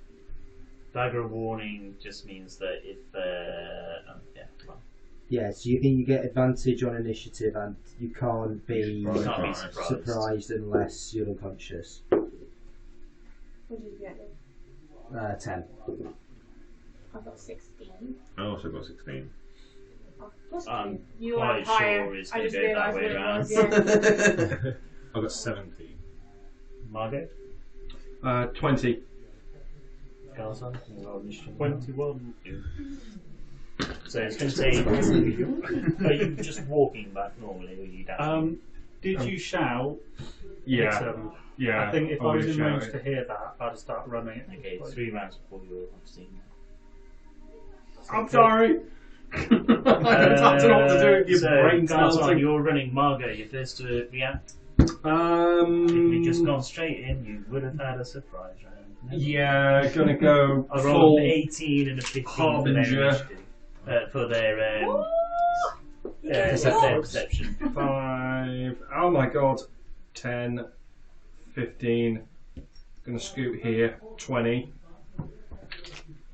Dagger of warning just means that if Yeah, so you get advantage on initiative, and you can't be you can't be surprised. surprised unless you're unconscious. What did you get then? 10. I've got 16. I also got 16. Oh, plus I'm 2. You quite are higher. sure it's I going just to go that realised way what it was, yeah. I got 17. Margot? 20. Galson? Your initiative? 21. So it's going to take. Are you just walking back normally, or are you dancing? Did you shout? Yeah. Yeah. I think if I always was in range shouted. to hear that, I'd start running. Okay, 3 rounds before you're on scene. I'm sorry. I don't know what to do with your So, brain Galson, melting. you're running. Margot, you're first to react. If you'd just gone straight in, you would have had a surprise round. Yeah, gonna go I rolled full an 18 and a 15 for their Harbinger. initiative. For their perception. 5. Oh my god. 10, 15. Gonna scoot here. 20.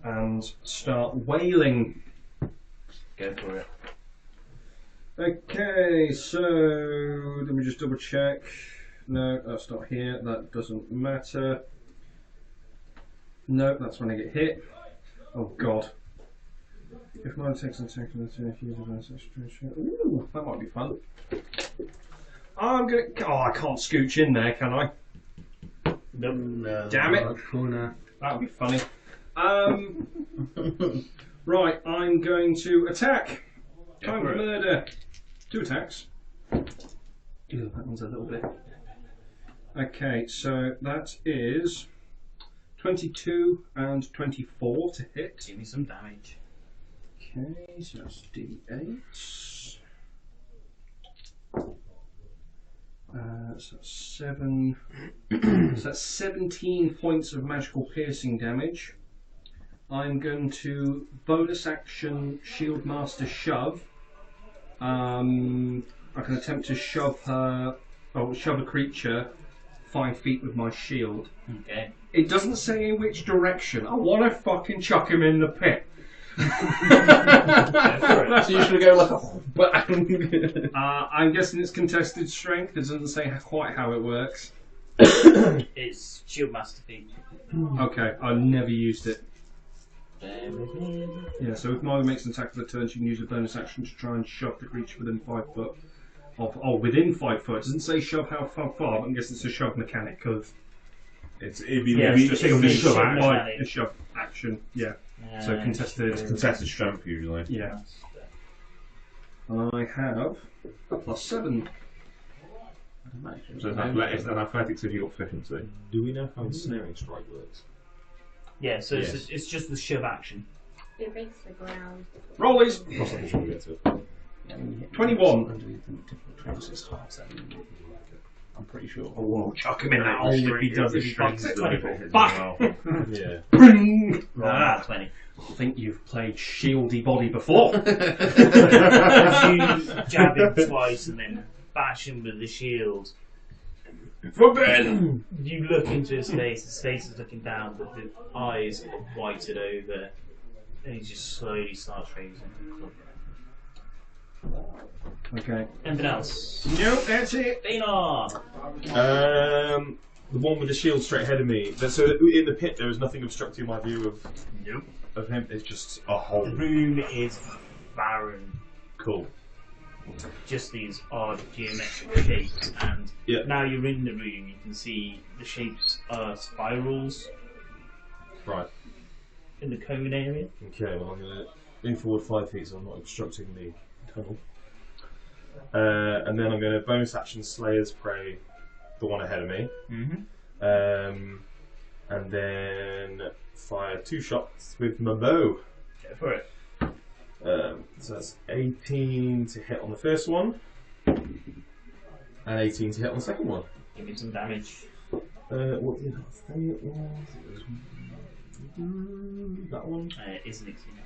And start wailing. Go for it. Okay, so let me just double check. No, that's not here. That doesn't matter. No, that's when I get hit. Oh god. If mine takes an attack and if you use a situation. Ooh, that might be fun. I'm gonna. Oh, I can't scooch in there, can I? No. Damn it! Corner. That would be funny. Right, I'm going to attack. Time for murder. 2 attacks. Ew, that one's a little bit. Okay, so that is 22 and 24 to hit. Give me some damage. Okay, so that's D8. So that's 7. So that's 17 points of magical piercing damage. I'm going to bonus action Shield Master Shove. I can attempt to shove a creature 5 feet with my shield. Okay. It doesn't say in which direction. I want to fucking chuck him in the pit. So you should go like a bang. I'm guessing it's contested strength. It doesn't say quite how it works. It's Shield Master feat. Okay, I've never used it. Bear with me. Yeah, so if Margo makes an attack for the turn, she can use a bonus action to try and shove the creature within 5 foot. Within 5 foot. It doesn't say shove how far, but I'm guessing it's a shove mechanic because It'd be it's a shove shove action. by a shove action. Yeah. So contested. Contested strength usually. Yeah. I have a +7. So it's an athletics if you've got efficiency. Do we know how ensnaring strike works? Yeah, so Yes. it's just the shove action. It makes the ground. Rollies! Cross that we'll get to it. 21. I'm pretty sure. Oh, chuck him in that hole if he does it. He fucks it. 24. Fuck! Yeah. Bring! Ah, 20. I think you've played Shieldy Body before. As you jab him twice and then bash him with the shield, Forbidden! you look into his face is looking down, but the eyes are whited over, and he just slowly starts raising. Okay. Anything else? No, that's it. Dinar! The one with the shield straight ahead of me. So in the pit, there is nothing obstructing my view of him. It's just a hole. The room is barren. Cool. Just these odd geometric shapes, and Yeah. now you're in the room, you can see the shapes are spirals Right. in the cone area. Okay, well I'm going to lean forward 5 feet so I'm not obstructing the tunnel. And then I'm going to bonus action Slayer's Prey, the one ahead of me. And then fire 2 shots with my bow. Go for it. So that's 18 to hit on the first one, and 18 to hit on the second one. Give me some damage. What did I say it was? It was that one. Isn't exceeding.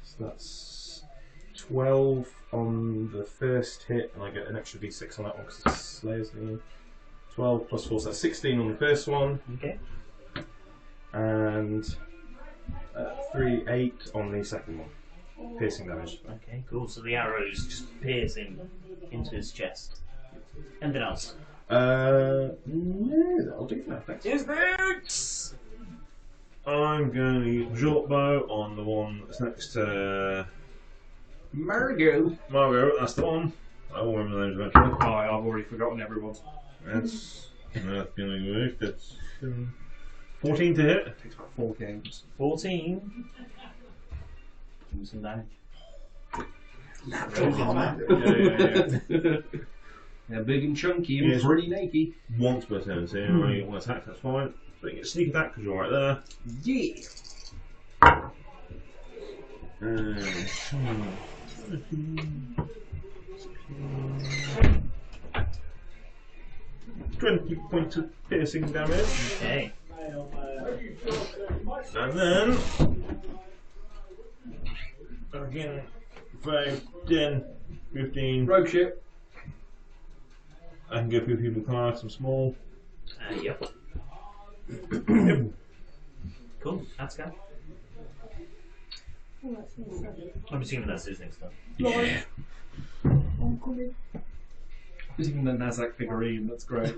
So that's 12 on the first hit, and I get an extra d6 on that one because it's Slayer's thing. 12 plus 4, so that's 16 on the first one. Okay. And 3, 8 on the second one. Piercing damage. Okay, cool. So the arrows just piercing into his chest. Anything else? No, that'll do for now. Thanks. Yes, thanks! I'm going to use short bow on the one that's next to Margot. Margot. That's the one. I will remember the names eventually. Oh, I've already forgotten everyone's. That's going to be that's 14 to hit. It takes about 4 games. 14. Give me some damage. Yeah. Yeah. They're big and chunky and Yes. pretty naked. Once per turn, so you only get one attack, that's fine. So you can get sneak attack because you're right there. Yeah. 20 points of piercing damage. Okay. And then again 5, 10, 15. Rogue ship. I can go through people class, some small. Yep. Cool. That's good. Oh, that's nice. I'm assuming that's his next time. Right. I'm coming. Using the Nazak figurine, that's great.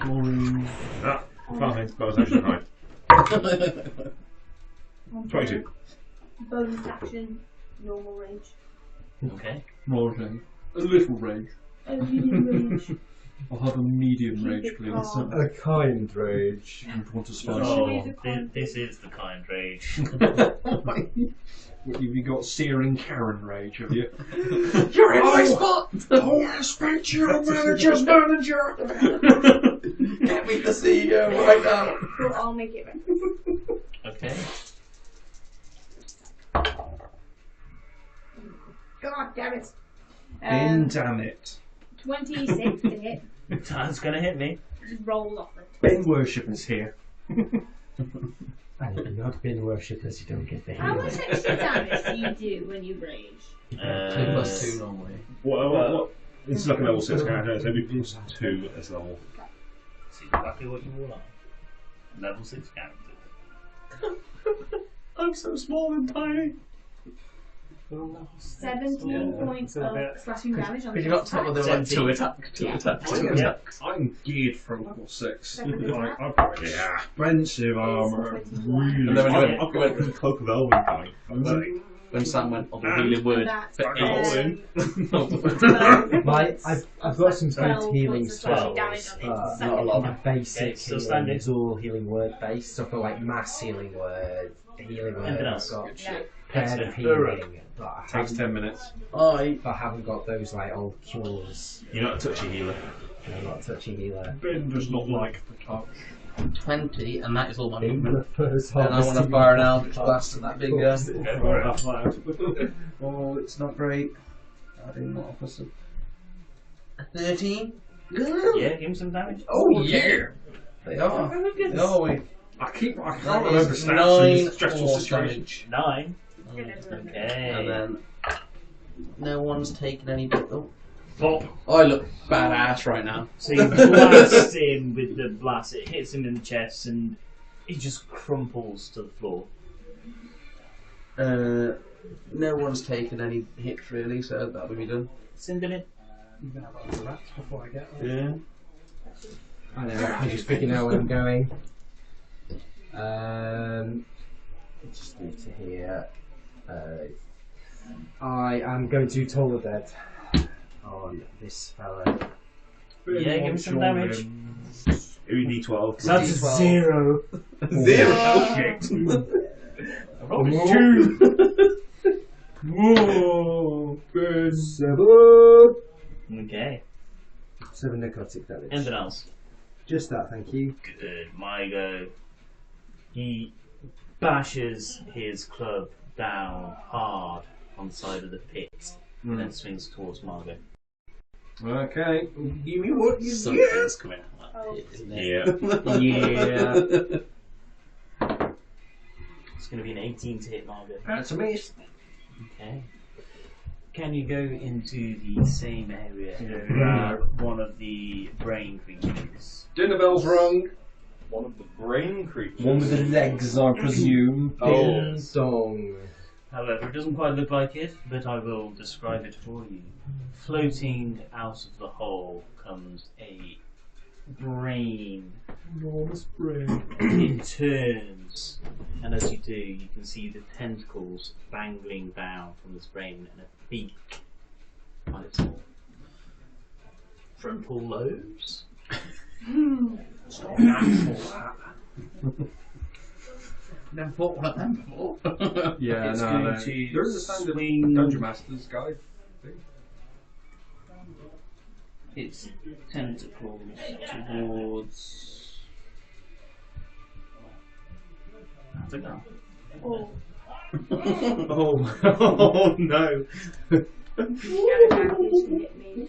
Ah, fine, that was actually high. 22. Bonus action, normal range. Okay. Rolling. A little rage. Medium range. I'll have a medium Keep rage, it please. calm. A kind rage. You'd want to spice Oh, Usually the kind- this is the kind rage. What, you got searing Karen rage, have you? You're in my spot! Oh, I expect your manager's manager! Get me the CEO right now! But I'll make it right. Okay. God damn it. Damn it. 26 to hit. That's gonna hit me. Just roll off it. Ben Worshipper's here. And if you're not bin worshippers, you don't get the How healing. much extra damage do you do when you rage? 2+2 normally. What? This is like a level 6 character, so it'd be plus 2 at this level. That's exactly what you all are. Level 6 character. I'm so small and tiny. 17 points of slashing damage on the Because you got first top of attack. the one, 2 attack, 2 Yeah. attack, 2 Yeah. attack. I'm geared for a level 6. Second attack. I've got expensive armour. It's Really. And then when you I've got the cloak of Elven coming. When Sam went on the healing word That's for 8. I've got some 12 good healing points of slashing spells, damage on it. but Second not a lot attack. of basic Okay, so healing. standing. It's all healing word based. So for like mass healing word, healing word, Anything I've else? got Yeah. prayer of Excellent. healing, but I Takes haven't, 10 minutes. but I haven't got those like old cures. You're not a touchy healer. And I'm not a touchy healer. Ben does not like the touch. 20, and that is all my In movement. the first And I want to fire an Eldritch Blast at that big Go for it. Oh, it's not great. I didn't want to some. 13? Yeah, give him some damage. Oh, yeah! They are. They are. I can't That remember is stats in 9 stressful force situations. 9. And Okay. then no one's taken any. Oh, Pop. I look badass right now. So you blast him with the blast, it hits him in the chest and he just crumples to the floor. No one's taken any hits really, so that'll be done. Cinderlin. Before I get Yeah. I know. I just figuring out where I'm going. Just move to here. I am going to Toll the Dead on this fella. Yeah, give him some damage. Who need 12? So that's a D12. 0. 0. Oh shit. I rolled a 2. Whoa! Burn. 7. Okay. 7 necrotic damage. Anything else? Just that, thank you. Good. My go. He bashes his club down hard on the side of the pit and then swings towards Margot. Okay. Give me what you get. Something's coming out of that pit, isn't it? Yeah. Yeah. It's going to be an 18 to hit Margot. That's a miss. Okay. Can you go into the same area and grab one of the brain creatures? Dinner bell's rung. One of the brain creatures. One with the legs, I presume. Ding dong. However, it doesn't quite look like it, but I will describe it for you. Floating out of the hole comes a brain. Enormous brain. It turns, and as you do, you can see the tentacles dangling down from this brain and a beak on its frontal lobes. It's not natural. Never fought one of them before. Yeah, It's no, going no. to There is a standard swing Dungeon Master's guide. its tentacles towards. How's it go? Oh, Oh no. Gallivantis hit me.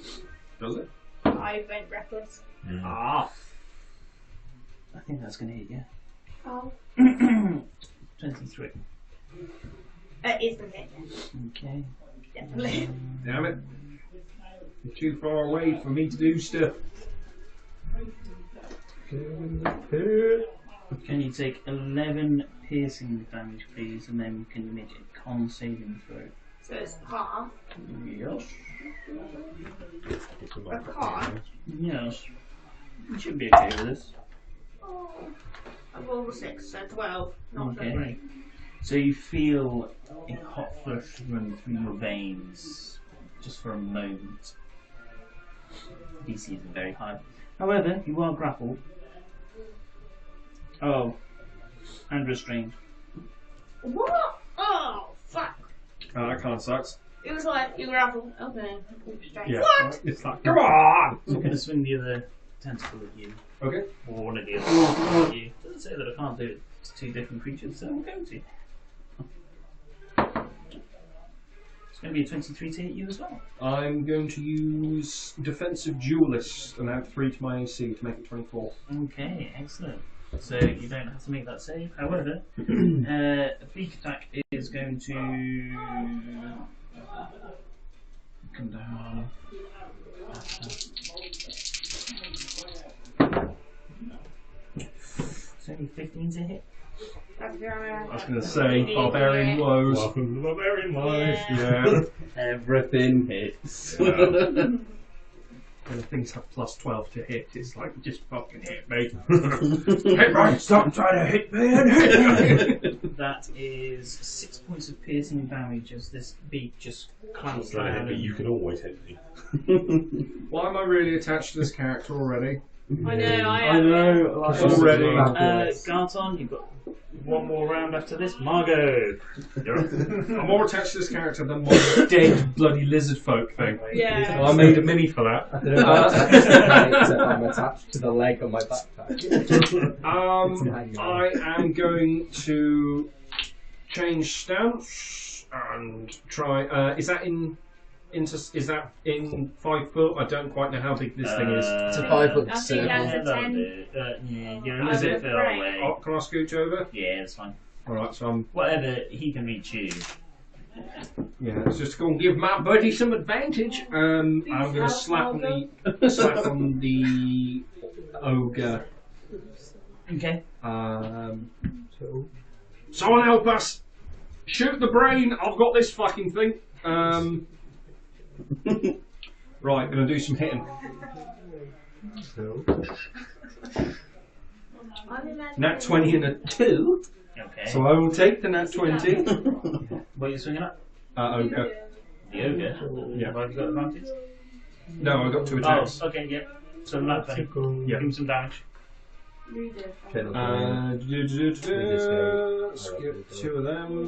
Does it? I went reckless. Ah! I think that's going to hit you. Oh. 23. It is gonna hit then. Okay. Definitely. Damn it. You're too far away for me to do stuff. Can you take 11 piercing damage, please, and then can you make a con saving throw? So it's half. Yes. A car. Yes. You should be okay with this. Oh. I rolled a 6, so 12. Not so Okay. great. So you feel a hot flush run through your veins just for a moment. DC isn't very high. However, you are grappled. Oh. And restrained. What? Oh, fuck. Oh, that kind of sucks. It was like, you grapple. Okay. Straight. Yeah. What? It's like, come on! So I'm going to swing the other tentacle at you. Okay. Or one of the others at you. Doesn't say that I can't do it to two different creatures, so I'm going to. It's going to be a 23 to hit you as well. I'm going to use Defensive Duelist and add 3 to my AC to make it 24. Okay, excellent. So you don't have to make that save. However, a beak attack is going to come down. It's only 15 to hit. That's very I was going to say, Barbarian Woes. Welcome to the Barbarian Life. Yeah. Everything hits. When the things have plus 12 to hit, it's like, just fucking hit me. Hit right, stop trying to hit me and hit me! That is 6 points of piercing damage as this beak just clamps Trying to hit down. me, you can always hit me. Why am I really attached to this character already? I know, I know, like, already. Garton, you've got one more round after this. Margot, you're up. I'm more attached to this character than my dead bloody lizard folk thing. Yeah. Well, I made a mini for that. I don't know if I'm attached to the leg, I'm attached to the leg on my backpack. I am going to change stance and try. Is that in 5 foot? I don't quite know how big this thing is. It's a 5 foot I think circle. that's a 10. Yeah, you're a lizard fell afraid. away. Oh, can I scooch over? Yeah, it's fine. Alright, so I'm. Whatever, he can reach you. Yeah, let's just go and give my buddy some advantage. I'm going to slap on the ogre. Okay. So someone help us! Shoot the brain! I've got this fucking thing. Right, gonna do some hitting. Nat 20 and a 2. Okay. So I will take the nat 20. What are you swinging at? Ogre. The ogre? Yeah. Have you got advantage? No, I got 2 attacks. Oh, okay, yeah. So not 20. Yeah. Give him some damage. Skip 2 of them.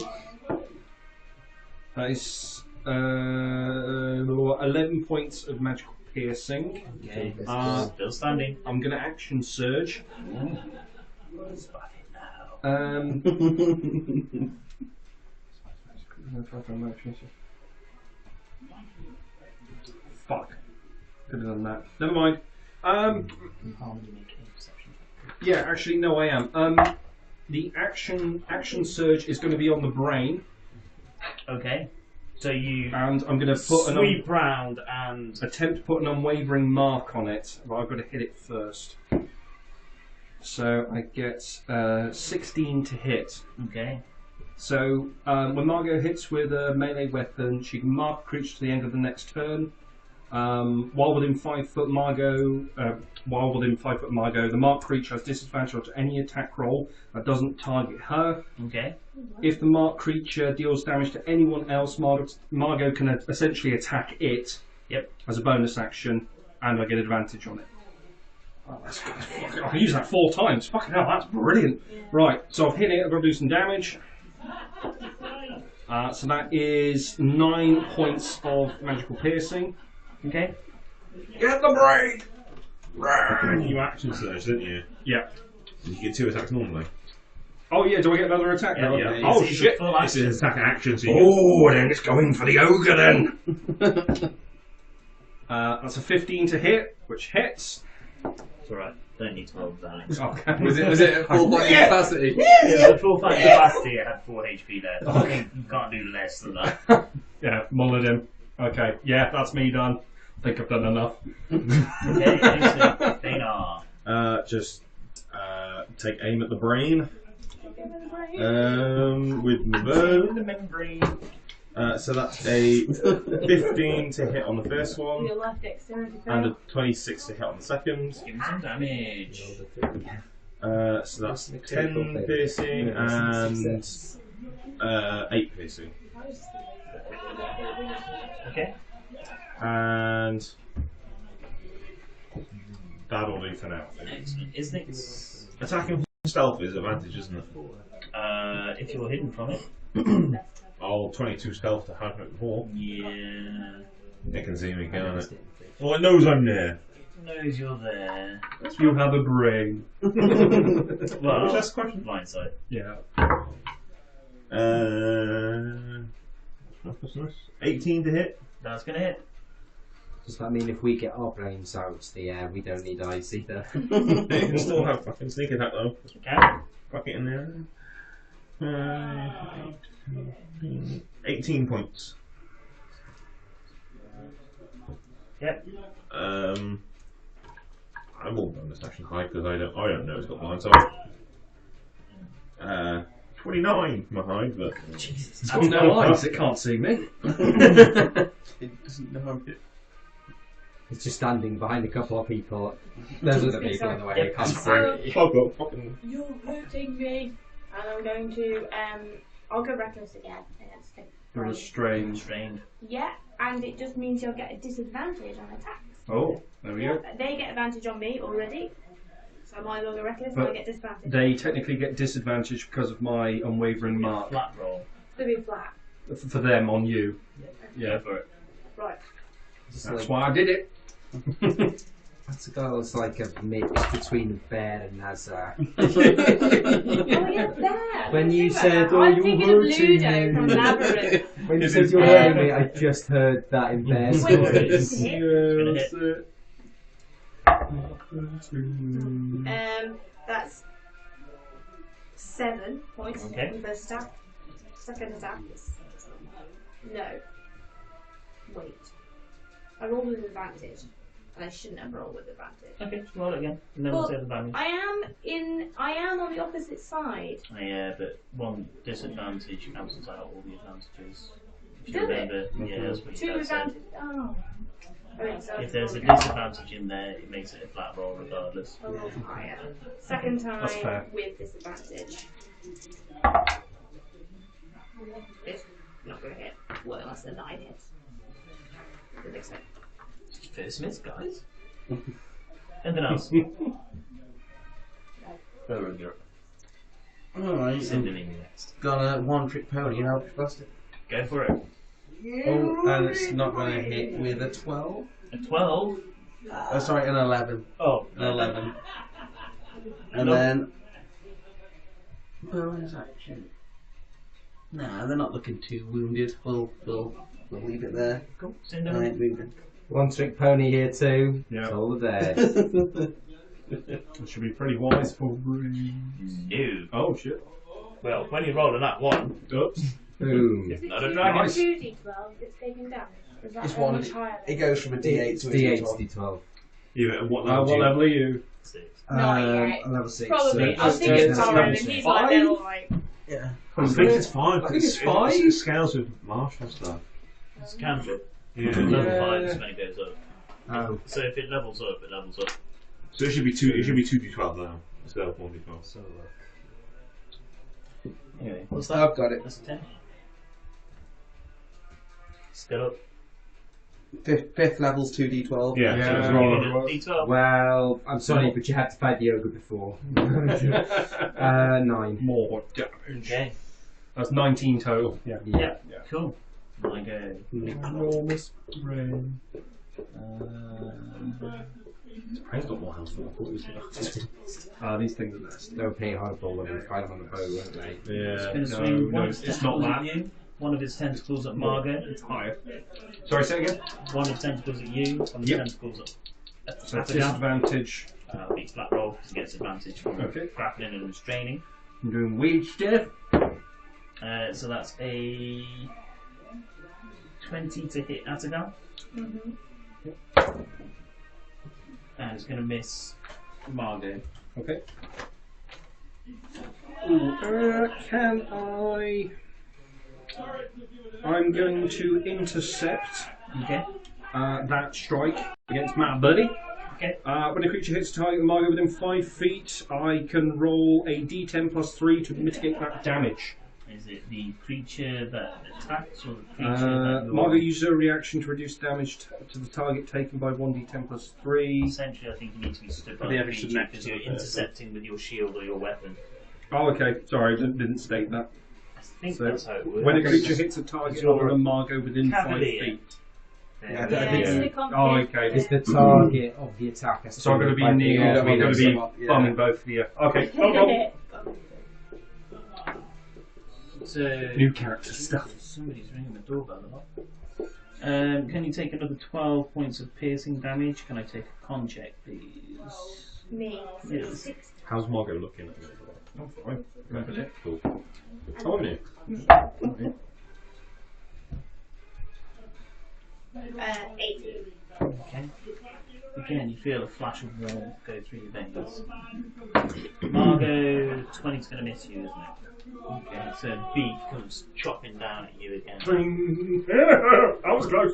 That is 11 points of magical piercing. Okay. Still standing. I'm going to action surge. Fuck. Could have done that. Never mind. Yeah, actually, no, I am. The action surge is going to be on the brain. Okay. So you and I'm going to put sweep round and attempt to put an unwavering mark on it, but I've got to hit it first. So I get 16 to hit. Okay. So when Margot hits with a melee weapon, she can mark a creature to the end of the next turn. While within 5 foot Margot, the marked creature has disadvantage on any attack roll that doesn't target her. Okay. If the marked creature deals damage to anyone else, Margot can essentially attack it. Yep. As a bonus action, and I get advantage on it. Oh, that's good. I can use that 4 times. Fucking hell, that's brilliant. Right, so I've hit it. I've got to do some damage. So that is 9 points of magical piercing. Okay. Get the brain! You action surge, didn't you? Yeah. You get 2 attacks normally. Oh yeah, do I get another attack now? Yeah. Oh shit! This is attack action, so you then it's going for the ogre then! That's a 15 to hit, which hits. It's alright. Don't need to roll that. Okay. Was it a full body capacity? It was a full fight capacity. It had 4 HP there. Okay. You can't do less than that. Yeah, mullered him. Okay, yeah, that's me done. I think I've done enough. Okay, excellent. Dana. just take aim at the brain. With my bow. The membrane. So that's a 15 to hit on the first one, Your life dexterity. and a 26 to hit on the second. Give me some damage. So that's 10 piercing and 8 piercing. Okay. And that'll do for now. Excellent. Isn't it? Attacking from stealth is advantage, isn't it? If you're hidden from it. I'll 22 stealth to have it before. Yeah. It can see me, can't it? Well, it knows I'm there. Knows you're there. You have a brain. Well, that's the question. Blindside. Yeah. 18 to hit. That's gonna hit. Does that mean if we get our brains out the air, we don't need eyes either? You can still have fucking sneak attack though. Okay. Fuck it in there. 18 points. Yep. I won't bonus action high because I don't know it's got blind, so 29 my high, but It's got no eyes, it can't see me. it doesn't know I'm hit. It's just standing behind a couple of people. There's other people in the way. It can't see. Fuck up, fucking. You're hurting me. And I'm going to, I'll go reckless again against it. Restrained. Yeah, and it just means you'll get a disadvantage on attacks. Oh, there we go. They get advantage on me already. So I might as well go reckless and But I get disadvantage. They technically get disadvantage because of my unwavering mark. Flat roll. It's going to be flat. For them, on you. Yeah. For it. Right. That's why I did it. That's a guy that's like a mix between a bear and Nazar. Oh yeah, there. When you Think said, about "Oh, that. I'm you're thinking of hurting Ludo me." from Labyrinth. When you said you're hurting me, I just heard that in Bear's Wait, voice. it's hit. That's 7 points Okay. on the first attack. Second attack. No. Wait. I rolled with advantage. And I shouldn't have rolled with advantage. Okay, just roll it again. And then Well, we'll say the damage. I am on the opposite side. Yeah, but one disadvantage cancels out all the advantages. If you Does it? remember, yeah, that's what you Two guys said. advantage. Oh. Okay, so If there's a disadvantage in there, it makes it a flat roll regardless. I rolled higher. Second That's fair. time with disadvantage. It's not going to hit. Well, unless a 9 hits. Doesn't make sense. First miss, guys. Anything else? Alright, got a one-trick pony, and I'll bust it. Go for it. Oh, and it's not going to hit with a 12. A 12? Oh, sorry, an 11. Oh, An 11. And No. then... bonus action. Nah, they're not looking too wounded. We'll leave it there. Cool. I Cinder. ain't moving. One trick pony here too. Yeah. It's all there. That should be pretty wise for Bree. No. Oh shit. Well, when you roll on that one, Oops. Boom. it's not a Is dragon. it 2d12 it's taking damage? Is that It's how one. much higher? It goes from a D8 to a D8 D12. to D12. Yeah, at what What level? level are you? 6. Not yet. Level 6. Probably. so I think it's that's Torren, and damage. he's like little like. Yeah. I think it's fine. I think it's fine. It scales with martial stuff. It's a cantrip. Yeah. Level 5 is when it goes up. Oh, So if it levels up, it levels up. So it should be 2. It should be 2d12 now instead of 1d12. so Anyway, what's that? I've got it. That's a 10. Still up. Fifth level's 2d12. Yeah. Yeah. So it's You roll. need a D12. well, I'm sorry, but you had to fight the ogre before. 9. More damage. Okay. That's 19 total. Yeah. Yeah. Cool. I go. Enormous brain. I've got more health than I thought it was. These things are nasty. They were pretty hardball when we fight them on the bow, weren't they? Yeah. Gonna swing one of his it's not tentacles that. at you. One of his tentacles at Margot. It's higher. Sorry, say again? One of the tentacles at you. One of the Yep. tentacles at So Atagan. disadvantage. Beats flat roll because he gets advantage from Okay. grappling and restraining. I'm doing weird stuff. So that's a 20 to hit Atagan. And it's going to miss Margot. Okay. Can I? I'm going to intercept Okay. that strike against Matt Buddy. Okay. When a creature hits a target with Margot within 5 feet, I can roll a d10 plus 3 to mitigate that damage. Is it the creature that attacks or the creature that you're... Margot uses a reaction to reduce damage to the target taken by 1d10 plus 3. Essentially, I think you need to be stood by The the average creature next because to you're it. intercepting with your shield or your weapon. Oh, okay. Sorry, didn't state that. I think So, that's how it works. When a creature hits a target You're other than Margot within 5 Cavalier. feet. Yeah, Yeah, I think it's yeah. the comp- Oh, okay. It's the target of the attack. So I'm going to be by the near. ogre. I'm going to be Yeah. bumming both of you. Okay. Oh, So, New character stuff. somebody's ringing the doorbell a lot. Can you take another 12 points of piercing damage? Can I take a con check, please? Me. Yes. 6. How's Margot looking at me? I'm fine. Remember it. Cool. Oh, yeah. 18. Okay. Again, you feel a flash of warmth go through your veins. Margot, 20's going to miss you, isn't it? Okay, so beak comes chopping down at you again. I was close.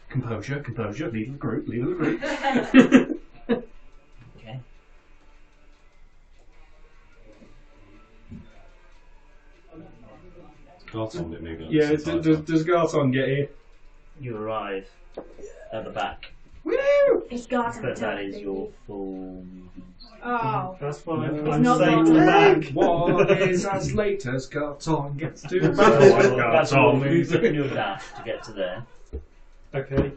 Composure. Leader of the group. Okay. Garton bit maybe. Yeah, does Garton get here? You arrive at the back, It's got but that is your full movement. Oh. That's fine. It's I'm not safe gone. to the back. What is as late as Garton gets to the So that's your Garton. movement and your dash to get to there. Okay.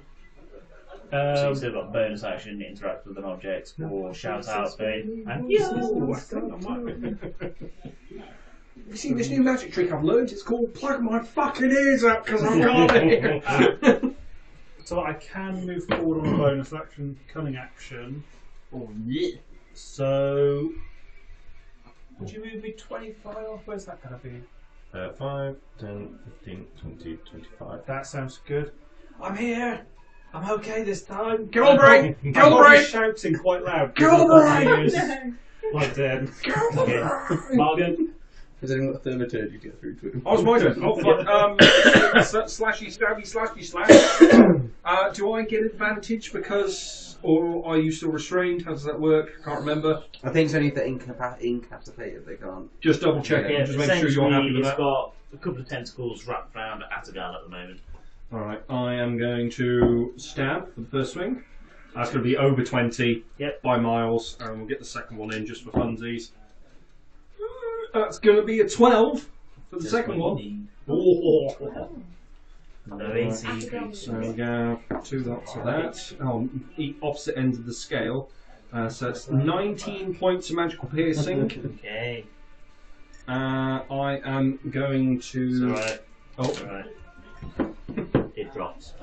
So you've still got bonus action, interact with an object, or shout out, going, and Ooh, I think I might. You see this new magic trick I've learned? It's called plug my fucking ears up because I can't hear. So I can move forward on a bonus action, cunning action. oh, yeah. So, would you move me 25 off? Where's that going to be? 5, 10, 15, 20, 25. That sounds good. I'm here. I'm okay this time. Kill the brain! I'm Kill the not brain! shouting quite loud. Kill the brain! Like dead. Kill the Okay. brain! Margot, Has anyone got thaumaturgy to get through to him? Oh, it's my turn. Oh, fuck. Slashy, stabby, slashy, slash. Do I get advantage because, or are you still restrained? How does that work? Can't remember. I think it's only if they're incapacitated they can't. Just double check. yeah, Just make sure you're happy with it's that. got a couple of tentacles wrapped around Atagal at the moment. Alright, I am going to stab for the first swing. That's going to be over 20 Yep. by miles, and we'll get the second one in just for funsies. That's going to be a 12 for the second one. Oh. No AC. So we go two lots of that on the opposite ends of the scale. So it's 19 points of magical piercing. Okay. I am going to. It's alright. Oh, It's alright. It drops.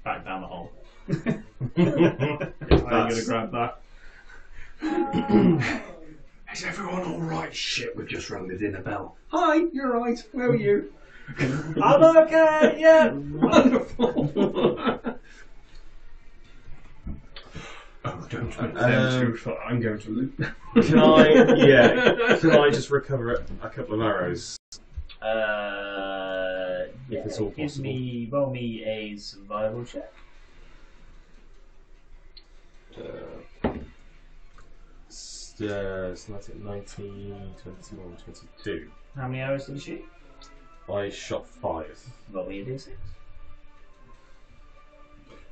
Back down the hole. I'm going to grab that. Is everyone alright? Shit, we've just rung the dinner bell. Hi, you're right. Where are you? I'm okay, yeah! Wonderful. Oh, don't put them too far. I'm going to loot. Can I just recover a couple of arrows? If it's all possible. Roll me a survival check. So that's at 19, 21, 22. How many arrows did you shoot? I shot 5. Roll me a d6.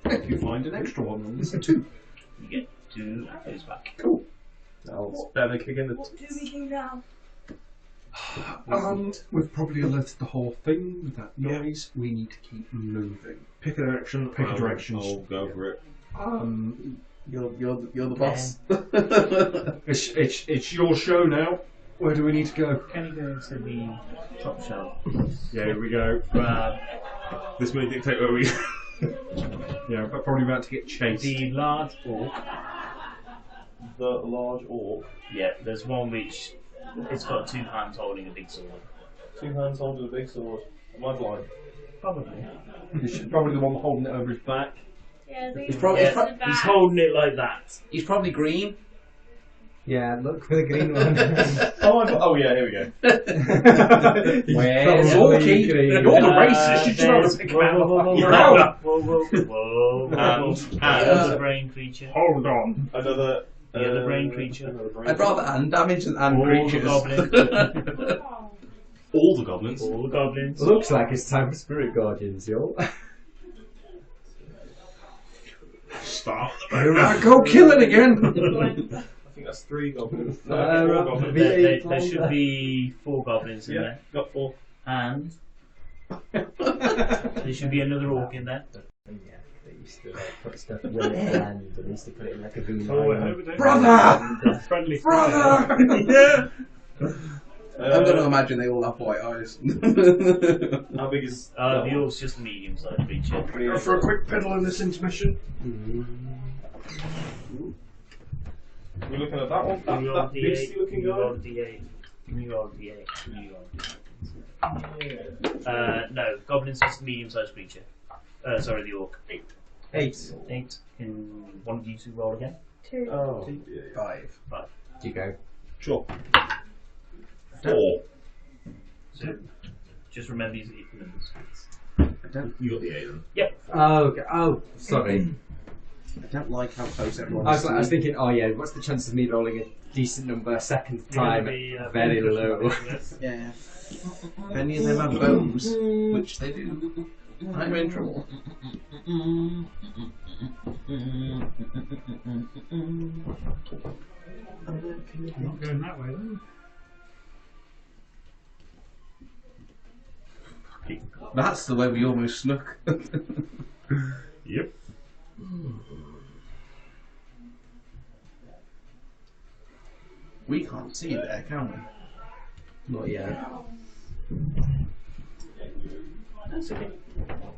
If you find an extra one, then there's 2. You get 2 arrows back. Cool. I'll better kick in the What do we do now? We've probably alerted the whole thing with that noise. We need to keep moving. Pick a direction. Pick a direction. I'll go for it. You're the boss. It's your show now. Where do we need to go? Can you go to the top shelf? Yeah, here we go. This may dictate where we. Yeah, but probably about to get chased. The large orc. The large orc. Yeah, there's one which it's got 2 hands holding a big sword. 2 hands holding a big sword. Am I blind? Probably. He's probably the one holding it over his back. Yeah, He's probably He's holding it like that. he's probably green. Yeah, look for the green one. Oh yeah, here we go. Where's Probably Orky? green. You're the racist. You should not have picked him out of the Whoa, crowd. whoa. The And other brain creature. Hold on. another. The other brain creature. Another brain I'd rather hand damage than hand All the creatures. goblins. Oh. All the goblins. All the goblins. Looks like it's time for Spirit Guardians, y'all. Start. Here I go, kill it again. I think that's 3 goblins. No, 4 goblins. There should be 4 goblins in Yeah, there. got 4. And there should be another orc in there. Yeah, they used to put stuff in the hand and used to put it in like a green Brother! Friendly Brother! Yeah. I'm going to imagine they all have white eyes. How big is? The orc's just a medium-sized creature. Go for a quick piddle in this intermission. We're looking at that one. Give me roll That a beastie d8. looking Give me roll guy. a d8. Give me roll a d8. Give me roll a d8. No, goblin's just a medium-sized creature. Sorry, the orc. 8. 8. Can one of you 2 roll again? 2. Oh. 5. Do you go? Sure. 4. So, just remember these numbers. You got the 8 then. Oh, okay. Oh, sorry. I don't like how close everyone I is. was thinking, oh yeah, what's the chance of me rolling a decent number a second time? Very low. Yeah. If any of them have bows, which they do, I'm in trouble. Not going that way then. That's the way we almost snuck. Yep. We can't see there, can Not yet. That's okay.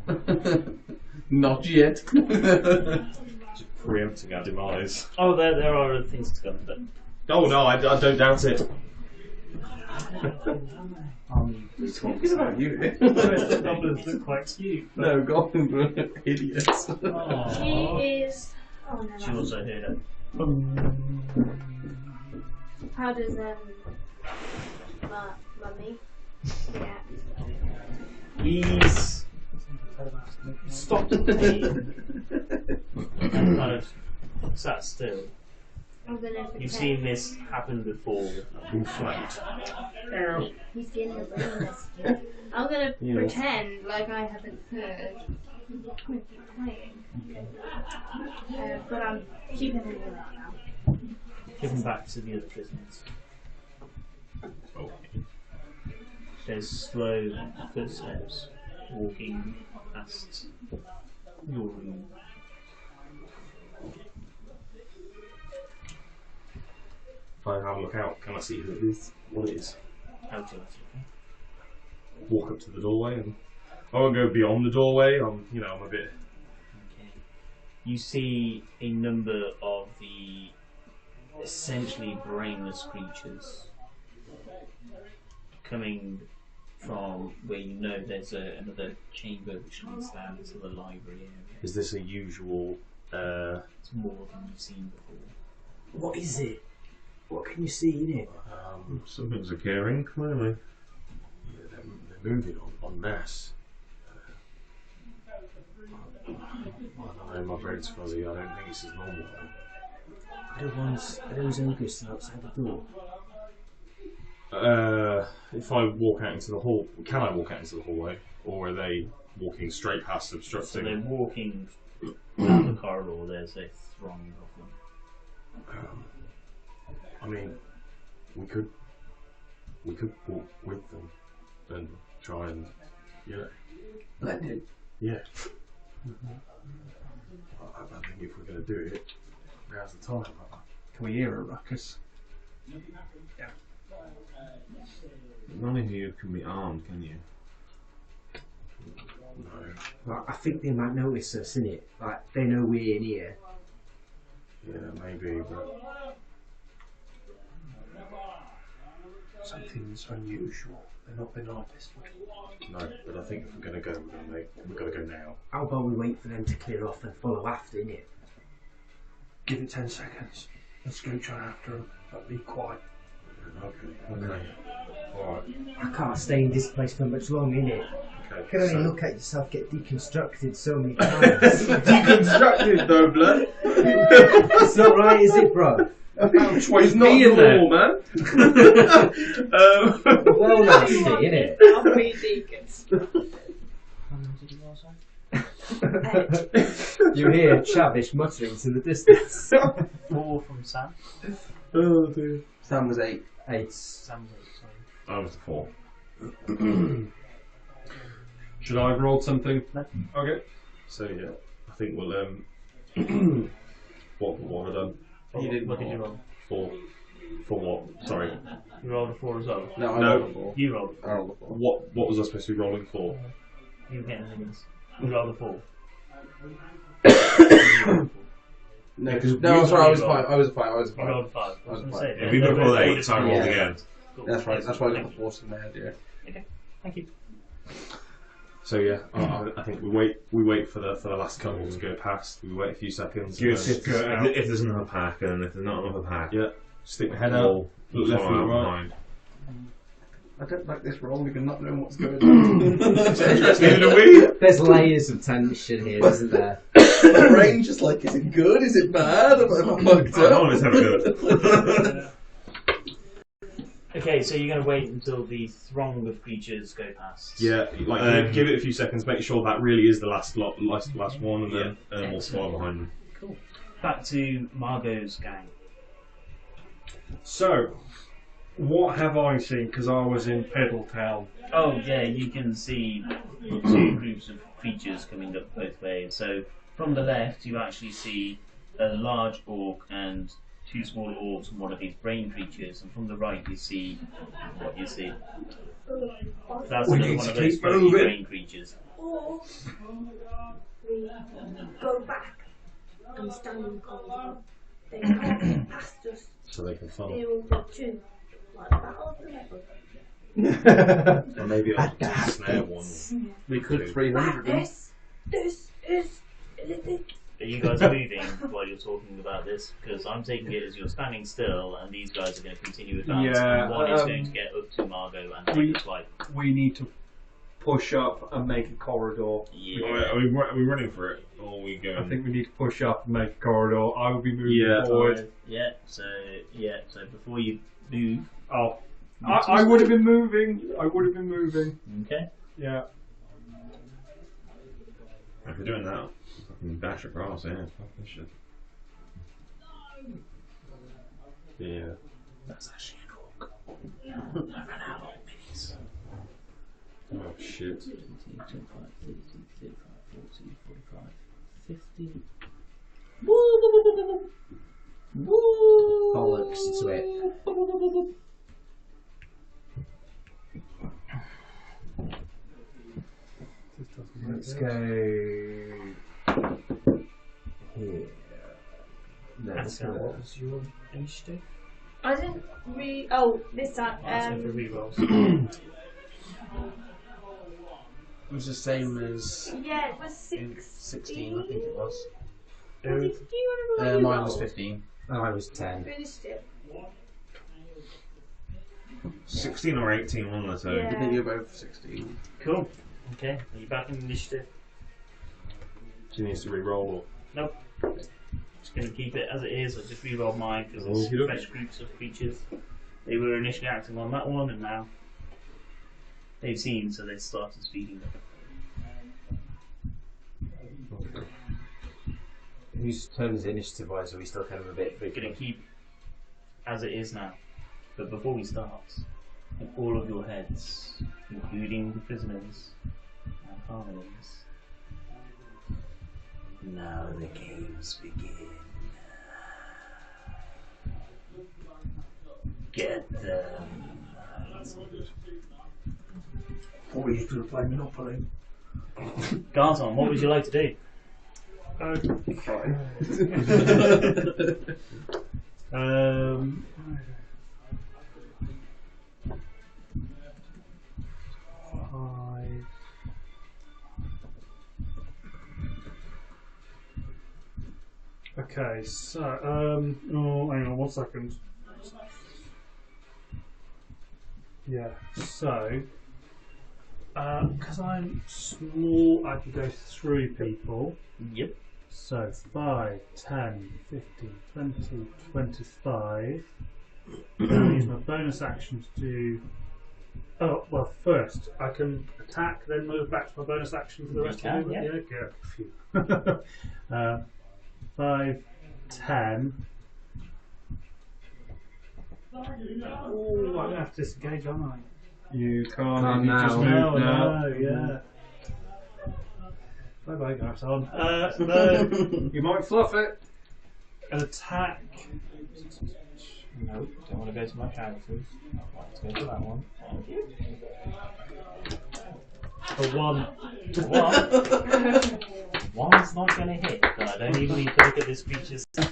we? Not yet. Just preempting our demise. Oh, there are other things to come, but Oh no, I don't doubt it. We're talking about you. Goblins look quite cute. No, goblins are idiots. She is. Oh no. she also heard it. How does mummy? Yeah. He's stopped the pain and kind of sat still. I'm gonna pretend. You've seen this happen before in flight. He's getting the brain rescue. I'm gonna Yes. pretend like I haven't heard I'm going to keep playing. But I'm keeping an ear out now. Give them back to the other prisoners. Okay. There's slow footsteps walking past your room. If I have a look out, can I see who it is? What it is? Out of Walk up to the doorway and I won't go beyond the doorway. I'm a bit. Okay. You see a number of the essentially brainless creatures coming from where you know there's another chamber which leads down into the library area. Is this a usual? It's more than you've seen before. What is it? What can you see in it? Something's occurring, clearly. They're moving en masse. I don't know, my brain's fuzzy. I don't think this is normal. Are those ogres outside the door? If I walk out into the hall, can I walk out into the hallway, or are they walking straight past, So obstructing? they're walking down the corridor. There's a throng of them. I mean, we could walk with them and try and, Blended. yeah. I think if we're going to do it, now's the time. Can we hear a ruckus? None of you can be armed, can you? No. Well, I think they might notice us, innit? Like, they know we're in here. Yeah, maybe, but Something's unusual. They've not been like this before. no. But I think if we're going to go, we've got to go now. How about we wait for them to clear off and follow after, innit? Give it 10 seconds. Let's go try after them, but be quiet. Okay. Alright. I can't stay in this place for much longer, innit? Okay. You can only look at yourself get deconstructed so many times. Deconstructed though, blood. It's not right, is it, bro? Which way's not being normal, man? Well nasty, innit? I'll be deacons. You hear Chavish mutterings in the distance. 4 from Sam. Oh dear. Sam was 8. 8. Sam was 8, sorry. I was the 4. Should I have rolled something? No. Okay. So yeah, I think we'll what have I done? You did What did you roll? For what? Sorry. You rolled a 4 as well. No, I No. rolled a 4. You rolled. I rolled a 4. What was I supposed to be rolling for? You get anything else. You rolled a 4. No, Because no, we- sorry, I was a rolled. 5. I was a 5. I was a You 5. rolled a 5. I was I was a going to say. If we both rolled 8, so I rolled Yeah. again. Cool. That's right. That's why I got Thank the 4 in my head, yeah. you. Thank you. So yeah, I think we wait for the last couple to go past. We wait a few seconds. Good. And then If there's another pack, and if there's not another pack, yeah, stick my head we'll out, look left follow and out right. behind. I don't like this rolling and not knowing what's going on. Neither do we. There's layers of tension here, isn't there? My brain just like, is it good? Is it bad? Am I fucked Oh, none up? of us have a good. Okay, so you're going to wait until the throng of creatures go past. Yeah, like give it a few seconds, make sure that really is the last one, and then We'll follow behind them. Cool. Back to Margot's gang. So, what have I seen? Because I was in Peddletown. Oh yeah, you can see 2 groups of creatures coming up both ways. So from the left, you actually see a large orc and 2 small orcs and one of these brain creatures, and from the right you see what you see. That's We another need one to of those keep funny moving. brain creatures. Or we go back and stand in the corridor. They can't get past us. so they can follow. They will get to like the battle of the level. Or maybe I'll snare one. We could 300 them. This is illicit. Are you guys moving while you're talking about this? Because I'm taking it as you're standing still, and these guys are going to continue advance. Yeah, and one is going to get up to Margot and we- take a swipe. We need to push up and make a corridor. Yeah. Are we running for it, or are we going? I think we need to push up and make a corridor. I will be moving forward. Yeah. So before you move, Oh, I would have been moving. I would have been moving. okay. Yeah. If we're doing that, I can dash across, yeah. Fuck this shit. Yeah. That's actually an orc. I ran out of minis. Oh shit. 20, 25, 30, 35, 40, 45, 50. Woo! Woo! Bollocks to it. Let's go here. No, let's So go what was your initiative? I didn't Oh, this time. That's going for rerolls. It was the same as Yeah, it was 16, I think it was. What did you want to Mine was 15. Oh, I was 10. Initiative. 16 or 18, one of the two. Yeah. I think you're both 16. Cool. Okay, are you back in initiative? She needs to re-roll. Nope. Just going to keep it as it is. I just re-rolled mine because it's Okey-dokey. fresh groups of creatures. They were initially acting on that one, and now they've seen, so they started speeding up. Whose turn is initiative wise? Are we still kind of a bit We're going to keep as it is now. But before we start, in all of your heads, including the prisoners and harmonies, now the games begin. Get them. What were you going to play Monopoly? Garton, what would you like to do? Five. Okay, so oh, hang on 1 second. Yeah, so because I'm small, I can go through people. Yep. So 5, 10, 15, 20, 25. I'll use my bonus action to do. Oh, well, first I can attack, then move back to my bonus action for the You rest can, of the movement. yeah. Yeah, good. Phew. 5, 10. Oh, I'm going to have to disengage, aren't I? You can't. Can't You just now. moved now. No, yeah. Bye bye, Garton. No. You might fluff it. An attack. No, don't want to go to my characters. Let's go to that one. Thank you. For 1. One's not going to hit, but I don't even need to look at this creature's Go 2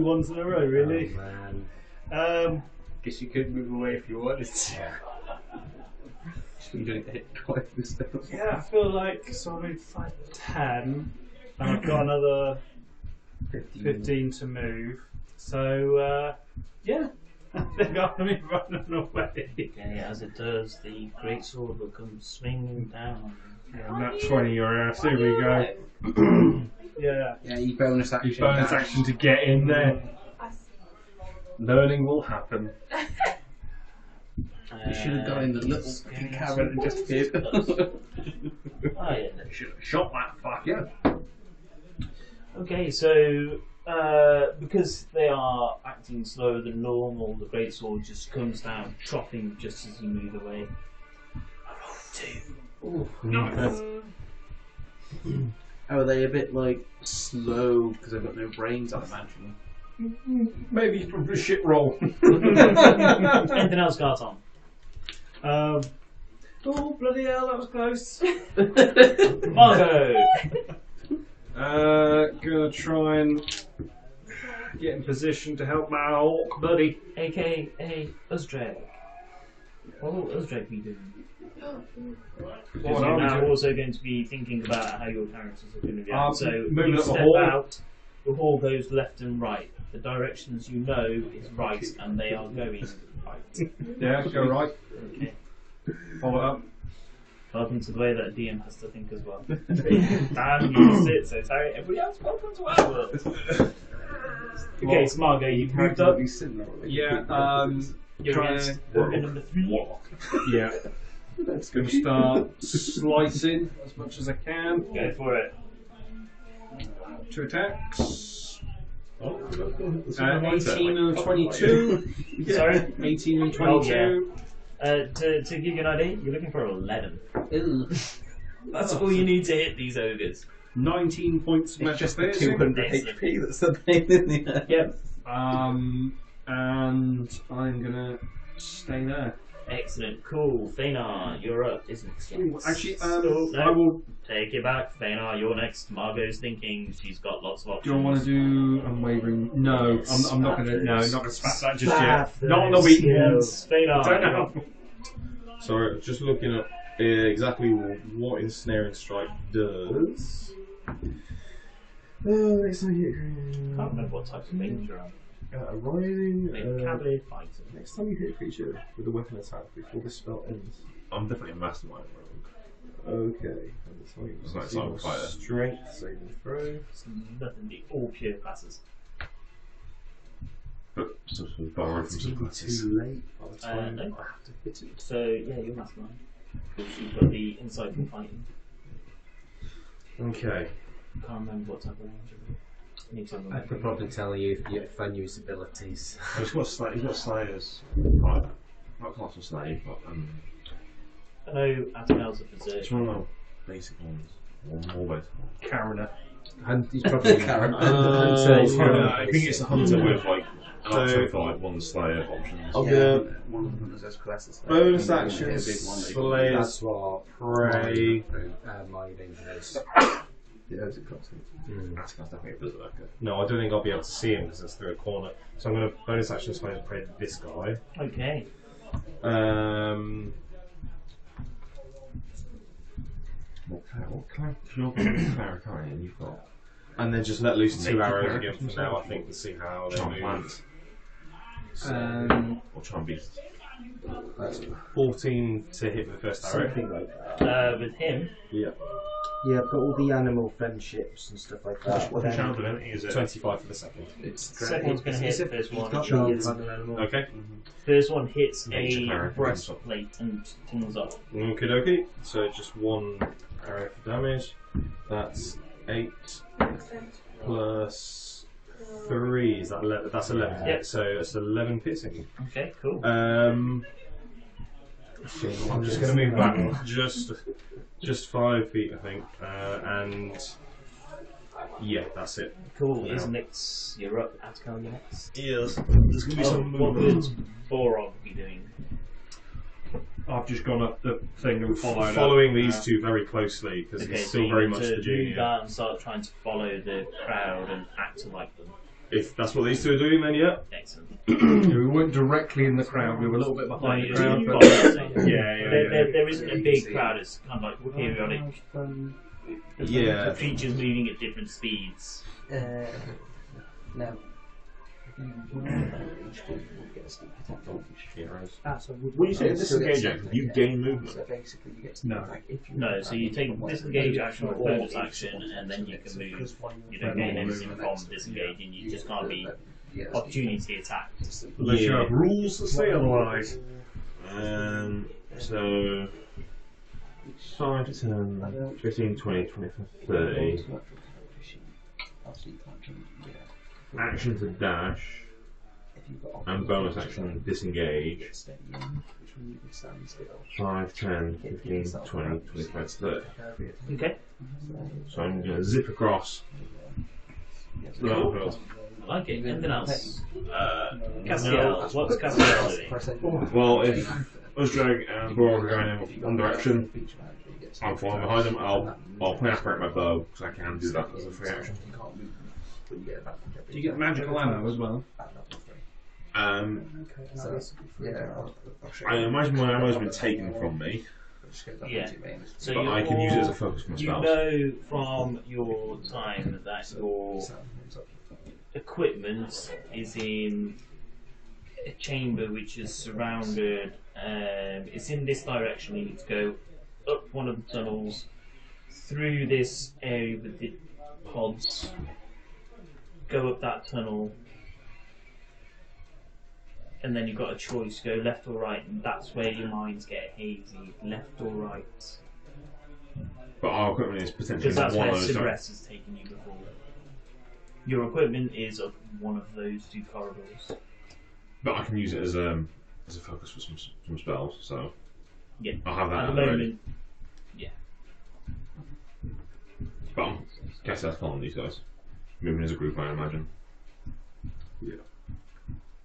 1s in a row, really. Oh, man. Guess you could move away if you wanted to. You don't hit quite this stuff. Yeah, I feel like so I moved 5, 10, and I've got another 15 to move. So yeah, I think I'm gonna be running away. Okay, as it does, the greatsword will come swinging down. Yeah, nat 20 your ass. Here we go. Yeah. Yeah, you bonus action. Your bonus action to get in there. Learning will happen. You should have gone in the little fucking cavern and just hid. Oh, yeah. Should have shot that fucker. Okay, so because they are acting slower than normal, the greatsword just comes down, chopping just as you move away. Oh, are they a bit like slow because they've got no brains, I imagine? Maybe from the shit roll. Anything else, Garton? Oh bloody hell, that was close. Marco! Gonna try and get in position to help my orc buddy. AKA Uzdreg. What will Uzdreg be doing? Because What you're are we now doing? also going to be thinking about how your characters are going to react. So moving you up the step hall. out, the hall goes left and right. The directions you know is right, and they are going right. Yeah, go right. Okay. Follow up. Welcome to the way that a DM has to think as well. And you sit, so sorry, everybody else, welcome to our world. Okay, so Margot, you've moved up. Yeah, You're try against and- order number 3. Yeah. It's going to start slicing as much as I can. Go for it. 2 attacks. Oh, 18 and 22. Sorry? 18 and 22. To give you an idea, you're looking for 11. That's all you need to hit these ogres. 19 points of It's magic just the piercing. 200 Excellent. HP that's the pain in the ass. Yep. And I'm gonna stay there. Excellent. Cool. Fenar, you're up, isn't it? Actually, No. I will. Take it back. Fenar, you're next. Margot's thinking. She's got lots of options. Do I want to do unwavering? No, I'm not gonna. No, not gonna spat that just yet. Spat Not on the those weak skills. ones. Fenar, Don't you're know. up. Sorry, just looking up exactly what ensnaring strike does. Next time you Can't remember what types of things you're on. rising. Maybe cavalry fighter. Next time you hit a creature with a weapon attack before the spell ends. I'm definitely a mastermind rogue. Okay. It's like Silent Fighter. Strength saving throw. It's nothing. They're all pure classes. But sort of borrowed from some classes. Too late by the time No. I have to hit it. So yeah, you're mastermind. Because you've got the inside from fighting. Okay. Can't remember what type of range you're in. Need to I remember. could probably tell you if I knew his abilities. He's got Slayers. Right. Not class of Slay, but I know Atenel's a berserker. it's one of the basic ones. Or more basic ones. Cariner. He's probably Karen. I think it's a hunter with like an So- option for like one Slayer options. I'm Yeah. gonna One of them has classes. bonus Yeah, action big one that you can- Slayer's That's what Prey. my danger is. Yeah, it's a constant. That's definitely a berserker. No, I don't think I'll be able to see him because it's through a corner. So I'm going to bonus action Slayer's Prey to this guy. Okay. What Claricarian you've got? And then just let loose 2 arrows again for now, I think, to see how they Try and move. plant. So, Or try and be. that's 14 to hit with the first arrow. Something like that. With him, Yeah. Yeah, I've got all the animal friendships and stuff like that. What Then chance of anything is it? 25 for the second. it's second one's going to hit. First one. got the other animal. Okay. First one hits Nature a power. breastplate and tingles up. Okie dokie. So just 1 arrow for damage. That's 8 plus 3. Is that 11? That's 11. Yep. So it's 11 piercing. Okay, cool. I'm just going to move back just 5 feet, I think, and yeah, that's it. Cool. Is next. You're up. Atcal, you're next. Yes, there's going to be some What movement. would Borog be doing? I've just gone up the thing and followed. Following these two very closely because Okay, he's so still you very want much to the do junior. that and start trying to follow the crowd and act like them. If that's what these two are doing, then yeah. Excellent. We weren't directly in the crowd. We were a little bit behind the you're crowd. doing But following. Yeah. There isn't a big crowd. It's kind of like periodic Yeah. creatures moving at different speeds. No. When you say disengage action, you gain movement. So basically, you get to No. like if you No, so you take disengage action or bonus action, and then you can move. You don't gain anything from disengaging. You just can't be opportunity attacked. unless you have rules that say otherwise. So 5 to 10, 15, 20, 25, 30. Action to dash, and bonus action disengage. 5, 10, 15, 20, 25, 30. Okay. So I'm going to zip across the battlefield. I like it. Anything else? Castiel. What's Castiel doing? Well, if Uzdrag and Borg are going in one direction, I'm following behind them. I'll play operate my bow because I can do that as a free action. Do you get magical ammo as well? I imagine my ammo's been taken from me, Yeah. So but I can use it as a focus for my You spells. know from your time that your equipment is in a chamber which is surrounded. It's in this direction. You need to go up one of the tunnels, through this area with the pods, go up that tunnel, and then you've got a choice: go left or right, and that's where your minds get hazy. Left or right, But our equipment is potentially because that's one where of those. Cigarette has taken you before. Your equipment is up one of those 2 corridors. But I can use it as a focus for some spells. So Yeah. I'll have that At at the the ready. moment, yeah. But I guess that's following these guys. Moving as a group, I imagine. Yeah.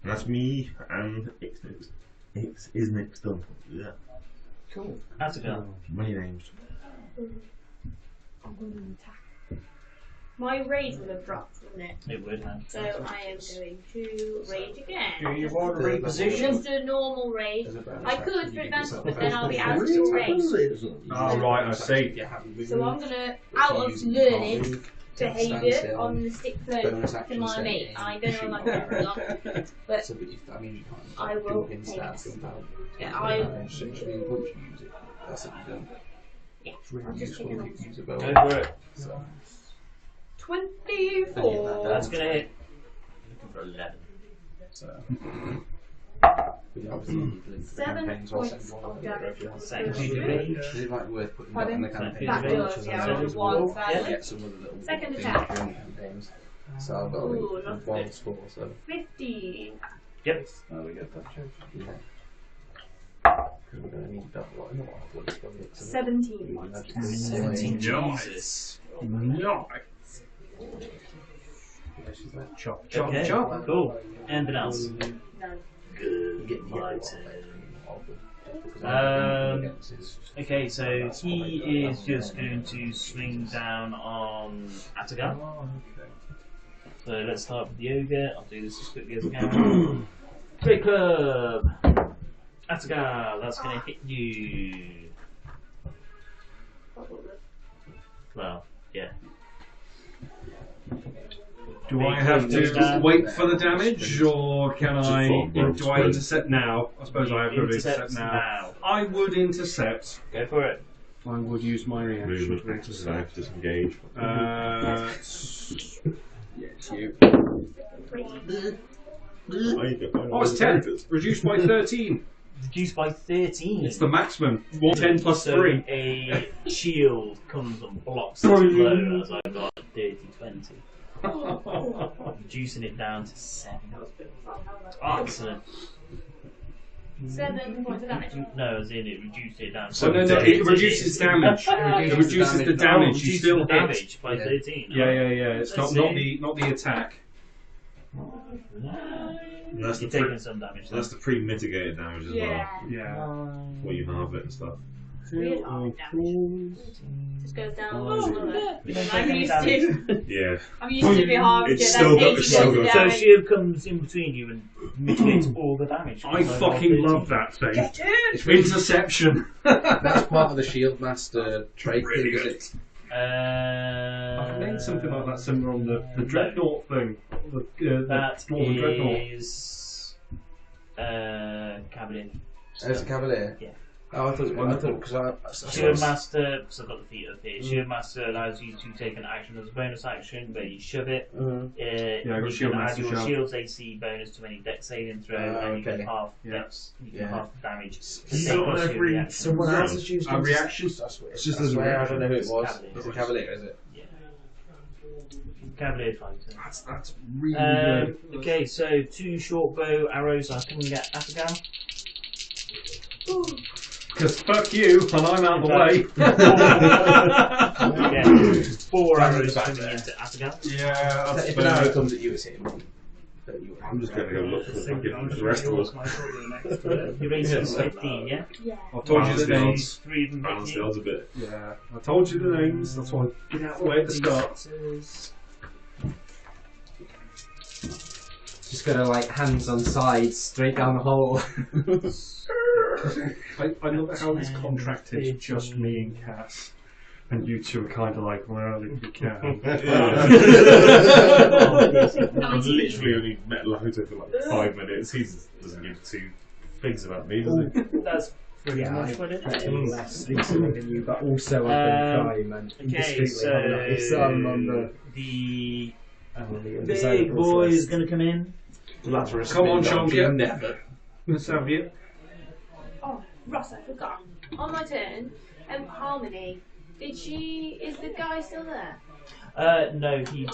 And that's me and X is next up. Yeah. Cool. How's it going? Many names. I'm going to attack. My rage would have dropped, wouldn't it? It would have. So I am going to rage again. Do you want to reposition? Just a normal rage. I could for advantage, but then I'll be out of your range. Oh, right, I see. So I'm going to, out of learning behaviour on the stick phone to my mate. I don't know if I'm going to but So, but if, I mean, you can't I will jump in, take stab, it. jump out. Yeah, I- Essentially, once you use it, that's it, you're done. Yeah, It's really I'll just useful take it if you use a bow. Go for it. So, 24. That's gonna hit. Looking for 11. so. But yeah, obviously, you need to link the 7 campaigns or points something of like that. damage. Second Shoot. range. Is it like worth putting that Pardon? in the campaign? That does, yeah, I rolled 1, To sadly. get some of the little Second things attack. during the campaigns. So I've got Ooh, like that's one good. score, so 15. Yep. oh, we get that chance. Yeah. Because we're going to need double. I know what I've got. 17 points of damage. 17. Nice. Jesus. Nice. Chop, chop, Okay. chop. Cool. Anything else? No. Good. Get My turn. Okay, so he is just going to swing down on Atagar. So let's start with the ogre. I'll do this as quickly as I can. Great club! Atagar, that's going to hit you. Well, yeah. Do I have to wait for the damage, or can I? Do I intercept now? I suppose I have to intercept now. I would intercept. Go for it. I would use my reaction Movement to to intercept. disengage. Yeah, it's you. Oh, it's 10. Reduced by 13. Reduced by 13. It's the maximum. 10 plus So 3. a shield comes and blocks this blow as I've got 30-20. Reducing it down to 7. Excellent. 7 points of damage. No, as in it reduced it down to So no, it reduces damage. It reduces the damage. You still hit. damage by 13. Yeah. It's not the attack. And that's the You're taking some damage. that's the pre-mitigated damage as Yeah. Yeah. well. Before you halve it and stuff. Weird half damage. Just goes down a lot slower. You don't I'm take any used damage. to. Yeah. I'm used to be halved. It's Yeah, still got- that's it's 80 still points of got- So damage. shield comes in between you and mitigates all the damage. I fucking love that thing. Get it! Interception. That's part of the Shield Master trait Really thing, is good. it? I've made something like that similar on the Dreadnought thing. The That Dwarven Dreadnought. is Cavalier. Oh, it's a Cavalier? Yeah. Oh, I thought, because I Shield Master, because I've got the feet up here. Shield Master allows you to take an action as a bonus action where you shove it. I got You Shield can add Master your shove. shield's AC bonus to any dex saving throw, and you okay. can half Yeah. dex, you can Yeah. half damage. He's Same on as your every- reaction. Someone else has used A reaction? I swear, It's just I as a swear, I reaction. don't know who it was. Cavalier. It's a Cavalier, is it? Yeah. Cavalier fighter. That's really good. Okay, so 2 short bow arrows are coming at Atagal. Because fuck you, and I'm out of the way. Yeah, 4 arrows coming into Atagal. Yeah, that's If an arrow bad. comes at you, it's hitting me. I'm just going to go look for the rest of us. Your AC is 15, yeah? Yeah. I've told you the Balance names. 3 of them Balance hit the you. odds a bit. Yeah, I told you the names. That's why I get out of the way at the start. Just gotta like hands on sides, straight down the hole. I love how this contract is just me and Cass. And you two are kind of like, well, if you can. I've literally only met Loto for like 5 minutes. He doesn't give 2 figs about me, does he? That's pretty Yeah, much what it is. Less recently than you, but also I've been crime and Okay, indiscreetly having that. So I'm on the the big boy is going to come in. Lazarus. Come on, Sean. Sean. Never. Let's have you. Oh, Ross, I forgot. On my turn, Harmony. Is the guy still there? No, he'd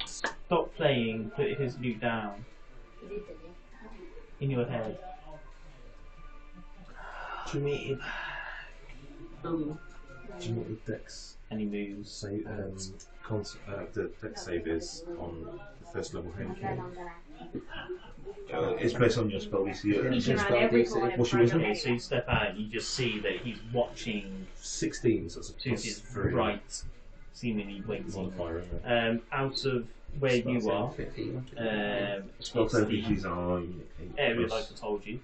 stopped playing, put his lute down Is he dead? in your head. Do you meet him? Do you know what the Dex And he moves. save? The Dex save is on the first level And HQ. then I'm gonna. It's based on your spell DC. Each and every corner What's of your my wisdom? Okay, so you step out and you just see that he's watching 16, so it's a to plus his 3. right, seemingly waiting. Modifier, isn't it? Out of where you are, Spell it's save the DCs are area like I told you.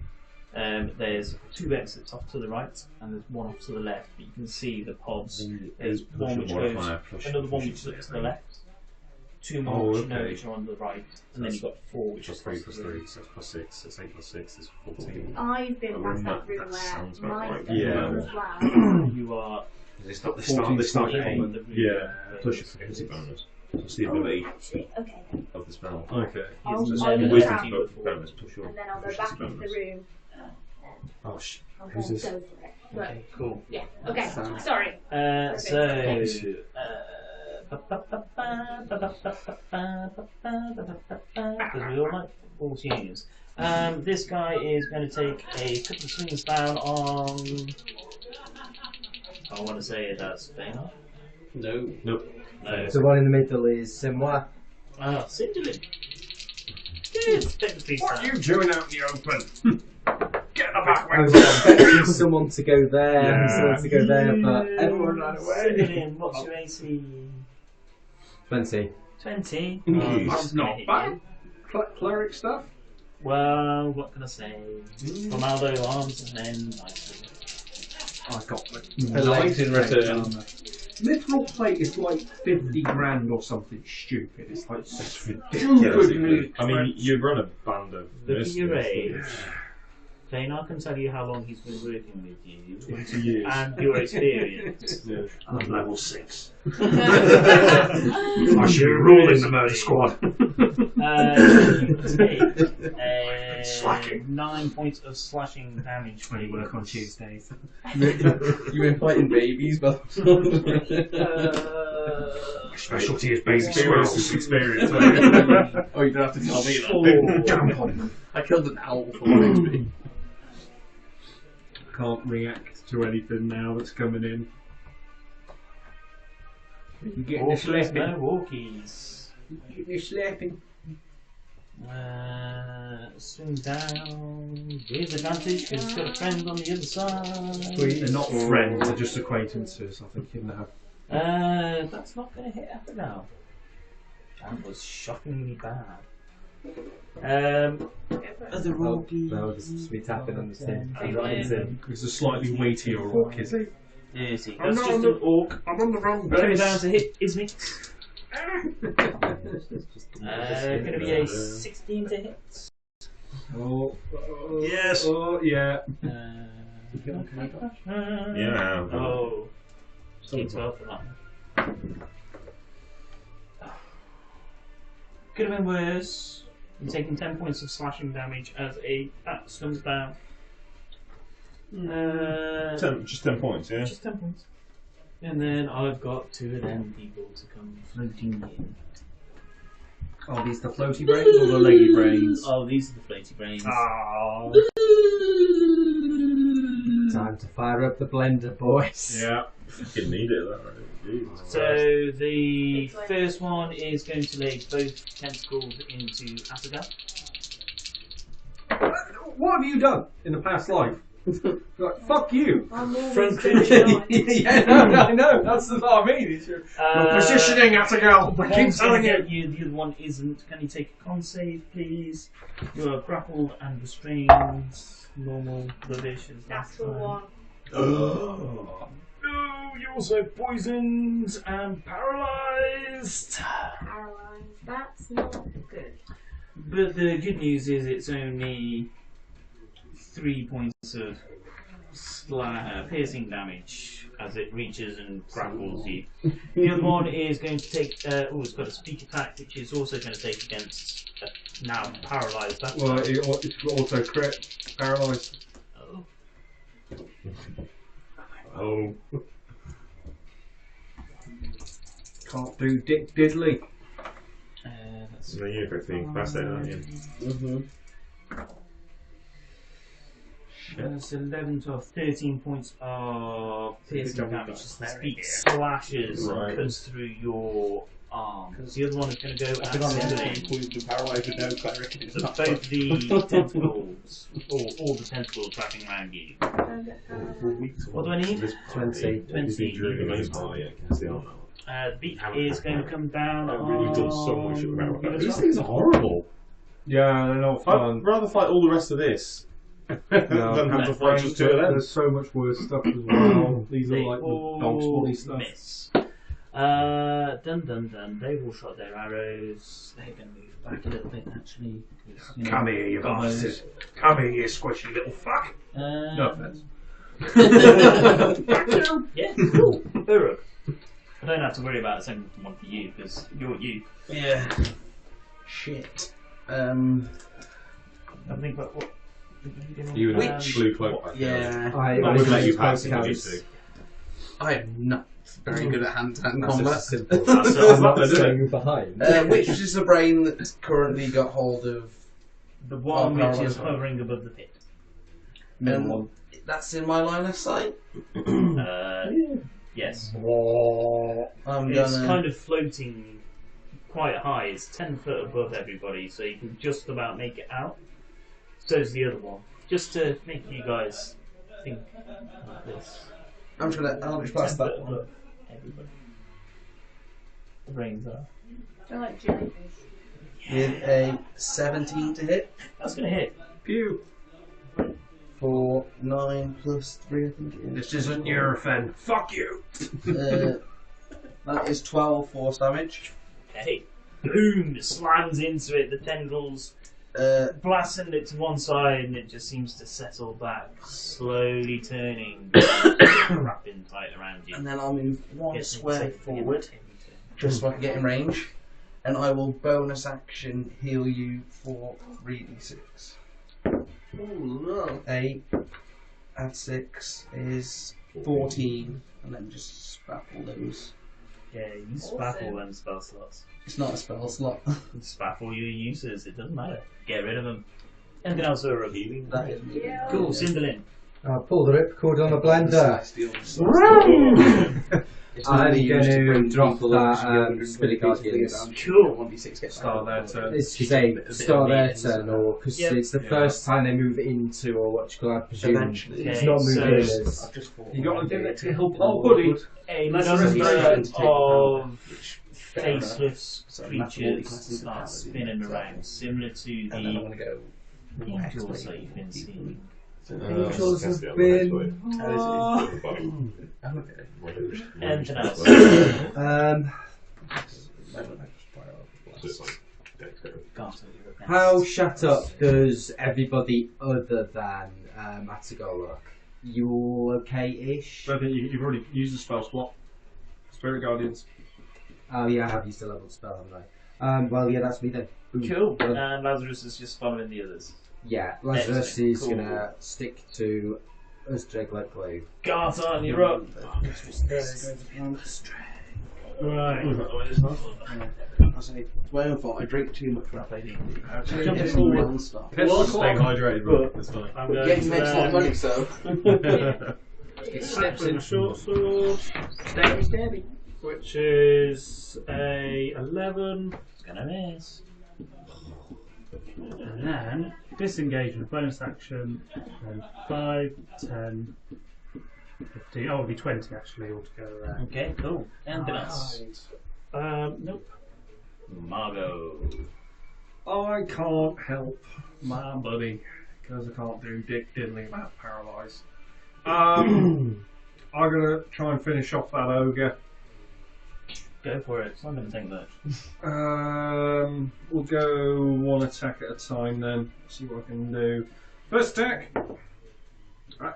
There's 2 exits off to the right and there's one off to the left, but you can see the pods. There's one which goes, another one which looks to the left, 2 more which you know which are on the right, and then you've got 4 which are Plus 3 across plus the 3, room. so it's plus 6. It's 8 plus 6 is 14. I've been past that- that room that where sounds about my right. stuff Yeah. was as well. You are They start 14 in the room. Yeah, plus your proficiency bonus. That's the ability Oh, shit. Okay. then. of the spell. Okay. I'll Just leave the it wisdom out, bonus plus your and then I'll go proficiency back into the bonus. room. Oh, shit. I'll Who's go this? for it. But, Okay, cool. yeah. Okay. Sam. Sorry. Because we all like football tunes. This guy is going to take a couple of swings down on. I want to say that's Baynard. No. No. The one in the middle is moi. Ah, Cinderlin. Yes, technically What Sam. are you doing out in the open? Get the back I way. was expecting someone to go there and Yeah. someone to go there, but everyone ran away. Cinderlin, what's your AC? 20. 20. That's not bad. Cleric stuff. Well, what can I say? Ronaldo arms and then I got A leg in strength return. armor. Mithril plate is like 50 grand or something stupid. It's like Ridiculously stupidly. good. I mean, you run a band of look at your mercenaries. age. Baynard can tell you how long he's been working with you 20 years. and your experience. I'm level 6. I should be ruling the murder squad. You take Slacking. 9 points of slashing damage When you from work on Tuesdays. You been fighting babies, but. Specialty is baby Experience swells. is experience. Oh, you don't have to tell me Oh. Jump on them. I killed an owl for 1 XP. Can't react to anything now that's coming in. You get the Walkies, slapping. no walkies. Get the slapping. Swing down with advantage because he's got a friend on the other side. They're not friends, they're just acquaintances, I think, you know. That's not going to hit after now. That was shockingly bad. Other Oh, walkies. no, just be tapping on the thing. Ten, Right, ten. It's a slightly weightier orc, is it? Yes, he- I'm that's not just on an the- orc. I'm on the wrong Coming base. down to hit Ismi. Going to be a 16 to hit. Oh, Yes. Oh, yeah. Yeah. Oh. D12 for that one. Could have been worse. You're taking 10 points of slashing damage as a bat slums down. Just 10 points, yeah? Just 10 points. And then I've got 2 of them people to come floating in. Are these the floaty brains or the leggy brains? Oh, these are the floaty brains. Ah. Time to fire up the blender, boys. Yeah. Fucking need it, that right? Jesus So Christ. the first one is going to lay both tentacles into Atagal. What have you done in the past life? Like, fuck you. I'm always Front doing cushion. it. Yeah, no, I know. That's what I mean. It's your positioning, Atagal. I keep One's gonna telling get you. you, the other one isn't. Can you take a con save, please? You are grappled and restrained. Normal, rubbish as last Natural time. one. No, you're also poisoned and paralysed. Paralyzed. That's not good. But the good news is it's only 3 points of piercing damage as it reaches and grapples you. The other one is going to take. It's got a speak attack, which is also going to take against now paralysed. Well, it's also crit, paralysed. Oh. Oh. Can't do dick diddly. That's No, you're effectively incapacitated, aren't you? Mm-hmm. That's 11, 12, 13 points of piercing damage. The speak slashes Right. and cuts through your arm. The other one is going to go at Cymbeline. Paralysed with no cleric. So both the tentacles, or all the tentacles wrapping around you. What do I need? 20. 20. During the main part, yeah, cast the armor. The beat is going to come down We've done so much shit with on... armor. These things are horrible. Yeah, they're not I'd fun. rather fight all the rest of this than have to fight just two of them. There's so much worse stuff as well. These are like the dog's body stuff. Miss. Dun. They've all shot their arrows. They're going to move back a little bit actually. Come here, you bastard. Come here, you squishy little fuck. No offense. Yeah, cool. Uruk. I don't have to worry about sending one for you because you're you. Yeah. Shit. I think about what. You and Which- blue cloak back Yeah. I I would let you pass both if you counts. I am not very good at hand-to-hand That's combat. just simple. So I'm not staying behind. Which is the brain that's currently got hold of? the one which is paralysed one. hovering above the pit. That's in my line of sight. Yes. I'm It's gonna. kind of floating quite high. It's 10 foot above everybody, so you can just about make it out. So's the other one. Just to make you guys think like this. I'm just gonna Eldritch 10 Blast foot that one. above everybody. The brains are. They're like jellyfish. With a 17 to hit. That's going to hit. Pew. For 9 plus 3, I think it is. This isn't your offend. Fuck you. That is 12 force damage. Okay. Boom! It slams into it. The tendrils blasting it to one side, and it just seems to settle back, slowly turning, wrapping tight around you. And then I'll move one Get square inside forward, every turn. just so I can get in range. And I will bonus action heal you for 3d6. no. 8 add 6 is 14, and then just spaffle those. Yeah, you spaffle them spell slots. It's not a spell slot. Spaffle your users, it doesn't matter. Get rid of them. Anything else or a healing? That is me. Yeah. Cool, Cymbeline. I'll pull the ripcord on the blender. I'm going to drop that Spirit Guardians. Cool. 1d6 gets Start their turn. It's to say, start their turn, or because Yep. it's the first time they move into, or what you call, I presume. Eventually. It's Okay, not moving so- in as. I've just fought You got to one. do it to help old buddy. A That's number just of Fair enough. faceless So that's creatures what we start class it. spinning around, similar to And then I'm the going to go. angels that you've been seeing. Angels Cast have the armor next been. way. Anything else? Garter, you're up next. How shut up does everybody other than Atagol look? You okay-ish? I think you've already used the spell slot. Spirit Guardians. Oh yeah, I have used a level spell, haven't I? Well, yeah, that's me then. Boom. Cool. Done. And Lazarus is just following the others. Yeah, Lazarus Excellent. is Cool. gonna stick to Uzdreg like glue. Garter, you're up. Right. I say, it's my own fault. I drink too much when I play D&D. Jumping It's forward. non-stop. Staying hydrated, bro. It's fine. I'm going Getting to makes a lot of money, so. steps in short sword, which is a 11, It's gonna miss. and then disengagement bonus action, and 5, 10, 15. Oh, it'll be 20 actually altogether there. Okay, cool. Anything else? Nope. Margot. I can't help my buddy because I can't do dick diddly about paralysed. I'm gonna try and finish off that ogre. Go for it. It's not gonna take much. We'll go one attack at a time then. See what I can do. First attack.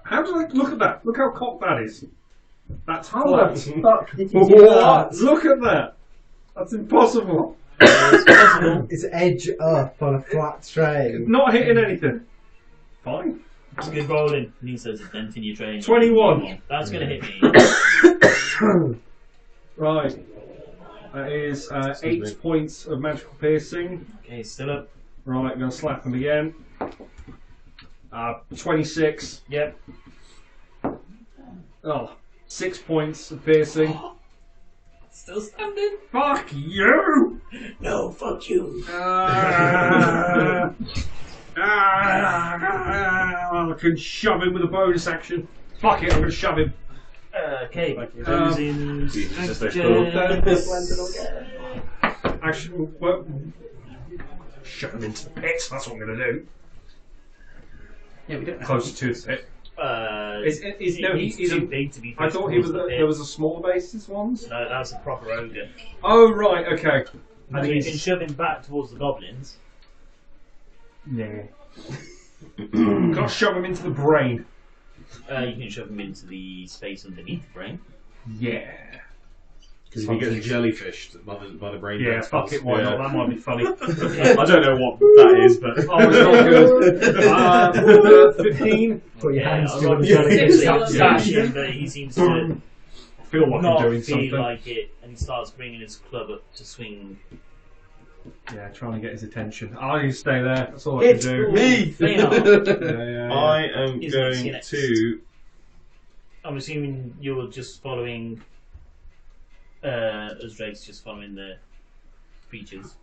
How did I look at that? Look how cocked that is. That's How flat. the fuck did you do What? that? Look at that. That's impossible. It's edge up on a flat tray. Not hitting anything. Fine. It's good rolling. Needs those a dent in your train. 21. That's going to hit me. Right. That is 8 points of magical piercing. Okay, still up. Right, I'm going to slap him again. 26. Yep. Oh, 6 points of piercing. Still standing. Fuck you! No, fuck you. I can shove him with a bonus action. Fuck it, I'm going to shove him. Okay. Losing Jesus, strength they Actually, well, shove him into the pit. That's what I'm going to do. Yeah, we don't. Closer to the pit. He's too big to be. I thought there was a smaller basis ones. No, that's a proper ogre. Oh right, okay. And you can shove him back towards the goblins. Yeah. Can't shove him into the brain. You can shove him into the space underneath the brain. Yeah. Because if you get a jellyfish by the brain. Yeah, fuck it, why not? That might be funny. I don't know what that is, but. Oh, it's not good. 15. Put your hands I'm to not the trying to get Yeah. him, but he seems to Feel like not I'm doing feel something. like it, and he starts bringing his club up to swing. Yeah, trying to get his attention. I need to stay there. That's all I can do. Me! Yeah. I am He's going next. to. I'm assuming you're just following. As Drake's just following the creatures.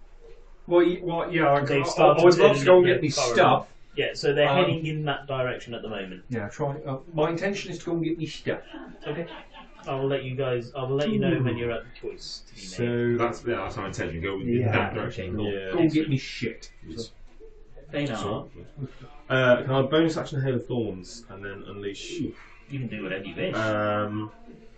Well, yeah. I They've would started love to turning go and up get the me corridor. stuff. Yeah, so they're Um, heading in that direction at the moment. Yeah, try. My intention is to go and get me stuff. Okay. I will let you know when you're at the choice to be made. So That's my intention. Go in Yeah. that direction. Yeah. go and get me shit. Feynor, Can I bonus action Hail of Thorns and then unleash? you can do whatever you wish. Um,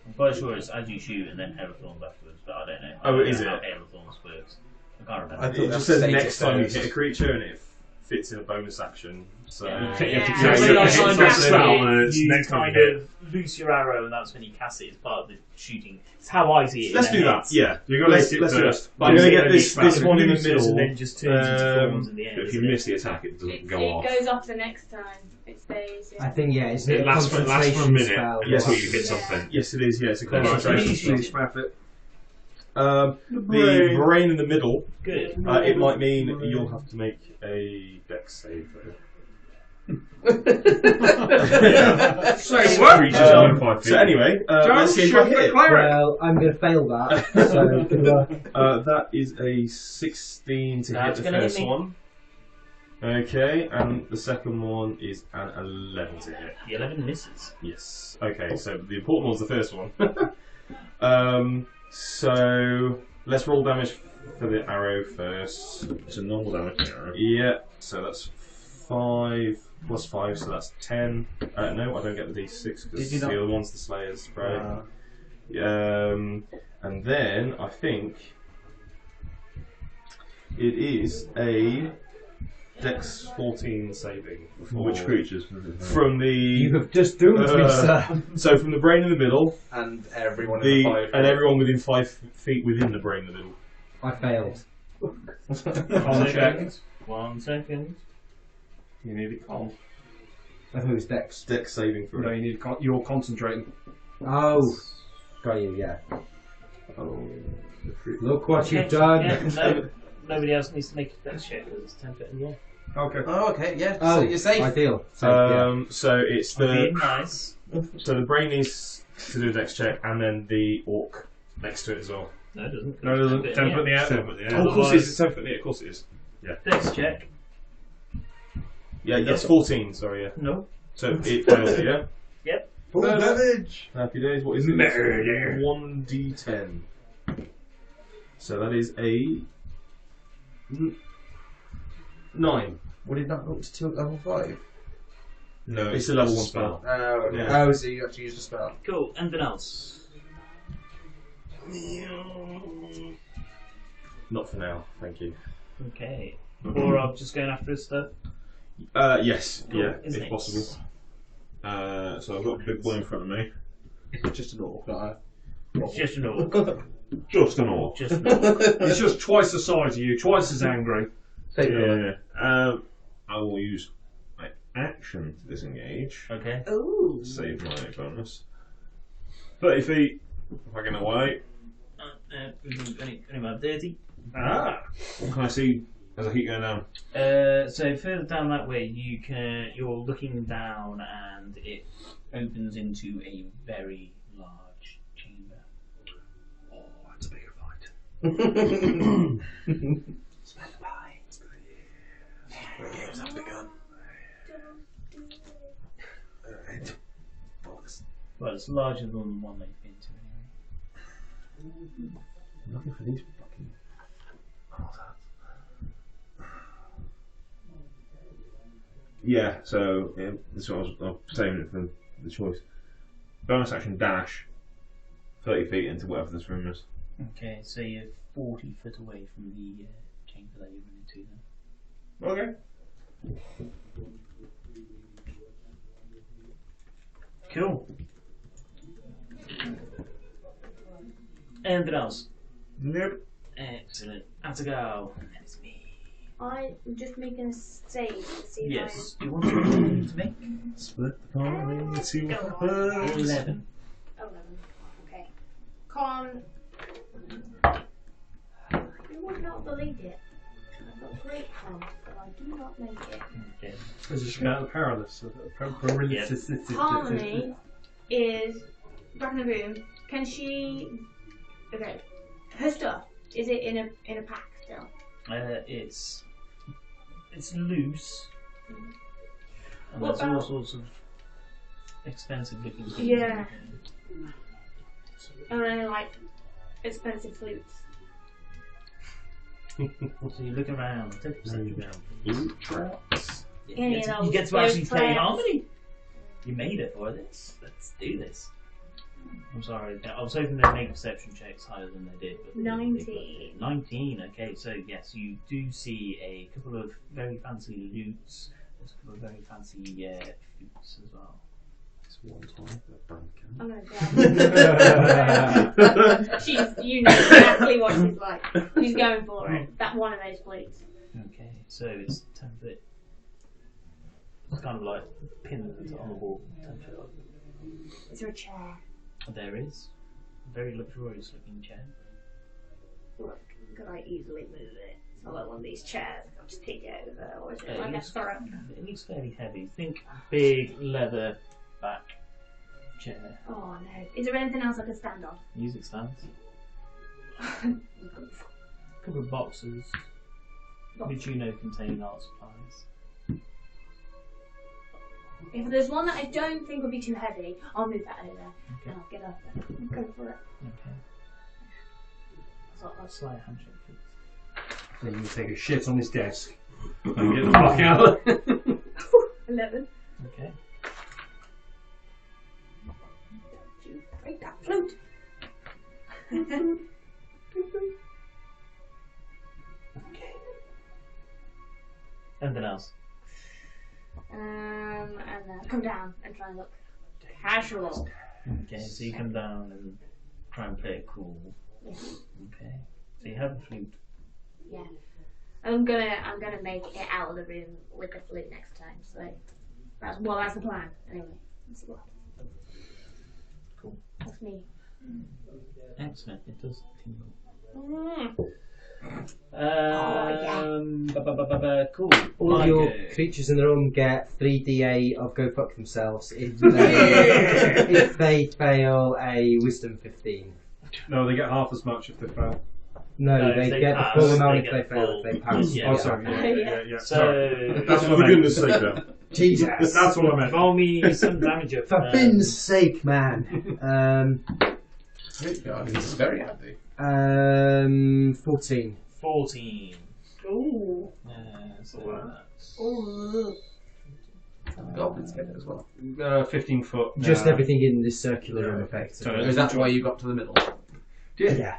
I'm quite sure it's as you shoot and then Hail of Thorns afterwards, but I don't know. Oh, I don't is know how it? Hail of Thorns works. I can't remember. I thought it that just says stage next time you first. hit a creature and it fits in a bonus action. So Yeah. So Yeah. when I Yeah. signed Yeah. off the spell, Yeah. you Next time kind you hit. of loose your arrow, and that's when you cast it as part of the shooting. It's how I see it. let's in do their that. heads. Yeah, You're gonna let's let it do that. first. But I'm gonna get It this loses one in the loses middle. and then just turns into thorns in the end. If you isn't it? miss the attack, it doesn't It go off. goes off the next time. It stays. I Yeah. think it's It a lasts for a concentration minute spell. until Yes. you hit something. Yes, it is. Yeah, it's a Right. concentration. Please. Scrap it. The brain in the middle. Good. It might mean you'll have to make a dex save. Say what? Creatures are 5 feet. So anyway, let's see if I hit it. Well, I'm going to fail that. So good luck. That is a 16 to That's hit the gonna hit first me. one. Okay, and the second one is an 11 to hit. The 11 misses. Yes. Okay, so the important one's the first one. So let's roll damage for the arrow first. It's a normal damage arrow. Yeah, so that's 5 plus 5, so that's 10. No, I don't get the d6 Did because you the not? other one's the Slayer's spray. And then I think it is a Dex 14 saving. For Which creatures? From the You have just doomed me, sir. so from the brain in the middle, And everyone in the the 5 and everyone within 5 feet within the brain in the middle. I failed. I'll check. 1 second. You need it. Oh, I thought it was Dex. Dex saving for no, it. you need. You're concentrating. Oh. Got you, yeah. Oh, Look what you've Okay, done. yeah, no, nobody else needs to make a dex check because it's 10 foot in the air. Okay. Oh, okay, yeah. Oh, So you're safe. ideal. So, yeah. So it's Being the nice. so the brain needs to do a Dex check, and then the orc next to it as well. No, it doesn't. No, it doesn't. 10 foot in the air. 10 foot in the Oh, air. of course it is. It's 10 foot in the air. Of course it is. Dex check. Yeah, yes, 14. Sorry, yeah. No. So it fails it, yeah. Full damage. Happy days. What is it? Murder. 1d10. So that is a 9. What did that up to level 5? No, it's a level 1 spell. Oh, okay. Yeah. Oh, so you actually used a spell. Cool. Anything else? Not for now, thank you. Okay. Or I'm just going after his stuff. Yes, Cool. yeah, Isn't if it? possible. So I've got a big boy in front of me. Just an orc, not It's just an orc. Just an orc. Just an orc. It's just twice the size of you, twice as angry. Yeah. I will use my action to disengage. Okay. Ooh. Save my bonus. 30 feet. If I get away. Only about 30. Ah! What can I see as I keep going down? So further down that way, you're looking down, and it opens into a very large chamber. Oh, that's a bigger fight. Smell the pie. The games have begun. Alright. Well, it's larger than the one they've been to anyway. I'm looking for these fucking. Yeah, so this is what I was saving it for the choice. Bonus action dash 30 feet into whatever this room is. Okay, so you're 40 foot away from the chamber that you went into then. Okay. Cool. Anything else? Nope. Excellent. Have to go. That's me. I'm just making a save to see Yes. Do you want to make? Split the pie and see what Go on. happens. 11. 11. Okay. Con. You would not believe it. I've got great con, but I do not make it. Okay. This is out of perilous. Harmony is back in the room. Can she? Okay. Her stuff, is it in a pack still? It's loose. And What there's all about- sorts of expensive looking things. Yeah. And then like expensive flutes. So you look around, take a perception check. Any of You those- get to actually those play plans. harmony. You made it for this. Let's do this. I'm sorry. I was hoping they'd make perception checks higher than they did. But they didn't. 19. 19. Okay, so yes, you do see a couple of very fancy lutes. There's a couple of very fancy flutes as well. It's one time that brand can. I'm gonna go. You know exactly what she's like. She's going for it. That one of those flutes. Okay, so it's 10 foot. It's kind of like pinned on the wall. 10 foot up. Is there a chair? There is a very luxurious looking chair. Look, could I easily move it? It's not like one of these chairs. I'll just take it over, or is it It like a looks- throw? It looks fairly heavy. Think big leather back chair. Oh no. Is there anything else I could stand on? Music stands. A couple of boxes which you know contain art supplies. If there's one that I don't think would be too heavy, I'll move that over. Okay. And I'll get up and go for it. Okay. So I'll Slight handshake, please. Then you take a shit on his desk and get the fuck out. 11. Okay. Don't you break that flute. Okay. Anything else? And then come down and try and look casual. Okay, so you come down and try and play it cool. Yeah. Okay. So you have a flute. Yeah. I'm gonna make it out of the room with the flute next time. So that's the plan. Anyway, let's see what happens. Cool. That's me. Excellent. It does tingle. Cool. All of your Micah. creatures in the room get 3d8 of go fuck themselves if they fail a wisdom 15. No, they get half as much if they fail. No, No, they if they get pass, the full amount they if get they the fail. full- If they pass, Yeah. Oh, sorry. Yeah. So That's For what I meant. goodness sake, though. Jesus. That's what I meant. roll me some damage up. For Finn's sake, man. Great God, he's very happy. 14. 14. Ooh. So Ooh. The goblins get it as well. 15 foot. Just everything in this circular room effect. So Is that why you got to the middle? Yeah.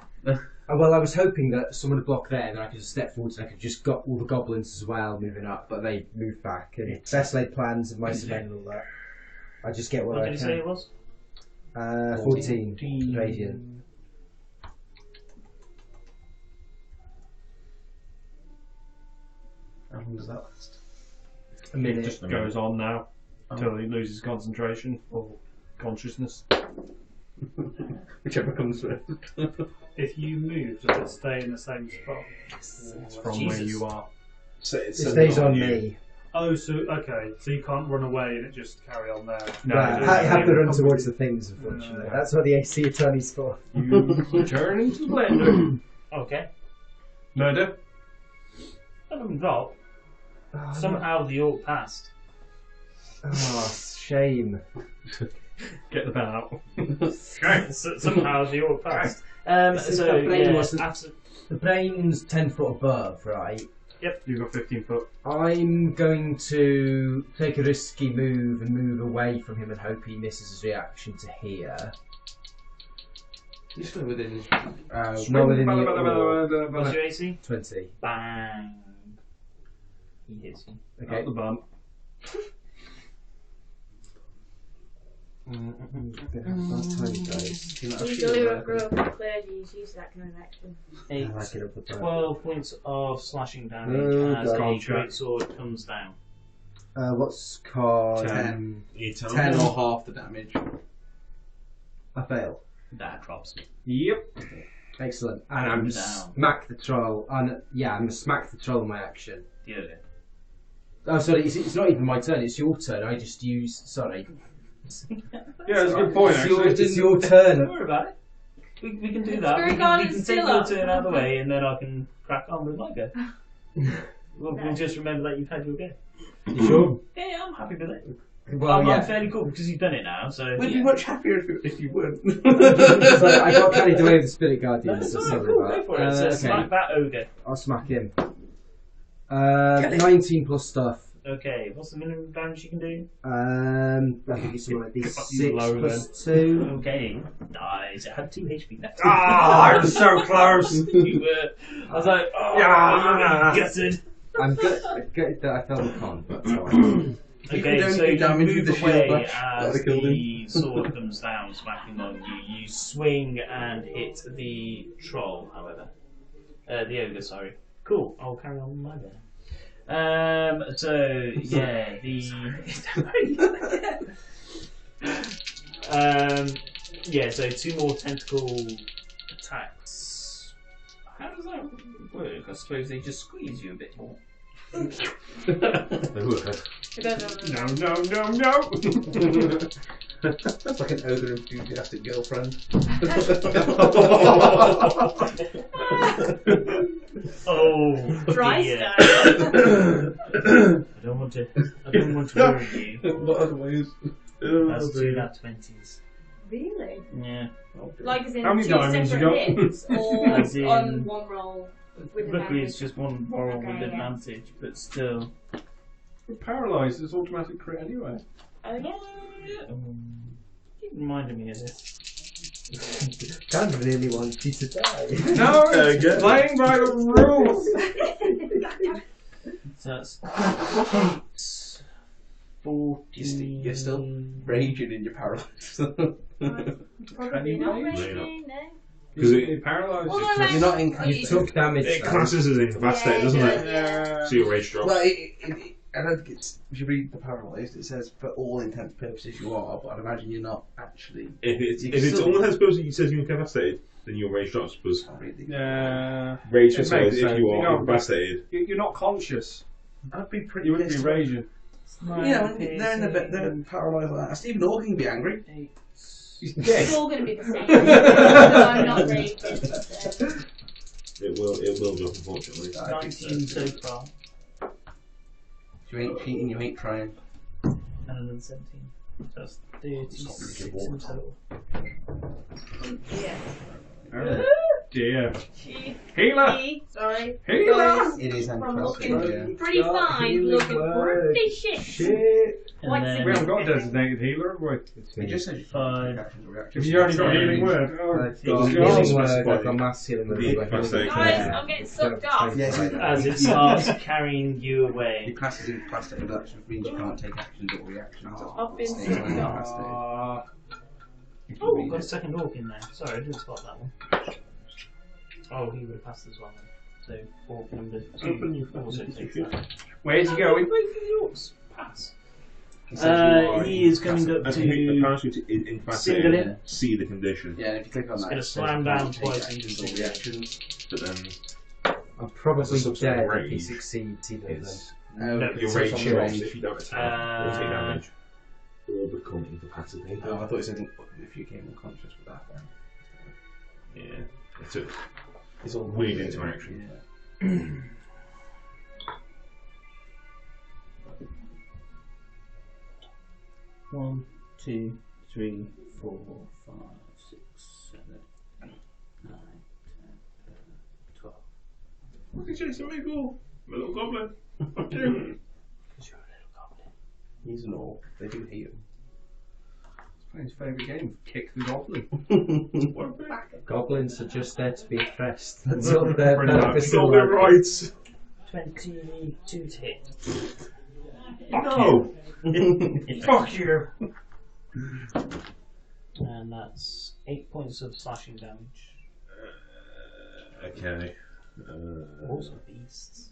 Well, I was hoping that someone would block there and then I could just step forward and I could just got all the goblins as well moving up, but they moved back. And best laid plans of mice and men and all that. I just get what What I did you say it can. was? 14 radiant. How long does that last? A minute. Just goes on now until he loses concentration or consciousness. Whichever comes first. If you move, does it stay in the same spot? It's from Jesus. where you are. So It stays on me. Oh, so okay, so you can't run away and it just carry on there. No, Right, it I is. have to run towards the things, unfortunately. That's what the AC attorney's for. You turn into Blender. Okay. Murder. None of them drop. Oh, Somehow the orc passed. oh, shame. Get the pen out. Somehow the orc passed. Since So that plane yeah, wasn't- after The plane's 10 foot above, right? You've got 15 foot. I'm going to take a risky move and move away from him and hope he misses his reaction to here. You're still within. Not within the orc. what's your AC? 20. Bang. He hits you. Okay. Out the bump. Last time, guys. Usually when grow up in clergy, he's used to that kind of action. 8, I like it up with that. 12 points of slashing damage Oh, as God. a great sword comes down. What's card? 10. You tell 10 me. or half the damage. I fail. That drops me. Yep. Excellent. And I'm Down. smack the troll. And yeah, I'm gonna smack the troll in my action. Yeah. Oh, sorry. It's not even my turn. It's your turn. I just use. Sorry. Yeah, that's a good point, It's your, actually. it's your Don't turn. worry about it. We can do It's that. very We gone can and take still your up. turn out of the way and then I can crack on with my go. We'll No. just remember that you've had your go. You sure? Yeah, I'm happy with it. Well, I'm yeah. fairly cool because you've done it now, so. We'd yeah. be much happier if you weren't. Sorry, I got carried away with the spirit guardian. That's So alright, sorry cool, about go for that. it. So Okay, smack that ogre. I'll smack him. 19 plus stuff. Okay, what's the minimum damage you can do? I think it's something like You D6 lower plus 2. Okay, dies. It had 2 HP left. Ah, I was so close. You were. I was like, oh, Yeah. you're gutted. I'm good. I fell the con, but that's alright. You Okay, can so only you damage move with the shield away bash. as That'd have killed the sword comes down, smacking on you. You swing and hit the troll, however. The ogre, sorry. Cool, I'll carry on with my go. So, yeah, yeah, so 2 more tentacle attacks. How does that work? I suppose they just squeeze you a bit more. It doesn't. No. That's like an ogre enthusiastic girlfriend. Oh, Dry dear. style. I don't want to worry you. What other ways? That's 2 nat 20s. Really? Yeah. Like as in How many 2 diamonds you separate got? hits, or As in- on one roll with Luckily, advantage? it's just one roll Okay, with yeah. advantage, but still. You're paralysed. It's automatic crit anyway. Oh yeah. Keep reminding me of this. Kind of really want you to die. No, it's playing by the rules. So that's 8, 14. You're still raging in your paralysis. Probably not Maybe raging, no. Because It paralyses. Although, like, You're not You incapacitated. took damage. it though. classes as incapacitated, doesn't it? Yeah. So your rage drops. Well, I don't think it's. If you read the paralysed, it says for all intents and purposes you are, but I'd imagine you're not actually. If it's You if it's still- all intents and purposes you says you're incapacitated, then your rage drops. Because Can't read the- rage It just makes says if sense. you You are know, incapacitated. You're not conscious. I'd be pretty. You wouldn't be pissed. raging. Yeah, when they're in the bed, they're paralysed like that. Stephen Hawking can be angry. 8. He's It's dead. all going to be the same. Although I'm not raging. So. It will drop, unfortunately. 19 so far. You ain't cheating, you ain't trying. And another 17. So that's 36 in total. Yeah. Oh, dear. She. Healer! He, sorry. Healer! goes It is from incapacitated, looking yeah. pretty fine, looking pretty shit. Shit. What's then- it? We haven't got a designated healer, have we? It just says you can't take actions or reactions. If you only got a Yeah. healing word. Oh, I've God. got Yeah. healing word, Specify. I've got mass healing word, Yeah, I've got that's healing okay. Guys, word. I'm getting Instead of sucked off. Yes, like As that. it starts carrying you Your away. class is incapacitated actions, which means you can't take actions or reactions. I've been Stays sucked incapacitated. If you Oh, read got a it. second orc in there. Sorry, I didn't spot that one. Oh, he would have passed as well then. So, orc number 2 also takes that. Where's he going? Orcs pass. He says you are He is coming up As to. the parachute single incapacitated, in. see the condition, Yeah, and if you click on It's that, gonna it says slam you down can't take twice actions and or reactions. but then I'm probably That's a subset dead of if he rage. succeeds, he doesn't. it's No, No, it your says rage on the drops range. if you don't attack or take damage. Or become incapacitated. Oh, I thought it said if you became unconscious with that then. Yeah, it's a weird interaction. One, 2, 3, 4, 5, 6, 7, 8, 9, 10, 12. Look at Jason Meagle, my little goblin. Fuck you. Because you're a little goblin. He's an orc. They do hate him. His favourite game, Kick the Goblin. What a bit. Goblins are just there to be oppressed. That's all their Pretty much. purpose in Goblin life. rights. 22 to hit. No. Fuck you! And that's 8 points of slashing damage. Okay. Also beasts.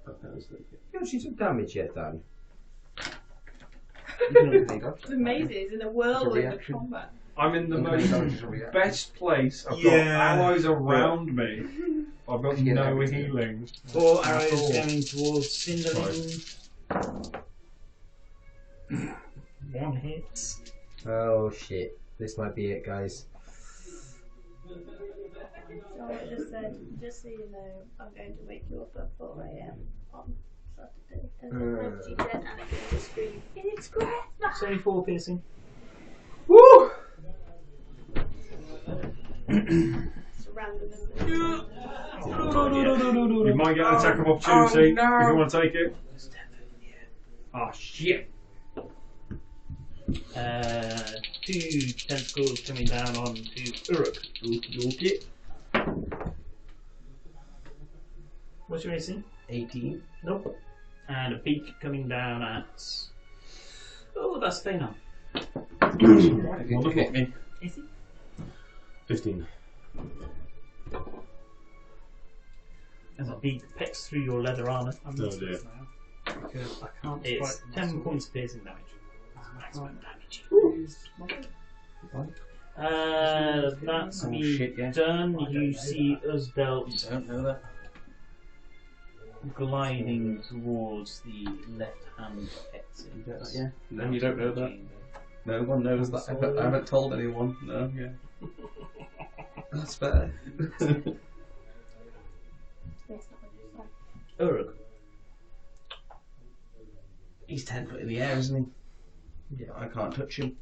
You haven't seen some damage yet, Dan? It's amazing. It's in a whirlwind of reaction. combat. I'm in the Okay, most damage is a reaction. best place. I've Yeah. got allies around me. I've got Yeah, no everything. healing. 4 At arrows all. going towards Cinderlin. 1 hit. Oh shit. This might be it, guys. So I just said, just so you know, I'm going to wake you up at 4 AM on Saturday. And then you dead and I'm going to scream, it's Christmas! 74 piercing. Woo! It's random, isn't it? You might get an attack of opportunity Oh, no. if you want to take it. Oh shit! 2 tentacles coming down on to Uruk. What's your AC? 18. Nope. And a beak coming down at. Oh, that's Thanon. Look at me. AC? 15. As a beak pecks through your leather armour. I'm Oh, not dear. now because I can't It's strike 10 myself. points of piercing damage. Maximum damage. Use my- That's Oh, me shit, yeah. done. I don't You know see us dealt Don't know that. gliding towards the left hand exit. You don't know, yeah. No, Out you don't of know the that. chamber. No one knows that. I haven't told anyone. No, yeah. That's fair. That's not what you said. Uruk. He's 10 foot in the air, isn't he? Yeah, I can't touch him.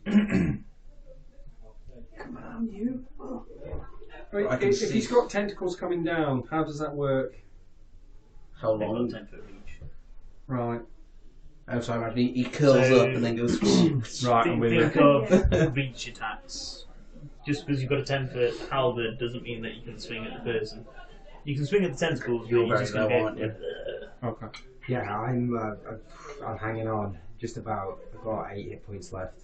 Come on, you. Right, I can if see. he's got tentacles coming down, how does that work? How They've got long? 10 foot reach. Right, Oh, so I imagine he curls So- up and then goes. right, I'm with you. Think of reach attacks. Just because you've got a 10 foot halberd doesn't mean that you can swing at the person. You can swing at the tentacles, but You're you're very just going to low, go. aren't you? Okay. Yeah, I'm hanging on. Just about. I've got 8 hit points left.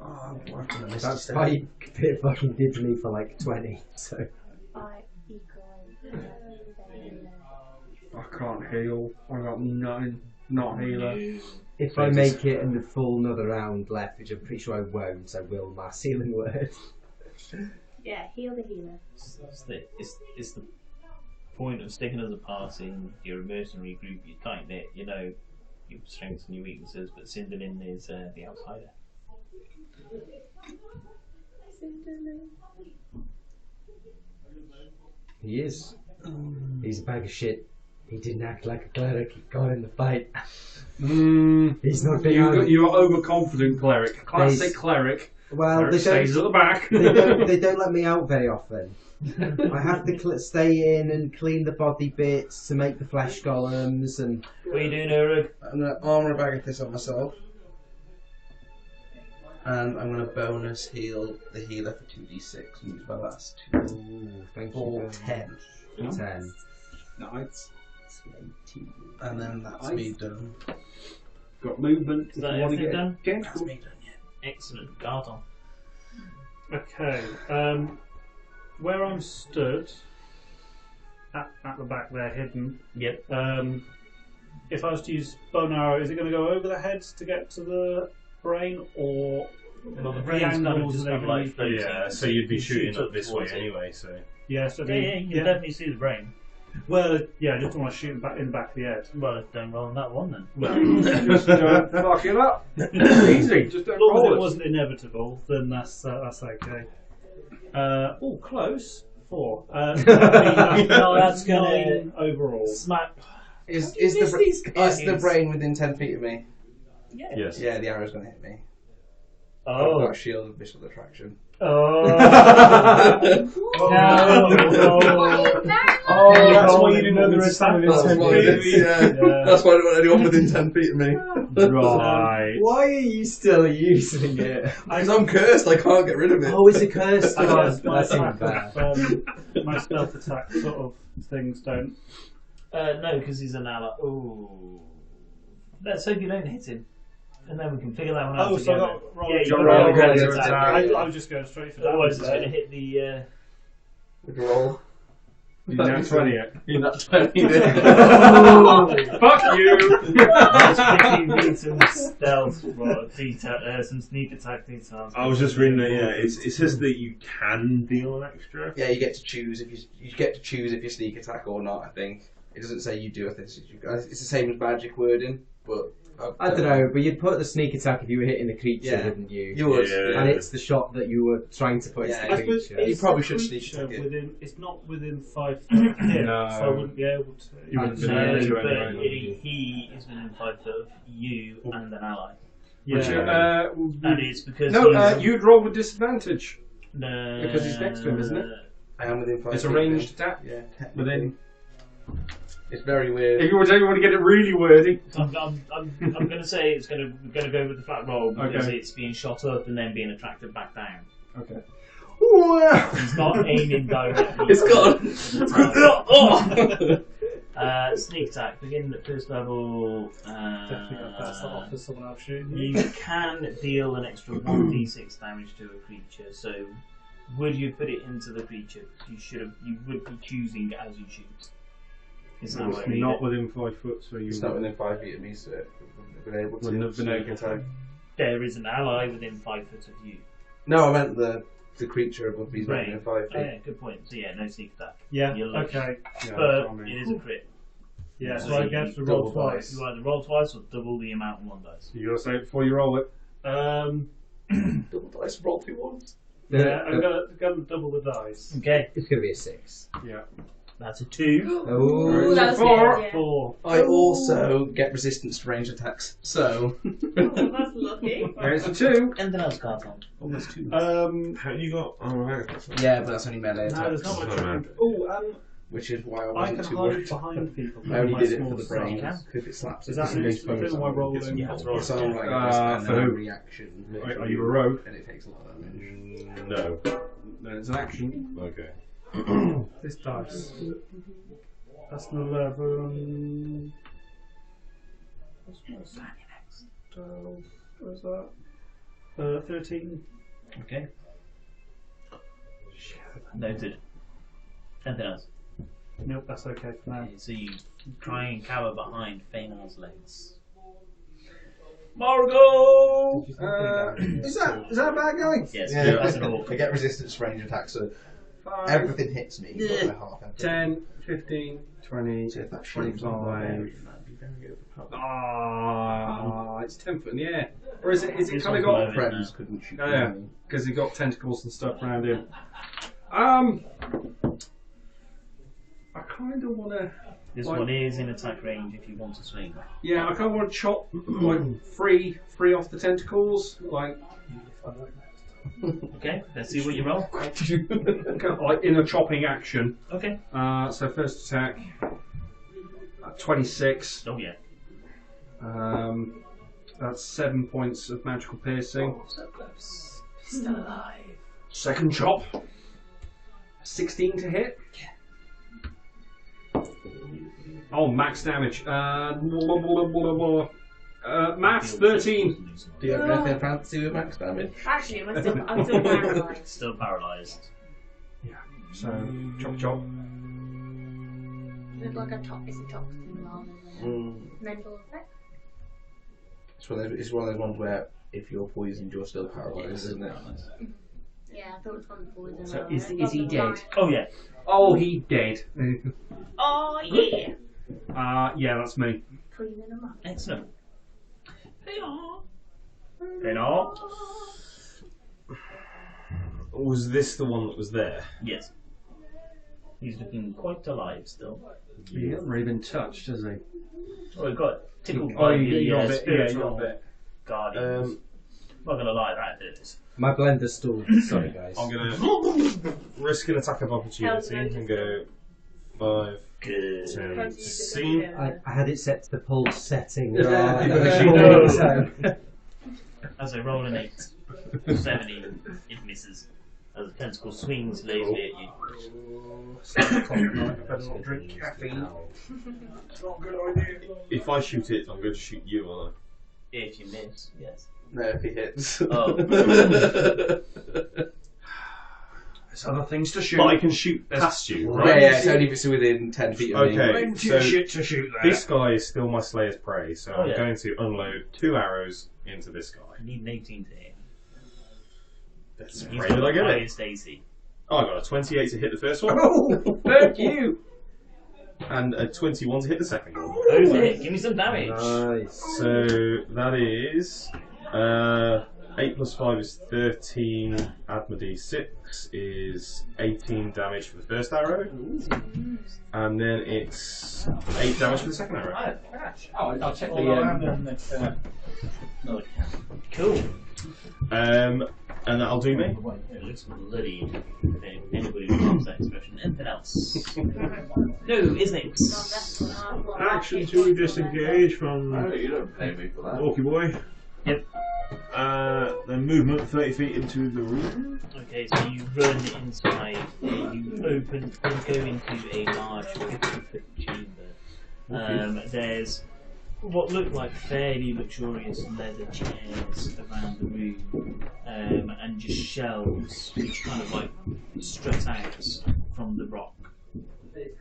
Oh, I'm gonna miss That's this why thing. it fucking did me for like 20. So I equal. I can't heal. I got nothing. Not healer. if I make it in the full another round left, which I'm pretty sure I won't, I will mass healing word. Yeah, heal the healer. It's the point of sticking as a party in your mercenary group, you're tight knit, you know your strengths and your weaknesses, but Cinderlin is the outsider. He is. He's a bag of shit. He didn't act like a cleric. He got in the fight. He's not been You out. you're overconfident cleric. Classic Base. cleric. Well, Where it stays at the back. they don't let me out very often. I have to stay in and clean the body bits to make the flesh golems and. What are you doing, Urug? I'm going to armour a bag of this on myself. And I'm going to bonus heal the healer for 2d6 and use my last 2. Ooh, thank For you. 10. 10. Nice. And then that's Nice. me done. Got movement. Is If that you want to everything get done? Okay, That's cool. me done, yeah. Excellent. Guard on. Okay. Where I'm stood, at the back there, hidden. Yep. If I was to use bow and arrow, is it going to go over the heads to get to the brain, or Well, the the brain's kind of angles just are they have going like to be? Yeah, so you'd be You shooting shoot up this way towards it. anyway, so. Yes, I Yeah, mean, yeah, you can definitely see the brain. Well, yeah, I just want to shoot them back in the back of the head. Well, don't roll on that one then. Just don't fuck it up. Easy. Just As don't long as roll it it. wasn't inevitable, then that's okay. Oh, close. 4. No, that's gonna 9 overall. smack. Is you the miss these is the guys? brain within 10 feet of me? Yes. Yeah, the arrow's going to hit me. I've Oh. got a shield of visual attraction. Oh. Oh, that's why you didn't know there was standing in 10 feet. That's why I don't want anyone within 10 feet of me. Right. Why are you still using it? Because I'm cursed, I can't get rid of it. Oh, is it cursed? I Oh, guess my that's even attack, better. my stealth attack sort of things don't. No, because he's an ally. Ooh. Let's hope you don't hit him. And then we can figure that one out Oh, so I together. got roll. Yeah, you You're got rolling roll against attack. attack. I was just going straight for Otherwise, it's damage going to hit the. Good roll. You nat 20 it. You're not 20. Fuck you! Let's quickly read some stealth, some sneak attack details. I was just reading that, yeah, it says that you can deal an extra. Yeah, you get to choose if you get to choose if you sneak attack or not. I think it doesn't say you do a thing. It's the same as magic wording, but I don't know, but you'd put the sneak attack if you were hitting the creature, Yeah. wouldn't you? You would. Yeah. And it's the shot that you were trying to put Yeah. into I the suppose creature. You is probably the should sneak creature attack it. within. It's not within 5 foot of him, No. so I wouldn't be able to. You wouldn't be No, able to but anyway. he is within 5 foot of you and an ally. Which, Yeah. And it's because no, he's, you'd roll with disadvantage. no, because he's next to him, isn't it? I am within 5 It's a feet, ranged attack. Yeah, Within. it's very weird. If you want to get it really wordy. I'm going to say it's going to go with the flat roll because Okay. it's being shot up and then being attracted back down. Okay. He's not aiming directly. It's gone. Sneak attack. Begin at first level. Definitely got that off for someone else shooting. You can deal an extra 1d6 damage to a creature. So, would you put it into the creature? You would be choosing as you shoot. Is that what I read Not it? within 5 foot, so you It's not within 5 feet of me, so it wouldn't have been able to. wouldn't have been sneak able to. attack. There is an ally within 5 foot of you. No, I meant the creature above me is not Right. within 5 Oh, feet. yeah, good point. So yeah, no sneak attack. Yeah. You're loose. Okay. Yeah, But that's what I mean. it is a crit. Yeah. So So I you get to double roll twice. You either roll twice or double the amount in one dice. You gotta say it before you roll it. Double dice, roll 2 ones. Yeah. I'm gonna double the dice. Okay, It's going to be a 6. Yeah. that's a 2. Oh, Ooh, that was Four. good, yeah. 4. I also get resistance to range attacks, so. Oh, that's lucky. There's a 2. Anything else, Carton? Almost 2. Haven't you got? Oh, right. Yeah, but that's only melee No, there's attacks, not much. Oh, man. Oh, which is why I I wasn't can too hide worried. behind people. I only with my did it for small the staff. brain. can. If it slaps, Is it that doesn't an make instant bonus thing while damage. rolling? Yeah, That's It's on like Uh, this and for then a who? reaction. Are you a rogue? And it takes a lot of damage. No. Then it's an action. Okay. This dice. That's an 11. What's my 12? Where's that? 13. Okay. Noted. Anything else? Nope, that's okay for now. Okay, so you try and cower behind Feynar's legs. Margot! Is that a bad guy? Yes, Yeah. that's an orc. I get resistance to range attacks, so 5, everything hits me. Yeah. By half everything. 10, 15, 20, So if that shield's not 25. there, it might be very overpowered. Ah, it's 10 foot in the air. Or is it This kind of one's got. low. Friends couldn't shoot Oh, yeah. me. Because he got tentacles and stuff around him. I kind of want to. This Like- one is in attack range if you want to swing. Yeah, I kind of want to chop like free off the tentacles. Like, Okay, let's see what you roll. Like in a chopping action. Okay. So first attack, 26. Oh yeah. That's 7 points of magical piercing. Oh, so close. Still alive. Second chop, 16 to hit. Oh, max damage. Max 13. Do you have anything fancy with max damage? Actually, I'm still paralysed. Still paralysed. So, chop chop. It's like a toxin rather than a mental effect. It's one of those ones where if you're poisoned, you're still paralysed, isn't it? Yeah, I thought it was one poison. So is he dead? Oh yeah. Oh, he dead. Oh yeah. Yeah, that's me. Cleaning them up. Excellent. Was this the one that was there? Yes. He's looking quite alive still. He hasn't really been touched, has he? Oh, he got tickled Oh, by you got the a bit. Yeah, you spiritual got a bit. guardians. Not gonna lie, that hurts. My blender's stalled. Sorry, guys. I'm gonna risk an attack of opportunity and go 5, Good. 10, 16. I had it set to the pulse setting. Yeah. Right. As I roll an 8, 70, it misses. As the tentacle swings lazily at you. Better not drink caffeine. It's not a good idea. If I shoot it, I'm going to shoot you, aren't If you miss, yes. No, if he hits. Oh. There's other things to I? shoot. But I can shoot past you, Yeah, right? yeah, it's only if it's within 10 feet of me. Okay, Plenty so of shit to shoot there. this guy is still my Slayer's prey, so Oh, I'm yeah. going to unload 2 arrows into this guy. I need an 18 to hit. Let's He's pray got that I the get it. highest AC. Oh, I got a 28 to hit the first one, Oh, thank you. and a 21 to hit the second one. Those hit. Give me some damage. Nice. So that is 8 plus 5 is 13. Add my d6 is 18 damage for the first arrow, and then it's 8 damage for the second arrow. Oh, I'll check Cool. And that'll do me. It looks bloody. If anybody remembers that expression. Anything else? No, isn't it? Action to disengage from you don't pay me for that. Orky Boy. Yep. Then movement 30 feet into the room. Okay, so you run inside, you go into a large 50-foot chamber. There's what look like fairly luxurious leather chairs around the room, and just shelves which kind of like strut out from the rock.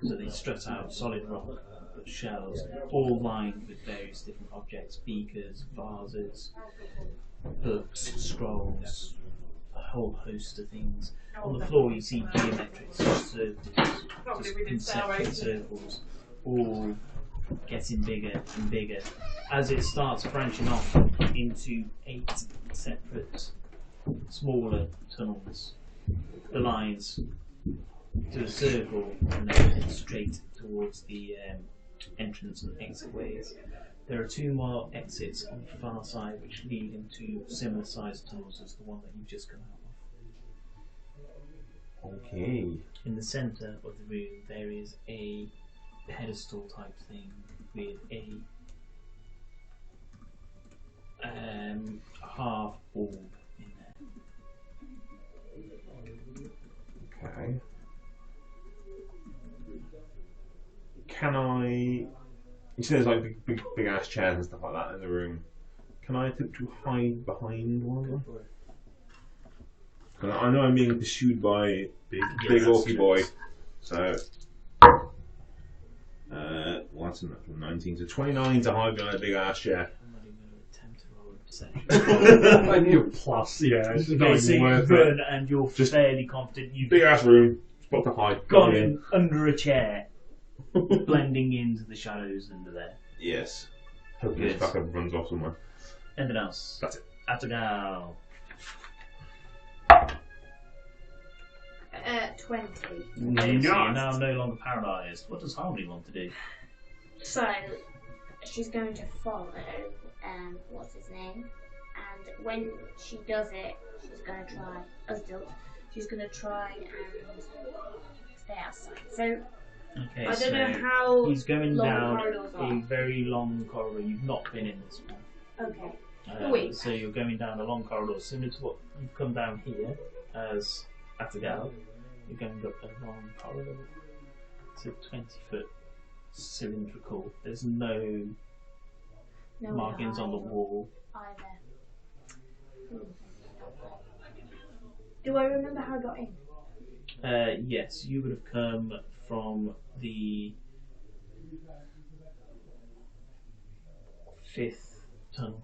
So they strut out solid rock, but shelves, all lined with various different objects, beakers, vases, books, scrolls, a whole host of things. On the floor you see geometric circles, just concentric circles, all getting bigger and bigger as it starts branching off into 8 separate smaller tunnels. The lines to a circle and then head straight towards the entrance and exit ways. There are 2 more exits on the far side which lead into similar sized tunnels as the one that you've just come out of. Okay. In the centre of the room there is a pedestal type thing with a half orb in there. Okay. Can I? You see, there's like big ass chairs and stuff like that in the room. Can I attempt to hide behind one of them? 'Cause I know I'm being pursued by big that's Orky true. Boy, so. Well, that's enough from 19 to 29 to hide behind a big ass chair. I'm not even going to attempt to roll a perception. I knew plus, yeah, it's not Okay, so even you worth it. run and you're Just fairly confident you've Big ass room, spot to hide. gone Go in under a chair, blending into the shadows under there. Yes. Hopefully this fucker runs off somewhere. Anything else? That's it. Atagal. 20. Okay, so you're now no longer paralysed. What does Harmony want to do? So, she's going to follow, what's his name? and when she does it, she's gonna try. She's gonna try and stay outside. So Okay, I so don't know how he's going long down the corridors a are. very long corridor. You've not been in this one. Okay. Wait. So you're going down a long corridor, similar to what you've come down here as Atagal. You're going up a long corridor. It's a 20-foot cylindrical. There's no markings on the wall. Either. Do I remember how I got in? Yes, you would have come from the 5th tunnel.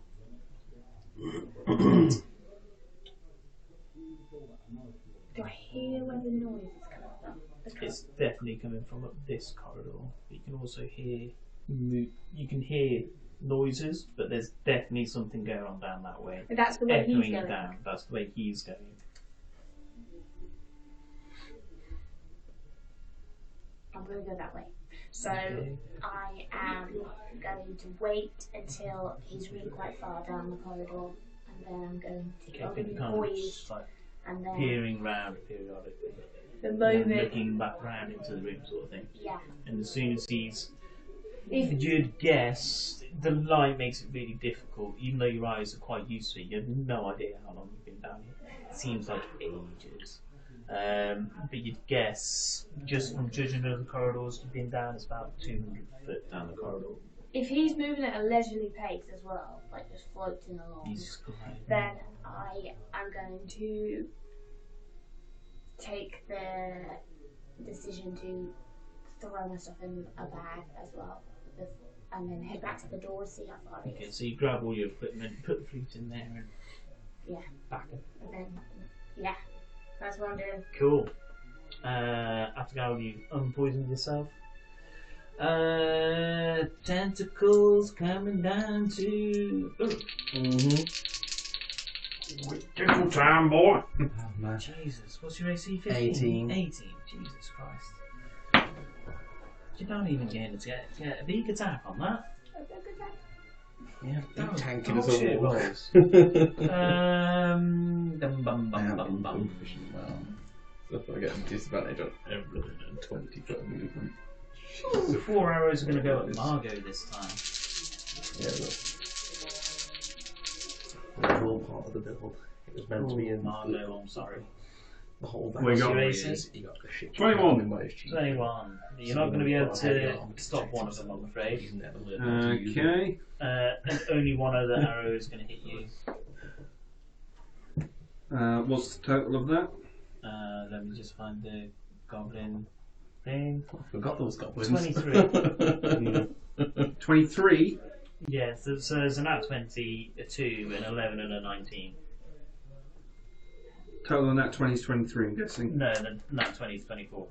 Do I hear where the noise is coming from? It's definitely coming from up this corridor. You can also hear you can hear noises, but there's definitely something going on down that way. That's the way Echoing he's going. down. That's the way he's going. I'm going to go that way. So Okay. I am going to wait until he's really quite far down the corridor, and then I'm going to Okay, I'm but going you to can't poise, just like and then peering round periodically. the And moment, looking back round into the room sort of thing. yeah. And as soon as he's If you'd guess the light makes it really difficult, even though your eyes are quite used to it, you have no idea how long you've been down here. It seems like ages. But you'd guess, just from judging of the corridors, you've been down, it's about 200 foot down the corridor. if he's moving at a leisurely pace as well, like just floating along, He's great. then I am going to take the decision to throw my stuff in a bag as well, and then head back to the door, see how far it Okay, is. so you grab all your equipment, put the flute in there, and Yeah. back it. And then, yeah, that's what I'm doing. Cool. After that, you unpoisoned yourself. Tentacles coming down to. Different time, boy. Oh, man. Jesus, what's your AC? 15? 18. 18. Jesus Christ. You're not even getting to get a big attack on that. Yeah, That was tanking us bullshit all. rolls. Bum bum bum bum bum. So if I get a disadvantage on everything and 20 foot movement. Ooh, 4 arrows are going to go at Margot this time. Yeah, look. It was all part of the build. It was meant to be in Margot, I'm sorry. the whole We got- value is he got the shit. 21. in by his cheek. 21. You're not going to be able to stop one of them, I'm afraid. He's never learned how to use it. Okay. And only one other arrow is going to hit you. What's the total of that? Let me just find the goblin thing. I forgot those goblins. 23. 23. Yeah, so there's an at 20, a 2, an 11, and a 19. Total on that 20 is 23, I'm guessing. No, the nat 20 is 24.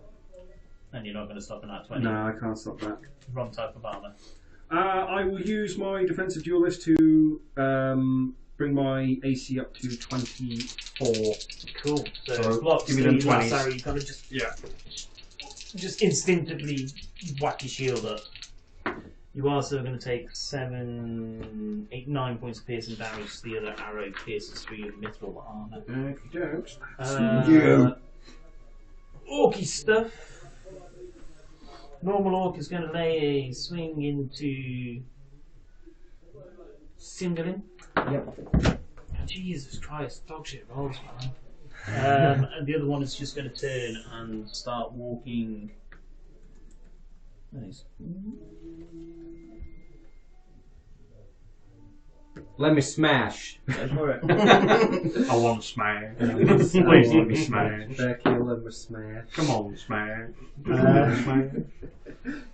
And you're not going to stop a nat 20. No, I can't stop that. Wrong type of armour. I will use my defensive duelist to bring my AC up to 24. Cool. So, So, block, give me them so last 20s. arrow, you kind of Yeah. just instinctively whack your shield up. You are also going to take 7, 8, 9 points of piercing damage. The other arrow pierces through your mithril armour. If you don't. Orky stuff. Normal orc is going to lay a swing into Cymbalin. Yep. Jesus Christ, dog shit rolls, man. And the other one is just going to turn and start walking. Nice. Let me smash. Go for it. I want smash. Please let me smash. Becky, let me smash. Come on, smash.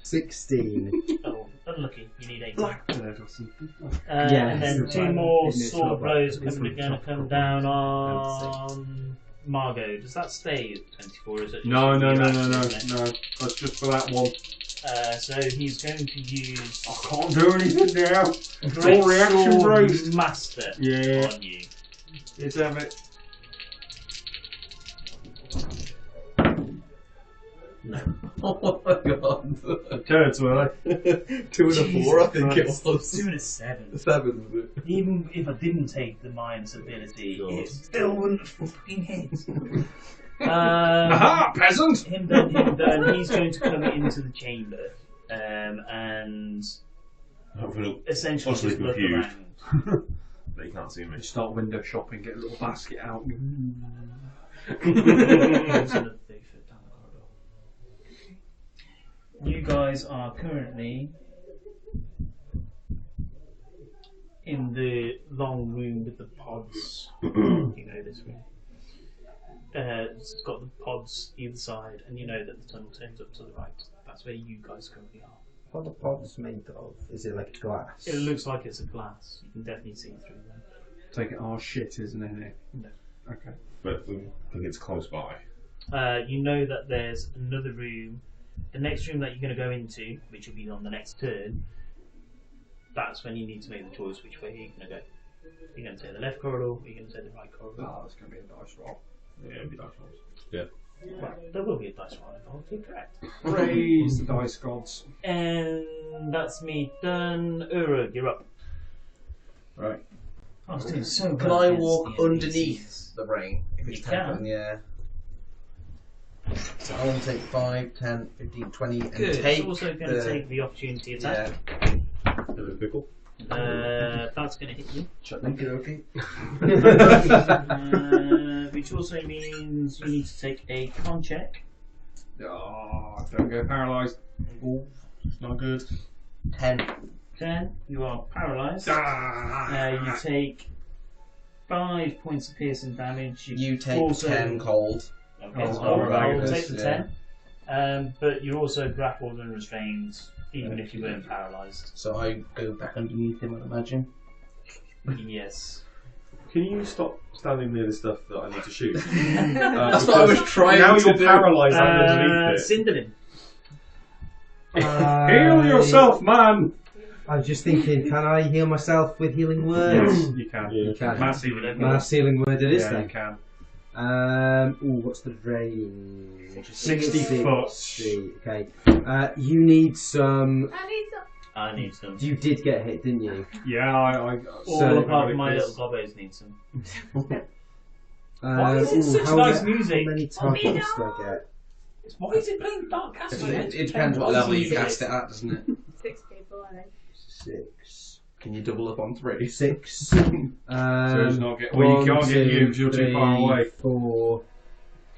16. Oh, unlucky. You need 8. Blackbird or something. Yeah, And then it's 2 fine. more Isn't it sword not blows are right? going to come down on Margot. Does that stay at 24? Is it? No. Your action, isn't it? That's just for that one. So he's going to use I can't do anything now. Great all reaction Sword based. Master Yeah. on you. Let's have it. No. Oh my god. Turns, will I? 2 and a 4, I think it was. 2 and a 7. 7 was it? Even if I didn't take the minus ability, it still wouldn't fucking hit. Aha, peasant! Him then, he's going to come into the chamber and essentially Possibly just look confused. around. But you can't see me. Just start window shopping, get a little basket out. You guys are currently in the long room with the pods. You know this room. It's got the pods either side, and you know that the tunnel turns up to the right. That's where you guys currently are. What are the pods made of? Is it like glass? It looks like it's a glass. You can definitely see through them. Take it, our shit, isn't it? No. Okay. But I think it's close by. You know that there's another room. The next room that you're going to go into, which will be on the next turn, that's when you need to make the choice which way you're going to go. You're going to take the left corridor, or you're going to take the right corridor. Oh, it's going to be a dice roll. Yeah, it'd be nice ones. Well, there will be a dice roll involved, you're correct. Praise the dice gods. And that's me done. Ura, you're up. Right. I was doing so Can well I against walk the underneath the ring? If it's You 10 can. foot in the air. So I want to take 5, 10, 15, 20 and Good. take It's also going to take the opportunity attack. Little pickle. That's going to hit you. Okay. Which also means you need to take a con check. Oh, don't go paralysed. Ooh, it's not good. 10. 10. You are paralysed. Ah. You take 5 points of piercing damage. You take also, 10 cold. Okay, Oh, so oh, I will right, take the yeah. 10. But you're also grappled and restrained, even if you weren't paralysed. So I go back underneath him, I'd imagine. Yes. Can you stop standing near the stuff that I need to shoot? That's what I was trying now to you're do. paralysed underneath it. Cinderlin. Heal yourself, man! I was just thinking, can I heal myself with healing words? You can. Yeah. You can. Massive. Mass healing word it is Yeah, you then. can. Ooh, what's the range? 60 foot. 60, okay. You need some. I need some. You did get hit, didn't you? Yeah, I All So- apart from my little gobos need some. Why is it ooh, such how nice many- music? How many targets do I get? Why is it playing Dark Castle? It depends what level you cast it at, doesn't it? 6 people, I think. 6. Can you double up on 3? 6. So it's not get. Well, you can't get you because you're too far away. 4.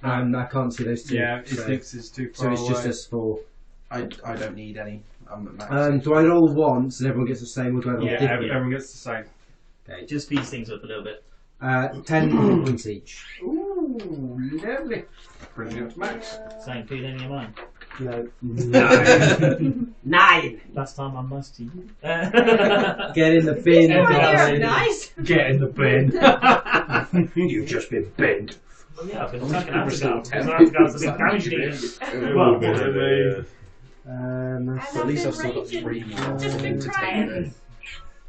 I can't see those two. Yeah, so, six is too so far it's away. just us 4. I don't need any. I'm at max. Do I roll once and everyone gets the same, or do I roll Yeah, different? everyone gets the same. Okay. Just speeds things up a little bit. 10 hit points each. Ooh, lovely. Bring it up to max. Does that include any of mine? No. 9! Last time I'm nice to you. Get in the bin. Oh, guys. you're nice! Get in the bin. You've just been binned. Oh yeah, I've been attacking Africa. Africa's a big damage dealer. Well, So at least I've still got 3 more Just been to take crying. then.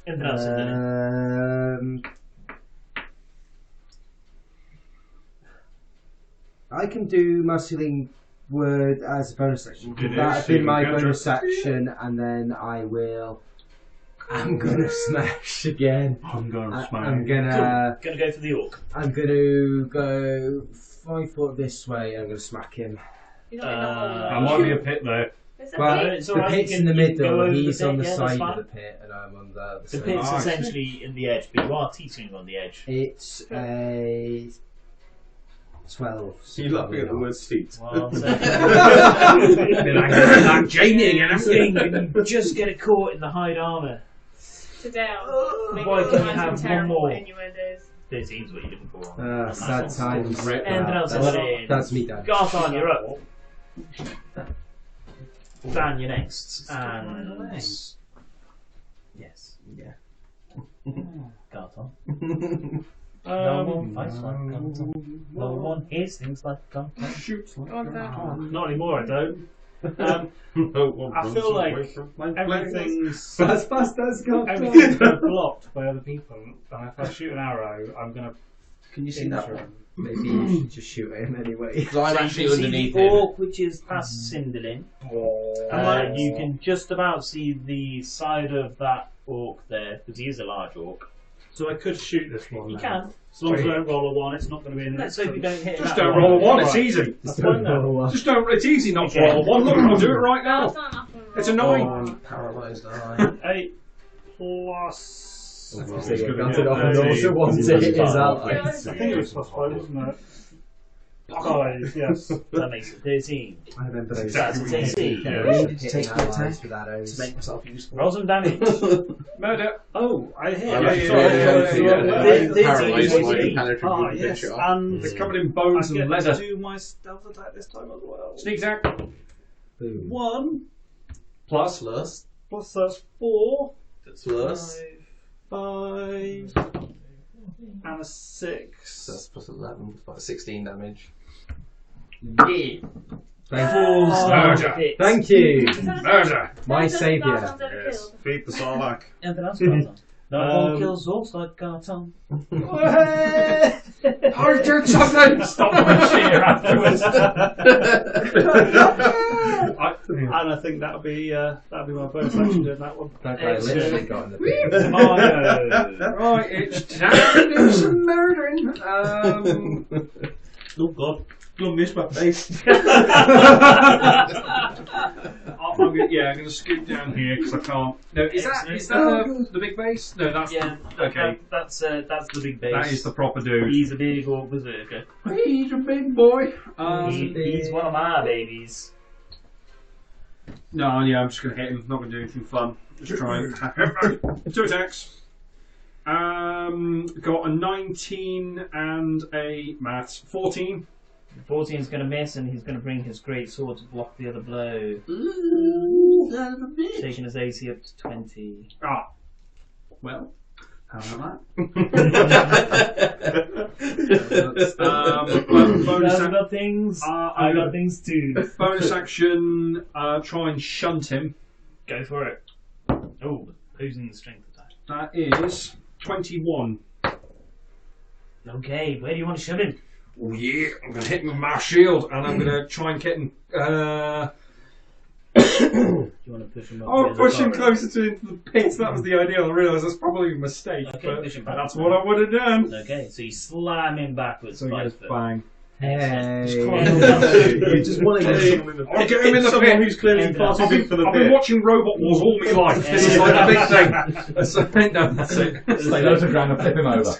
anything else in there? I can do mass healing word as a bonus action. It is, That'll so be you my can bonus action, and then I will. I'm gonna smash again. I'm gonna smash. I'm gonna. Gonna go for the orc. I'm gonna go 5 foot this way. And I'm gonna smack him. You're not in the hole. There might be a pit there. There's a Well, pit. It's the alright, pit's you in the can- you can go middle. over the He's pit, on the yeah, that's side fine. of the pit, and I'm on the other The side. pit's Nice. essentially in the edge, but you are teetering on the edge. It's a 12. So you're laughing at the word seat. Well, so Like Jamie again. thing, and you just get it caught in the hide armour. Today I'll make Why you can't you find have some one terrible more? innuendos. 13's what you're looking for. Sad times. Anything else in? That's me done. Garthon, you're up. Dan, you're next. And. Yes. Yeah. Garthon. No one fights like Garthon. No one hears things like Garthon. Shoots like Not anymore, I don't. I feel like everything's As fast as God. everything's been blocked by other people, and if I shoot an arrow, I'm gonna. Can you see that injure one? him. Maybe you should just shoot him anyway. Because I'm So actually you can see underneath the him. orc, which is past Cinderlin. You can just about see the side of that orc there, because he is a large orc. So I could shoot this one. You now. can. As long as I don't roll a 1, it's not going to be in Let's hope you don't hit Just that don't one. roll a 1, it's Right. easy. That's fine now. Just don't, it's easy not to Okay. roll a 1. Look, I'll do it right No, now. it's not enough. It's a 9. I'm paralysed, aren't I? 8 plus. So He's you gonna counted get off and 30. also wanted to hit his ally. I think it was plus 5, wasn't it? 5, yes. That makes it 13. I remember those. That's a DC. Hitting allies with arrows. To make myself useful. Roll some damage. Murder. Oh, I hit. Yeah, Right, yeah, sorry. yeah. Paralysed, DC. like impenetrable Ah, with yes. picture. And It's covered in I bones get and to leather. do my stealth attack this time as well. Sneak attack. Boom. 1 Plus. Plus. plus that's 4. Plus. 5 and a 6. So that's plus 11. About 16 damage. Yeah. Thank Murder. you. Thank you. Murder. My That's saviour. Garton's ever Yes. killed. Feed the Sarlacc. Anything else, Garton? No one Um, kills orcs like Garton. I'll do something. Stop my cheer afterwards. And I think that'll be my bonus action doing that one. That guy literally got in the pit. Right, it's time to do some murdering. Oh god. Don't miss my face. I'm gonna scoot down here because I can't. No, is that the big base? No, that's Yeah, okay. that's the big base. That is the proper dude. He's a big orc berserker. He's a big boy. He's one of my babies. No, yeah, I'm just gonna hit him. Not gonna do anything fun. Just try and attack him. 2 attacks. Got a 19 and a maths 14. 14 is going to miss, and he's going to bring his great sword to block the other blow, taking his AC up to 20. Ah, well, how about that? Bonus, I got things. I got things too. bonus action. Try and shunt him. Go for it. Oh, losing the strength attack. That is 21. Okay, where do you want to shove him? Oh yeah, I'm gonna hit him with my shield, and I'm gonna try and get him. Do you want to push him up? Oh, to the push him corridor? closer to the pits. That was the idea. I realised that's probably a mistake, Okay, but push him back. that's what I would have done. Okay, so you slam him backwards. So he goes 5 foot. bang. Hey. You just want to I'll get him in the someone pit. who's clearly far too big for the I've been pit. watching Robot Wars all my life. This is like a big thing. So, no, that's it. Stay low to the ground and flip him over.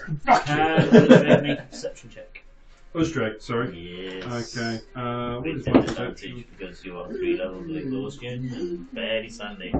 Make a perception check. Uzdreg, sorry. Yes. Okay. What With is my disadvantage perception? because you are 3 levels of exhaustion and barely standing.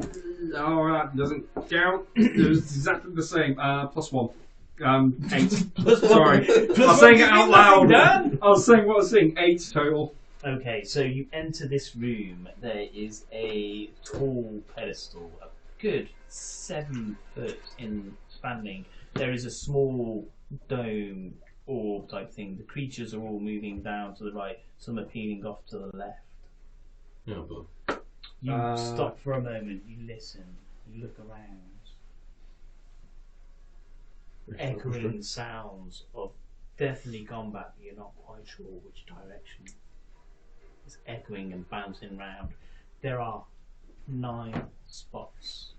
Alright, doesn't count. It's exactly the same. +1. 8. Sorry. I was saying it out loud. I was saying what I was saying. 8 total. Okay, so you enter this room. There is a tall pedestal, a good 7 foot in spanning. There is a small dome orb type thing. The creatures are all moving down to the right. Some are peeling off to the left. Oh, boy. You stop for a moment. You listen. You look around. Echoing sounds of definitely combat. But you're not quite sure which direction. It's echoing and bouncing round. There are 9 spots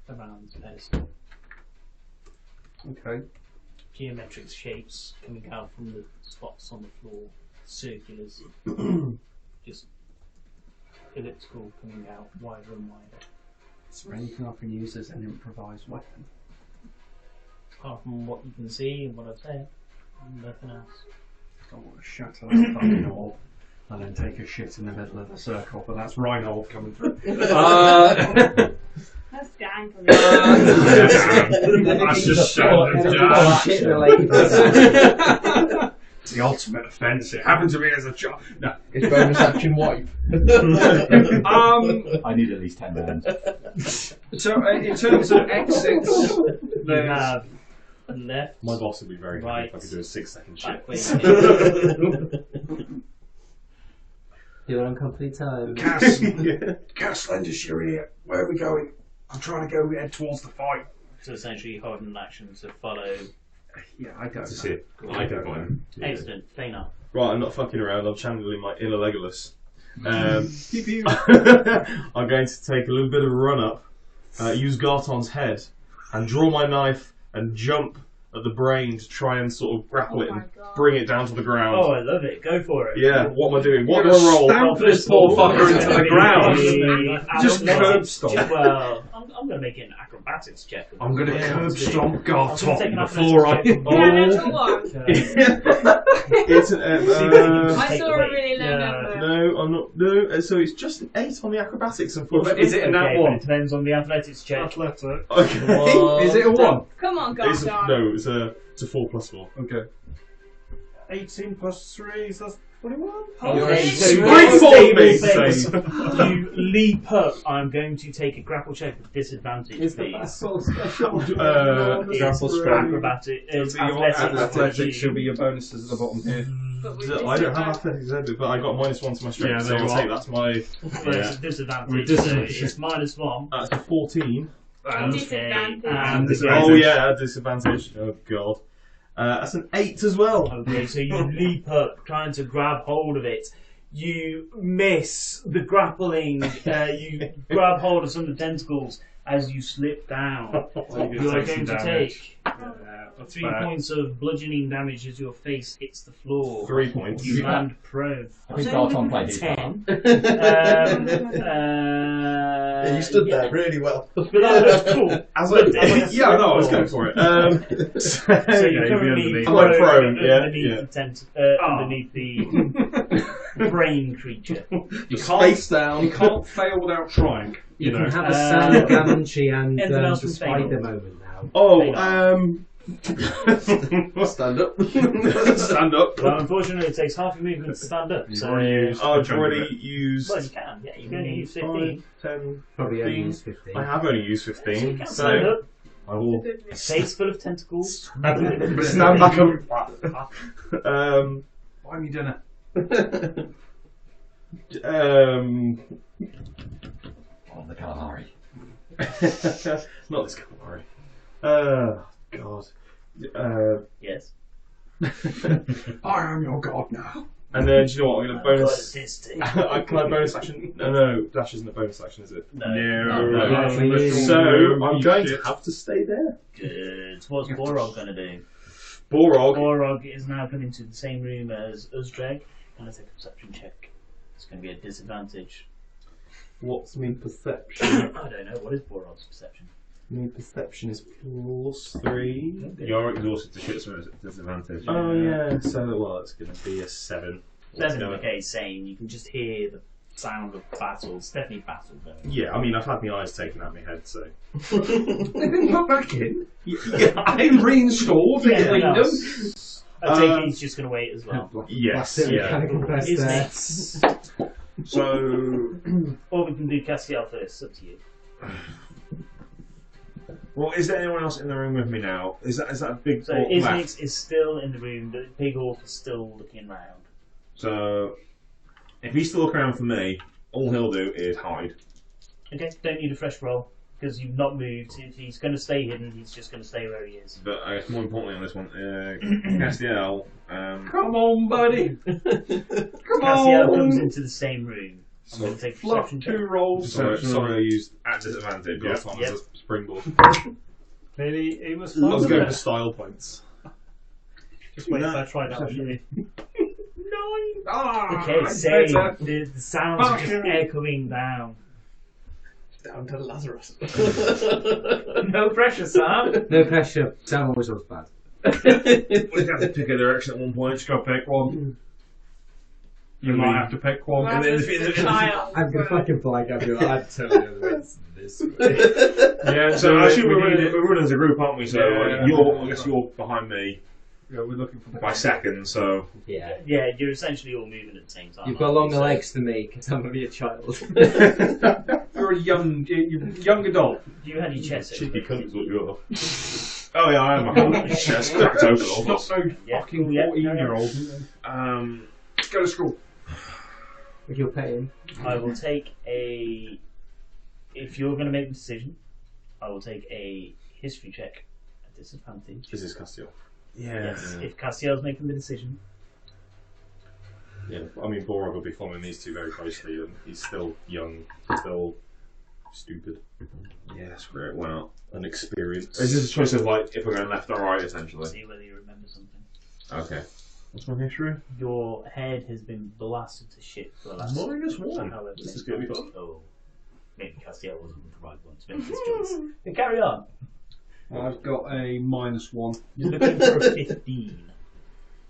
around the pedestal. Okay. Geometric shapes coming out from the spots on the floor. Circulars. Just elliptical coming out wider and wider. Is there anything I can use as an improvised weapon? Apart from what you can see and what I've said, nothing else. I want to shatter that fucking orb and then take a shit in the middle of the circle, but that's Reinhold coming through. That's gang for me. That's just shouting down. Shit related to It's the ultimate offence. It happened to me as a child. No. It's bonus action wipe. I need at least 10 rounds. So in terms of exits, You there's have left, My boss would be very happy if I Right. could do a 6-second shit. back way. Do it on complete time. Cass. Cass, lend us your ear. Where are we going? I'm trying to go head towards the fight. So essentially, holding an action to follow. Yeah, I go. That's it. I don't mind. Excellent. Feina. Right, I'm not fucking around. I'm channeling my inner Legolas. Pew pew. I'm going to take a little bit of a run up, use Garton's head, and draw my knife and jump at the brain to try and sort of grapple it my and God. bring it down to the ground. Oh, I love it. Go for it. Yeah, what am I doing? What do You're I roll? stamp this poor fucker into the ground. Just Athletics- curb stomp. Well, I'm going to make it an acrobatics check. I'm going to Yeah, curb let's do it. stomp Gartok Take an before I. athletics check. Yeah, natural one. It's an I Take saw the a weight. really low Yeah. number. no, I'm not. No, so it's just an 8 on the acrobatics, unfortunately. Is it a nat Okay, but one? it depends on the athletics check. Athletic. Okay. Is it a 1? Come on, It's Garth. no, it's a 4 plus 4. Okay. 18 plus 3, so that's 21. Okay, so shit. you Great stable for me, base. save. You leap up. I'm going to take a grapple check with disadvantage, Is the please. basalt special? It's Grapple strength. acrobatic. It's Your athletics. athletics should be your bonuses at the bottom here. But with I don't have disadvantage. athletics, but I got -1 to my strength, Yeah, so there I'll you take are. that to my. But Yeah. it's a disadvantage, With so disadvantage. it's -1. That's a 14. Okay, Disadvantage. and Oh yeah, disadvantage. Oh god. That's an 8 as well. Okay, so you leap up, trying to grab hold of it. You miss the grappling. You grab hold of some of the tentacles as you slip down. You are going to take That's 3 bad. points of bludgeoning damage as your face hits the floor. 3 points. You land prone. I think Garton played his part. 10. Yeah, you stood there really well. But that was cool. As But yeah, no, I was going for it. So you're Yeah, currently you'd be underneath. I'm like prone, yeah, underneath, yeah. The underneath the brain creature. You Face down. You can't fail without trying. You You know. can have a Sam Gamanchi and anything else the from spider Fable? moment now. Oh, Stand up. stand up. Well, unfortunately, it takes half your movement to stand up. You've So, already used I've a chunk of already it. used. well, you can. Yeah, you can only use 15. 10. Probably only 15. use 15. I have only used So you 15, can stand so up. I will Face full of tentacles. stand back up. Buy me dinner. Oh, the calamari. Not this calamari. God. Yes. I am your god now. And then, do you know what? I'm going to bonus. Autistic. Can I bonus action? No, dash isn't a bonus action, is it? No. No. Actually, So I'm going shit. to have to stay there. Good. What's Borog going to do? Borog. Borog is now coming to the same room as Uzdreg. And it's a perception check. It's going to be a disadvantage. What's mean perception? I don't know. What is Borog's perception? Mean perception is +3. You're exhausted to shit, so it's a disadvantage. Oh yeah. So well, it's going to be a 7. Seven, okay, same. You can just hear the sound of battle. It's definitely battle going. Yeah, I mean I've had my eyes taken out my head, so. Not back in. Yeah, I reinstalled the Yeah, kingdom. no. I take it he's just going to wait as well. Yes. Plastic Yeah. mechanical press Isn't there. it? So. Or we can do Castiel first. It's up to you. Well, is there anyone else in the room with me now? Is that a big So orc left? Isnix is still in the room. The big orc is still looking round. So, if he's still looking around for me, all he'll do is hide. Okay, don't need a fresh roll because you've not moved. If he's going to stay hidden, he's just going to stay where he is. But I guess more importantly on this one, Castiel, Come on, buddy. Come Castiel comes on. into the same room. I'm going to take a Fluff perception 2 check. rolls. sorry I used at disadvantage, but Yeah. that's fine as a springboard. Clearly, it was I was fun. going for style points. Just wait if I try that with you. Ah, Okay, I same. better. The sounds are just Fucking- echoing down. Down to Lazarus. No pressure, Sam. No pressure. Sam always looks bad. We have to pick a direction at one point. Just gotta pick one. You might have to pick one. Well, And then there's if- the child. I'm gonna fucking fly Gabriel. I'd totally know the way this way. Yeah, so So I assume we we're need it. running as a group, aren't we? So Yeah. I guess you're behind me Yeah, we're looking for the by seconds, so Yeah. Yeah, you're essentially all moving at the same time. You've got aren't you? longer So- legs than me because I'm only a child. You're a young adult. You had your chest cheeky open. cunt is what you are. Oh yeah, I am. My chest cracked open Not almost. no Yeah, fucking cool, yeah, 14-year-old. Go to school. If you're paying. I will take a. If you're going to make the decision, I will take a history check at disadvantage. This is Castiel. Yes, if Castiel's making the decision. Yeah, I mean Borog will be following these two very closely, and he's still young, still Stupid. Yeah, screw it. Why not? An experience. Is this a choice of like if we're going left or right essentially? See whether you remember something. Okay. What's my history? Your head has been blasted to shit for the last. -1. however This is many gonna be times. Oh, maybe Castiel wasn't the right one to make this choice. Then carry on. I've got a -1. You're looking for a 15.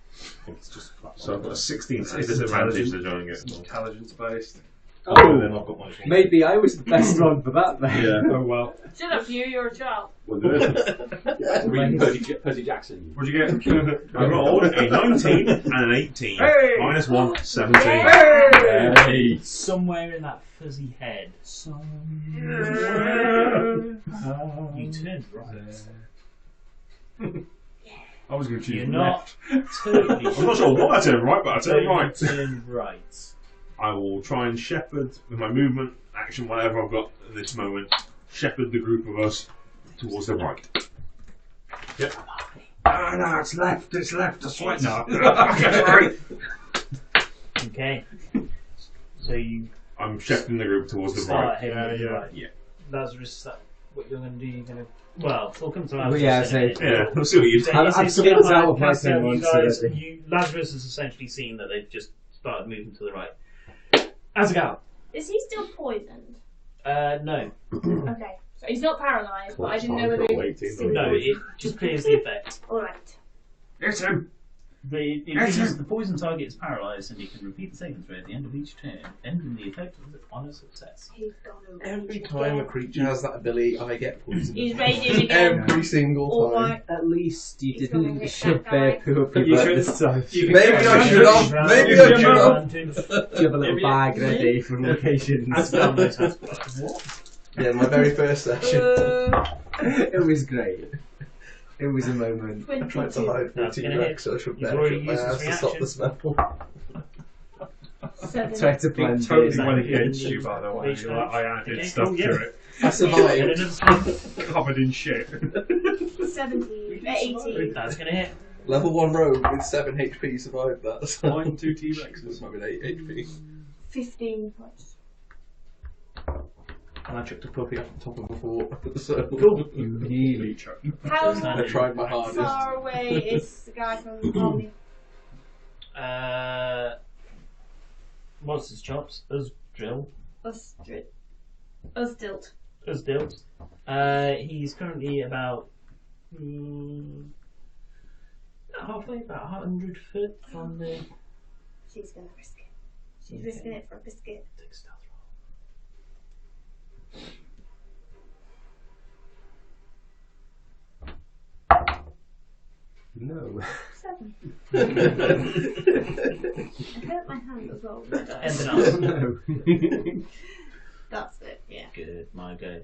I think it's just flat. So I've got a 16 It's disadvantage to joining it. Intelligence based. Oh, then I've got my Maybe I was the best one for that then. Yeah. Oh well. Shut up, you're a child. We'll do it. Really Percy Jackson. What'd you get? I rolled a 19 and an 18. Hey! -1, 17. Hey! Somewhere in that fuzzy head, you turned right. I was going to choose You're not left. totally I'm not sure why I turned right, but I So turned you right. turned right. I will try and shepherd with my movement, action, whatever I've got at this moment, shepherd the group of us towards the right. Yep. Ah, no, it's left. It's left. I swear. No. Right. Okay. So you I'm shepherding the group towards the start right. heading to the right. Yeah. Lazarus, is that what you're going to do? You're going to. Well, we'll come to Well, Lazarus. yeah, in a so- minute. Yeah, we'll see what you do. I've It's skipped gonna out of my cast turn out once you guys, already. Lazarus has essentially seen that they've just started moving to the right. Azaghal. Is he still poisoned? No. Okay. So he's not paralysed, but I didn't know whether he No, it just clears the effect. Alright. It's him. The poison target is paralysed and you can repeat the saving throw at the end of each turn, ending the effect on a success. He's gone over. Every time a creature has that ability, I get poisoned. He's raging again. Every single time. Alright. At least you He's gonna didn't hit shove that bear guy. poo up You your butt should- this time. Maybe I should have. Maybe I should have. You have a little bag ready for occasions. What? Yeah, my very first session. It was great. It was a moment. I tried to hide from a That's gonna hit. T-Rex, so I should You've bear already shut my used ass his to stop the reaction. smell. 7. Try to It blend totally in. went against you, by the way. Okay. I added Okay. stuff Oh, yeah. to it. I survived. Covered in shit. 17. 18. That's going to hit. Level 1 rogue with 7 HP survived that. So Mine 2 it T-Rexes. might be 8 HP. 15 points. And I chucked a puppy off the top of a fort. So Cool. You really choked. How I tried my hardest. far away is the guy from Colony? What's his chops? Us drill. Stilt. Us dilt. He's currently about halfway, about 100 foot from the. She's gonna risk it. She's risking it for a biscuit. Take a stealth No. 7. I hurt my hand as well. With the dice. Anything else? No. That's it. Yeah. Good, my go.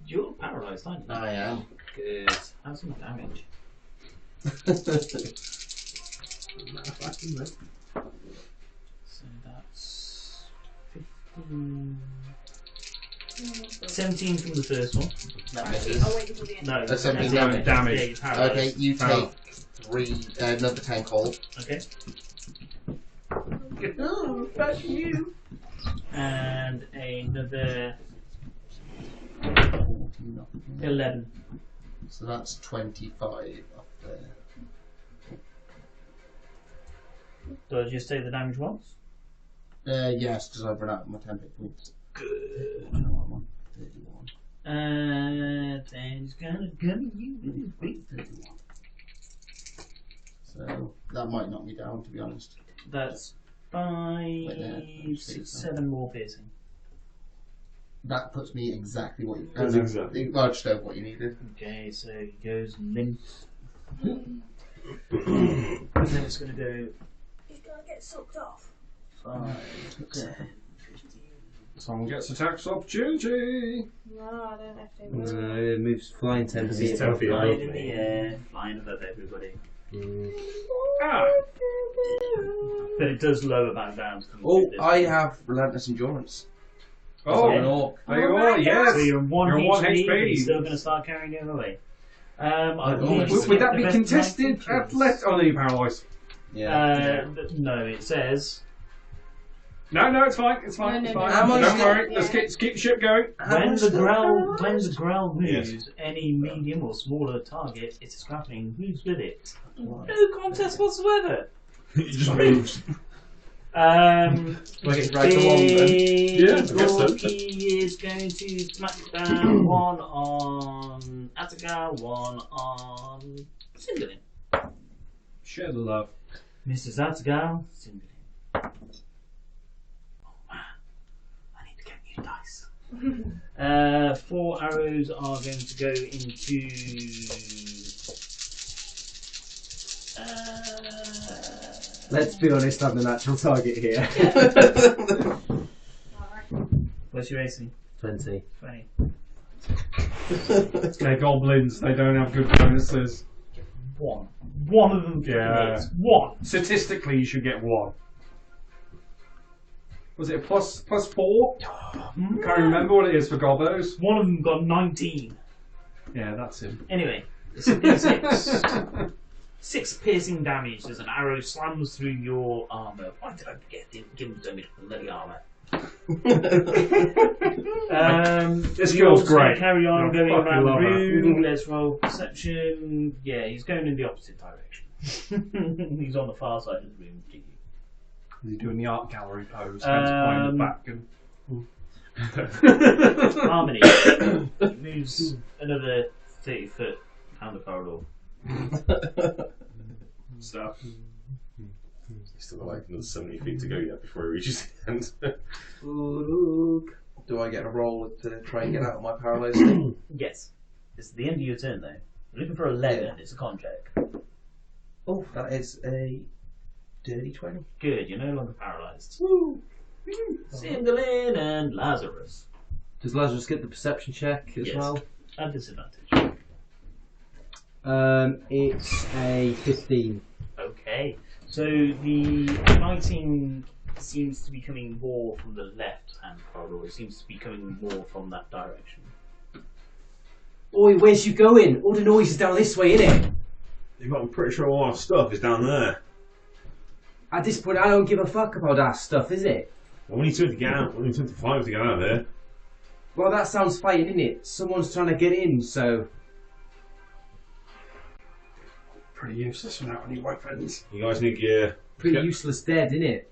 You're paralysed, aren't you? I am. Good. Have some damage. So that's 15. 17 from the first one. That misses. I'll wait until the end. No, That's 17 damage. damage. Yeah, you're paralysed. Okay, you take 3, another 10 cold. Okay. Oh, fuck you. And another 11. So that's 25 up there. Do I just say the damage once? Yes, because I've run out of my 10 hit points. Good. I know I'm on 31. And he's gonna gun you with his beak. 31. So that might knock me down, to be honest. That's 5, yeah, 6, 7 more piercing. That puts me exactly what you. That's exactly. Well, just over what you needed. Okay, so he goes limp. And then it's gonna go He's gonna get sucked off. 5, 10, 15. Someone gets attacks opportunity. No, I don't have to. No, it moves flying 10 It's feet. 10 above feet me. Flying in the air, flying above everybody. Ah. But it does lower back down. To come Oh, through this. I have relentless endurance. Oh, An orc. there you are, yes. So you're on 1 You're HP, on but HP. you're still going to start carrying it away. I Would that be contested? Athlete? Oh, no, you're paralysed. Yeah. No, it says No, it's fine. It's fine. No, It's no, fine. no. How much Don't is it? worry. Yeah. Let's keep the ship going. When the ground moves, Yes. any medium or smaller target it's scrapping moves with it. Mm. No contest whatsoever. It just moves. Do I get dragged along then? Yeah, I guess so. He is going to smack down one on Attica, one on Cymbeline. Share the love. Mr. Zatgal, Cymbeline. Oh man, I need to get new dice. 4 arrows are going to go into. Let's be honest, I'm the natural target here. What's your AC? 20. 20. They're goblins. They don't have good bonuses. One. One of them Yeah. hits. One. Statistically, you should get 1. Was it a plus 4? Can't remember what it is for gobbos. One of them got 19. Yeah, that's him. Anyway, it's a D6. 6 piercing damage as an arrow slams through your armour. Why did I forget to give him damage from bloody armour? This You're feels also gonna great. Carry on I going fucking around the love it. room. Let's roll perception. Yeah, he's going in the opposite direction. He's on the far side of the room to you. He's doing the art gallery pose. Hands behind the back. And... Harmony. It moves another 30 foot down the corridor. Stuff. He's still got like another 70 feet to go yet before he reaches the end. Do I get a roll to try and get out of my paralyzed state? Yes. It's the end of your turn though. You're looking for 11, it's a con check. Oh, that is a dirty 20. Good, you're no longer paralysed. Woo! Cymbeline and Lazarus. Does Lazarus get the perception check as Yes. well? At disadvantage. It's a 15. Okay. So the lighting seems to be coming more from the left hand corridor. It seems to be coming more from that direction. Oi, where's you going? All the noise is down this way, innit? Yeah, but I'm pretty sure all our stuff is down there. At this point, I don't give a fuck about that stuff, is it? Well, we need to get out. We need to fight to get out of there. Well, that sounds fighting, innit? Someone's trying to get in, so... Pretty useless without any weapons. You guys need gear. Pretty Yeah. useless dead, innit?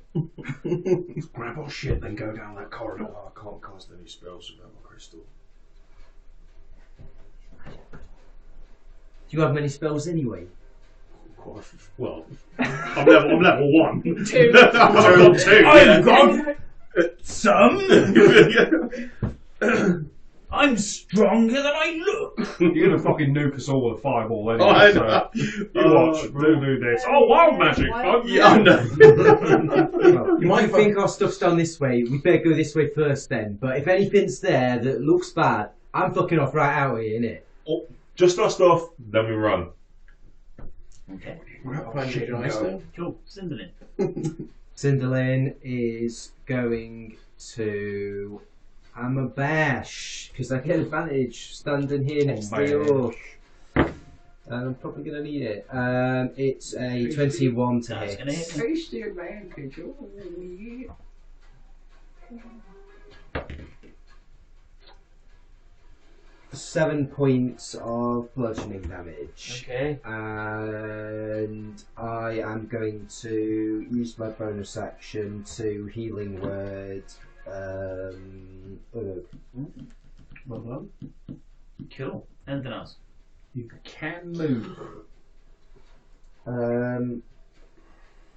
Grab our shit, then go down that corridor. Oh, I can't cast any spells without my crystal. Do you have many spells anyway? Quite a f- well, I'm level 1. 2. I'm 2. I've got some! I'm stronger than I look! You're gonna fucking nuke us all with a fireball anyway. Oh, I so know. you watch. Do this. Oh, wild magic! Fuck Yeah, I know. Well, you might think our stuff's done this way. We better go this way first then. But if anything's there that looks bad, I'm fucking off right out here, innit? Just our stuff, then we run. Okay. Find you nice then. Cool. Cymbeline. Cymbeline is going to... I'm a bash, because I get advantage standing here next to you. I'm probably going to need it. It's a 21 to That's hit. gonna hit me. Face the advantage. Oh, yeah. 7 points of bludgeoning damage. Okay. And I am going to use my bonus action to healing word. Well done. Cool. Anything else? You can move.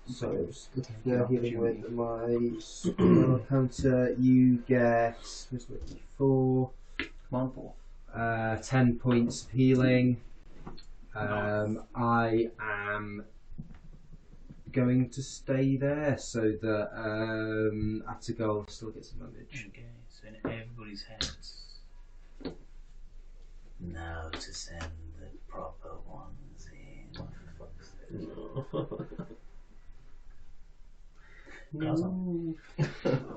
So just looking for healing word. My spell counter. You get 4. Come on, 4. 10 points of healing. I am going to stay there so that Atagol still gets advantage. Okay, so in everybody's heads. Now to send the proper ones in. No.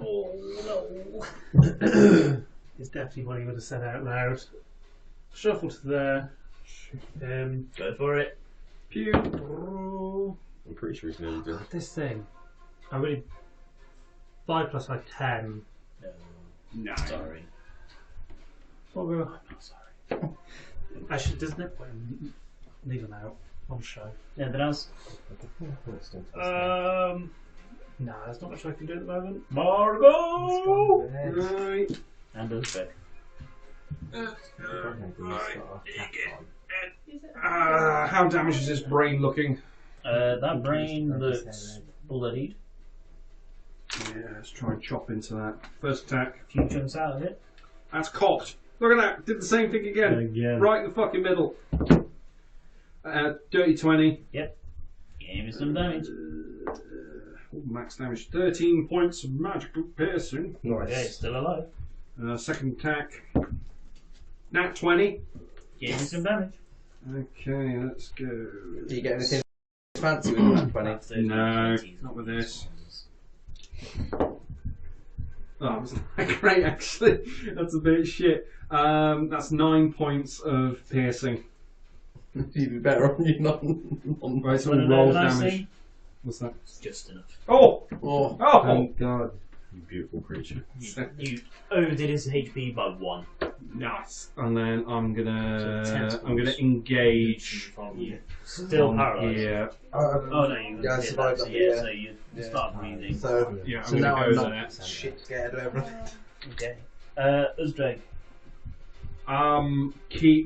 Oh no. It's definitely what he would have said out loud. Shuffle to there. Go for it. Pew. I'm pretty sure he's nearly done. This thing. I really. 5 plus 5, 10. No. Sorry. What were I'm not sorry. Actually, there's no point in leaving them out on show. Anything else? No, there's not much I can do at the moment. Margot! Right. And Elizabeth. How damaged is his brain looking? That brain looks bloodied. Yeah, let's try and chop into that. First attack. A few chunks out of it. That's cocked. Look at that. Did the same thing again. Right in the fucking middle. Dirty 20. Yep. Gave me some damage. Max damage. 13 points of magical piercing. Okay, still alive. Second attack. Nat 20. Gave me some damage. Okay, let's go. Do you get anything fancy with that 20? No, not with this. Oh, was that great actually? That's a bit shit. That's 9 points of piercing. You'd be better on you not. Right, so Wanna roll know what I damage. see? What's that? It's just enough. Oh! Oh. Oh! Thank God. You beautiful creature. You overdid his HP by 1. Nice. And then I'm So gonna 10 engage from you. Still on paralysed. here. Oh no, you Yeah, I survived that, yeah. so you start breathing. So, Yeah, I'm so gonna now go I'm there. not shit scared of everything. Okay. Uzdrag.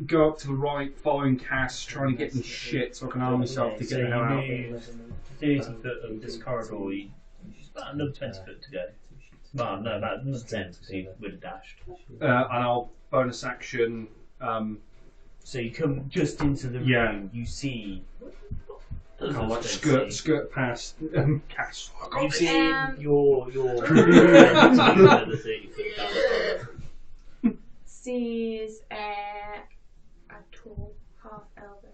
Go up to the right, following Cass, trying to get in shit so I can arm myself to get the hell out. You move 30 foot of this corridor. About another 20 foot to go. Well, no, about another 10 because you would have dashed. And I'll bonus action. So you come just into the room. Yeah. You see. Kind of like skirt past Cass. You see your the 30 foot down the corridor. Sees a tall, half-elven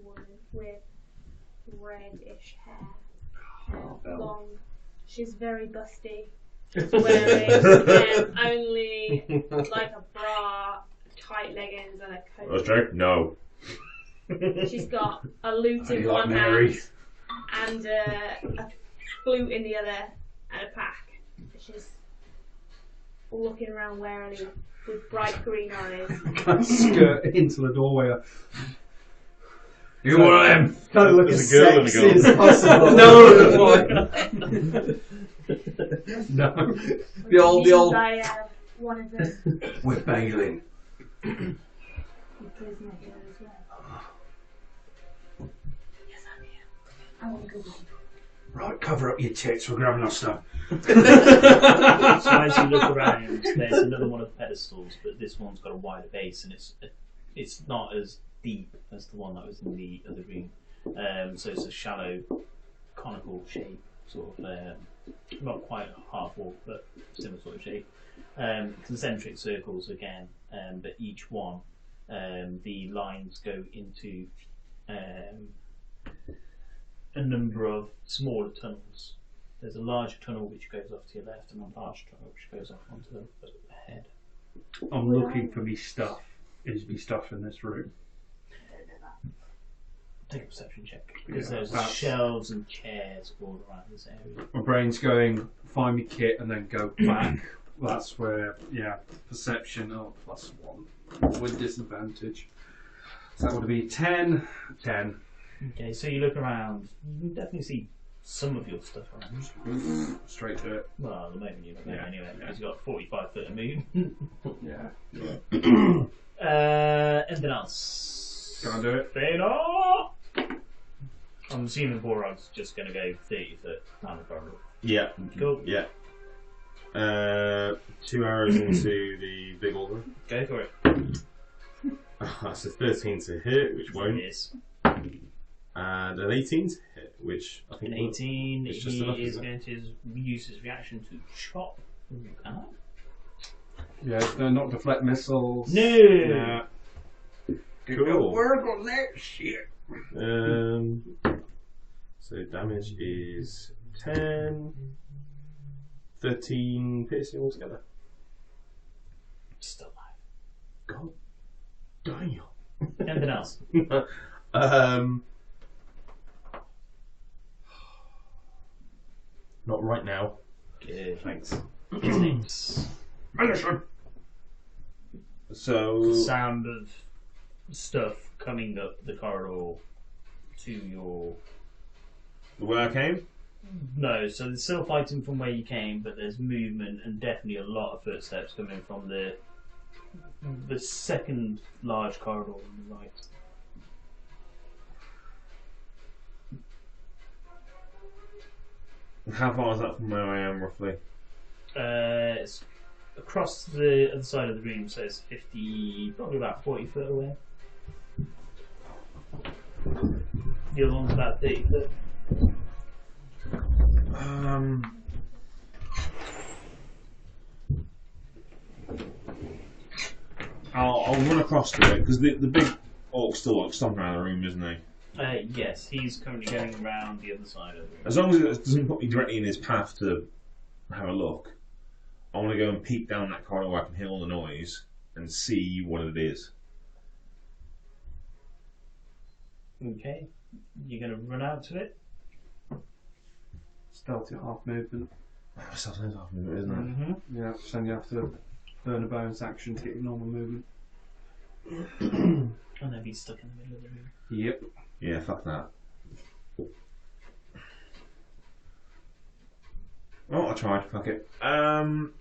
woman with reddish hair, long. She's very busty. She's wearing only like a bra, tight leggings, and a coat. Uzdrag? No. She's got a lute in You like one Mary? hand and a flute in the other, and a pack. She's looking around warily with bright green eyes. Kind of skirt into the doorway. You one of them? Kind of look There's as a girl and a sexy girl. as possible. No, The old. I one of them. we're bailing. The prisoner here as well. Yes, I'm here. I want to go with you. Right, cover up your tits. We're grabbing our stuff. So as you look around, there's another one of the pedestals, but this one's got a wider base, and it's not as deep as the one that was in the other room. So it's a shallow, conical shape, sort of not quite half wall, but similar sort of shape. Concentric circles again, but each one, the lines go into a number of smaller tunnels. There's a larger tunnel which goes off to your left, and a larger tunnel which goes off onto the head. I'm looking for me stuff. Is me stuff in this room? Take a perception check, because Yeah, there's that's- shelves and chairs all around this area. My brain's going, find me kit and then go back. That's where, yeah, perception, +1. With disadvantage. So that would be 10. 10. Okay, so you look around, you can definitely see some of your stuff around. Straight to it. Well, at the moment you're not Yeah, anyway, yeah. because you've got 45 foot of move. Yeah. Anything else? Can I do it? Fëanor! I'm assuming Borog's just going to go 30 foot down the corridor. Yeah. Cool. Yeah. 2 arrows into the big order. Go for it. That's a 13 to hit, which won't. Yes. And an 18 to hit, which I think An 18, It's just he enough, is isn't it? going to use his reaction to chop. Yeah, no, not deflect missiles. No! Yeah. Cool. Work on that shit. So damage is 10, 13 piercing altogether. Still alive. God damn. Anything else? Not right now. Good. Thanks. It's Medicine! So. the sound of stuff coming up the corridor to your. Where I came? No, so there's still fighting from where you came, but there's movement and definitely a lot of footsteps coming from the second large corridor on the right. How far is that from where I am, roughly? It's across the other side of the room, so it's 50, probably about 40 foot away. The other one's about 30 foot. I'll run across to it because the big orc's still like stomping around the room, isn't he? Yes, he's currently going around the other side of the room. As long as it doesn't put me directly in his path to have a look, I want to go and peek down that corridor where I can hear all the noise and see what it is. Okay, you're going to run out to it? Stealthy half movement. It's not half of it, isn't it? Mm-hmm. Yeah, so you have to burn a bonus action to get your normal movement. And then be stuck in the middle of the room. Yep. Yeah, fuck that. Oh, I tried. Fuck it. I'm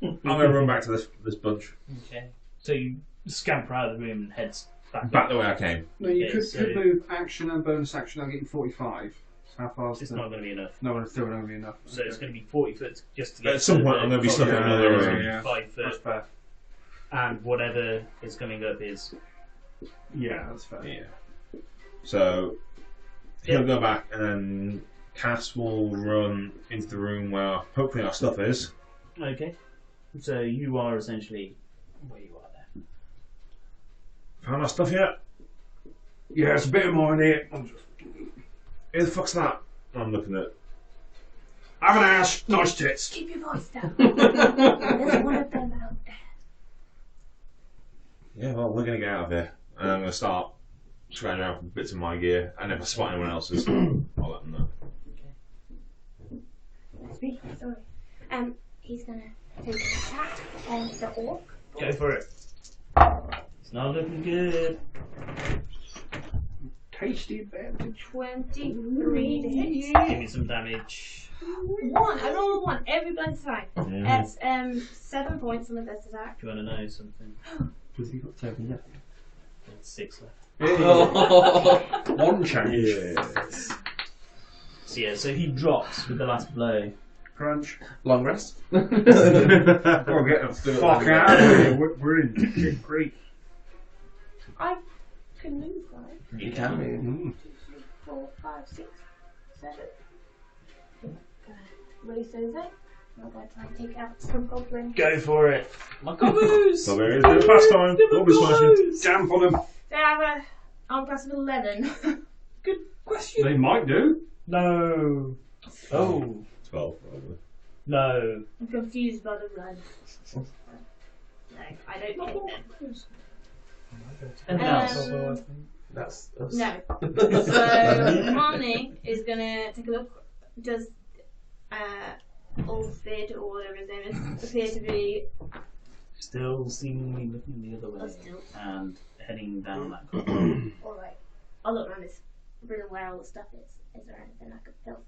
gonna run back to this bunch. Okay, so you scamper out of the room and heads Back the way I came. No, you Okay, could so- move action and bonus action. I'll get you 45. So how far is It's that? not going to be enough. No, it's still not going to be enough. So it's going to be 40 foot just to get At some to point, the- I'm gonna be stuck in Yeah, another yeah, room. yeah. 5 That's foot, fair. and whatever is coming up is. Yeah, that's fair. Yeah. So he'll go back, and then Cass will run into the room where hopefully our stuff is. Okay. So you are essentially where you are there. Found our stuff yet? Yeah, it's a bit of mine here. Who the fuck's that? I'm looking at. Have an ass, nice tits. Keep your voice down. There's one of them out there. Yeah, well, we're gonna get out of here, and I'm gonna start scratching around for bits of my gear, and if I spot anyone else's, I'll let them know. That's me. Sorry. He's gonna take an attack on the orc. Go for it. It's not looking good. Tasty advantage. 23 to hit. Give me some damage. One. I roll a 1 every bloody time. Mhm. That's 7 points on the first attack. Do you want to know something? Has he got 7 left? It's 6 left. One change. So yeah, so he drops with the last blow. Crunch. Long rest. Gotta get the fuck out of here. We're in Big Creek. I can move, right? You can. 2, 3, 4, 5, 6, 7. Race over. I'm going to try and take out some goblin. Go for it. My goboos! So there is a bit of pastime. Don't be smashing. Damp on them. They have a arm class of 11. Good question. They might do. No. Oh. 12, probably. No. I'm confused by the run. No, I don't hit them. Anything Um, else? That's us. No. So Marnie is gonna take a look. Does Ulfid or whatever his name is appear to be Still seemingly looking the other way still? and heading down that corridor. Alright. I'll look around this room where all the stuff is. Is there anything I could fill?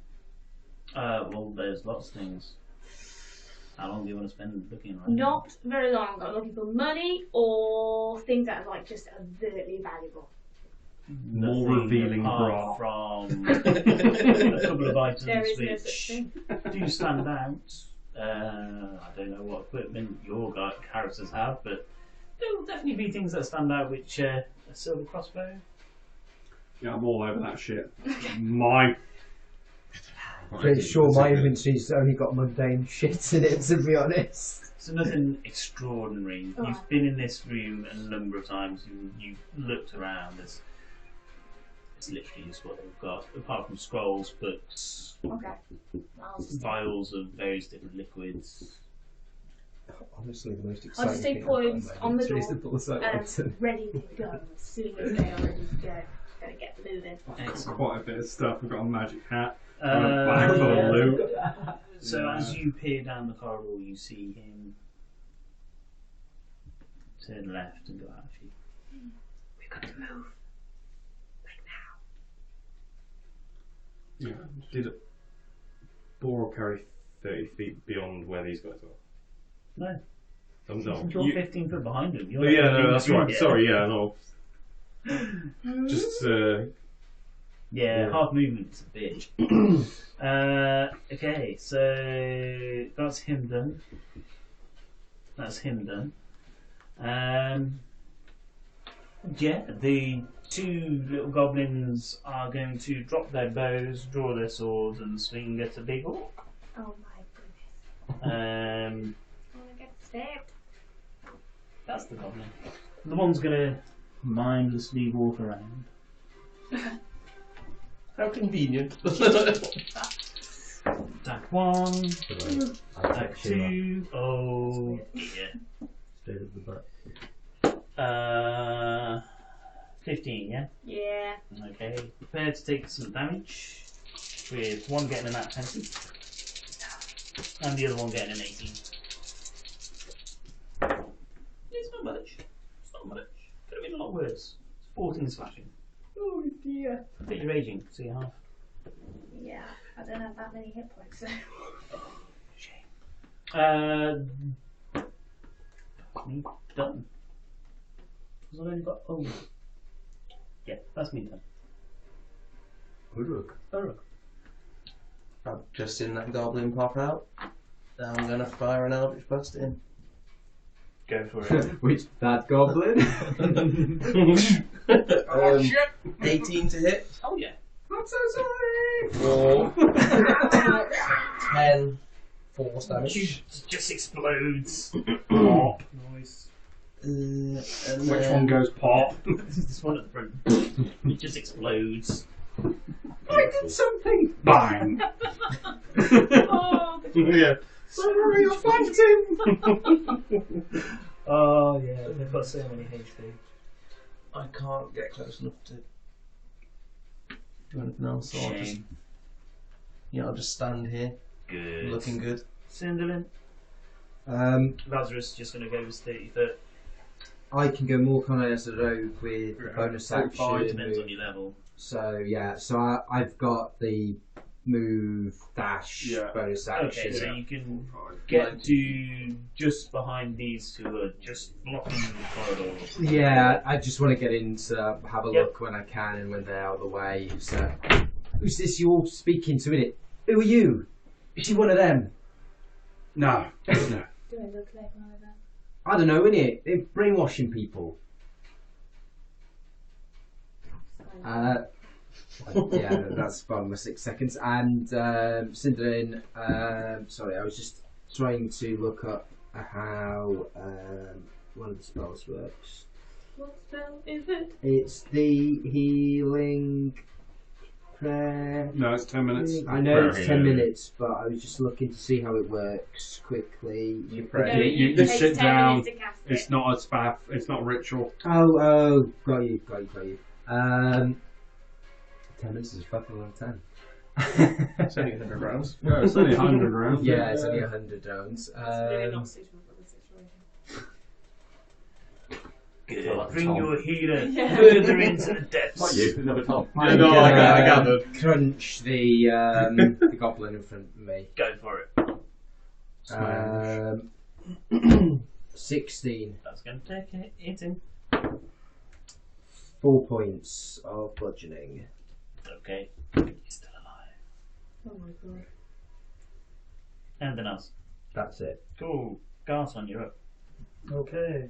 Well, there's lots of things. How long do you want to spend looking around? Not very long. I'm looking for money or things that are like just overtly valuable. More Nothing revealing apart bra. from a couple of items There is no which such thing. do stand out. I don't know what equipment your characters have, but there will definitely be things that stand out, which a silver crossbow. Yeah, I'm all over that shit. Mine. Pretty sure my inventory's only got mundane shit in it, to be honest. So nothing extraordinary. Oh. You've been in this room a number of times. You've looked around. It's literally just what they've got, apart from scrolls, books, Okay. I'll just vials of various different liquids. Honestly, the most I'll exciting just say thing points I've got on the is to door. pull us out onto- Ready to go as soon as they are ready to go. Gotta get moving. Excellent. Quite a bit of stuff. I've got a magic hat. Uh, Bag full of loot. So as you peer down the corridor, you see him turn left and go out. We've got to move. Like now. Yeah. Did Boro carry 30 feet beyond where these guys are? No. No. You're 15 foot behind him. You're Yeah, like no, that's right. yeah. Sorry, yeah, no. Just, Yeah, half movement's a bitch. Okay, so that's him done. That's him done. Yeah, the two little goblins are going to drop their bows, draw their swords, and swing at a big orc. Oh my goodness. Um, I want to get stabbed. that's the goblin. The one's gonna mindlessly walk around. How convenient. Attack 1, attack 2. Oh, yeah. Stayed at the back. 15, yeah? Yeah. Okay. Prepare to take some damage, with one getting a nat 20, and the other one getting an 18. It's not much. It's not much. Could have been a lot worse. It's 14 slashing. Oh dear. But you're raging, so you're half. Yeah, I don't have that many hit points. So. Me done. Because I've only got. Oh. Yeah, that's me done. Uruk. I've just seen that goblin pop out. Now I'm gonna fire an eldritch blast at him. Go for it. Which, that goblin? 18 to hit. Oh, yeah. I'm so sorry! 4. 10. Force damage. Just explodes. Pop. Nice. And Which then one goes pop? This one at the front. It just explodes. I did something! Bang! Oh, yeah. Sorry, I flanked him! Oh, yeah, they've got so many HP. I can't get close enough to do anything else, so I'll just stand here, Good. looking good. Cinderlin. Lazarus just going to go with 30 foot. I can go more kind of as a rogue with the bonus action. Depends on your level. So yeah, so I've got the move, dash, Yeah. bonus action. Okay, so you can get to just behind these two are just blocking the corridor. Yeah, I just want to get in to have a Yep. look when I can and when they're out of the way. So, who's this you're all speaking to, innit? Who are you? Is she one of them? No. No. do I look like one of them? I don't know, innit? They're brainwashing people. Yeah, that's fun. My 6 seconds. And Cinderlin, sorry, I was just trying to look up how one of the spells works. What spell is it? It's the healing prayer. No, it's 10 minutes. I know Prayer it's 10 healing. minutes, but I was just looking to see how it works quickly. You No, pray. You it takes sit 10 down. minutes to cast It's it. not a spaff. It's not ritual. Oh, got you. 10 minutes is a fucking long time. It's only 100 rounds. No, it's only 100 rounds. Yeah, it's only 100 rounds. It's really not suitable for the situation. Good. Bring Tom. your healer further into the depths. Not you, another Tom. Yeah, no, I gathered. Crunch the the goblin in front of me. Go for it. 16. That's going to take it. Hit him. 4 points of bludgeoning. Okay. He's still alive. Oh my god. Anything else? That's it. Cool. Garson, you're up. Okay.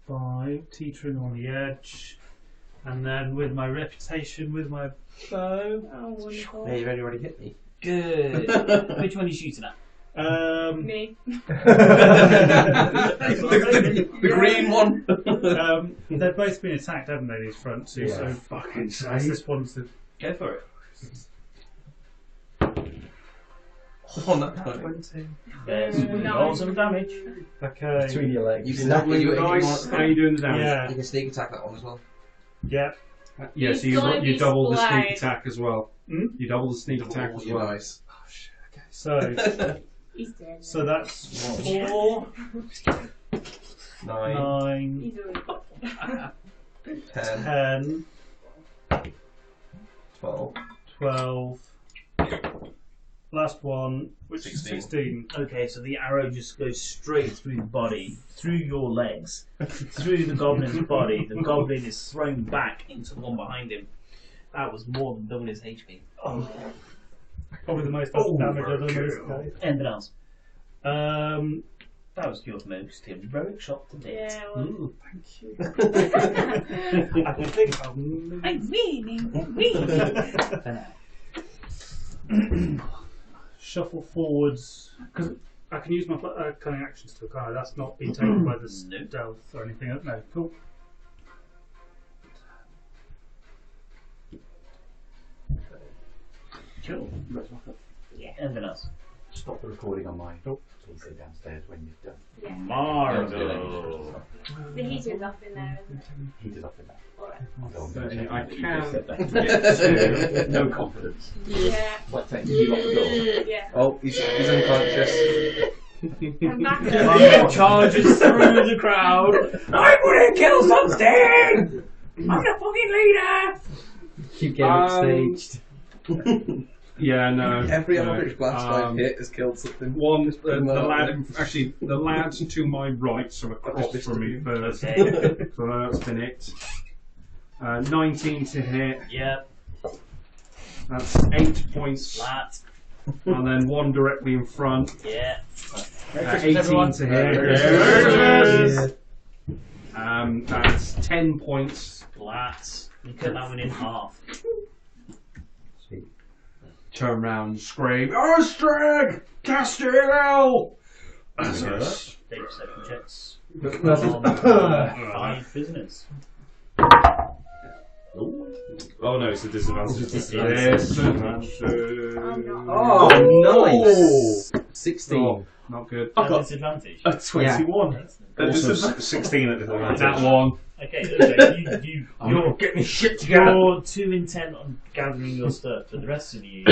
Five, teetering on the edge. And then with my reputation, with my bow. Oh, wonderful. Yeah, you've already hit me. Good. Which one are you shooting at? Me. The green one. They've both been attacked, haven't they, these front two? Yeah. So fucking save. This one's the Go for it. On that point. 20. There's Nice. roll some damage. Okay. Between your legs. You can double With you the if you dice, want. how are you doing the damage? You Yeah. can sneak attack that one as well. Yep. Yeah, so you gonna be double the sneak splayed. attack as well. You double the sneak attack as well. Nice. So, He's dead. so that's 4, 9, 9, He's already 10, 10, 12. 12. Last one, which is 16. Okay, so the arrow just goes straight through the body, through your legs, through the goblin's body. The goblin is thrown back into the one behind him. That was more than double his HP. Probably the most damage I've done this day. Anything else? That was your most heroic shot to date. Yeah, well, Thank you. I think I'm winning. for now. Shuffle forwards, because I can use my cunning actions to can't I? That's not been taken by the stealth or anything. No, cool. Cool. Anything else? Stop the recording on mine. So you go downstairs when you've done. Yeah. Margo. The heater's up in there, isn't it? Heater's up in there. Alright. I'll go and So, check I it. You can- just said that. No confidence. Yeah. It's like taking you off the door. Yeah. Oh, he's unconscious. I'm back Margo at charges through the crowd. I'm gonna kill something! I'm the fucking leader! Keep getting staged. Yeah, no. Every no, average blast I've hit has killed something. One, put the them out lad, actually, the lad to my right, so across just from me missed first. Okay. So that's been it. 19 to hit. Yep. That's 8 points. Flat. And then one directly in front. Yeah. 18 to hit. There it is. That's 10 points. Flat. You cut that one in half. Turn round and scream, Ostrag! Castiel! That's Take perception checks. That's On 5 prisoners. Oh no, it's a disadvantage. Oh, nice! 16. Oh, not good. At disadvantage. A 21. Also disadvantage. 16 at disadvantage. That one. Okay, you're Get me shit together. You're too intent on gathering your stuff, but the rest of you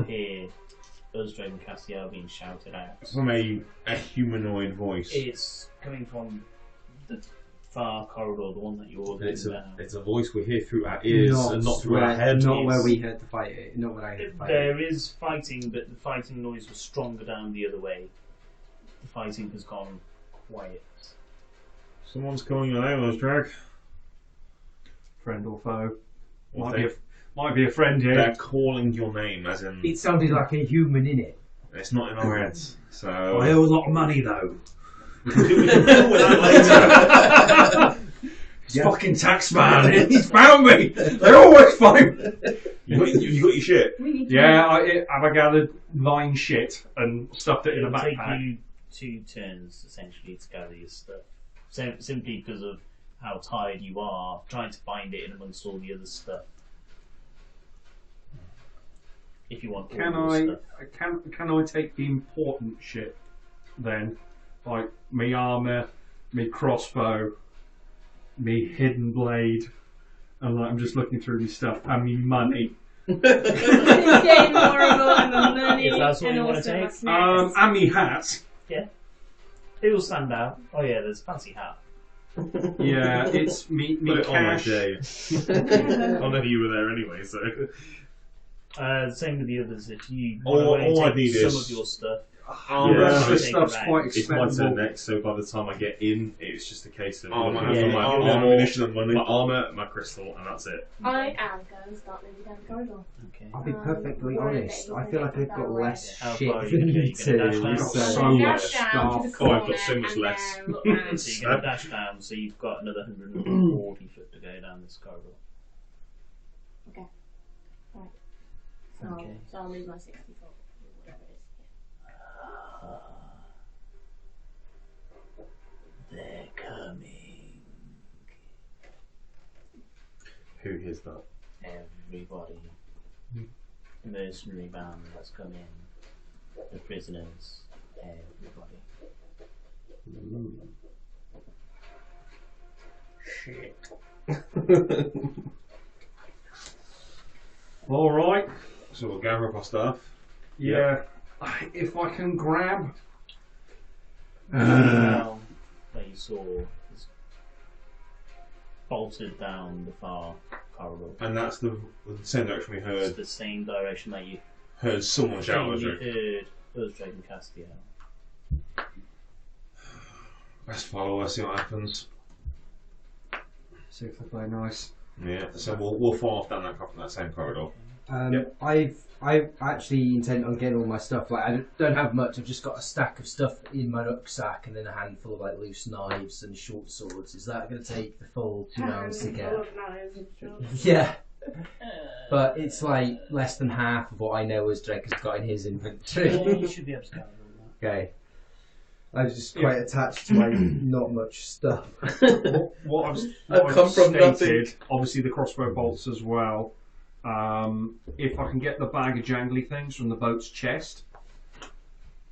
hear Uzdra and Castiel being shouted out. From a humanoid voice. It's coming from the far corridor, the one that you're And it's looking down. a voice we hear through our ears and not through our head. Not where we heard the fight. Not where I heard the fight. There is fighting, but the fighting noise was stronger down the other way. The fighting has gone quiet. Someone's calling your name, Ostrag. Friend or foe. What Might be a friend here. They're calling your name, as in It sounded like a human in it. it's not in our heads. So I owe a lot of money though. we can deal with that later. This fucking tax man, he's found me! They always find me! You got your shit. We need to Yeah, I gathered line shit and stuffed it in a It'll take backpack. you 2 turns essentially to gather your stuff. Simply because of how tired you are, trying to find it in amongst all the other stuff. If you want Can all I your stuff. can I take the important shit then? Like me armour, me crossbow, me hidden blade, and like I'm just looking through my stuff and me money. It's getting more and more and the money If that's what and you wanna also take. my snacks. And me hat. It will stand out. Oh yeah, there's a fancy hat. Yeah, it's me Put it on, I cash. dare you. Oh no, you were there anyway, so. Same with the others. If you All want to I take need some is- of your stuff, Armour, Yeah. this stuff's Take it quite It's my turn expendable. next, so by the time I get in, it's just a case of Armour, looking after yeah, my yeah. ammunition and money. My armour, my crystal, and that's it. I am going to start moving down the corridor. okay. I'll be perfectly Right, honest. but I you feel can like get I've got that less How shit far are you than gonna you go? You're gonna two. dash down? So So much dash down to the stuff. Oh, I've corner got so much and less. then look round. So you're going to dash down, so you've got another 140 foot to go down this corridor. Okay. So I'll move my 64. Whatever it is. They're coming. Who hears that? Everybody. The mercenary band that's come in. The prisoners. Everybody. Shit. All right. So we'll gather up our stuff. Yeah. If I can grab. Well, that you saw is bolted down the far corridor. And that's the same direction we It's heard. the same direction that you Heard someone shout at us. heard Dragon Castiel. Let's follow her, see what happens. See if they play nice. Yeah, so we'll fall off down that same corridor. I've actually intend on getting all my stuff. Like I don't have much. I've just got a stack of stuff in my rucksack and then a handful of like loose knives and short swords. Is that going to take the full 2 hours to get? Yeah, but it's like less than half of what I know as Drake has got in his inventory. Yeah, you should be able to gather all that. Okay. I'm just quite attached to my not much stuff. What I've I've come from stated, obviously the crossbow bolts as well. If I can get the bag of jangly things from the boat's chest,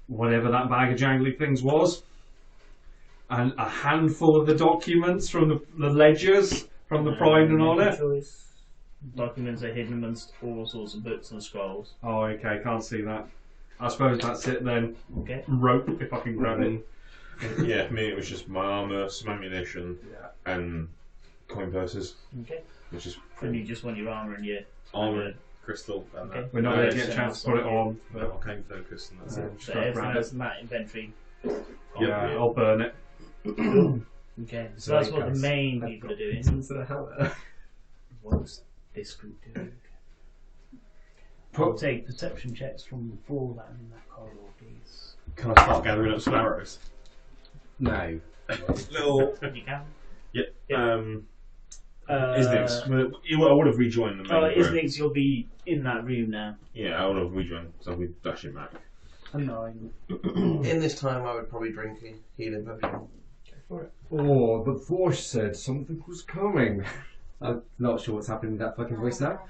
whatever that bag of jangly things was, and a handful of the documents from the ledgers from the Pride and Honour. Choice. Documents are hidden amongst all sorts of books and scrolls. Oh, okay, can't see that. I suppose that's it then. Okay. Rope, if I can grab it. Yeah, for me it was just my armour, some ammunition, and coin purses. Okay. Which is And you just want your armour and your armour, crystal, and Okay. We're not going to get a chance to put it on. but arcane focus, and that's it. Just so gotta everything grab else it. in that inventory. Yeah, I'll burn it. Okay. So that's what the main people are doing. What's this group doing? I'll take perception checks from the four that are in that corridor, please. Can I start gathering up some arrows? No. Little. You can. Yep. Yeah. Isnix. I would have rejoined the main Oh, group. Isnix, you'll be in that room now. Yeah, I would have rejoined, so I'll be dashing back. A 9. In this time, I would probably drink a healing potion. Oh, the voice said something was coming. I'm not sure what's happening with that fucking voice now.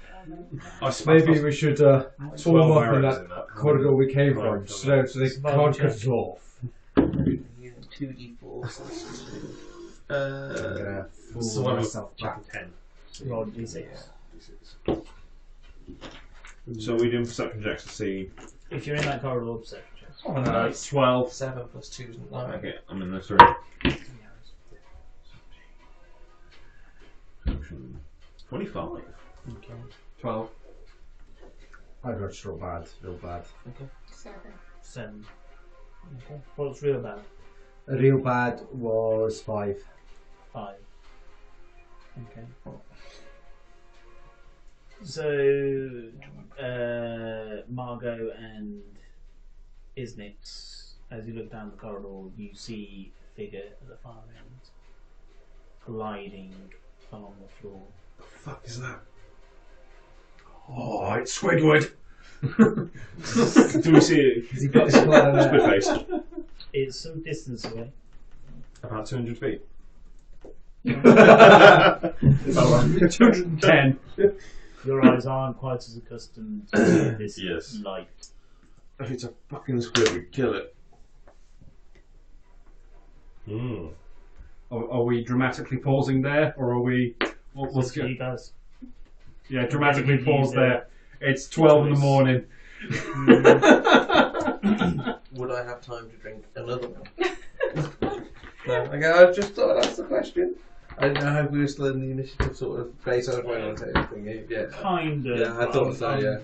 Maybe we should form 12 up in arrows that in that. corridor we came from, Right, so they can't cut us off. 2d4. Fool myself back. 10. Roll D6. So we're doing perception checks to see. If you're in that corridor, perception checks. 12. 7 plus 2 is 9. Okay, I'm in this room. 25. Okay. 12. I got real bad, real bad. 7. Okay. What's real bad? Real bad was 5. 5. Okay. So, Margot and Isnix, as you look down the corridor, you see a figure at the far end gliding along the floor. The fuck is that? Oh, it's Squidward. Do we see it? Has he got his plan? Split faced. It's some distance away. About 200 feet. 210. Your eyes aren't quite as accustomed to this Yes. light. If it's a fucking squid, we kill it. Are we dramatically pausing there, or are we? What's So good? you guys, Yeah, dramatically Use pause it. there. It's 12 in the morning. Would I have time to drink another one? No. Okay, I just thought I'd ask the question. I didn't know how we were still in the initiative sort of phase. I was waiting on everything. Yeah. kind of. Yeah, I thought so, yeah.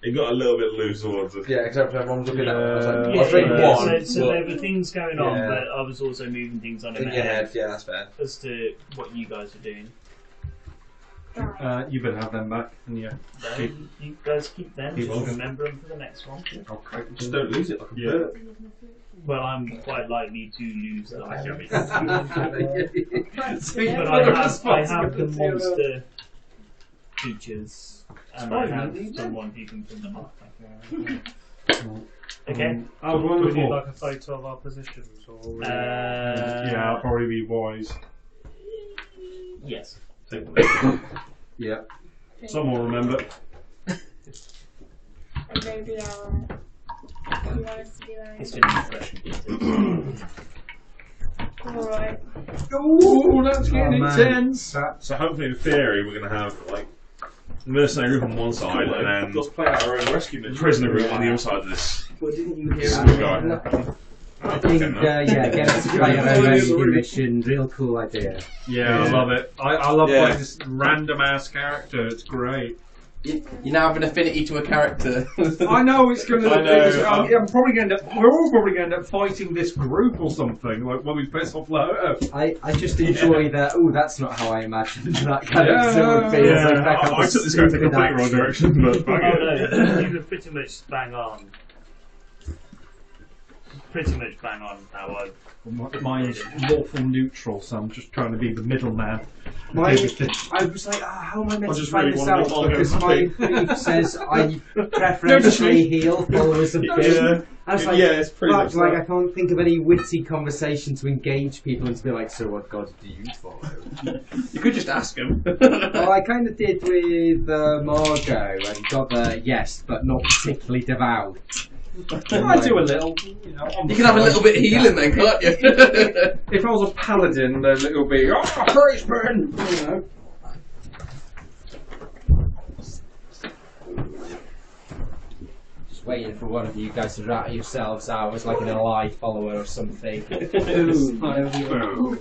It got a little bit loose towards us. Yeah, except for everyone was looking at me. I was like, Yeah, I'll drink yeah, one. So there were things going on, Yeah. but I was also moving things on in in my your head head, yeah, that's fair. as to what you guys are doing. You better have them back, and yeah. So you guys keep them, Keep just on. remember them for the next one. Okay. Just don't lose it like a Yeah. bird. Well, I'm quite likely to lose them. I But I have the monster features, and I have someone who can put them up. Okay. Oh, Do we need wonderful. like a photo of our positions, or Yeah, I'll probably be wise. Yes. Yeah. Some will remember. And maybe you want us to do It's a... going to be fresh. Alright. Oh, that's getting intense. So hopefully, in theory, we're going to have like mercenary group on one side, and then Let's play out our own rescue mission. prisoner group on the other side of this. Well, didn't you hear guy. I think, yeah, get us to play our own rescue mission. Real cool idea. Yeah, I love it. I love Yeah. playing this random ass character. It's great. You now have an affinity to a character. I know it's gonna. I know. I'm probably going to. We're all probably going to end up fighting this group or something. Like when we piss off Loto. I just enjoy that. Oh, that's not how I imagined that character would be. Yeah. It's like that kind I of took this character stupid completely wrong accent. direction, but fuck Oh it. no, you were pretty much bang on. Pretty much bang on how I. Mine's lawful neutral, so I'm just trying to be the middleman. Mine, I was like, how am I meant I to just find really this wanna out? follow Because him. my brief says I preferentially heal followers of Bill. Yeah. I was like, Yeah, it's pretty fuck, much like that. I can't think of any witty conversation to engage people and to be like, so what god do you follow? You could just ask him. Well, I kind of did with Margot and got the yes, but not particularly devout. I do a little. You know, on You the can have a side. little bit of healing then, can't you? If I was a paladin, then it'll be praise burn. You know. Just waiting for one of you guys to rat yourselves out as like an ally follower or something. Oh,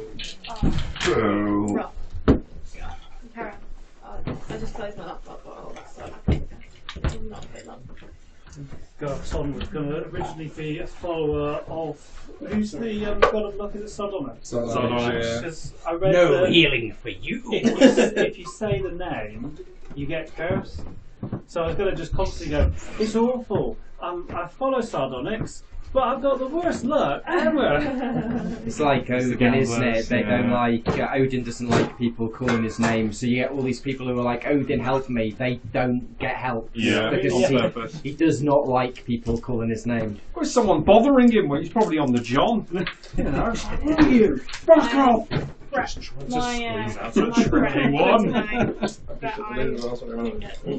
Oh. rough. Karen, I just closed my laptop, so I'm not a bit long. Garton was going to originally be a follower of who's the god of luck? Is it Sodom? Because I read that healing for you. if you say the name, you get cursed. So I was going to just constantly go, it's awful. I follow Sardonyx, but I've got the worst luck ever. It's like Odin, isn't it? They don't like Odin doesn't like people calling his name, so you get all these people who are like, Odin, help me. They don't get help. Yeah, because on purpose. he does not like people calling his name. Or is someone bothering him? Well, he's probably on the John. You know. Who are you? Fuck off! My That's a tricky one. that I didn't get to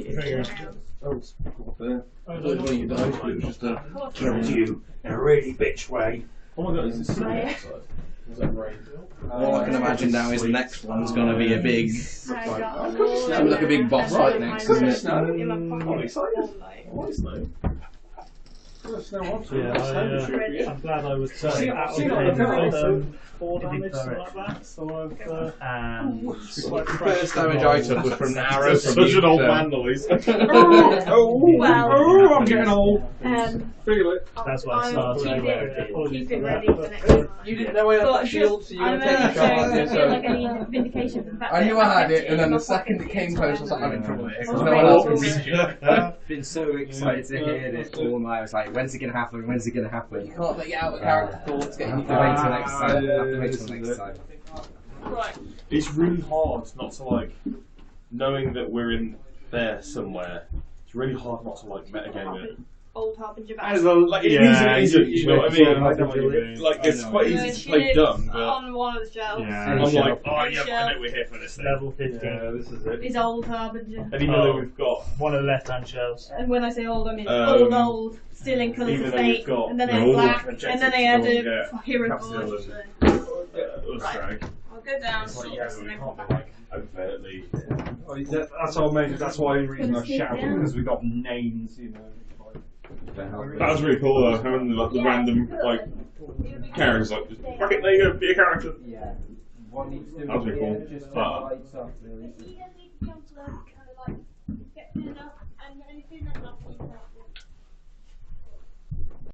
You died, it was just a... Killed you in a really bitch way. Oh my god, is this Yeah. outside? Is that rain? All I can imagine now is the next one's going to be a big... Sounds like a big boss fight next, isn't it? I'm excited. What is no? Yeah, I'm glad I was See, out see, of look, pain look, with look. 4 damage, something like that. So I've And The first damage I took was from an arrow from Such you, an old so- man noise. Well, I'm getting old. Feel it. that's why I started Keep it ready for next time. You didn't know I had But that shield, so you were I'm taking a shot at I it, feel like so... I need vindication for the fact I knew that I had kept it, and then in the my second pocket it came each close, I time was like, I'm in trouble here, because Oh, no one else was yeah. reaching it. Been so excited to hear this all night. I was like, when's it gonna happen? When's it gonna happen? You can't let you out of character thoughts getting you Have to wait till going. next time. Have to wait till next time. Right. It's really hard not to like, knowing that we're in there somewhere. It's really hard not to like metagame it. Old Harbinger back. As a, like, it isn't, you know what I mean? I know what you mean. Like, it's quite easy to play dumb, but on one of the shelves. I'm like, oh yeah, Shelf. I know we're here for this thing. level 15. Yeah, this is it. Is Old Harbinger. And even though we've got, One of the left-hand shelves. And when I say old, I mean old, still in colours even of though we've fate. got And then I all had black, the and then I had objectives, a hero Caps forge. Hill So. Ustrag, I'll go down, it's sort like, this, yeah, and we then can't come be back. like overtly. That's our main. That's why the reason I shouted, because we got names, you know. That was really cool though, having like the random like characters like just fuck it, there you go, be a character. Yeah. One needs to That was really cool. just But- lights off, really. Get dinner and anything like that.